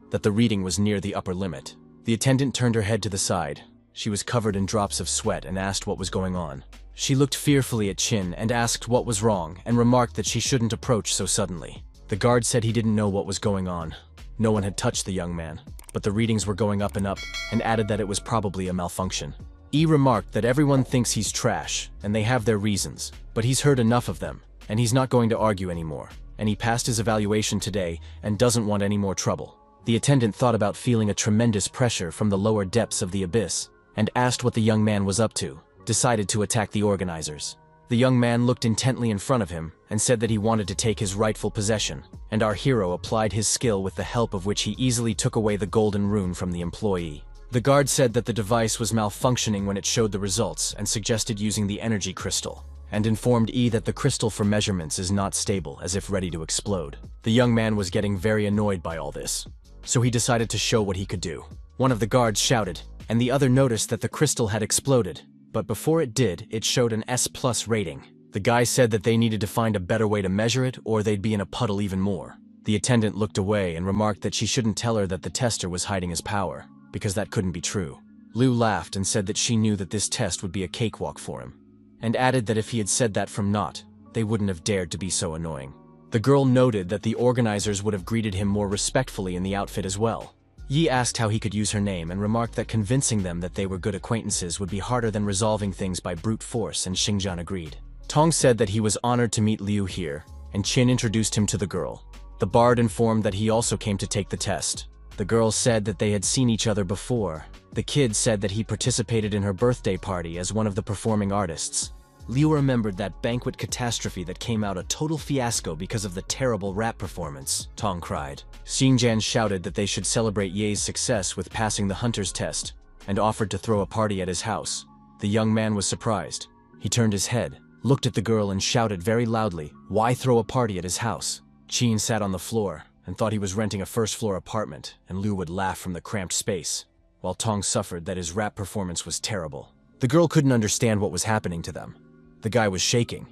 that the reading was near the upper limit. The attendant turned her head to the side. She was covered in drops of sweat and asked what was going on. She looked fearfully at Chin and asked what was wrong and remarked that she shouldn't approach so suddenly. The guard said he didn't know what was going on. No one had touched the young man, but the readings were going up, and added that it was probably a malfunction. E remarked that everyone thinks he's trash, and they have their reasons, but he's heard enough of them, and he's not going to argue anymore, and he passed his evaluation today and doesn't want any more trouble. The attendant thought about feeling a tremendous pressure from the lower depths of the abyss, and asked what the young man was up to, decided to attack the organizers. The young man looked intently in front of him and said that he wanted to take his rightful possession, and our hero applied his skill with the help of which he easily took away the golden rune from the employee. The guard said that the device was malfunctioning when it showed the results and suggested using the energy crystal, and informed E that the crystal for measurements is not stable, as if ready to explode. The young man was getting very annoyed by all this, so he decided to show what he could do. One of the guards shouted, and the other noticed that the crystal had exploded, but before it did, it showed an S+ rating. The guy said that they needed to find a better way to measure it or they'd be in a puddle even more. The attendant looked away and remarked that she shouldn't tell her that the tester was hiding his power, because that couldn't be true. Liu laughed and said that she knew that this test would be a cakewalk for him, and added that if he had said that from naught, they wouldn't have dared to be so annoying. The girl noted that the organizers would have greeted him more respectfully in the outfit as well. Yi asked how he could use her name and remarked that convincing them that they were good acquaintances would be harder than resolving things by brute force, and Xingjian agreed. Tong said that he was honored to meet Liu here, and Qin introduced him to the girl. The bard informed that he also came to take the test. The girl said that they had seen each other before. The kid said that he participated in her birthday party as one of the performing artists. Liu remembered that banquet catastrophe that came out a total fiasco because of the terrible rap performance, Tong cried. Xingjian shouted that they should celebrate Ye's success with passing the hunter's test, and offered to throw a party at his house. The young man was surprised. He turned his head, looked at the girl and shouted very loudly, "Why throw a party at his house?" Qin sat on the floor and thought he was renting a first-floor apartment, and Liu would laugh from the cramped space, while Tong suffered that his rap performance was terrible. The girl couldn't understand what was happening to them. The guy was shaking,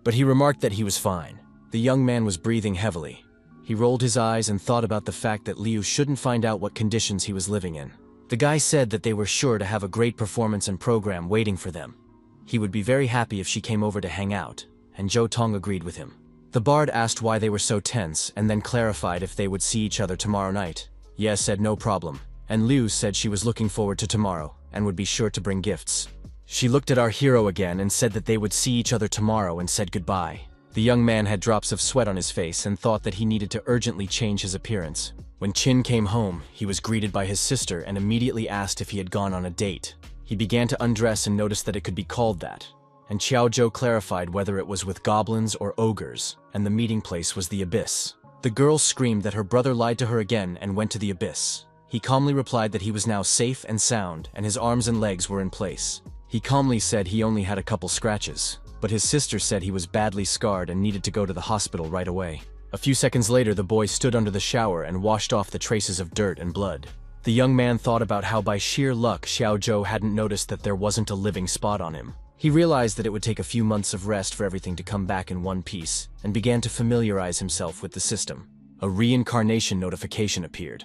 but he remarked that he was fine. The young man was breathing heavily. He rolled his eyes and thought about the fact that Liu shouldn't find out what conditions he was living in. The guy said that they were sure to have a great performance and program waiting for them. He would be very happy if she came over to hang out, and Zhou Tong agreed with him. The bard asked why they were so tense and then clarified if they would see each other tomorrow night. Ye said no problem, and Liu said she was looking forward to tomorrow and would be sure to bring gifts. She looked at our hero again and said that they would see each other tomorrow and said goodbye. The young man had drops of sweat on his face and thought that he needed to urgently change his appearance. When Qin came home, he was greeted by his sister and immediately asked if he had gone on a date. He began to undress and noticed that it could be called that, and Xiao Zhou clarified whether it was with goblins or ogres, and the meeting place was the abyss. The girl screamed that her brother lied to her again and went to the abyss. He calmly replied that he was now safe and sound and his arms and legs were in place. He calmly said he only had a couple scratches, but his sister said he was badly scarred and needed to go to the hospital right away. A few seconds later, the boy stood under the shower and washed off the traces of dirt and blood. The young man thought about how by sheer luck Xiao Zhou hadn't noticed that there wasn't a living spot on him. He realized that it would take a few months of rest for everything to come back in one piece, and began to familiarize himself with the system. A reincarnation notification appeared.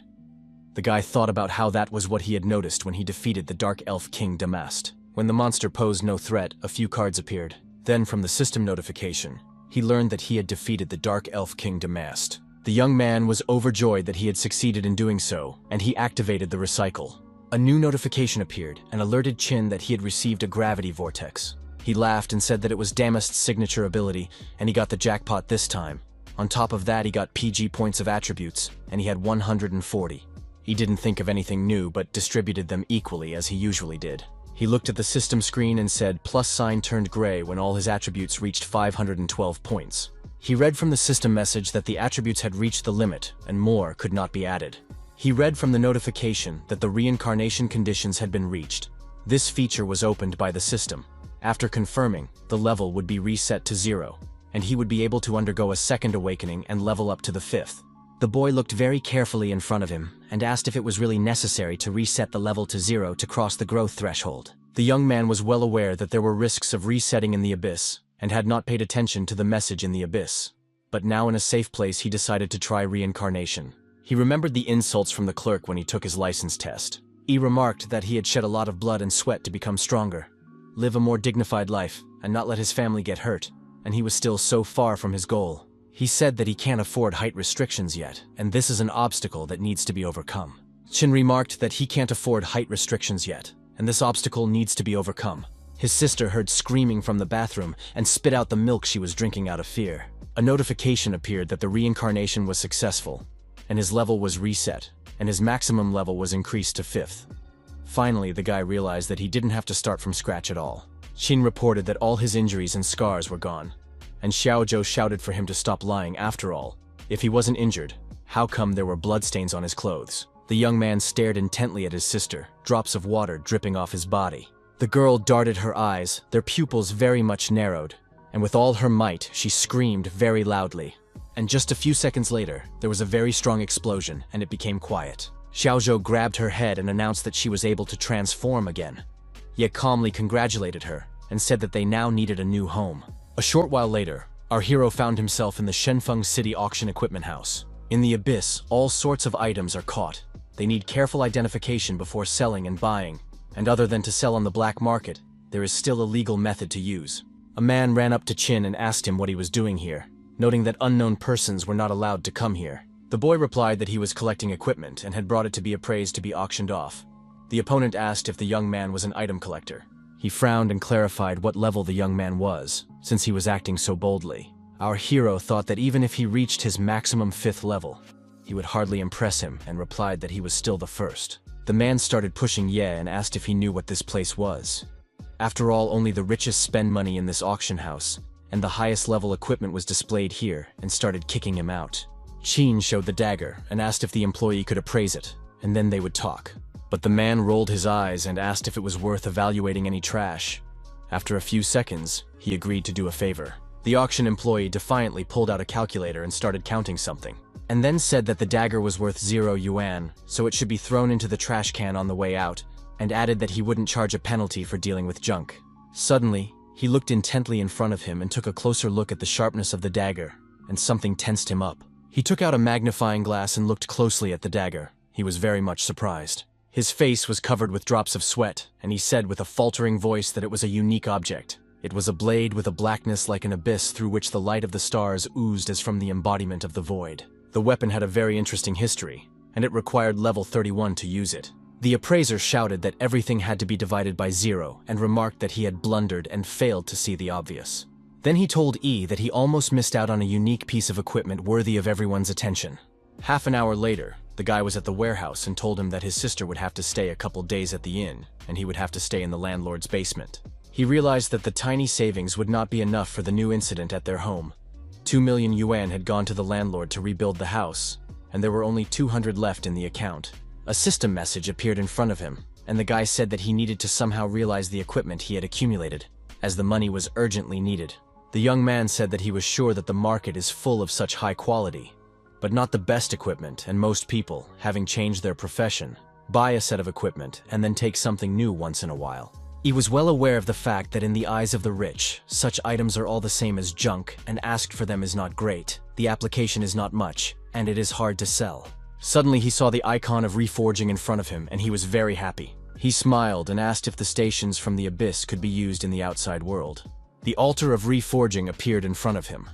The guy thought about how that was what he had noticed when he defeated the Dark Elf King Damast. When the monster posed no threat, a few cards appeared. Then from the system notification, he learned that he had defeated the Dark Elf King Damast. The young man was overjoyed that he had succeeded in doing so, and he activated the recycle. A new notification appeared and alerted Qin that he had received a gravity vortex. He laughed and said that it was Damast's signature ability, and he got the jackpot this time. On top of that, he got PG points of attributes, and he had 140. He didn't think of anything new, but distributed them equally as he usually did. He looked at the system screen and said plus sign turned gray when all his attributes reached 512 points. He read from the system message that the attributes had reached the limit and more could not be added. He read from the notification that the reincarnation conditions had been reached. This feature was opened by the system. After confirming, the level would be reset to 0, and he would be able to undergo a second awakening and level up to the 5th. The boy looked very carefully in front of him and asked if it was really necessary to reset the level to 0 to cross the growth threshold. The young man was well aware that there were risks of resetting in the abyss and had not paid attention to the message in the abyss. But now in a safe place he decided to try reincarnation. He remembered the insults from the clerk when he took his license test. He remarked that he had shed a lot of blood and sweat to become stronger, live a more dignified life, and not let his family get hurt, and he was still so far from his goal. He said that he can't afford height restrictions yet, and this is an obstacle that needs to be overcome. Qin remarked that he can't afford height restrictions yet, and this obstacle needs to be overcome. His sister heard screaming from the bathroom and spit out the milk she was drinking out of fear. A notification appeared that the reincarnation was successful, and his level was reset, and his maximum level was increased to 5th. Finally, the guy realized that he didn't have to start from scratch at all. Qin reported that all his injuries and scars were gone, and Xiao Zhou shouted for him to stop lying. After all, if he wasn't injured, how come there were bloodstains on his clothes? The young man stared intently at his sister, drops of water dripping off his body. The girl darted her eyes, their pupils very much narrowed, and with all her might, she screamed very loudly. And just a few seconds later, there was a very strong explosion, and it became quiet. Xiao Zhou grabbed her head and announced that she was able to transform again. Ye calmly congratulated her, and said that they now needed a new home. A short while later, our hero found himself in the Shenfeng City Auction Equipment House. In the abyss, all sorts of items are caught. They need careful identification before selling and buying, and other than to sell on the black market, there is still a legal method to use. A man ran up to Qin and asked him what he was doing here, noting that unknown persons were not allowed to come here. The boy replied that he was collecting equipment and had brought it to be appraised to be auctioned off. The opponent asked if the young man was an item collector. He frowned and clarified what level the young man was, since he was acting so boldly. Our hero thought that even if he reached his maximum 5th level, he would hardly impress him and replied that he was still the 1st. The man started pushing Ye and asked if he knew what this place was. After all, only the richest spend money in this auction house, and the highest level equipment was displayed here, and started kicking him out. Qin showed the dagger and asked if the employee could appraise it, and then they would talk. But the man rolled his eyes and asked if it was worth evaluating any trash. After a few seconds, he agreed to do a favor. The auction employee defiantly pulled out a calculator and started counting something, and then said that the dagger was worth 0 yuan, so it should be thrown into the trash can on the way out, and added that he wouldn't charge a penalty for dealing with junk. Suddenly, he looked intently in front of him and took a closer look at the sharpness of the dagger, and something tensed him up. He took out a magnifying glass and looked closely at the dagger. He was very much surprised. His face was covered with drops of sweat, and he said with a faltering voice that it was a unique object. It was a blade with a blackness like an abyss through which the light of the stars oozed as from the embodiment of the void. The weapon had a very interesting history, and it required level 31 to use it. The appraiser shouted that everything had to be divided by 0 and remarked that he had blundered and failed to see the obvious. Then he told E that he almost missed out on a unique piece of equipment worthy of everyone's attention. Half an hour later, the guy was at the warehouse and told him that his sister would have to stay a couple days at the inn, and he would have to stay in the landlord's basement. He realized that the tiny savings would not be enough for the new incident at their home. 2 million yuan had gone to the landlord to rebuild the house, and there were only 200 left in the account. A system message appeared in front of him, and the guy said that he needed to somehow realize the equipment he had accumulated, as the money was urgently needed. The young man said that he was sure that the market is full of such high quality, but not the best equipment, and most people, having changed their profession, buy a set of equipment and then take something new once in a while. He was well aware of the fact that in the eyes of the rich, such items are all the same as junk, and asked for them is not great, the application is not much, and it is hard to sell. Suddenly he saw the icon of reforging in front of him, and he was very happy. He smiled and asked if the stations from the abyss could be used in the outside world. The altar of reforging appeared in front of him.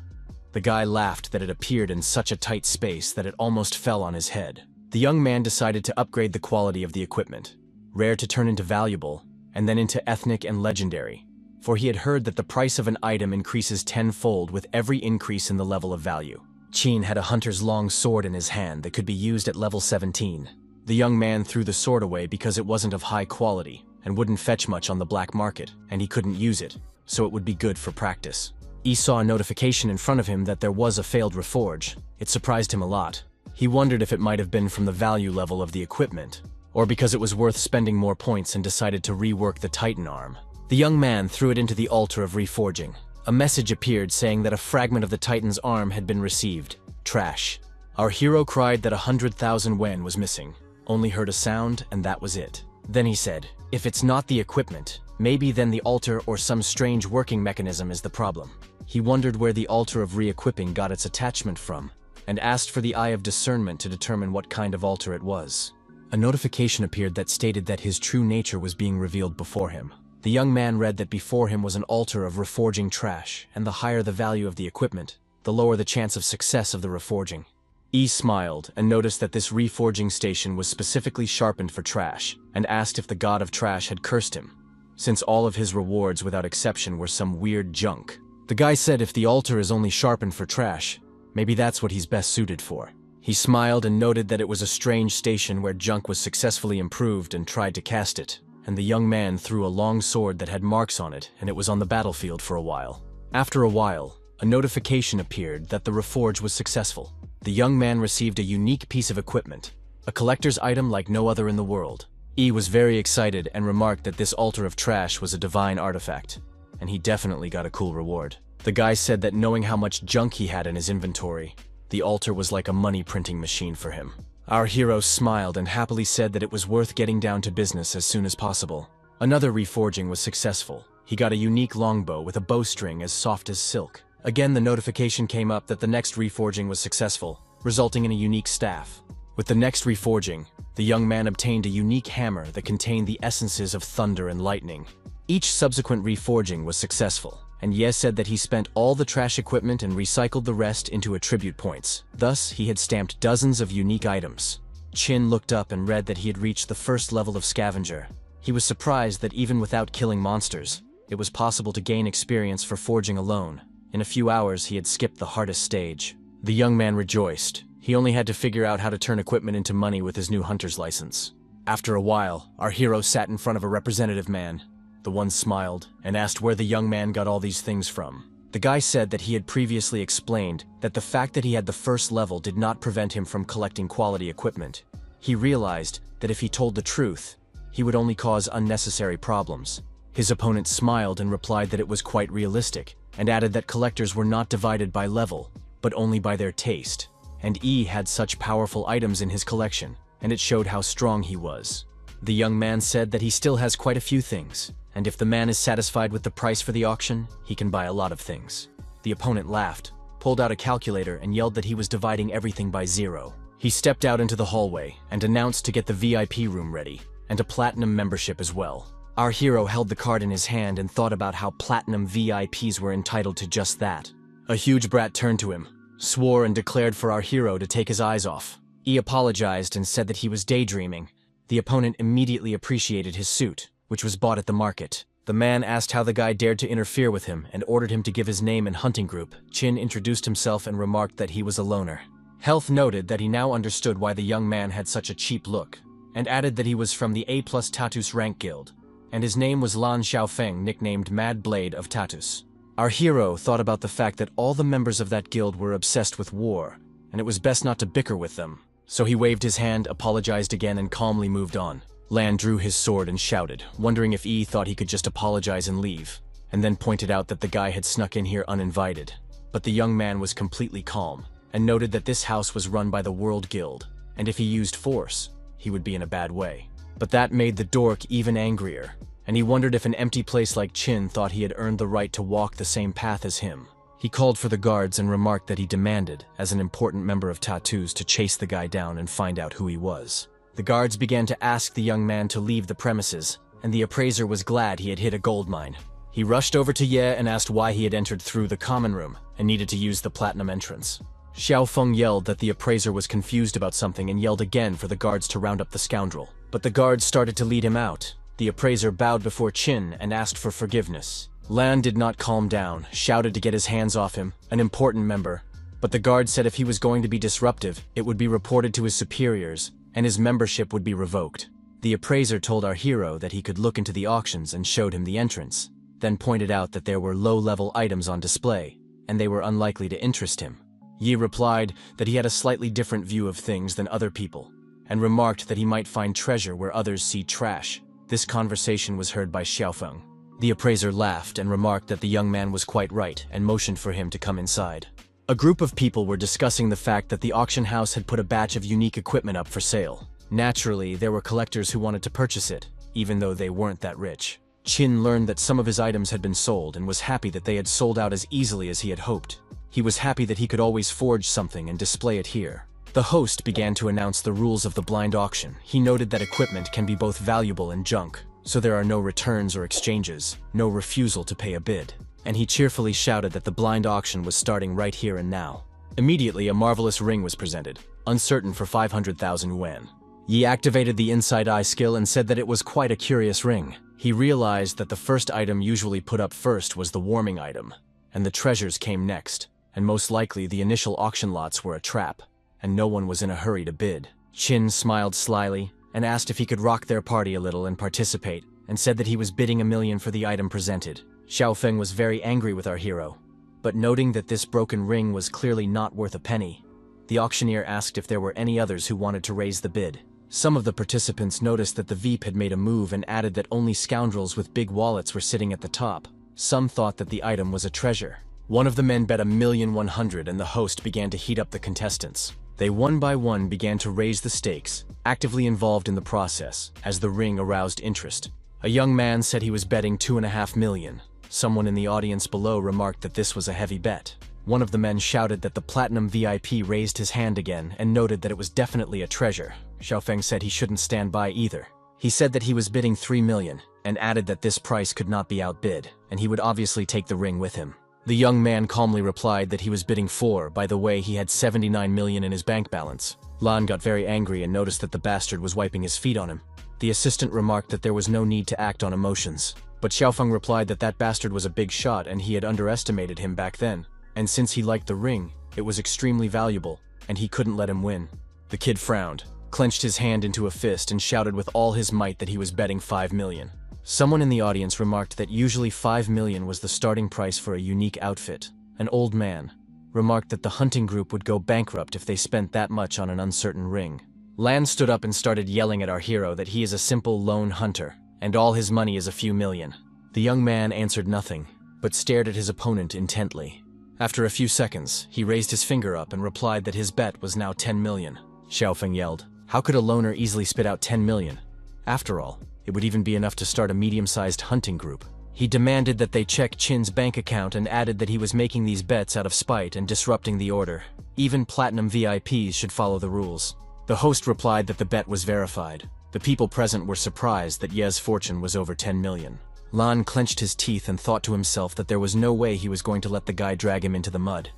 The guy laughed that it appeared in such a tight space that it almost fell on his head. The young man decided to upgrade the quality of the equipment, rare to turn into valuable, and then into ethnic and legendary, for he had heard that the price of an item increases tenfold with every increase in the level of value. Qin had a hunter's long sword in his hand that could be used at level 17. The young man threw the sword away because it wasn't of high quality and wouldn't fetch much on the black market, and he couldn't use it, so it would be good for practice. He saw a notification in front of him that there was a failed reforge. It surprised him a lot. He wondered if it might have been from the value level of the equipment, or because it was worth spending more points and decided to rework the Titan arm. The young man threw it into the altar of reforging. A message appeared saying that a fragment of the Titan's arm had been received. Trash. Our hero cried that 100,000 yen was missing. Only heard a sound, and that was it. Then he said, if it's not the equipment, maybe then the altar or some strange working mechanism is the problem. He wondered where the altar of re-equipping got its attachment from, and asked for the eye of discernment to determine what kind of altar it was. A notification appeared that stated that his true nature was being revealed before him. The young man read that before him was an altar of reforging trash, and the higher the value of the equipment, the lower the chance of success of the reforging. E smiled and noticed that this reforging station was specifically sharpened for trash, and asked if the god of trash had cursed him, since all of his rewards without exception were some weird junk. The guy said if the altar is only sharpened for trash, maybe that's what he's best suited for. He smiled and noted that it was a strange station where junk was successfully improved and tried to cast it, and the young man threw a long sword that had marks on it, and it was on the battlefield for a while. After a while, a notification appeared that the reforge was successful. The young man received a unique piece of equipment, a collector's item like no other in the world. E was very excited and remarked that this altar of trash was a divine artifact, and he definitely got a cool reward. The guy said that knowing how much junk he had in his inventory, the altar was like a money-printing machine for him. Our hero smiled and happily said that it was worth getting down to business as soon as possible. Another reforging was successful. He got a unique longbow with a bowstring as soft as silk. Again, the notification came up that the next reforging was successful, resulting in a unique staff. With the next reforging, the young man obtained a unique hammer that contained the essences of thunder and lightning. Each subsequent reforging was successful, and Ye said that he spent all the trash equipment and recycled the rest into attribute points. Thus, he had stamped dozens of unique items. Qin looked up and read that he had reached the first level of scavenger. He was surprised that even without killing monsters, it was possible to gain experience for forging alone. In a few hours, he had skipped the hardest stage. The young man rejoiced. He only had to figure out how to turn equipment into money with his new hunter's license. After a while, our hero sat in front of a representative man. The one smiled and asked where the young man got all these things from. The guy said that he had previously explained that the fact that he had the first level did not prevent him from collecting quality equipment. He realized that if he told the truth, he would only cause unnecessary problems. His opponent smiled and replied that it was quite realistic, and added that collectors were not divided by level, but only by their taste. And E had such powerful items in his collection, and it showed how strong he was. The young man said that he still has quite a few things, and if the man is satisfied with the price for the auction, he can buy a lot of things. The opponent laughed, pulled out a calculator, and yelled that he was dividing everything by 0. He stepped out into the hallway and announced to get the VIP room ready, and a platinum membership as well. Our hero held the card in his hand and thought about how platinum VIPs were entitled to just that. A huge brat turned to him, swore and declared for our hero to take his eyes off. He apologized and said that he was daydreaming. The opponent immediately appreciated his suit, which was bought at the market. The man asked how the guy dared to interfere with him and ordered him to give his name and hunting group. Chin introduced himself and remarked that he was a loner. Health noted that he now understood why the young man had such a cheap look, and added that he was from the A+ Tatus rank guild, and his name was Lan Xiaofeng, nicknamed Mad Blade of Tatus. Our hero thought about the fact that all the members of that guild were obsessed with war, and it was best not to bicker with them. So he waved his hand, apologized again, and calmly moved on. Lan drew his sword and shouted, wondering if Yi thought he could just apologize and leave, and then pointed out that the guy had snuck in here uninvited. But the young man was completely calm, and noted that this house was run by the World Guild, and if he used force, he would be in a bad way. But that made the dork even angrier, and he wondered if an empty place like Chin thought he had earned the right to walk the same path as him. He called for the guards and remarked that he demanded, as an important member of Tatus, to chase the guy down and find out who he was. The guards began to ask the young man to leave the premises, and the appraiser was glad he had hit a gold mine. He rushed over to Ye and asked why he had entered through the common room and needed to use the platinum entrance. Xiaofeng yelled that the appraiser was confused about something and yelled again for the guards to round up the scoundrel. But the guards started to lead him out. The appraiser bowed before Chin and asked for forgiveness. Lan did not calm down, shouted to get his hands off him, an important member. But the guard said if he was going to be disruptive, it would be reported to his superiors, and his membership would be revoked. The appraiser told our hero that he could look into the auctions and showed him the entrance, then pointed out that there were low-level items on display, and they were unlikely to interest him. Yi replied that he had a slightly different view of things than other people, and remarked that he might find treasure where others see trash. This conversation was heard by Xiaofeng. The appraiser laughed and remarked that the young man was quite right and motioned for him to come inside. A group of people were discussing the fact that the auction house had put a batch of unique equipment up for sale. Naturally, there were collectors who wanted to purchase it, even though they weren't that rich. Chin learned that some of his items had been sold and was happy that they had sold out as easily as he had hoped. He was happy that he could always forge something and display it here. The host began to announce the rules of the blind auction. He noted that equipment can be both valuable and junk, so there are no returns or exchanges, no refusal to pay a bid. And he cheerfully shouted that the blind auction was starting right here and now. Immediately, a marvelous ring was presented, uncertain for 500,000 yuan. Yi activated the inside eye skill and said that it was quite a curious ring. He realized that the first item usually put up first was the warming item, and the treasures came next, and most likely the initial auction lots were a trap, and no one was in a hurry to bid. Chin smiled slyly and asked if he could rock their party a little and participate, and said that he was bidding 1 million for the item presented. Xiaofeng was very angry with our hero, but noting that this broken ring was clearly not worth a penny, the auctioneer asked if there were any others who wanted to raise the bid. Some of the participants noticed that the VIP had made a move and added that only scoundrels with big wallets were sitting at the top. Some thought that the item was a treasure. One of the men bet 1,100,000 and the host began to heat up the contestants. They one by one began to raise the stakes, actively involved in the process, as the ring aroused interest. A young man said he was betting 2.5 million. Someone in the audience below remarked that this was a heavy bet. One of the men shouted that the Platinum VIP raised his hand again and noted that it was definitely a treasure. Xiaofeng said he shouldn't stand by either. He said that he was bidding 3 million, and added that this price could not be outbid, and he would obviously take the ring with him. The young man calmly replied that he was bidding 4, by the way he had 79 million in his bank balance. Lan got very angry and noticed that the bastard was wiping his feet on him. The assistant remarked that there was no need to act on emotions. But Xiaofeng replied that that bastard was a big shot and he had underestimated him back then. And since he liked the ring, it was extremely valuable, and he couldn't let him win. The kid frowned, clenched his hand into a fist and shouted with all his might that he was betting 5 million. Someone in the audience remarked that usually 5 million was the starting price for a unique outfit. An old man remarked that the hunting group would go bankrupt if they spent that much on an uncertain ring. Lan stood up and started yelling at our hero that he is a simple lone hunter, and all his money is a few million. The young man answered nothing, but stared at his opponent intently. After a few seconds, he raised his finger up and replied that his bet was now 10 million. Xiaofeng yelled, "How could a loner easily spit out 10 million? After all, it would even be enough to start a medium-sized hunting group." He demanded that they check Chin's bank account and added that he was making these bets out of spite and disrupting the order. Even platinum VIPs should follow the rules. The host replied that the bet was verified. The people present were surprised that Ye's fortune was over 10 million. Lan clenched his teeth and thought to himself that there was no way he was going to let the guy drag him into the mud.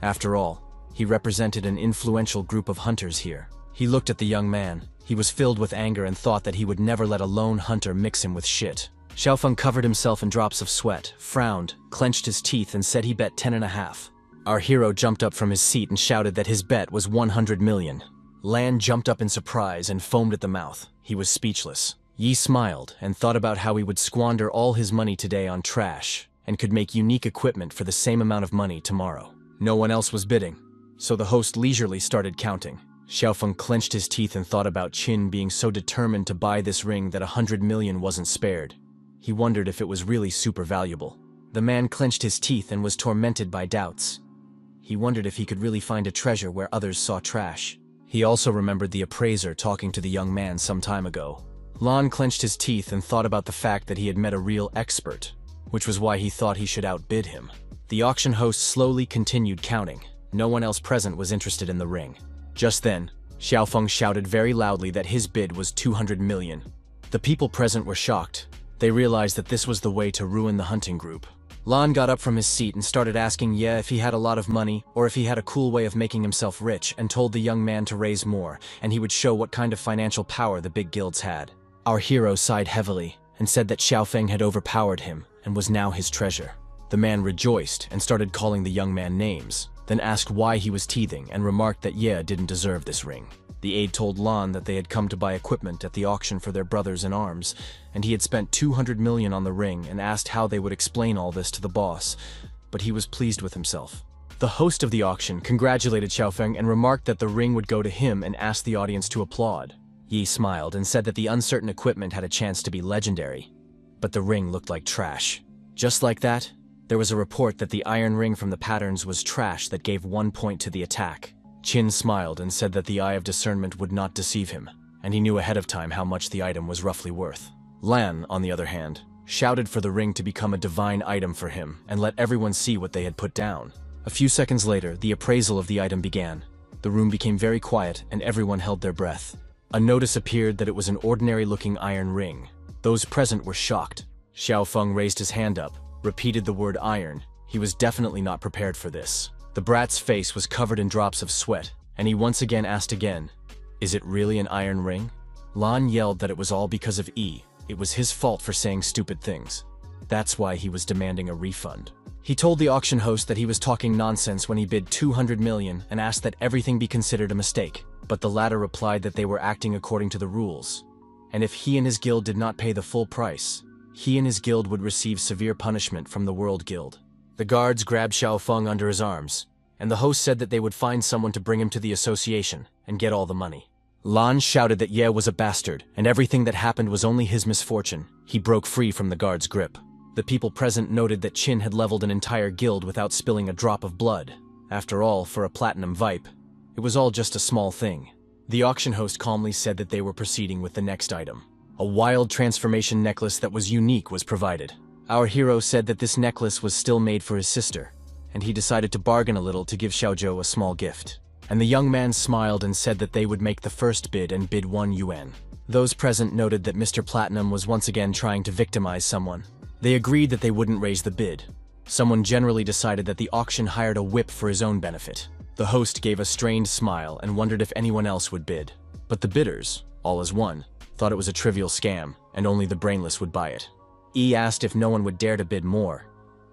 After all, he represented an influential group of hunters here. He looked at the young man. He was filled with anger and thought that he would never let a lone hunter mix him with shit. Xiaofeng covered himself in drops of sweat, frowned, clenched his teeth, and said he bet 10.5. Our hero jumped up from his seat and shouted that his bet was 100 million. Lan jumped up in surprise and foamed at the mouth. He was speechless. Yi smiled and thought about how he would squander all his money today on trash and could make unique equipment for the same amount of money tomorrow. No one else was bidding, so the host leisurely started counting. Xiaofeng clenched his teeth and thought about Qin being so determined to buy this ring that 100 million wasn't spared. He wondered if it was really super valuable. The man clenched his teeth and was tormented by doubts. He wondered if he could really find a treasure where others saw trash. He also remembered the appraiser talking to the young man some time ago. Lan clenched his teeth and thought about the fact that he had met a real expert, which was why he thought he should outbid him. The auction host slowly continued counting. No one else present was interested in the ring. Just then, Xiaofeng shouted very loudly that his bid was 200 million. The people present were shocked. They realized that this was the way to ruin the hunting group. Lan got up from his seat and started asking Ye if he had a lot of money or if he had a cool way of making himself rich, and told the young man to raise more, and he would show what kind of financial power the big guilds had. Our hero sighed heavily and said that Xiaofeng had overpowered him and was now his treasure. The man rejoiced and started calling the young man names, then asked why he was teething and remarked that Ye didn't deserve this ring. The aide told Lan that they had come to buy equipment at the auction for their brothers in arms, and he had spent 200 million on the ring, and asked how they would explain all this to the boss, but he was pleased with himself. The host of the auction congratulated Xiaofeng and remarked that the ring would go to him and asked the audience to applaud. Yi smiled and said that the uncertain equipment had a chance to be legendary, but the ring looked like trash. Just like that, there was a report that the iron ring from the patterns was trash that gave 1 point to the attack. Qin smiled and said that the eye of discernment would not deceive him, and he knew ahead of time how much the item was roughly worth. Lan, on the other hand, shouted for the ring to become a divine item for him and let everyone see what they had put down. A few seconds later, the appraisal of the item began. The room became very quiet and everyone held their breath. A notice appeared that it was an ordinary-looking iron ring. Those present were shocked. Xiaofeng raised his hand up, repeated the word iron. He was definitely not prepared for this. The brat's face was covered in drops of sweat, and he once again asked again, "Is it really an iron ring?" Lan yelled that it was all because of Yi. It was his fault for saying stupid things. That's why he was demanding a refund. He told the auction host that he was talking nonsense when he bid 200 million and asked that everything be considered a mistake, but the latter replied that they were acting according to the rules, and if he and his guild did not pay the full price, he and his guild would receive severe punishment from the World Guild. The guards grabbed Xiaofeng under his arms, and the host said that they would find someone to bring him to the association and get all the money. Lan shouted that Ye was a bastard, and everything that happened was only his misfortune. He broke free from the guard's grip. The people present noted that Qin had leveled an entire guild without spilling a drop of blood. After all, for a platinum vipe, it was all just a small thing. The auction host calmly said that they were proceeding with the next item. A wild transformation necklace that was unique was provided. Our hero said that this necklace was still made for his sister, and he decided to bargain a little to give Xiaozhou a small gift. And the young man smiled and said that they would make the first bid and bid 1 yuan. Those present noted that Mr. Platinum was once again trying to victimize someone. They agreed that they wouldn't raise the bid. Someone generally decided that the auction hired a whip for his own benefit. The host gave a strained smile and wondered if anyone else would bid. But the bidders, all as one, thought it was a trivial scam, and only the brainless would buy it. Yi asked if no one would dare to bid more,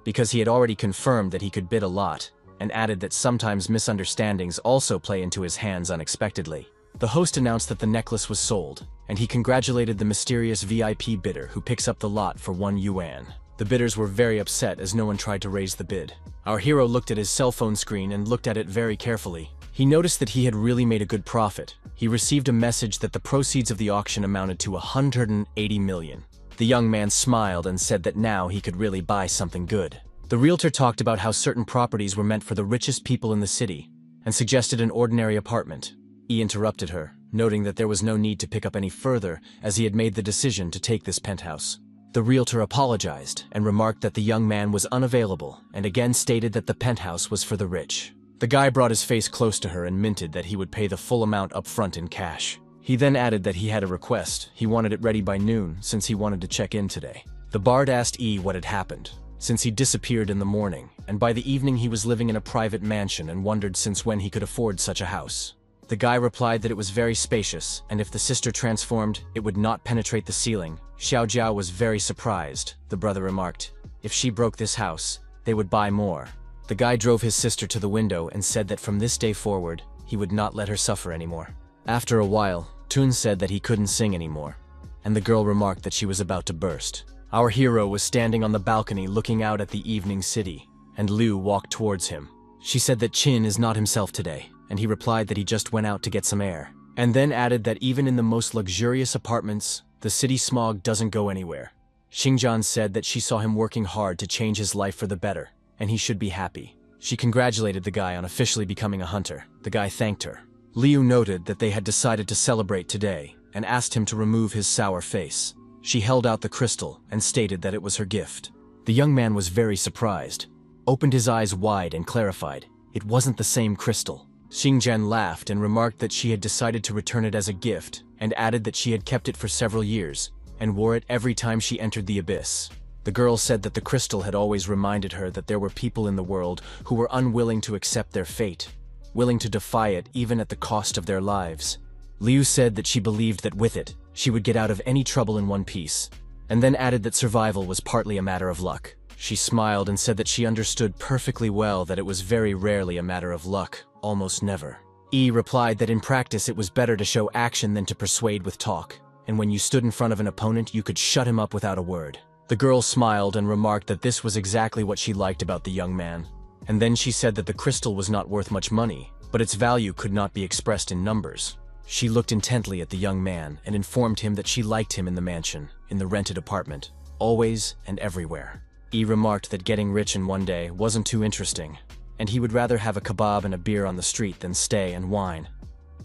because he had already confirmed that he could bid a lot, and added that sometimes misunderstandings also play into his hands unexpectedly. The host announced that the necklace was sold, and he congratulated the mysterious VIP bidder who picks up the lot for 1 yuan. The bidders were very upset as no one tried to raise the bid. Our hero looked at his cell phone screen and looked at it very carefully. He noticed that he had really made a good profit. He received a message that the proceeds of the auction amounted to 180 million. The young man smiled and said that now he could really buy something good. The realtor talked about how certain properties were meant for the richest people in the city, and suggested an ordinary apartment. He interrupted her, noting that there was no need to pick up any further as he had made the decision to take this penthouse. The realtor apologized and remarked that the young man was unavailable and again stated that the penthouse was for the rich. The guy brought his face close to her and minted that he would pay the full amount up front in cash. He then added that he had a request. He wanted it ready by noon since he wanted to check in today. The bard asked E what had happened, since he disappeared in the morning, and by the evening he was living in a private mansion and wondered since when he could afford such a house. The guy replied that it was very spacious, and if the sister transformed, it would not penetrate the ceiling. Xiao Jiao was very surprised. The brother remarked, if she broke this house, they would buy more. The guy drove his sister to the window and said that from this day forward, he would not let her suffer anymore. After a while, Tun said that he couldn't sing anymore, and the girl remarked that she was about to burst. Our hero was standing on the balcony looking out at the evening city, and Liu walked towards him. She said that Qin is not himself today, and he replied that he just went out to get some air, and then added that even in the most luxurious apartments, the city smog doesn't go anywhere. Xingjian said that she saw him working hard to change his life for the better, and he should be happy. She congratulated the guy on officially becoming a hunter. The guy thanked her. Liu noted that they had decided to celebrate today, and asked him to remove his sour face. She held out the crystal and stated that it was her gift. The young man was very surprised, opened his eyes wide and clarified, it wasn't the same crystal. Xingjian laughed and remarked that she had decided to return it as a gift, and added that she had kept it for several years, and wore it every time she entered the abyss. The girl said that the crystal had always reminded her that there were people in the world who were unwilling to accept their fate, willing to defy it even at the cost of their lives. Liu said that she believed that with it, she would get out of any trouble in one piece, and then added that survival was partly a matter of luck. She smiled and said that she understood perfectly well that it was very rarely a matter of luck, almost never. E replied that in practice it was better to show action than to persuade with talk, and when you stood in front of an opponent you could shut him up without a word. The girl smiled and remarked that this was exactly what she liked about the young man, and then she said that the crystal was not worth much money, but its value could not be expressed in numbers. She looked intently at the young man and informed him that she liked him in the mansion, in the rented apartment, always and everywhere. E remarked that getting rich in one day wasn't too interesting, and he would rather have a kebab and a beer on the street than stay and whine,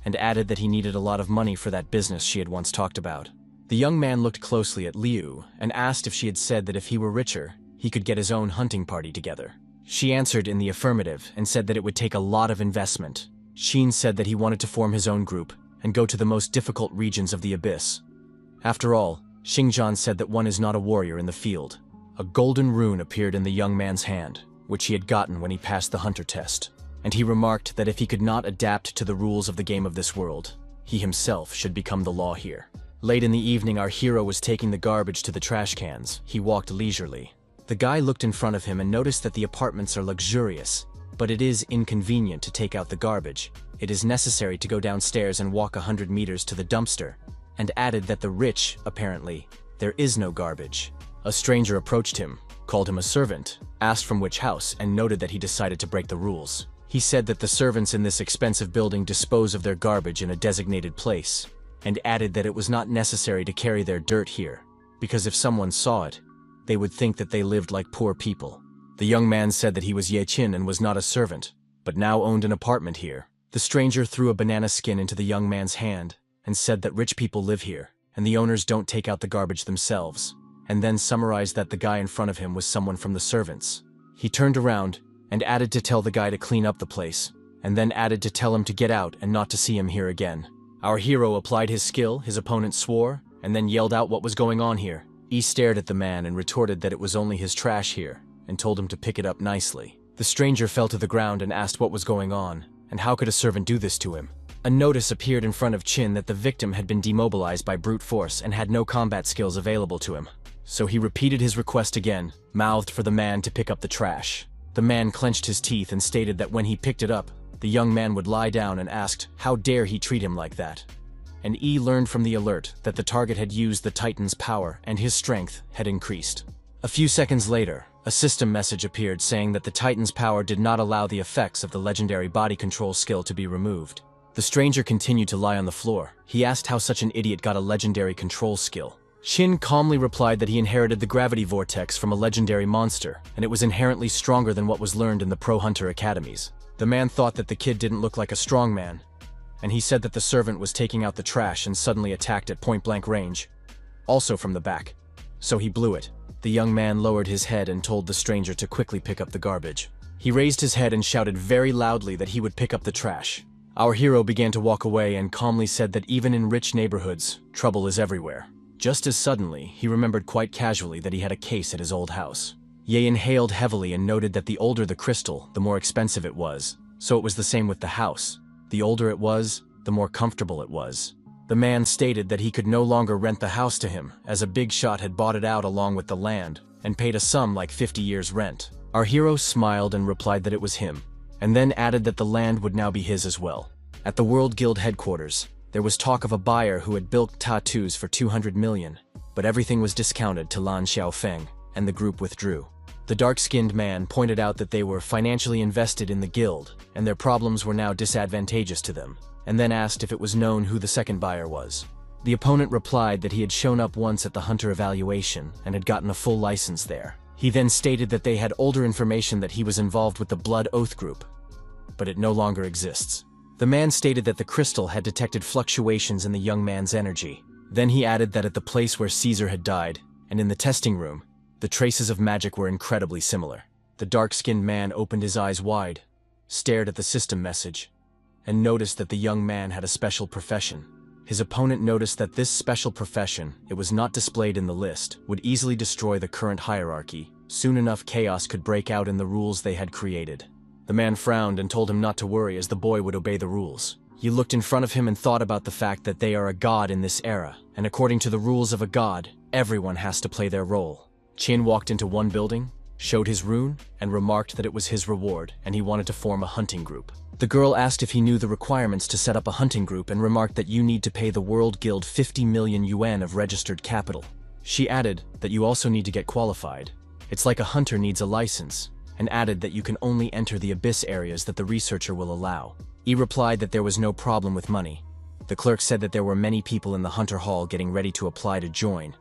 and added that he needed a lot of money for that business she had once talked about. The young man looked closely at Liu and asked if she had said that if he were richer, he could get his own hunting party together. She answered in the affirmative and said that it would take a lot of investment. Xin said that he wanted to form his own group and go to the most difficult regions of the abyss. After all, Xingjian said that one is not a warrior in the field. A golden rune appeared in the young man's hand, which he had gotten when he passed the hunter test, and he remarked that if he could not adapt to the rules of the game of this world, he himself should become the law here. Late in the evening, our hero was taking the garbage to the trash cans. He walked leisurely. The guy looked in front of him and noticed that the apartments are luxurious, but it is inconvenient to take out the garbage. It is necessary to go downstairs and walk 100 meters to the dumpster, and added that the rich, apparently, there is no garbage. A stranger approached him, called him a servant, asked from which house, and noted that he decided to break the rules. He said that the servants in this expensive building dispose of their garbage in a designated place, and added that it was not necessary to carry their dirt here, because if someone saw it, they would think that they lived like poor people. The young man said that he was Ye Qin and was not a servant, but now owned an apartment here. The stranger threw a banana skin into the young man's hand and said that rich people live here, and the owners don't take out the garbage themselves, and then summarized that the guy in front of him was someone from the servants. He turned around and added to tell the guy to clean up the place, and then added to tell him to get out and not to see him here again. Our hero applied his skill, his opponent swore, and then yelled out what was going on here. He stared at the man and retorted that it was only his trash here, and told him to pick it up nicely. The stranger fell to the ground and asked what was going on, and how could a servant do this to him. A notice appeared in front of Qin that the victim had been demobilized by brute force and had no combat skills available to him. So he repeated his request again, mouthed for the man to pick up the trash. The man clenched his teeth and stated that when he picked it up, the young man would lie down and asked how dare he treat him like that. And E learned from the alert that the target had used the Titan's power and his strength had increased. A few seconds later, a system message appeared saying that the Titan's power did not allow the effects of the legendary body control skill to be removed. The stranger continued to lie on the floor. He asked how such an idiot got a legendary control skill. Qin calmly replied that he inherited the gravity vortex from a legendary monster, and it was inherently stronger than what was learned in the pro hunter academies. The man thought that the kid didn't look like a strong man, and he said that the servant was taking out the trash and suddenly attacked at point-blank range, also from the back. So he blew it. The young man lowered his head and told the stranger to quickly pick up the garbage. He raised his head and shouted very loudly that he would pick up the trash. Our hero began to walk away and calmly said that even in rich neighborhoods, trouble is everywhere. Just as suddenly, he remembered quite casually that he had a case at his old house. Ye inhaled heavily and noted that the older the crystal, the more expensive it was. So it was the same with the house. The older it was, the more comfortable it was. The man stated that he could no longer rent the house to him, as a big shot had bought it out along with the land, and paid a sum like 50 years' rent. Our hero smiled and replied that it was him, and then added that the land would now be his as well. At the World Guild headquarters, there was talk of a buyer who had built tattoos for 200 million, but everything was discounted to Lan Xiaofeng, and the group withdrew. The dark-skinned man pointed out that they were financially invested in the guild, and their problems were now disadvantageous to them, and then asked if it was known who the second buyer was. The opponent replied that he had shown up once at the hunter evaluation and had gotten a full license there. He then stated that they had older information that he was involved with the Blood Oath group, but it no longer exists. The man stated that the crystal had detected fluctuations in the young man's energy. Then he added that at the place where Caesar had died, and in the testing room, the traces of magic were incredibly similar. The dark-skinned man opened his eyes wide, stared at the system message, and noticed that the young man had a special profession. His opponent noticed that this special profession, it was not displayed in the list, would easily destroy the current hierarchy. Soon enough, chaos could break out in the rules they had created. The man frowned and told him not to worry as the boy would obey the rules. He looked in front of him and thought about the fact that they are a god in this era, and according to the rules of a god, everyone has to play their role. Qin walked into one building, showed his rune, and remarked that it was his reward, and he wanted to form a hunting group. The girl asked if he knew the requirements to set up a hunting group and remarked that you need to pay the World Guild 50 million yuan of registered capital. She added that you also need to get qualified. It's like a hunter needs a license, and added that you can only enter the abyss areas that the researcher will allow. He replied that there was no problem with money. The clerk said that there were many people in the hunter hall getting ready to apply to join,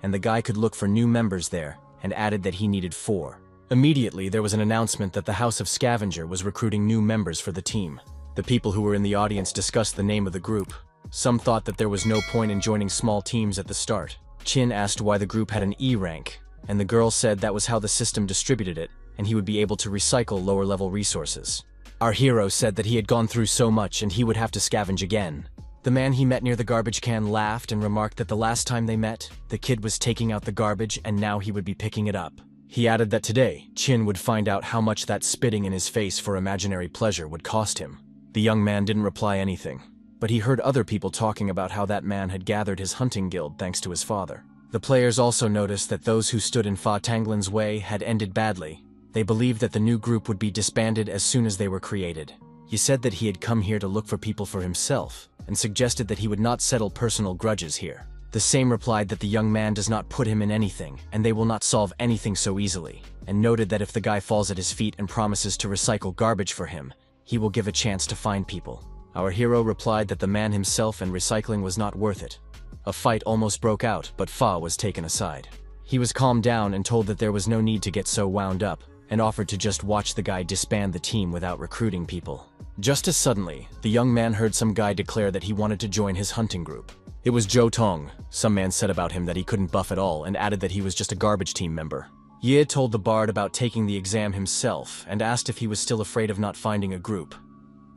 and the guy could look for new members there, and added that he needed 4. Immediately, there was an announcement that the House of Scavenger was recruiting new members for the team. The people who were in the audience discussed the name of the group. Some thought that there was no point in joining small teams at the start. Qin asked why the group had an E rank, and the girl said that was how the system distributed it, and he would be able to recycle lower-level resources. Our hero said that he had gone through so much and he would have to scavenge again. The man he met near the garbage can laughed and remarked that the last time they met, the kid was taking out the garbage and now he would be picking it up. He added that today, Qin would find out how much that spitting in his face for imaginary pleasure would cost him. The young man didn't reply anything, but he heard other people talking about how that man had gathered his hunting guild thanks to his father. The players also noticed that those who stood in Fa Tanglin's way had ended badly. They believed that the new group would be disbanded as soon as they were created. He said that he had come here to look for people for himself, and suggested that he would not settle personal grudges here. The same replied that the young man does not put him in anything, and they will not solve anything so easily, and noted that if the guy falls at his feet and promises to recycle garbage for him, he will give a chance to find people. Our hero replied that the man himself and recycling was not worth it. A fight almost broke out, but Fa was taken aside. He was calmed down and told that there was no need to get so wound up, and offered to just watch the guy disband the team without recruiting people. Just as suddenly, the young man heard some guy declare that he wanted to join his hunting group. It was Zhou Tong. Some man said about him that he couldn't buff at all and added that he was just a garbage team member. Ye told the bard about taking the exam himself and asked if he was still afraid of not finding a group.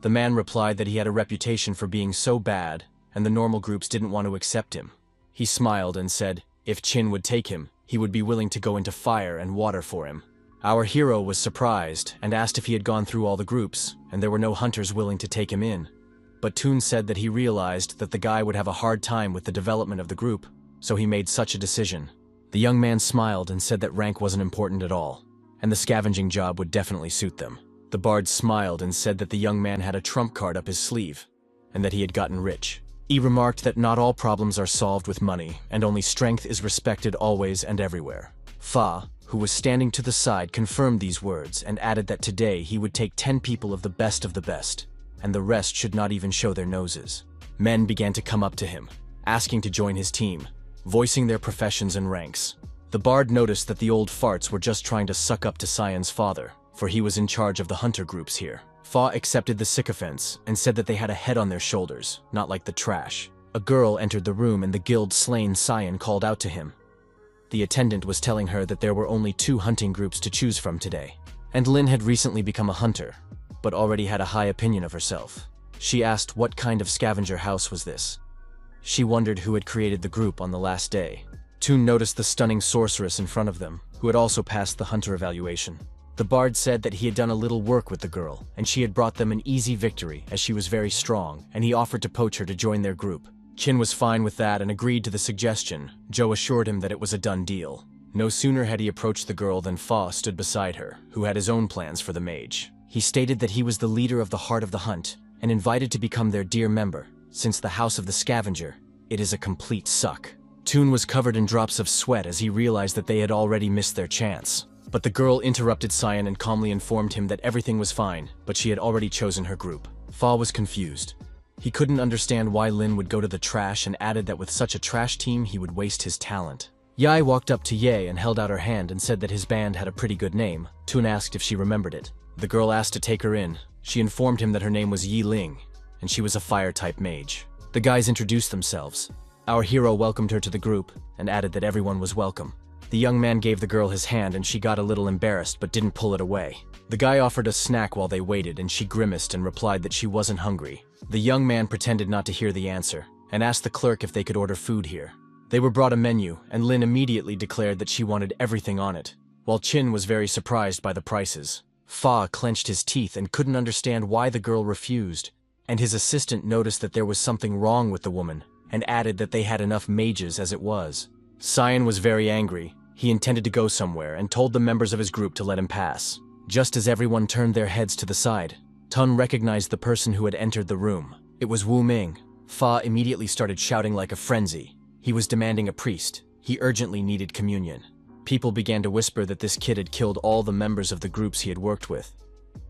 The man replied that he had a reputation for being so bad, and the normal groups didn't want to accept him. He smiled and said if Qin would take him, he would be willing to go into fire and water for him. Our hero was surprised and asked if he had gone through all the groups, and there were no hunters willing to take him in. But Toon said that he realized that the guy would have a hard time with the development of the group, so he made such a decision. The young man smiled and said that rank wasn't important at all, and the scavenging job would definitely suit them. The bard smiled and said that the young man had a trump card up his sleeve, and that he had gotten rich. He remarked that not all problems are solved with money, and only strength is respected always and everywhere. Fa, who was standing to the side, confirmed these words and added that today he would take 10 people of the best, and the rest should not even show their noses. Men began to come up to him, asking to join his team, voicing their professions and ranks. The bard noticed that the old farts were just trying to suck up to Cyan's father, for he was in charge of the hunter groups here. Fa accepted the sycophants and said that they had a head on their shoulders, not like the trash. A girl entered the room and the guild slain Cyan called out to him. The attendant was telling her that there were only 2 hunting groups to choose from today, and Lin had recently become a hunter, but already had a high opinion of herself. She asked what kind of scavenger house was this. She wondered who had created the group on the last day. Toon noticed the stunning sorceress in front of them, who had also passed the hunter evaluation. The bard said that he had done a little work with the girl, and she had brought them an easy victory as she was very strong, and he offered to poach her to join their group. Chin was fine with that and agreed to the suggestion. Joe assured him that it was a done deal. No sooner had he approached the girl than Fa stood beside her, who had his own plans for the mage. He stated that he was the leader of the Heart of the Hunt, and invited to become their dear member. Since the House of the Scavenger, it is a complete suck. Toon was covered in drops of sweat as he realized that they had already missed their chance. But the girl interrupted Cyan and calmly informed him that everything was fine, but she had already chosen her group. Fa was confused. He couldn't understand why Lin would go to the trash and added that with such a trash team he would waste his talent. Yai walked up to Ye and held out her hand and said that his band had a pretty good name. Toon asked if she remembered it. The girl asked to take her in. She informed him that her name was Yi Ling, and she was a fire-type mage. The guys introduced themselves. Our hero welcomed her to the group and added that everyone was welcome. The young man gave the girl his hand and she got a little embarrassed but didn't pull it away. The guy offered a snack while they waited and she grimaced and replied that she wasn't hungry. The young man pretended not to hear the answer and asked the clerk if they could order food here. They were brought a menu and Lin immediately declared that she wanted everything on it, while Chin was very surprised by the prices. Fa clenched his teeth and couldn't understand why the girl refused, and his assistant noticed that there was something wrong with the woman and added that they had enough mages as it was. Cyan was very angry. He intended to go somewhere and told the members of his group to let him pass. Just as everyone turned their heads to the side, Tun recognized the person who had entered the room. It was Wu Ming. Fa immediately started shouting like a frenzy. He was demanding a priest. He urgently needed communion. People began to whisper that this kid had killed all the members of the groups he had worked with.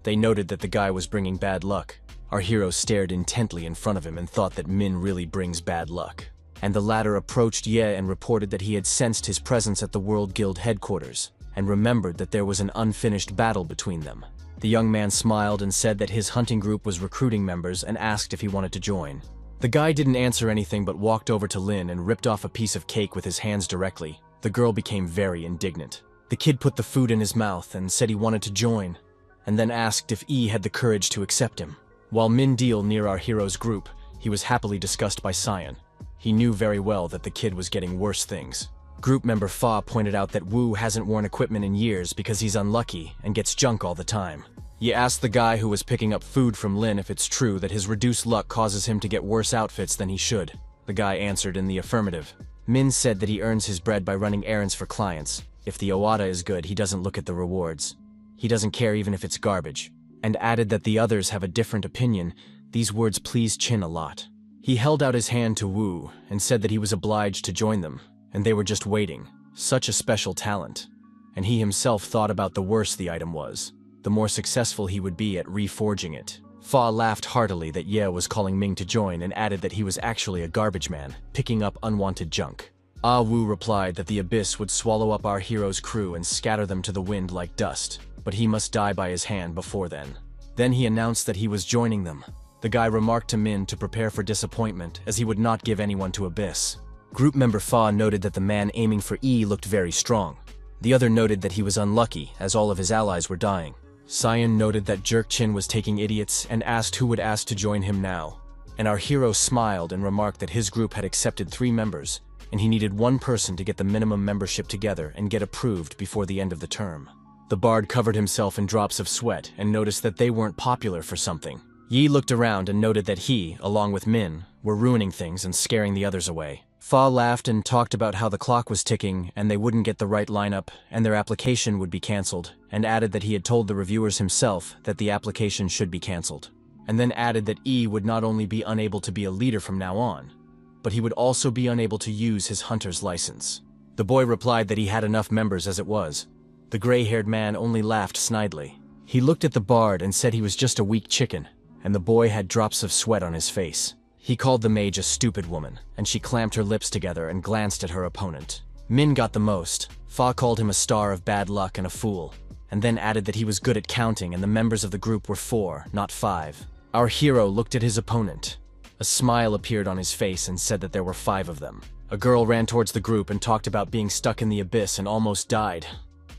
They noted that the guy was bringing bad luck. Our hero stared intently in front of him and thought that Min really brings bad luck. And the latter approached Ye and reported that he had sensed his presence at the World Guild headquarters, and remembered that there was an unfinished battle between them. The young man smiled and said that his hunting group was recruiting members and asked if he wanted to join. The guy didn't answer anything but walked over to Lin and ripped off a piece of cake with his hands directly. The girl became very indignant. The kid put the food in his mouth and said he wanted to join, and then asked if E had the courage to accept him. While Min Deal near our hero's group, he was happily discussed by Cyan. He knew very well that the kid was getting worse things. Group member Fa pointed out that Wu hasn't worn equipment in years because he's unlucky and gets junk all the time. He asked the guy who was picking up food from Lin if it's true that his reduced luck causes him to get worse outfits than he should. The guy answered in the affirmative. Min said that he earns his bread by running errands for clients. If the Owada is good, he doesn't look at the rewards. He doesn't care even if it's garbage. And added that the others have a different opinion. These words pleased Chin a lot. He held out his hand to Wu and said that he was obliged to join them, and they were just waiting. Such a special talent. And he himself thought about the worse the item was, the more successful he would be at reforging it. Fa laughed heartily that Ye was calling Ming to join and added that he was actually a garbage man, picking up unwanted junk. Ah Wu replied that the abyss would swallow up our hero's crew and scatter them to the wind like dust, but he must die by his hand before then. Then he announced that he was joining them. The guy remarked to Min to prepare for disappointment, as he would not give anyone to Abyss. Group member Fa noted that the man aiming for E looked very strong. The other noted that he was unlucky, as all of his allies were dying. Cyan noted that Jerk Chin was taking idiots and asked who would ask to join him now. And our hero smiled and remarked that his group had accepted 3 members, and he needed 1 person to get the minimum membership together and get approved before the end of the term. The bard covered himself in drops of sweat and noticed that they weren't popular for something. Yi looked around and noted that he, along with Min, were ruining things and scaring the others away. Fa laughed and talked about how the clock was ticking and they wouldn't get the right lineup and their application would be cancelled, and added that he had told the reviewers himself that the application should be cancelled. And then added that E would not only be unable to be a leader from now on, but he would also be unable to use his hunter's license. The boy replied that he had enough members as it was. The gray-haired man only laughed snidely. He looked at the bard and said he was just a weak chicken, and the boy had drops of sweat on his face. He called the mage a stupid woman, and she clamped her lips together and glanced at her opponent. Min got the most. Fa called him a star of bad luck and a fool, and then added that he was good at counting and the members of the group were 4, not 5. Our hero looked at his opponent. A smile appeared on his face and said that there were 5 of them. A girl ran towards the group and talked about being stuck in the abyss and almost died,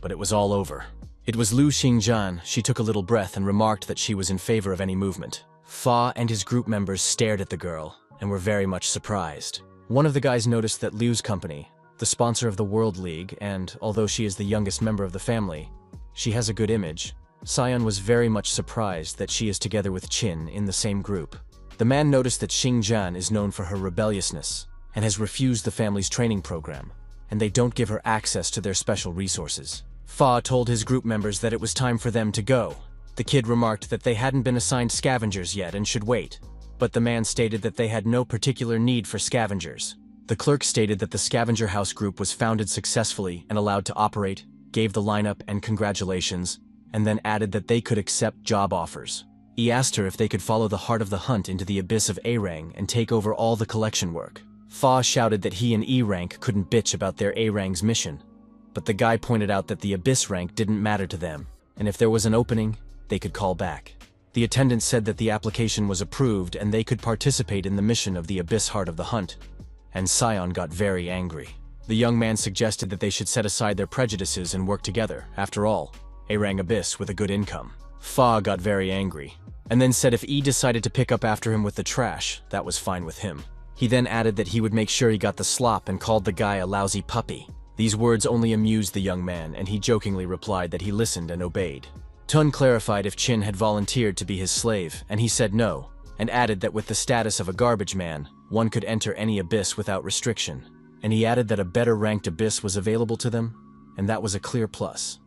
but it was all over. It was Lu Xingjian. She took a little breath and remarked that she was in favor of any movement. Fa and his group members stared at the girl and were very much surprised. One of the guys noticed that Liu's company, the sponsor of the World League, and although she is the youngest member of the family, she has a good image. Sion was very much surprised that she is together with Qin in the same group. The man noticed that Xingjian is known for her rebelliousness and has refused the family's training program, and they don't give her access to their special resources. Fa told his group members that it was time for them to go. The kid remarked that they hadn't been assigned scavengers yet and should wait, but the man stated that they had no particular need for scavengers. The clerk stated that the scavenger house group was founded successfully and allowed to operate, gave the lineup and congratulations, and then added that they could accept job offers. He asked her if they could follow the heart of the hunt into the abyss of A-Rang and take over all the collection work. Fa shouted that he and E-Rank couldn't bitch about their A-Rang's mission, but the guy pointed out that the abyss rank didn't matter to them, and if there was an opening, they could call back. The attendant said that the application was approved and they could participate in the mission of the abyss heart of the hunt, and Sion got very angry. The young man suggested that they should set aside their prejudices and work together. After all, A-Rang abyss with a good income. Fa got very angry, and then said if E decided to pick up after him with the trash, that was fine with him. He then added that he would make sure he got the slop and called the guy a lousy puppy. These words only amused the young man, and he jokingly replied that he listened and obeyed. Tun clarified if Qin had volunteered to be his slave, and he said no, and added that with the status of a garbage man, one could enter any abyss without restriction. And he added that a better ranked abyss was available to them, and that was a clear plus.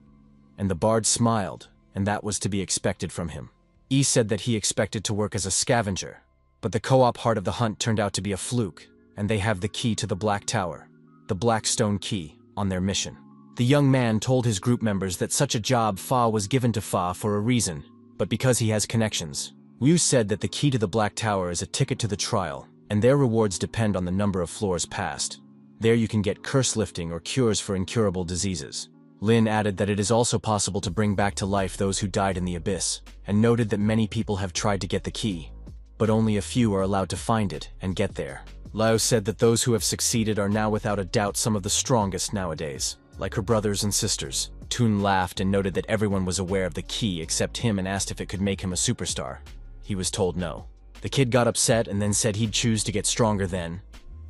And the bard smiled, and that was to be expected from him. E said that he expected to work as a scavenger, but the co-op heart of the hunt turned out to be a fluke, and they have the key to the Black Tower, the Black Stone Key, on their mission. The young man told his group members that such a job Fa was given to Fa for a reason, but because he has connections. Wu said that the key to the Black Tower is a ticket to the trial, and their rewards depend on the number of floors passed. There you can get curse lifting or cures for incurable diseases. Lin added that it is also possible to bring back to life those who died in the abyss, and noted that many people have tried to get the key, but only a few are allowed to find it and get there. Lao said that those who have succeeded are now without a doubt some of the strongest nowadays, like her brothers and sisters. Toon laughed and noted that everyone was aware of the key except him and asked if it could make him a superstar. He was told no. The kid got upset and then said he'd choose to get stronger then,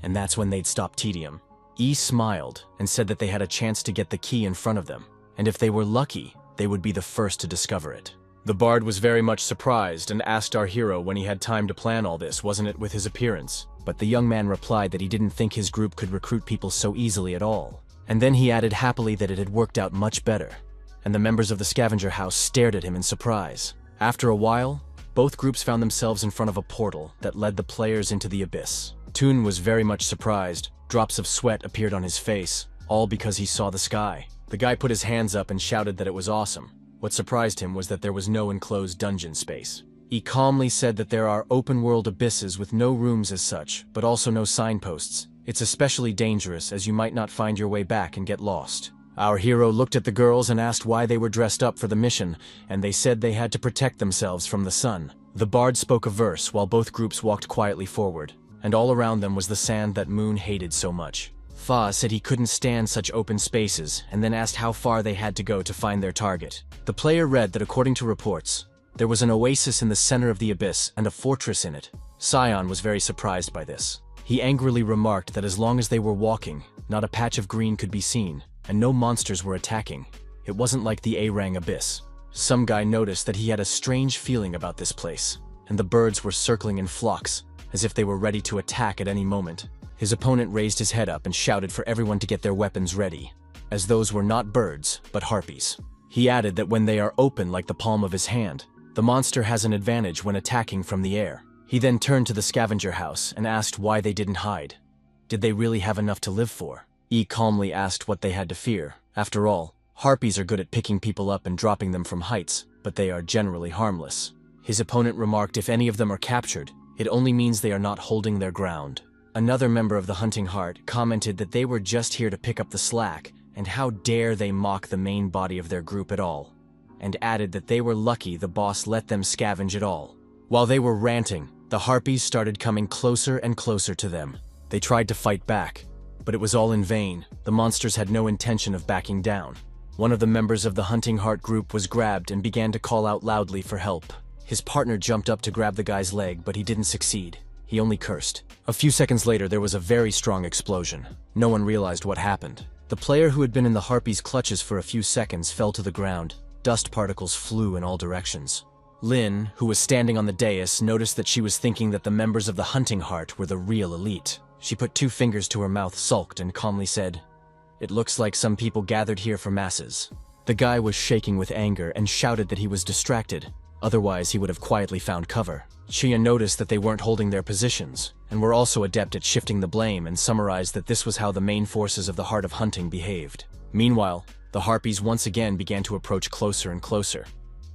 and that's when they'd stop tedium. E smiled and said that they had a chance to get the key in front of them, and if they were lucky, they would be the first to discover it. The bard was very much surprised and asked our hero when he had time to plan all this, wasn't it, with his appearance? But the young man replied that he didn't think his group could recruit people so easily at all. And then he added happily that it had worked out much better, and the members of the scavenger house stared at him in surprise. After a while, both groups found themselves in front of a portal that led the players into the abyss. Toon was very much surprised. Drops of sweat appeared on his face, all because he saw the sky. The guy put his hands up and shouted that it was awesome. What surprised him was that there was no enclosed dungeon space. He calmly said that there are open-world abysses with no rooms as such, but also no signposts. It's especially dangerous as you might not find your way back and get lost. Our hero looked at the girls and asked why they were dressed up for the mission, and they said they had to protect themselves from the sun. The bard spoke a verse while both groups walked quietly forward, and all around them was the sand that Moon hated so much. Fa said he couldn't stand such open spaces, and then asked how far they had to go to find their target. The player read that according to reports, there was an oasis in the center of the abyss and a fortress in it. Sion was very surprised by this. He angrily remarked that as long as they were walking, not a patch of green could be seen, and no monsters were attacking. It wasn't like the A-Rang abyss. Some guy noticed that he had a strange feeling about this place, and the birds were circling in flocks, as if they were ready to attack at any moment. His opponent raised his head up and shouted for everyone to get their weapons ready, as those were not birds, but harpies. He added that when they are open like the palm of his hand, the monster has an advantage when attacking from the air. He then turned to the scavenger house and asked why they didn't hide. Did they really have enough to live for? E calmly asked what they had to fear. After all, harpies are good at picking people up and dropping them from heights, but they are generally harmless. His opponent remarked if any of them are captured, it only means they are not holding their ground. Another member of the Hunting Heart commented that they were just here to pick up the slack, and how dare they mock the main body of their group at all, and added that they were lucky the boss let them scavenge at all. While they were ranting, the harpies started coming closer and closer to them. They tried to fight back, but it was all in vain. The monsters had no intention of backing down. One of the members of the Hunting Heart group was grabbed and began to call out loudly for help. His partner jumped up to grab the guy's leg, but he didn't succeed. He only cursed. A few seconds later, there was a very strong explosion. No one realized what happened. The player who had been in the harpy's clutches for a few seconds fell to the ground. Dust particles flew in all directions. Lin, who was standing on the dais, noticed that she was thinking that the members of the hunting heart were the real elite. She put 2 fingers to her mouth, sulked, and calmly said, "It looks like some people gathered here for masses." The guy was shaking with anger and shouted that he was distracted. Otherwise, he would have quietly found cover. Chia noticed that they weren't holding their positions, and were also adept at shifting the blame, and summarized that this was how the main forces of the Heart of Hunting behaved. Meanwhile, the harpies once again began to approach closer and closer.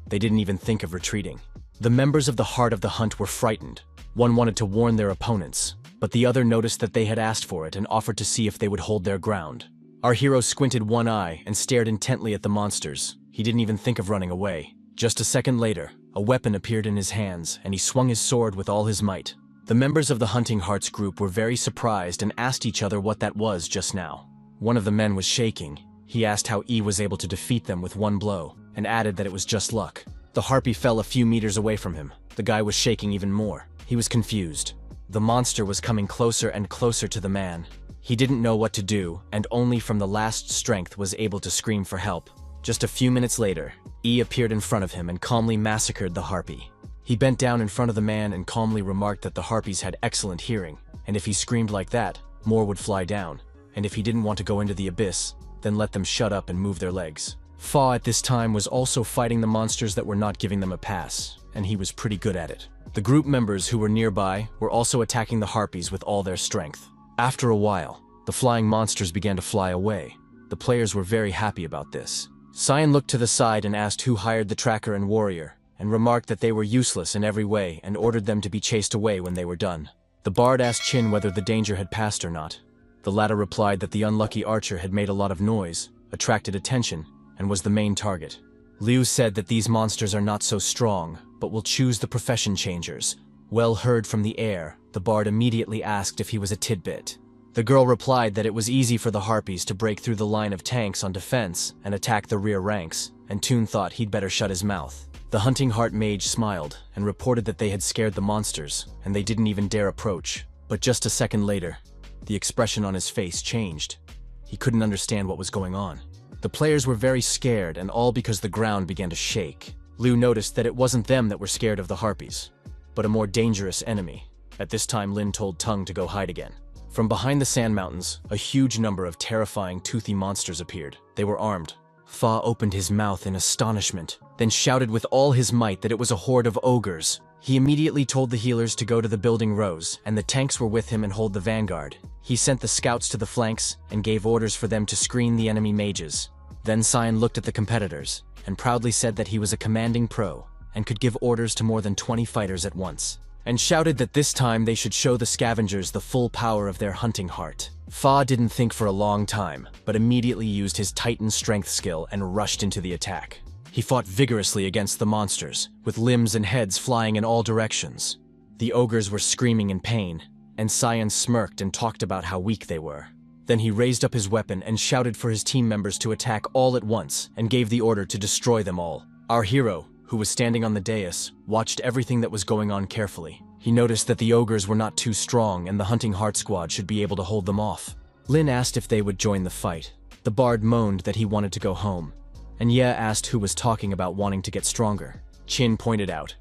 They didn't even think of retreating. The members of the Heart of the Hunt were frightened. One wanted to warn their opponents, but the other noticed that they had asked for it and offered to see if they would hold their ground. Our hero squinted one eye and stared intently at the monsters. He didn't even think of running away. Just a second later, a weapon appeared in his hands, and he swung his sword with all his might. The members of the Hunting Hearts group were very surprised and asked each other what that was just now. One of the men was shaking. He asked how E was able to defeat them with one blow, and added that it was just luck. The harpy fell a few meters away from him. The guy was shaking even more. He was confused. The monster was coming closer and closer to the man. He didn't know what to do, and only from the last strength was able to scream for help. Just a few minutes later, E appeared in front of him and calmly massacred the harpy. He bent down in front of the man and calmly remarked that the harpies had excellent hearing, and if he screamed like that, more would fly down, and if he didn't want to go into the abyss, then let them shut up and move their legs. Fa at this time was also fighting the monsters that were not giving them a pass, and he was pretty good at it. The group members who were nearby were also attacking the harpies with all their strength. After a while, the flying monsters began to fly away. The players were very happy about this. Cyan looked to the side and asked who hired the tracker and warrior, and remarked that they were useless in every way and ordered them to be chased away when they were done. The bard asked Qin whether the danger had passed or not. The latter replied that the unlucky archer had made a lot of noise, attracted attention, and was the main target. Liu said that these monsters are not so strong, but will choose the profession changers. Well heard from the air, the bard immediately asked if he was a tidbit. The girl replied that it was easy for the harpies to break through the line of tanks on defense and attack the rear ranks, and Toon thought he'd better shut his mouth. The Hunting Heart mage smiled and reported that they had scared the monsters, and they didn't even dare approach. But just a second later, the expression on his face changed. He couldn't understand what was going on. The players were very scared, and all because the ground began to shake. Liu noticed that it wasn't them that were scared of the harpies, but a more dangerous enemy. At this time, Lin told Tung to go hide again. From behind the sand mountains, a huge number of terrifying, toothy monsters appeared. They were armed. Fa opened his mouth in astonishment, then shouted with all his might that it was a horde of ogres. He immediately told the healers to go to the building rows, and the tanks were with him and hold the vanguard. He sent the scouts to the flanks and gave orders for them to screen the enemy mages. Then Cyan looked at the competitors and proudly said that he was a commanding pro and could give orders to more than 20 fighters at once, and shouted that this time they should show the scavengers the full power of their hunting heart. Fa didn't think for a long time, but immediately used his Titan strength skill and rushed into the attack. He fought vigorously against the monsters, with limbs and heads flying in all directions. The ogres were screaming in pain, and Cyan smirked and talked about how weak they were. Then he raised up his weapon and shouted for his team members to attack all at once and gave the order to destroy them all. Our hero, who was standing on the dais, watched everything that was going on carefully. He noticed that the ogres were not too strong and the Hunting Heart squad should be able to hold them off. Lin asked if they would join the fight. The bard moaned that he wanted to go home, and Ye asked who was talking about wanting to get stronger. Qin pointed out,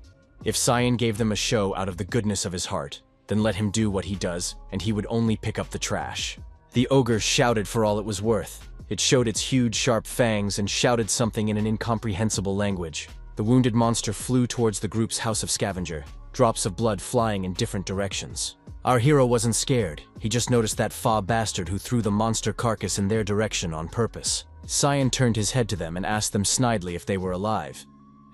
if Cyan gave them a show out of the goodness of his heart, then let him do what he does, and he would only pick up the trash. The ogre shouted for all it was worth. It showed its huge, sharp fangs and shouted something in an incomprehensible language. The wounded monster flew towards the group's house of scavenger, drops of blood flying in different directions. Our hero wasn't scared. He just noticed that Fa bastard who threw the monster carcass in their direction on purpose. Cyan turned his head to them and asked them snidely if they were alive,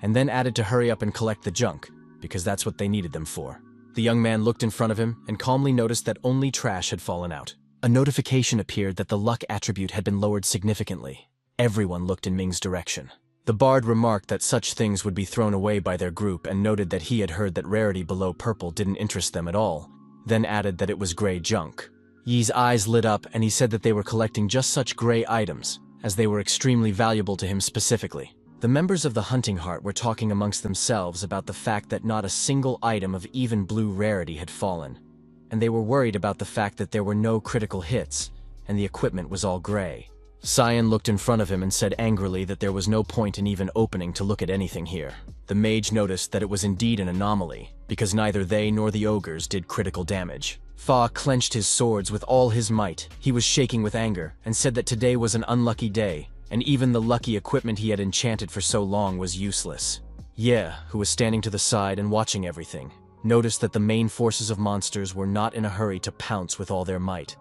and then added to hurry up and collect the junk, because that's what they needed them for. The young man looked in front of him and calmly noticed that only trash had fallen out. A notification appeared that the luck attribute had been lowered significantly. Everyone looked in Ming's direction. The bard remarked that such things would be thrown away by their group and noted that he had heard that rarity below purple didn't interest them at all, then added that it was gray junk. Yi's eyes lit up and he said that they were collecting just such gray items, as they were extremely valuable to him specifically. The members of the Hunting Heart were talking amongst themselves about the fact that not a single item of even blue rarity had fallen, and they were worried about the fact that there were no critical hits, and the equipment was all gray. Cyan looked in front of him and said angrily that there was no point in even opening to look at anything here. The mage noticed that it was indeed an anomaly, because neither they nor the ogres did critical damage. Fa clenched his swords with all his might. He was shaking with anger, and said that today was an unlucky day, and even the lucky equipment he had enchanted for so long was useless. Ye, who was standing to the side and watching everything, noticed that the main forces of monsters were not in a hurry to pounce with all their might,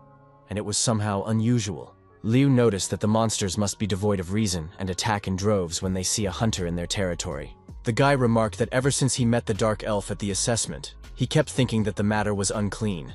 and it was somehow unusual. Liu noticed that the monsters must be devoid of reason and attack in droves when they see a hunter in their territory. The guy remarked that ever since he met the dark elf at the assessment, he kept thinking that the matter was unclean,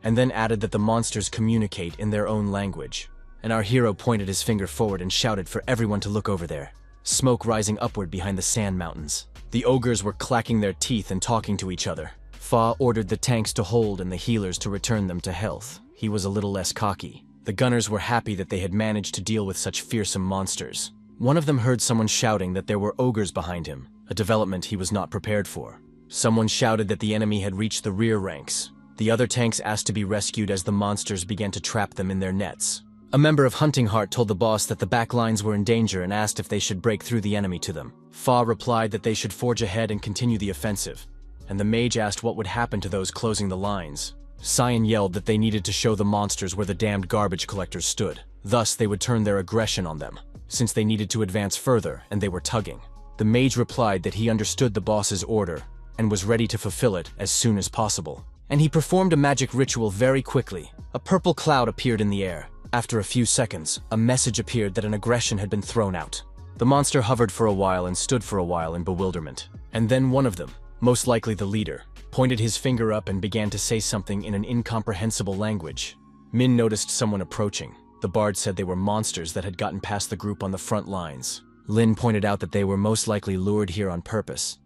and then added that the monsters communicate in their own language. And our hero pointed his finger forward and shouted for everyone to look over there. Smoke rising upward behind the sand mountains. The ogres were clacking their teeth and talking to each other. Fa ordered the tanks to hold and the healers to return them to health. He was a little less cocky. The gunners were happy that they had managed to deal with such fearsome monsters. One of them heard someone shouting that there were ogres behind him, a development he was not prepared for. Someone shouted that the enemy had reached the rear ranks. The other tanks asked to be rescued as the monsters began to trap them in their nets. A member of Hunting Heart told the boss that the back lines were in danger and asked if they should break through the enemy to them. Fa replied that they should forge ahead and continue the offensive, and the mage asked what would happen to those closing the lines. Cyan yelled that they needed to show the monsters where the damned garbage collectors stood. Thus, they would turn their aggression on them, since they needed to advance further and they were tugging. The mage replied that he understood the boss's order and was ready to fulfill it as soon as possible. And he performed a magic ritual very quickly. A purple cloud appeared in the air. After a few seconds, a message appeared that an aggression had been thrown out. The monster hovered for a while and stood for a while in bewilderment. And then one of them, most likely the leader, pointed his finger up and began to say something in an incomprehensible language. Min noticed someone approaching. The bard said they were monsters that had gotten past the group on the front lines. Lin pointed out that they were most likely lured here on purpose,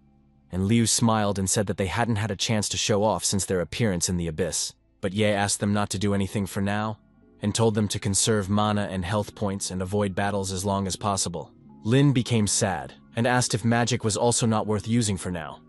and Liu smiled and said that they hadn't had a chance to show off since their appearance in the abyss. But Ye asked them not to do anything for now, and told them to conserve mana and health points and avoid battles as long as possible. Lin became sad, and asked if magic was also not worth using for now.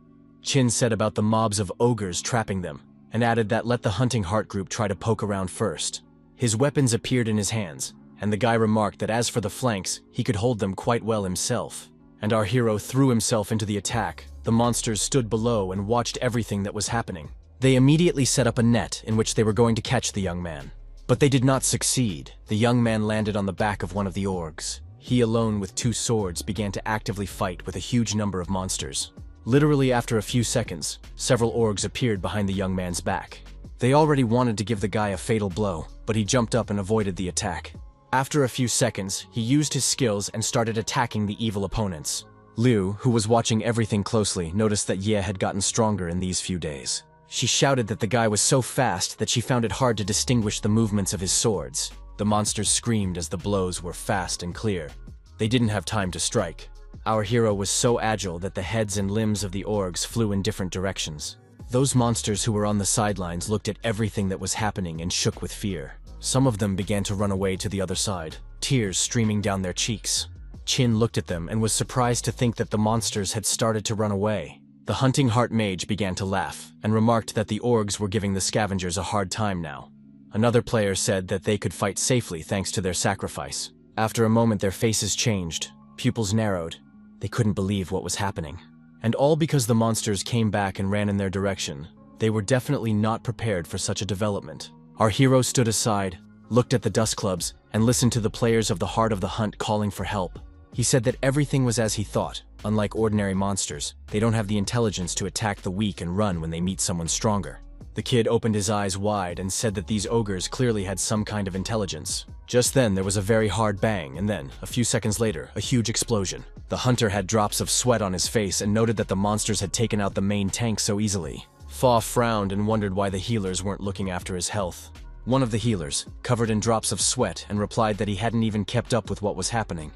Qin said about the mobs of ogres trapping them, and added that let the Hunting Heart group try to poke around first. His weapons appeared in his hands, and the guy remarked that as for the flanks, he could hold them quite well himself. And our hero threw himself into the attack. The monsters stood below and watched everything that was happening. They immediately set up a net in which they were going to catch the young man. But they did not succeed. The young man landed on the back of one of the orcs. He alone with 2 swords began to actively fight with a huge number of monsters. Literally after a few seconds, several orcs appeared behind the young man's back. They already wanted to give the guy a fatal blow, but he jumped up and avoided the attack. After a few seconds, he used his skills and started attacking the evil opponents. Liu, who was watching everything closely, noticed that Ye had gotten stronger in these few days. She shouted that the guy was so fast that she found it hard to distinguish the movements of his swords. The monsters screamed as the blows were fast and clear. They didn't have time to strike. Our hero was so agile that the heads and limbs of the orcs flew in different directions. Those monsters who were on the sidelines looked at everything that was happening and shook with fear. Some of them began to run away to the other side, tears streaming down their cheeks. Qin looked at them and was surprised to think that the monsters had started to run away. The Hunting Heart mage began to laugh and remarked that the orgs were giving the scavengers a hard time now. Another player said that they could fight safely thanks to their sacrifice. After a moment their faces changed, pupils narrowed. They couldn't believe what was happening. And all because the monsters came back and ran in their direction. They were definitely not prepared for such a development. Our hero stood aside, looked at the dust clubs, and listened to the players of the Heart of the Hunt calling for help. He said that everything was as he thought. Unlike ordinary monsters, they don't have the intelligence to attack the weak and run when they meet someone stronger. The kid opened his eyes wide and said that these ogres clearly had some kind of intelligence. Just then there was a very hard bang, and then, a few seconds later, a huge explosion. The hunter had drops of sweat on his face and noted that the monsters had taken out the main tank so easily. Fa frowned and wondered why the healers weren't looking after his health. One of the healers, covered in drops of sweat, and replied that he hadn't even kept up with what was happening.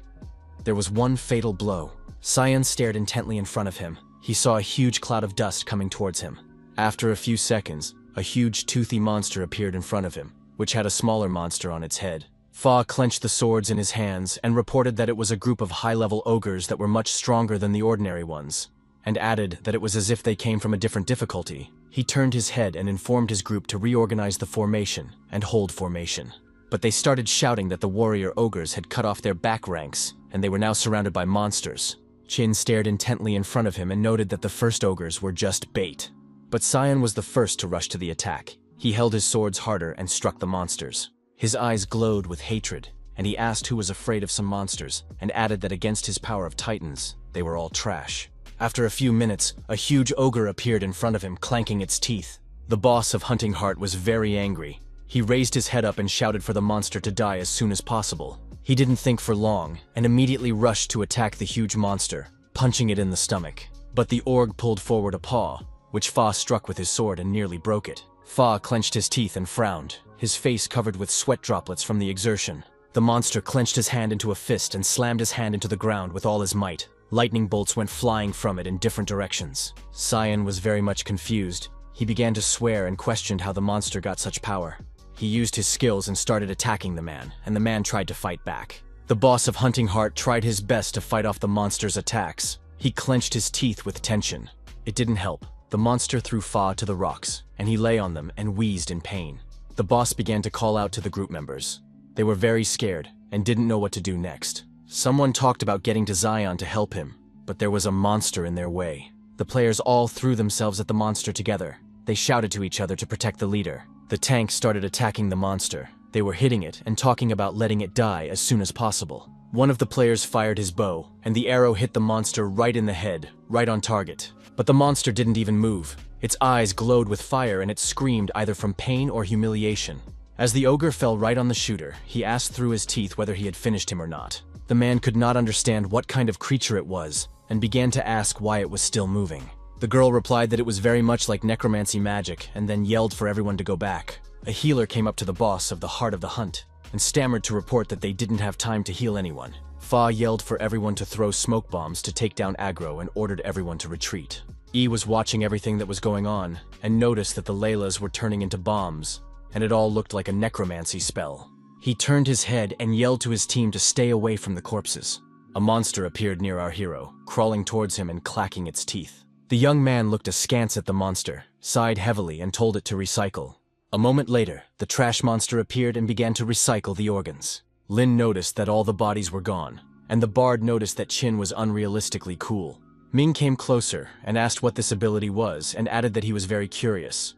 There was one fatal blow. Cyan stared intently in front of him. He saw a huge cloud of dust coming towards him. After a few seconds, a huge toothy monster appeared in front of him, which had a smaller monster on its head. Fa clenched the swords in his hands and reported that it was a group of high-level ogres that were much stronger than the ordinary ones, and added that it was as if they came from a different difficulty. He turned his head and informed his group to reorganize the formation and hold formation. But they started shouting that the warrior ogres had cut off their back ranks, and they were now surrounded by monsters. Qin stared intently in front of him and noted that the first ogres were just bait. But Cyan was the first to rush to the attack. He held his swords harder and struck the monsters. His eyes glowed with hatred, and he asked who was afraid of some monsters, and added that against his power of titans, they were all trash. After a few minutes, a huge ogre appeared in front of him, clanking its teeth. The boss of Hunting Heart was very angry. He raised his head up and shouted for the monster to die as soon as possible. He didn't think for long, and immediately rushed to attack the huge monster, punching it in the stomach. But the org pulled forward a paw, which Fa struck with his sword and nearly broke it. Fa clenched his teeth and frowned, his face covered with sweat droplets from the exertion. The monster clenched his hand into a fist and slammed his hand into the ground with all his might. Lightning bolts went flying from it in different directions. Cyan was very much confused. He began to swear and questioned how the monster got such power. He used his skills and started attacking the man, and the man tried to fight back. The boss of Hunting Heart tried his best to fight off the monster's attacks. He clenched his teeth with tension. It didn't help. The monster threw Fa to the rocks, and he lay on them and wheezed in pain. The boss began to call out to the group members. They were very scared and didn't know what to do next. Someone talked about getting to Zion to help him, but there was a monster in their way. The players all threw themselves at the monster together. They shouted to each other to protect the leader. The tank started attacking the monster. They were hitting it and talking about letting it die as soon as possible. One of the players fired his bow, and the arrow hit the monster right in the head, right on target. But the monster didn't even move. Its eyes glowed with fire and it screamed either from pain or humiliation. As the ogre fell right on the shooter, he asked through his teeth whether he had finished him or not. The man could not understand what kind of creature it was, and began to ask why it was still moving. The girl replied that it was very much like necromancy magic, and then yelled for everyone to go back. A healer came up to the boss of the Heart of the Hunt, and stammered to report that they didn't have time to heal anyone. Fa yelled for everyone to throw smoke bombs to take down aggro and ordered everyone to retreat. E was watching everything that was going on, and noticed that the Laylas were turning into bombs, and it all looked like a necromancy spell. He turned his head and yelled to his team to stay away from the corpses. A monster appeared near our hero, crawling towards him and clacking its teeth. The young man looked askance at the monster, sighed heavily and told it to recycle. A moment later, the trash monster appeared and began to recycle the organs. Lin noticed that all the bodies were gone, and the bard noticed that Qin was unrealistically cool. Ming came closer and asked what this ability was and added that he was very curious.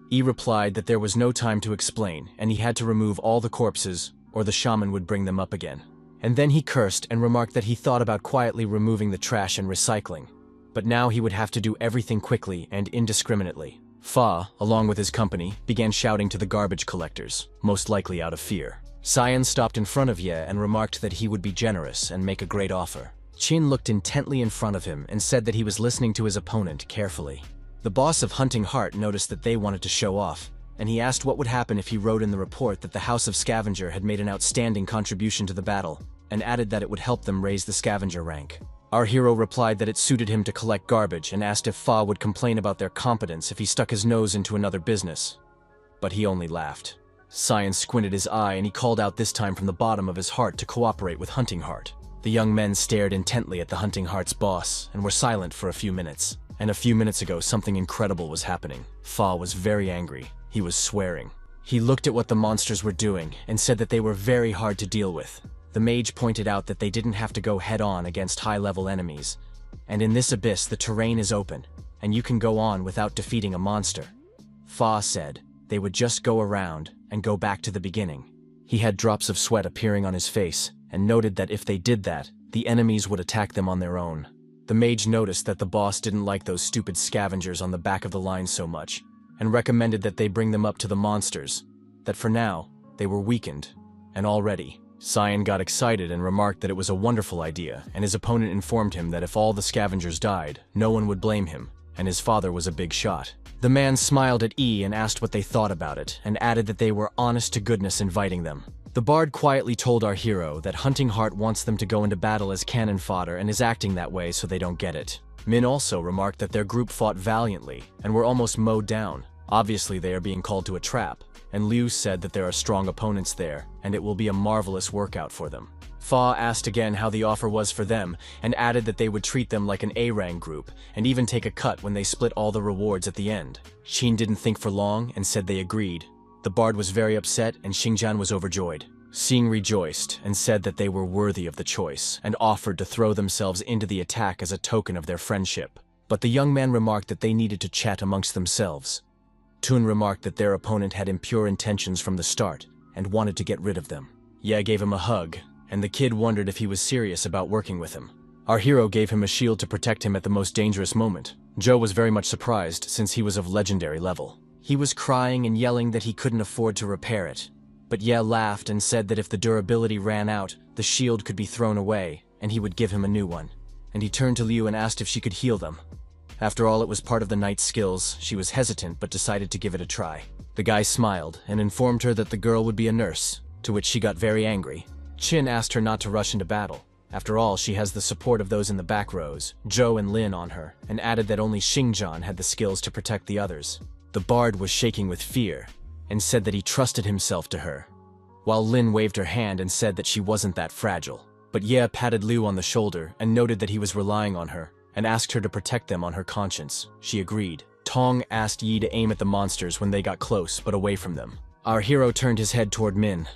Yi replied that there was no time to explain and he had to remove all the corpses or the shaman would bring them up again. And then he cursed and remarked that he thought about quietly removing the trash and recycling, but now he would have to do everything quickly and indiscriminately. Fa, along with his company, began shouting to the garbage collectors, most likely out of fear. Cyan stopped in front of Ye and remarked that he would be generous and make a great offer. Qin looked intently in front of him and said that he was listening to his opponent carefully. The boss of Hunting Heart noticed that they wanted to show off, and he asked what would happen if he wrote in the report that the House of Scavenger had made an outstanding contribution to the battle, and added that it would help them raise the scavenger rank. Our hero replied that it suited him to collect garbage and asked if Fa would complain about their competence if he stuck his nose into another business. But he only laughed. Cyan squinted his eye and he called out this time from the bottom of his heart to cooperate with Hunting Heart. The young men stared intently at the Hunting Heart's boss and were silent for a few minutes. And a few minutes ago, something incredible was happening. Fa was very angry. He was swearing. He looked at what the monsters were doing and said that they were very hard to deal with. The mage pointed out that they didn't have to go head-on against high-level enemies. And in this abyss, the terrain is open, and you can go on without defeating a monster. Fa said they would just go around and go back to the beginning. He had drops of sweat appearing on his face, and noted that if they did that, the enemies would attack them on their own. The mage noticed that the boss didn't like those stupid scavengers on the back of the line so much, and recommended that they bring them up to the monsters, that for now, they were weakened, and already. Cyan got excited and remarked that it was a wonderful idea, and his opponent informed him that if all the scavengers died, no one would blame him, and his father was a big shot. The man smiled at E and asked what they thought about it, and added that they were honest to goodness inviting them. The bard quietly told our hero that Hunting Heart wants them to go into battle as cannon fodder and is acting that way so they don't get it. Min also remarked that their group fought valiantly and were almost mowed down. Obviously, they are being called to a trap, and Liu said that there are strong opponents there, and it will be a marvelous workout for them. Fa asked again how the offer was for them, and added that they would treat them like an A-rank group, and even take a cut when they split all the rewards at the end. Qin didn't think for long, and said they agreed. The bard was very upset, and Xingjian was overjoyed. Xing rejoiced, and said that they were worthy of the choice, and offered to throw themselves into the attack as a token of their friendship. But the young man remarked that they needed to chat amongst themselves. Tun remarked that their opponent had impure intentions from the start, and wanted to get rid of them. Ye gave him a hug, and the kid wondered if he was serious about working with him. Our hero gave him a shield to protect him at the most dangerous moment. Zhou was very much surprised, since he was of legendary level. He was crying and yelling that he couldn't afford to repair it. But Ye laughed and said that if the durability ran out, the shield could be thrown away, and he would give him a new one. And he turned to Liu and asked if she could heal them. After all, it was part of the knight's skills. She was hesitant but decided to give it a try. The guy smiled and informed her that the girl would be a nurse, to which she got very angry. Qin asked her not to rush into battle. After all, she has the support of those in the back rows, Zhou and Lin, on her, and added that only Xingjian had the skills to protect the others. The bard was shaking with fear, and said that he trusted himself to her, while Lin waved her hand and said that she wasn't that fragile. But Ye patted Liu on the shoulder and noted that he was relying on her, and asked her to protect them on her conscience. She agreed. Tong asked Yi to aim at the monsters when they got close, but away from them. Our hero turned his head toward Min.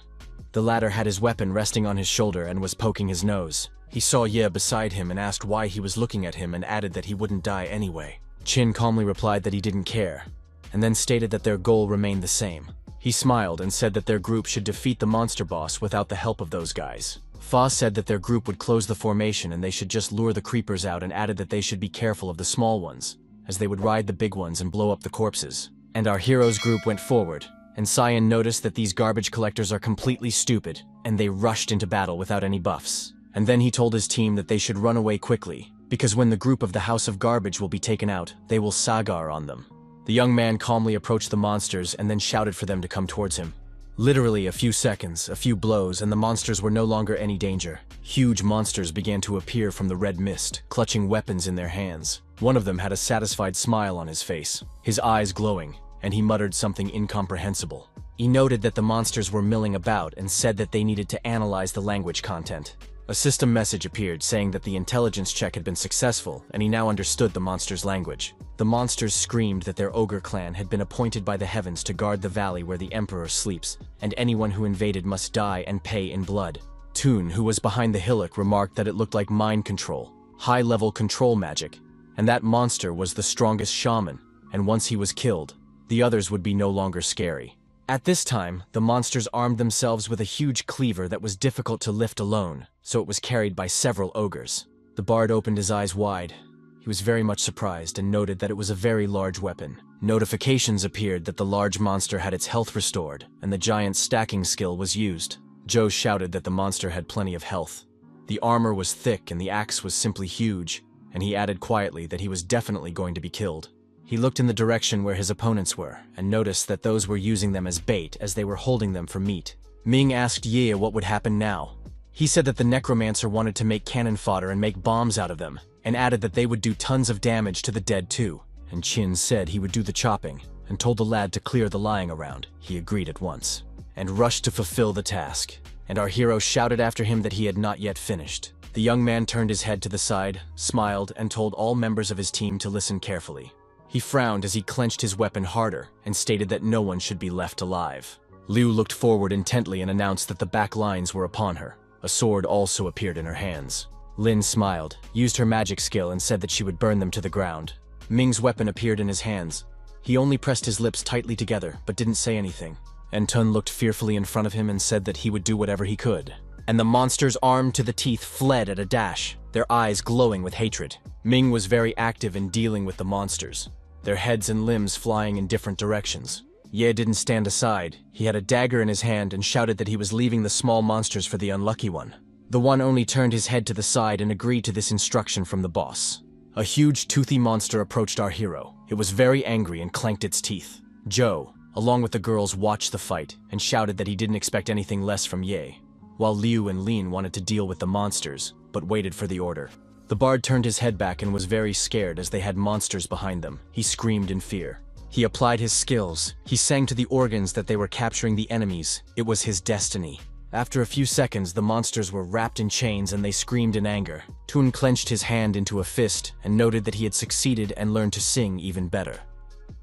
The latter had his weapon resting on his shoulder and was poking his nose. He saw Ye beside him and asked why he was looking at him and added that he wouldn't die anyway. Qin calmly replied that he didn't care, and then stated that their goal remained the same. He smiled and said that their group should defeat the monster boss without the help of those guys. Fa said that their group would close the formation and they should just lure the creepers out, and added that they should be careful of the small ones, as they would ride the big ones and blow up the corpses. And our hero's group went forward, and Cyan noticed that these garbage collectors are completely stupid, and they rushed into battle without any buffs. And then he told his team that they should run away quickly, because when the group of the House of Garbage will be taken out, they will sagar on them. The young man calmly approached the monsters and then shouted for them to come towards him. Literally a few seconds, a few blows, and the monsters were no longer any danger. Huge monsters began to appear from the red mist, clutching weapons in their hands. One of them had a satisfied smile on his face, his eyes glowing, and he muttered something incomprehensible. He noted that the monsters were milling about and said that they needed to analyze the language content. A system message appeared saying that the intelligence check had been successful, and he now understood the monsters' language. The monsters screamed that their ogre clan had been appointed by the heavens to guard the valley where the emperor sleeps, and anyone who invaded must die and pay in blood. Toon, who was behind the hillock, remarked that it looked like mind control, high-level control magic, and that monster was the strongest shaman, and once he was killed, the others would be no longer scary. At this time, the monsters armed themselves with a huge cleaver that was difficult to lift alone, so it was carried by several ogres. The bard opened his eyes wide. He was very much surprised and noted that it was a very large weapon. Notifications appeared that the large monster had its health restored, and the giant's stacking skill was used. Joe shouted that the monster had plenty of health. The armor was thick and the axe was simply huge, and he added quietly that he was definitely going to be killed. He looked in the direction where his opponents were, and noticed that those were using them as bait as they were holding them for meat. Ming asked Ye what would happen now. He said that the necromancer wanted to make cannon fodder and make bombs out of them, and added that they would do tons of damage to the dead too. And Qin said he would do the chopping, and told the lad to clear the lying around. He agreed at once, and rushed to fulfill the task. And our hero shouted after him that he had not yet finished. The young man turned his head to the side, smiled, and told all members of his team to listen carefully. He frowned as he clenched his weapon harder and stated that no one should be left alive. Liu looked forward intently and announced that the back lines were upon her. A sword also appeared in her hands. Lin smiled, used her magic skill, and said that she would burn them to the ground. Ming's weapon appeared in his hands. He only pressed his lips tightly together, but didn't say anything. And Tun looked fearfully in front of him and said that he would do whatever he could. And the monsters, armed to the teeth, fled at a dash, their eyes glowing with hatred. Ming was very active in dealing with the monsters, their heads and limbs flying in different directions. Ye didn't stand aside. He had a dagger in his hand and shouted that he was leaving the small monsters for the unlucky one. The one only turned his head to the side and agreed to this instruction from the boss. A huge, toothy monster approached our hero. It was very angry and clanked its teeth. Joe, along with the girls, watched the fight and shouted that he didn't expect anything less from Ye, while Liu and Lin wanted to deal with the monsters, but waited for the order. The bard turned his head back and was very scared as they had monsters behind them. He screamed in fear. He applied his skills. He sang to the organs that they were capturing the enemies. It was his destiny. After a few seconds, the monsters were wrapped in chains and they screamed in anger. Tun clenched his hand into a fist and noted that he had succeeded and learned to sing even better.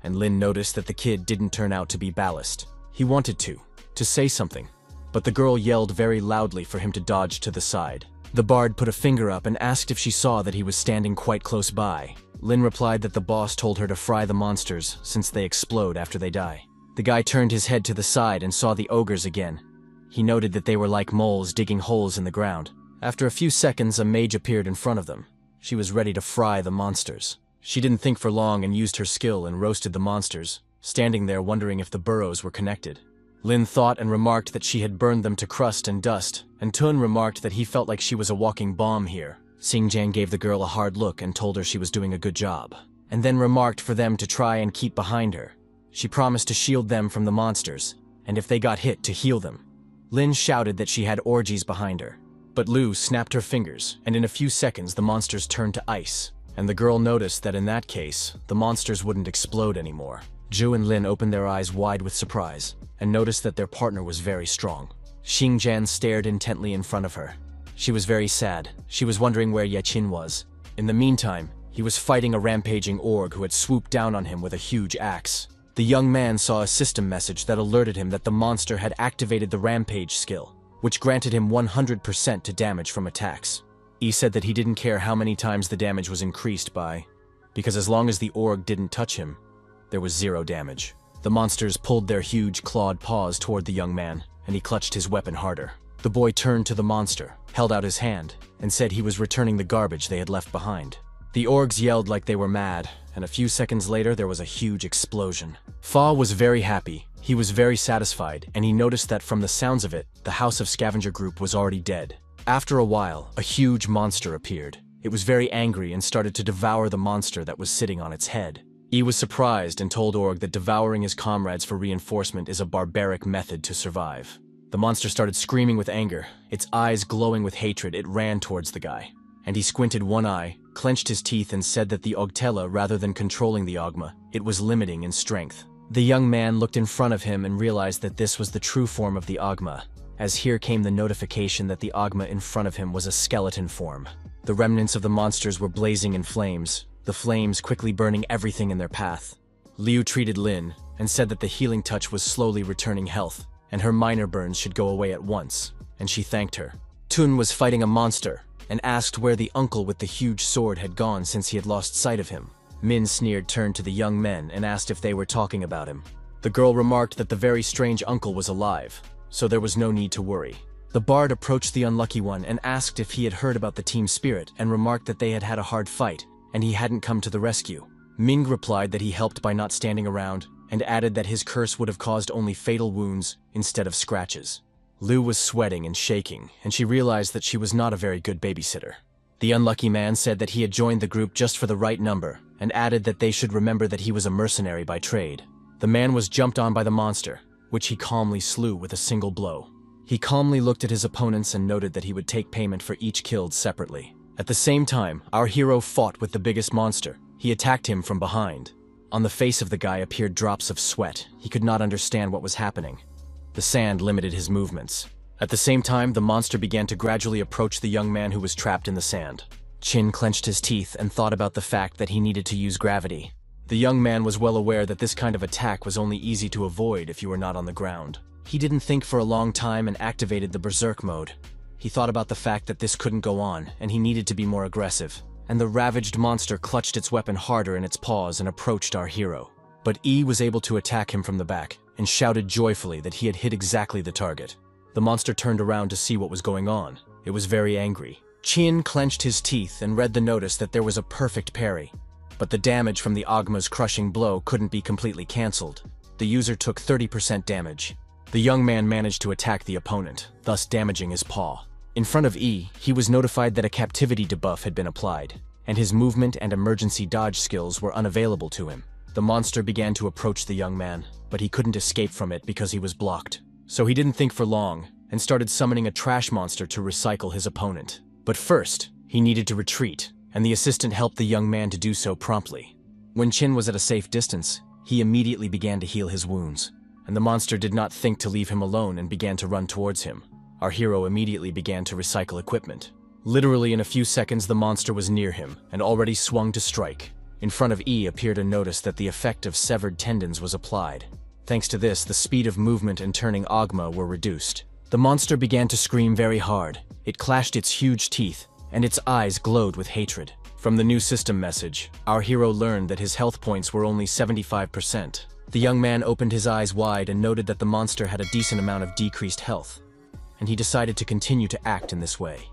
And Lin noticed that the kid didn't turn out to be ballast. He wanted to say something, but the girl yelled very loudly for him to dodge to the side. The bard put a finger up and asked if she saw that he was standing quite close by. Lin replied that the boss told her to fry the monsters since they explode after they die. The guy turned his head to the side and saw the ogres again. He noted that they were like moles digging holes in the ground. After a few seconds, a mage appeared in front of them. She was ready to fry the monsters. She didn't think for long and used her skill and roasted the monsters, standing there wondering if the burrows were connected. Lin thought and remarked that she had burned them to crust and dust, and Tun remarked that he felt like she was a walking bomb here. Xingjian gave the girl a hard look and told her she was doing a good job, and then remarked for them to try and keep behind her. She promised to shield them from the monsters, and if they got hit, to heal them. Lin shouted that she had orgies behind her, but Lu snapped her fingers, and in a few seconds the monsters turned to ice, and the girl noticed that in that case, the monsters wouldn't explode anymore. Zhu and Lin opened their eyes wide with surprise, and noticed that their partner was very strong. Xingjian stared intently in front of her. She was very sad. She was wondering where Yeqin was. In the meantime, he was fighting a rampaging orc who had swooped down on him with a huge axe. The young man saw a system message that alerted him that the monster had activated the rampage skill, which granted him 100% to damage from attacks. He said that he didn't care how many times the damage was increased by, because as long as the orc didn't touch him, there was 0 damage. The monsters pulled their huge clawed paws toward the young man, and he clutched his weapon harder. The boy turned to the monster, held out his hand, and said he was returning the garbage they had left behind. The orcs yelled like they were mad, and a few seconds later there was a huge explosion. Fa was very happy. He was very satisfied, and he noticed that from the sounds of it, the House of Scavenger Group was already dead. After a while, a huge monster appeared. It was very angry and started to devour the monster that was sitting on its head. He was surprised and told Org that devouring his comrades for reinforcement is a barbaric method to survive. The monster started screaming with anger. Its eyes glowing with hatred, it ran towards the guy. And he squinted one eye, clenched his teeth and said that the Ogtella, rather than controlling the Ogma, it was limiting in strength. The young man looked in front of him and realized that this was the true form of the Ogma, as here came the notification that the Ogma in front of him was a skeleton form. The remnants of the monsters were blazing in flames, the flames quickly burning everything in their path. Liu treated Lin and said that the healing touch was slowly returning health, and her minor burns should go away at once, and she thanked her. Tun was fighting a monster, and asked where the uncle with the huge sword had gone since he had lost sight of him. Min sneered turned to the young men and asked if they were talking about him. The girl remarked that the very strange uncle was alive, so there was no need to worry. The bard approached the unlucky one and asked if he had heard about the team spirit and remarked that they had had a hard fight, and he hadn't come to the rescue. Ming replied that he helped by not standing around, and added that his curse would have caused only fatal wounds instead of scratches. Liu was sweating and shaking, and she realized that she was not a very good babysitter. The unlucky man said that he had joined the group just for the right number, and added that they should remember that he was a mercenary by trade. The man was jumped on by the monster, which he calmly slew with a single blow. He calmly looked at his opponents and noted that he would take payment for each killed separately. At the same time, our hero fought with the biggest monster. He attacked him from behind. On the face of the guy appeared drops of sweat. He could not understand what was happening. The sand limited his movements. At the same time, the monster began to gradually approach the young man who was trapped in the sand. Qin clenched his teeth and thought about the fact that he needed to use gravity. The young man was well aware that this kind of attack was only easy to avoid if you were not on the ground. He didn't think for a long time and activated the berserk mode. He thought about the fact that this couldn't go on, and he needed to be more aggressive. And the ravaged monster clutched its weapon harder in its paws and approached our hero. But Yi was able to attack him from the back, and shouted joyfully that he had hit exactly the target. The monster turned around to see what was going on. It was very angry. Qin clenched his teeth and read the notice that there was a perfect parry. But the damage from the Ogma's crushing blow couldn't be completely cancelled. The user took 30% damage. The young man managed to attack the opponent, thus damaging his paw. In front of E, he was notified that a captivity debuff had been applied, and his movement and emergency dodge skills were unavailable to him. The monster began to approach the young man, but he couldn't escape from it because he was blocked. So he didn't think for long, and started summoning a trash monster to recycle his opponent. But first, he needed to retreat, and the assistant helped the young man to do so promptly. When Qin was at a safe distance, He immediately began to heal his wounds, and the monster did not think to leave him alone and began to run towards him. Our hero immediately began to recycle equipment. Literally in a few seconds, the monster was near him and already swung to strike. In front of E appeared a notice that the effect of severed tendons was applied. Thanks to this, the speed of movement and turning Ogma were reduced. The monster began to scream very hard. It clashed its huge teeth, and its eyes glowed with hatred. From the new system message, our hero learned that his health points were only 75%. The young man opened his eyes wide and noted that the monster had a decent amount of decreased health, and he decided to continue to act in this way.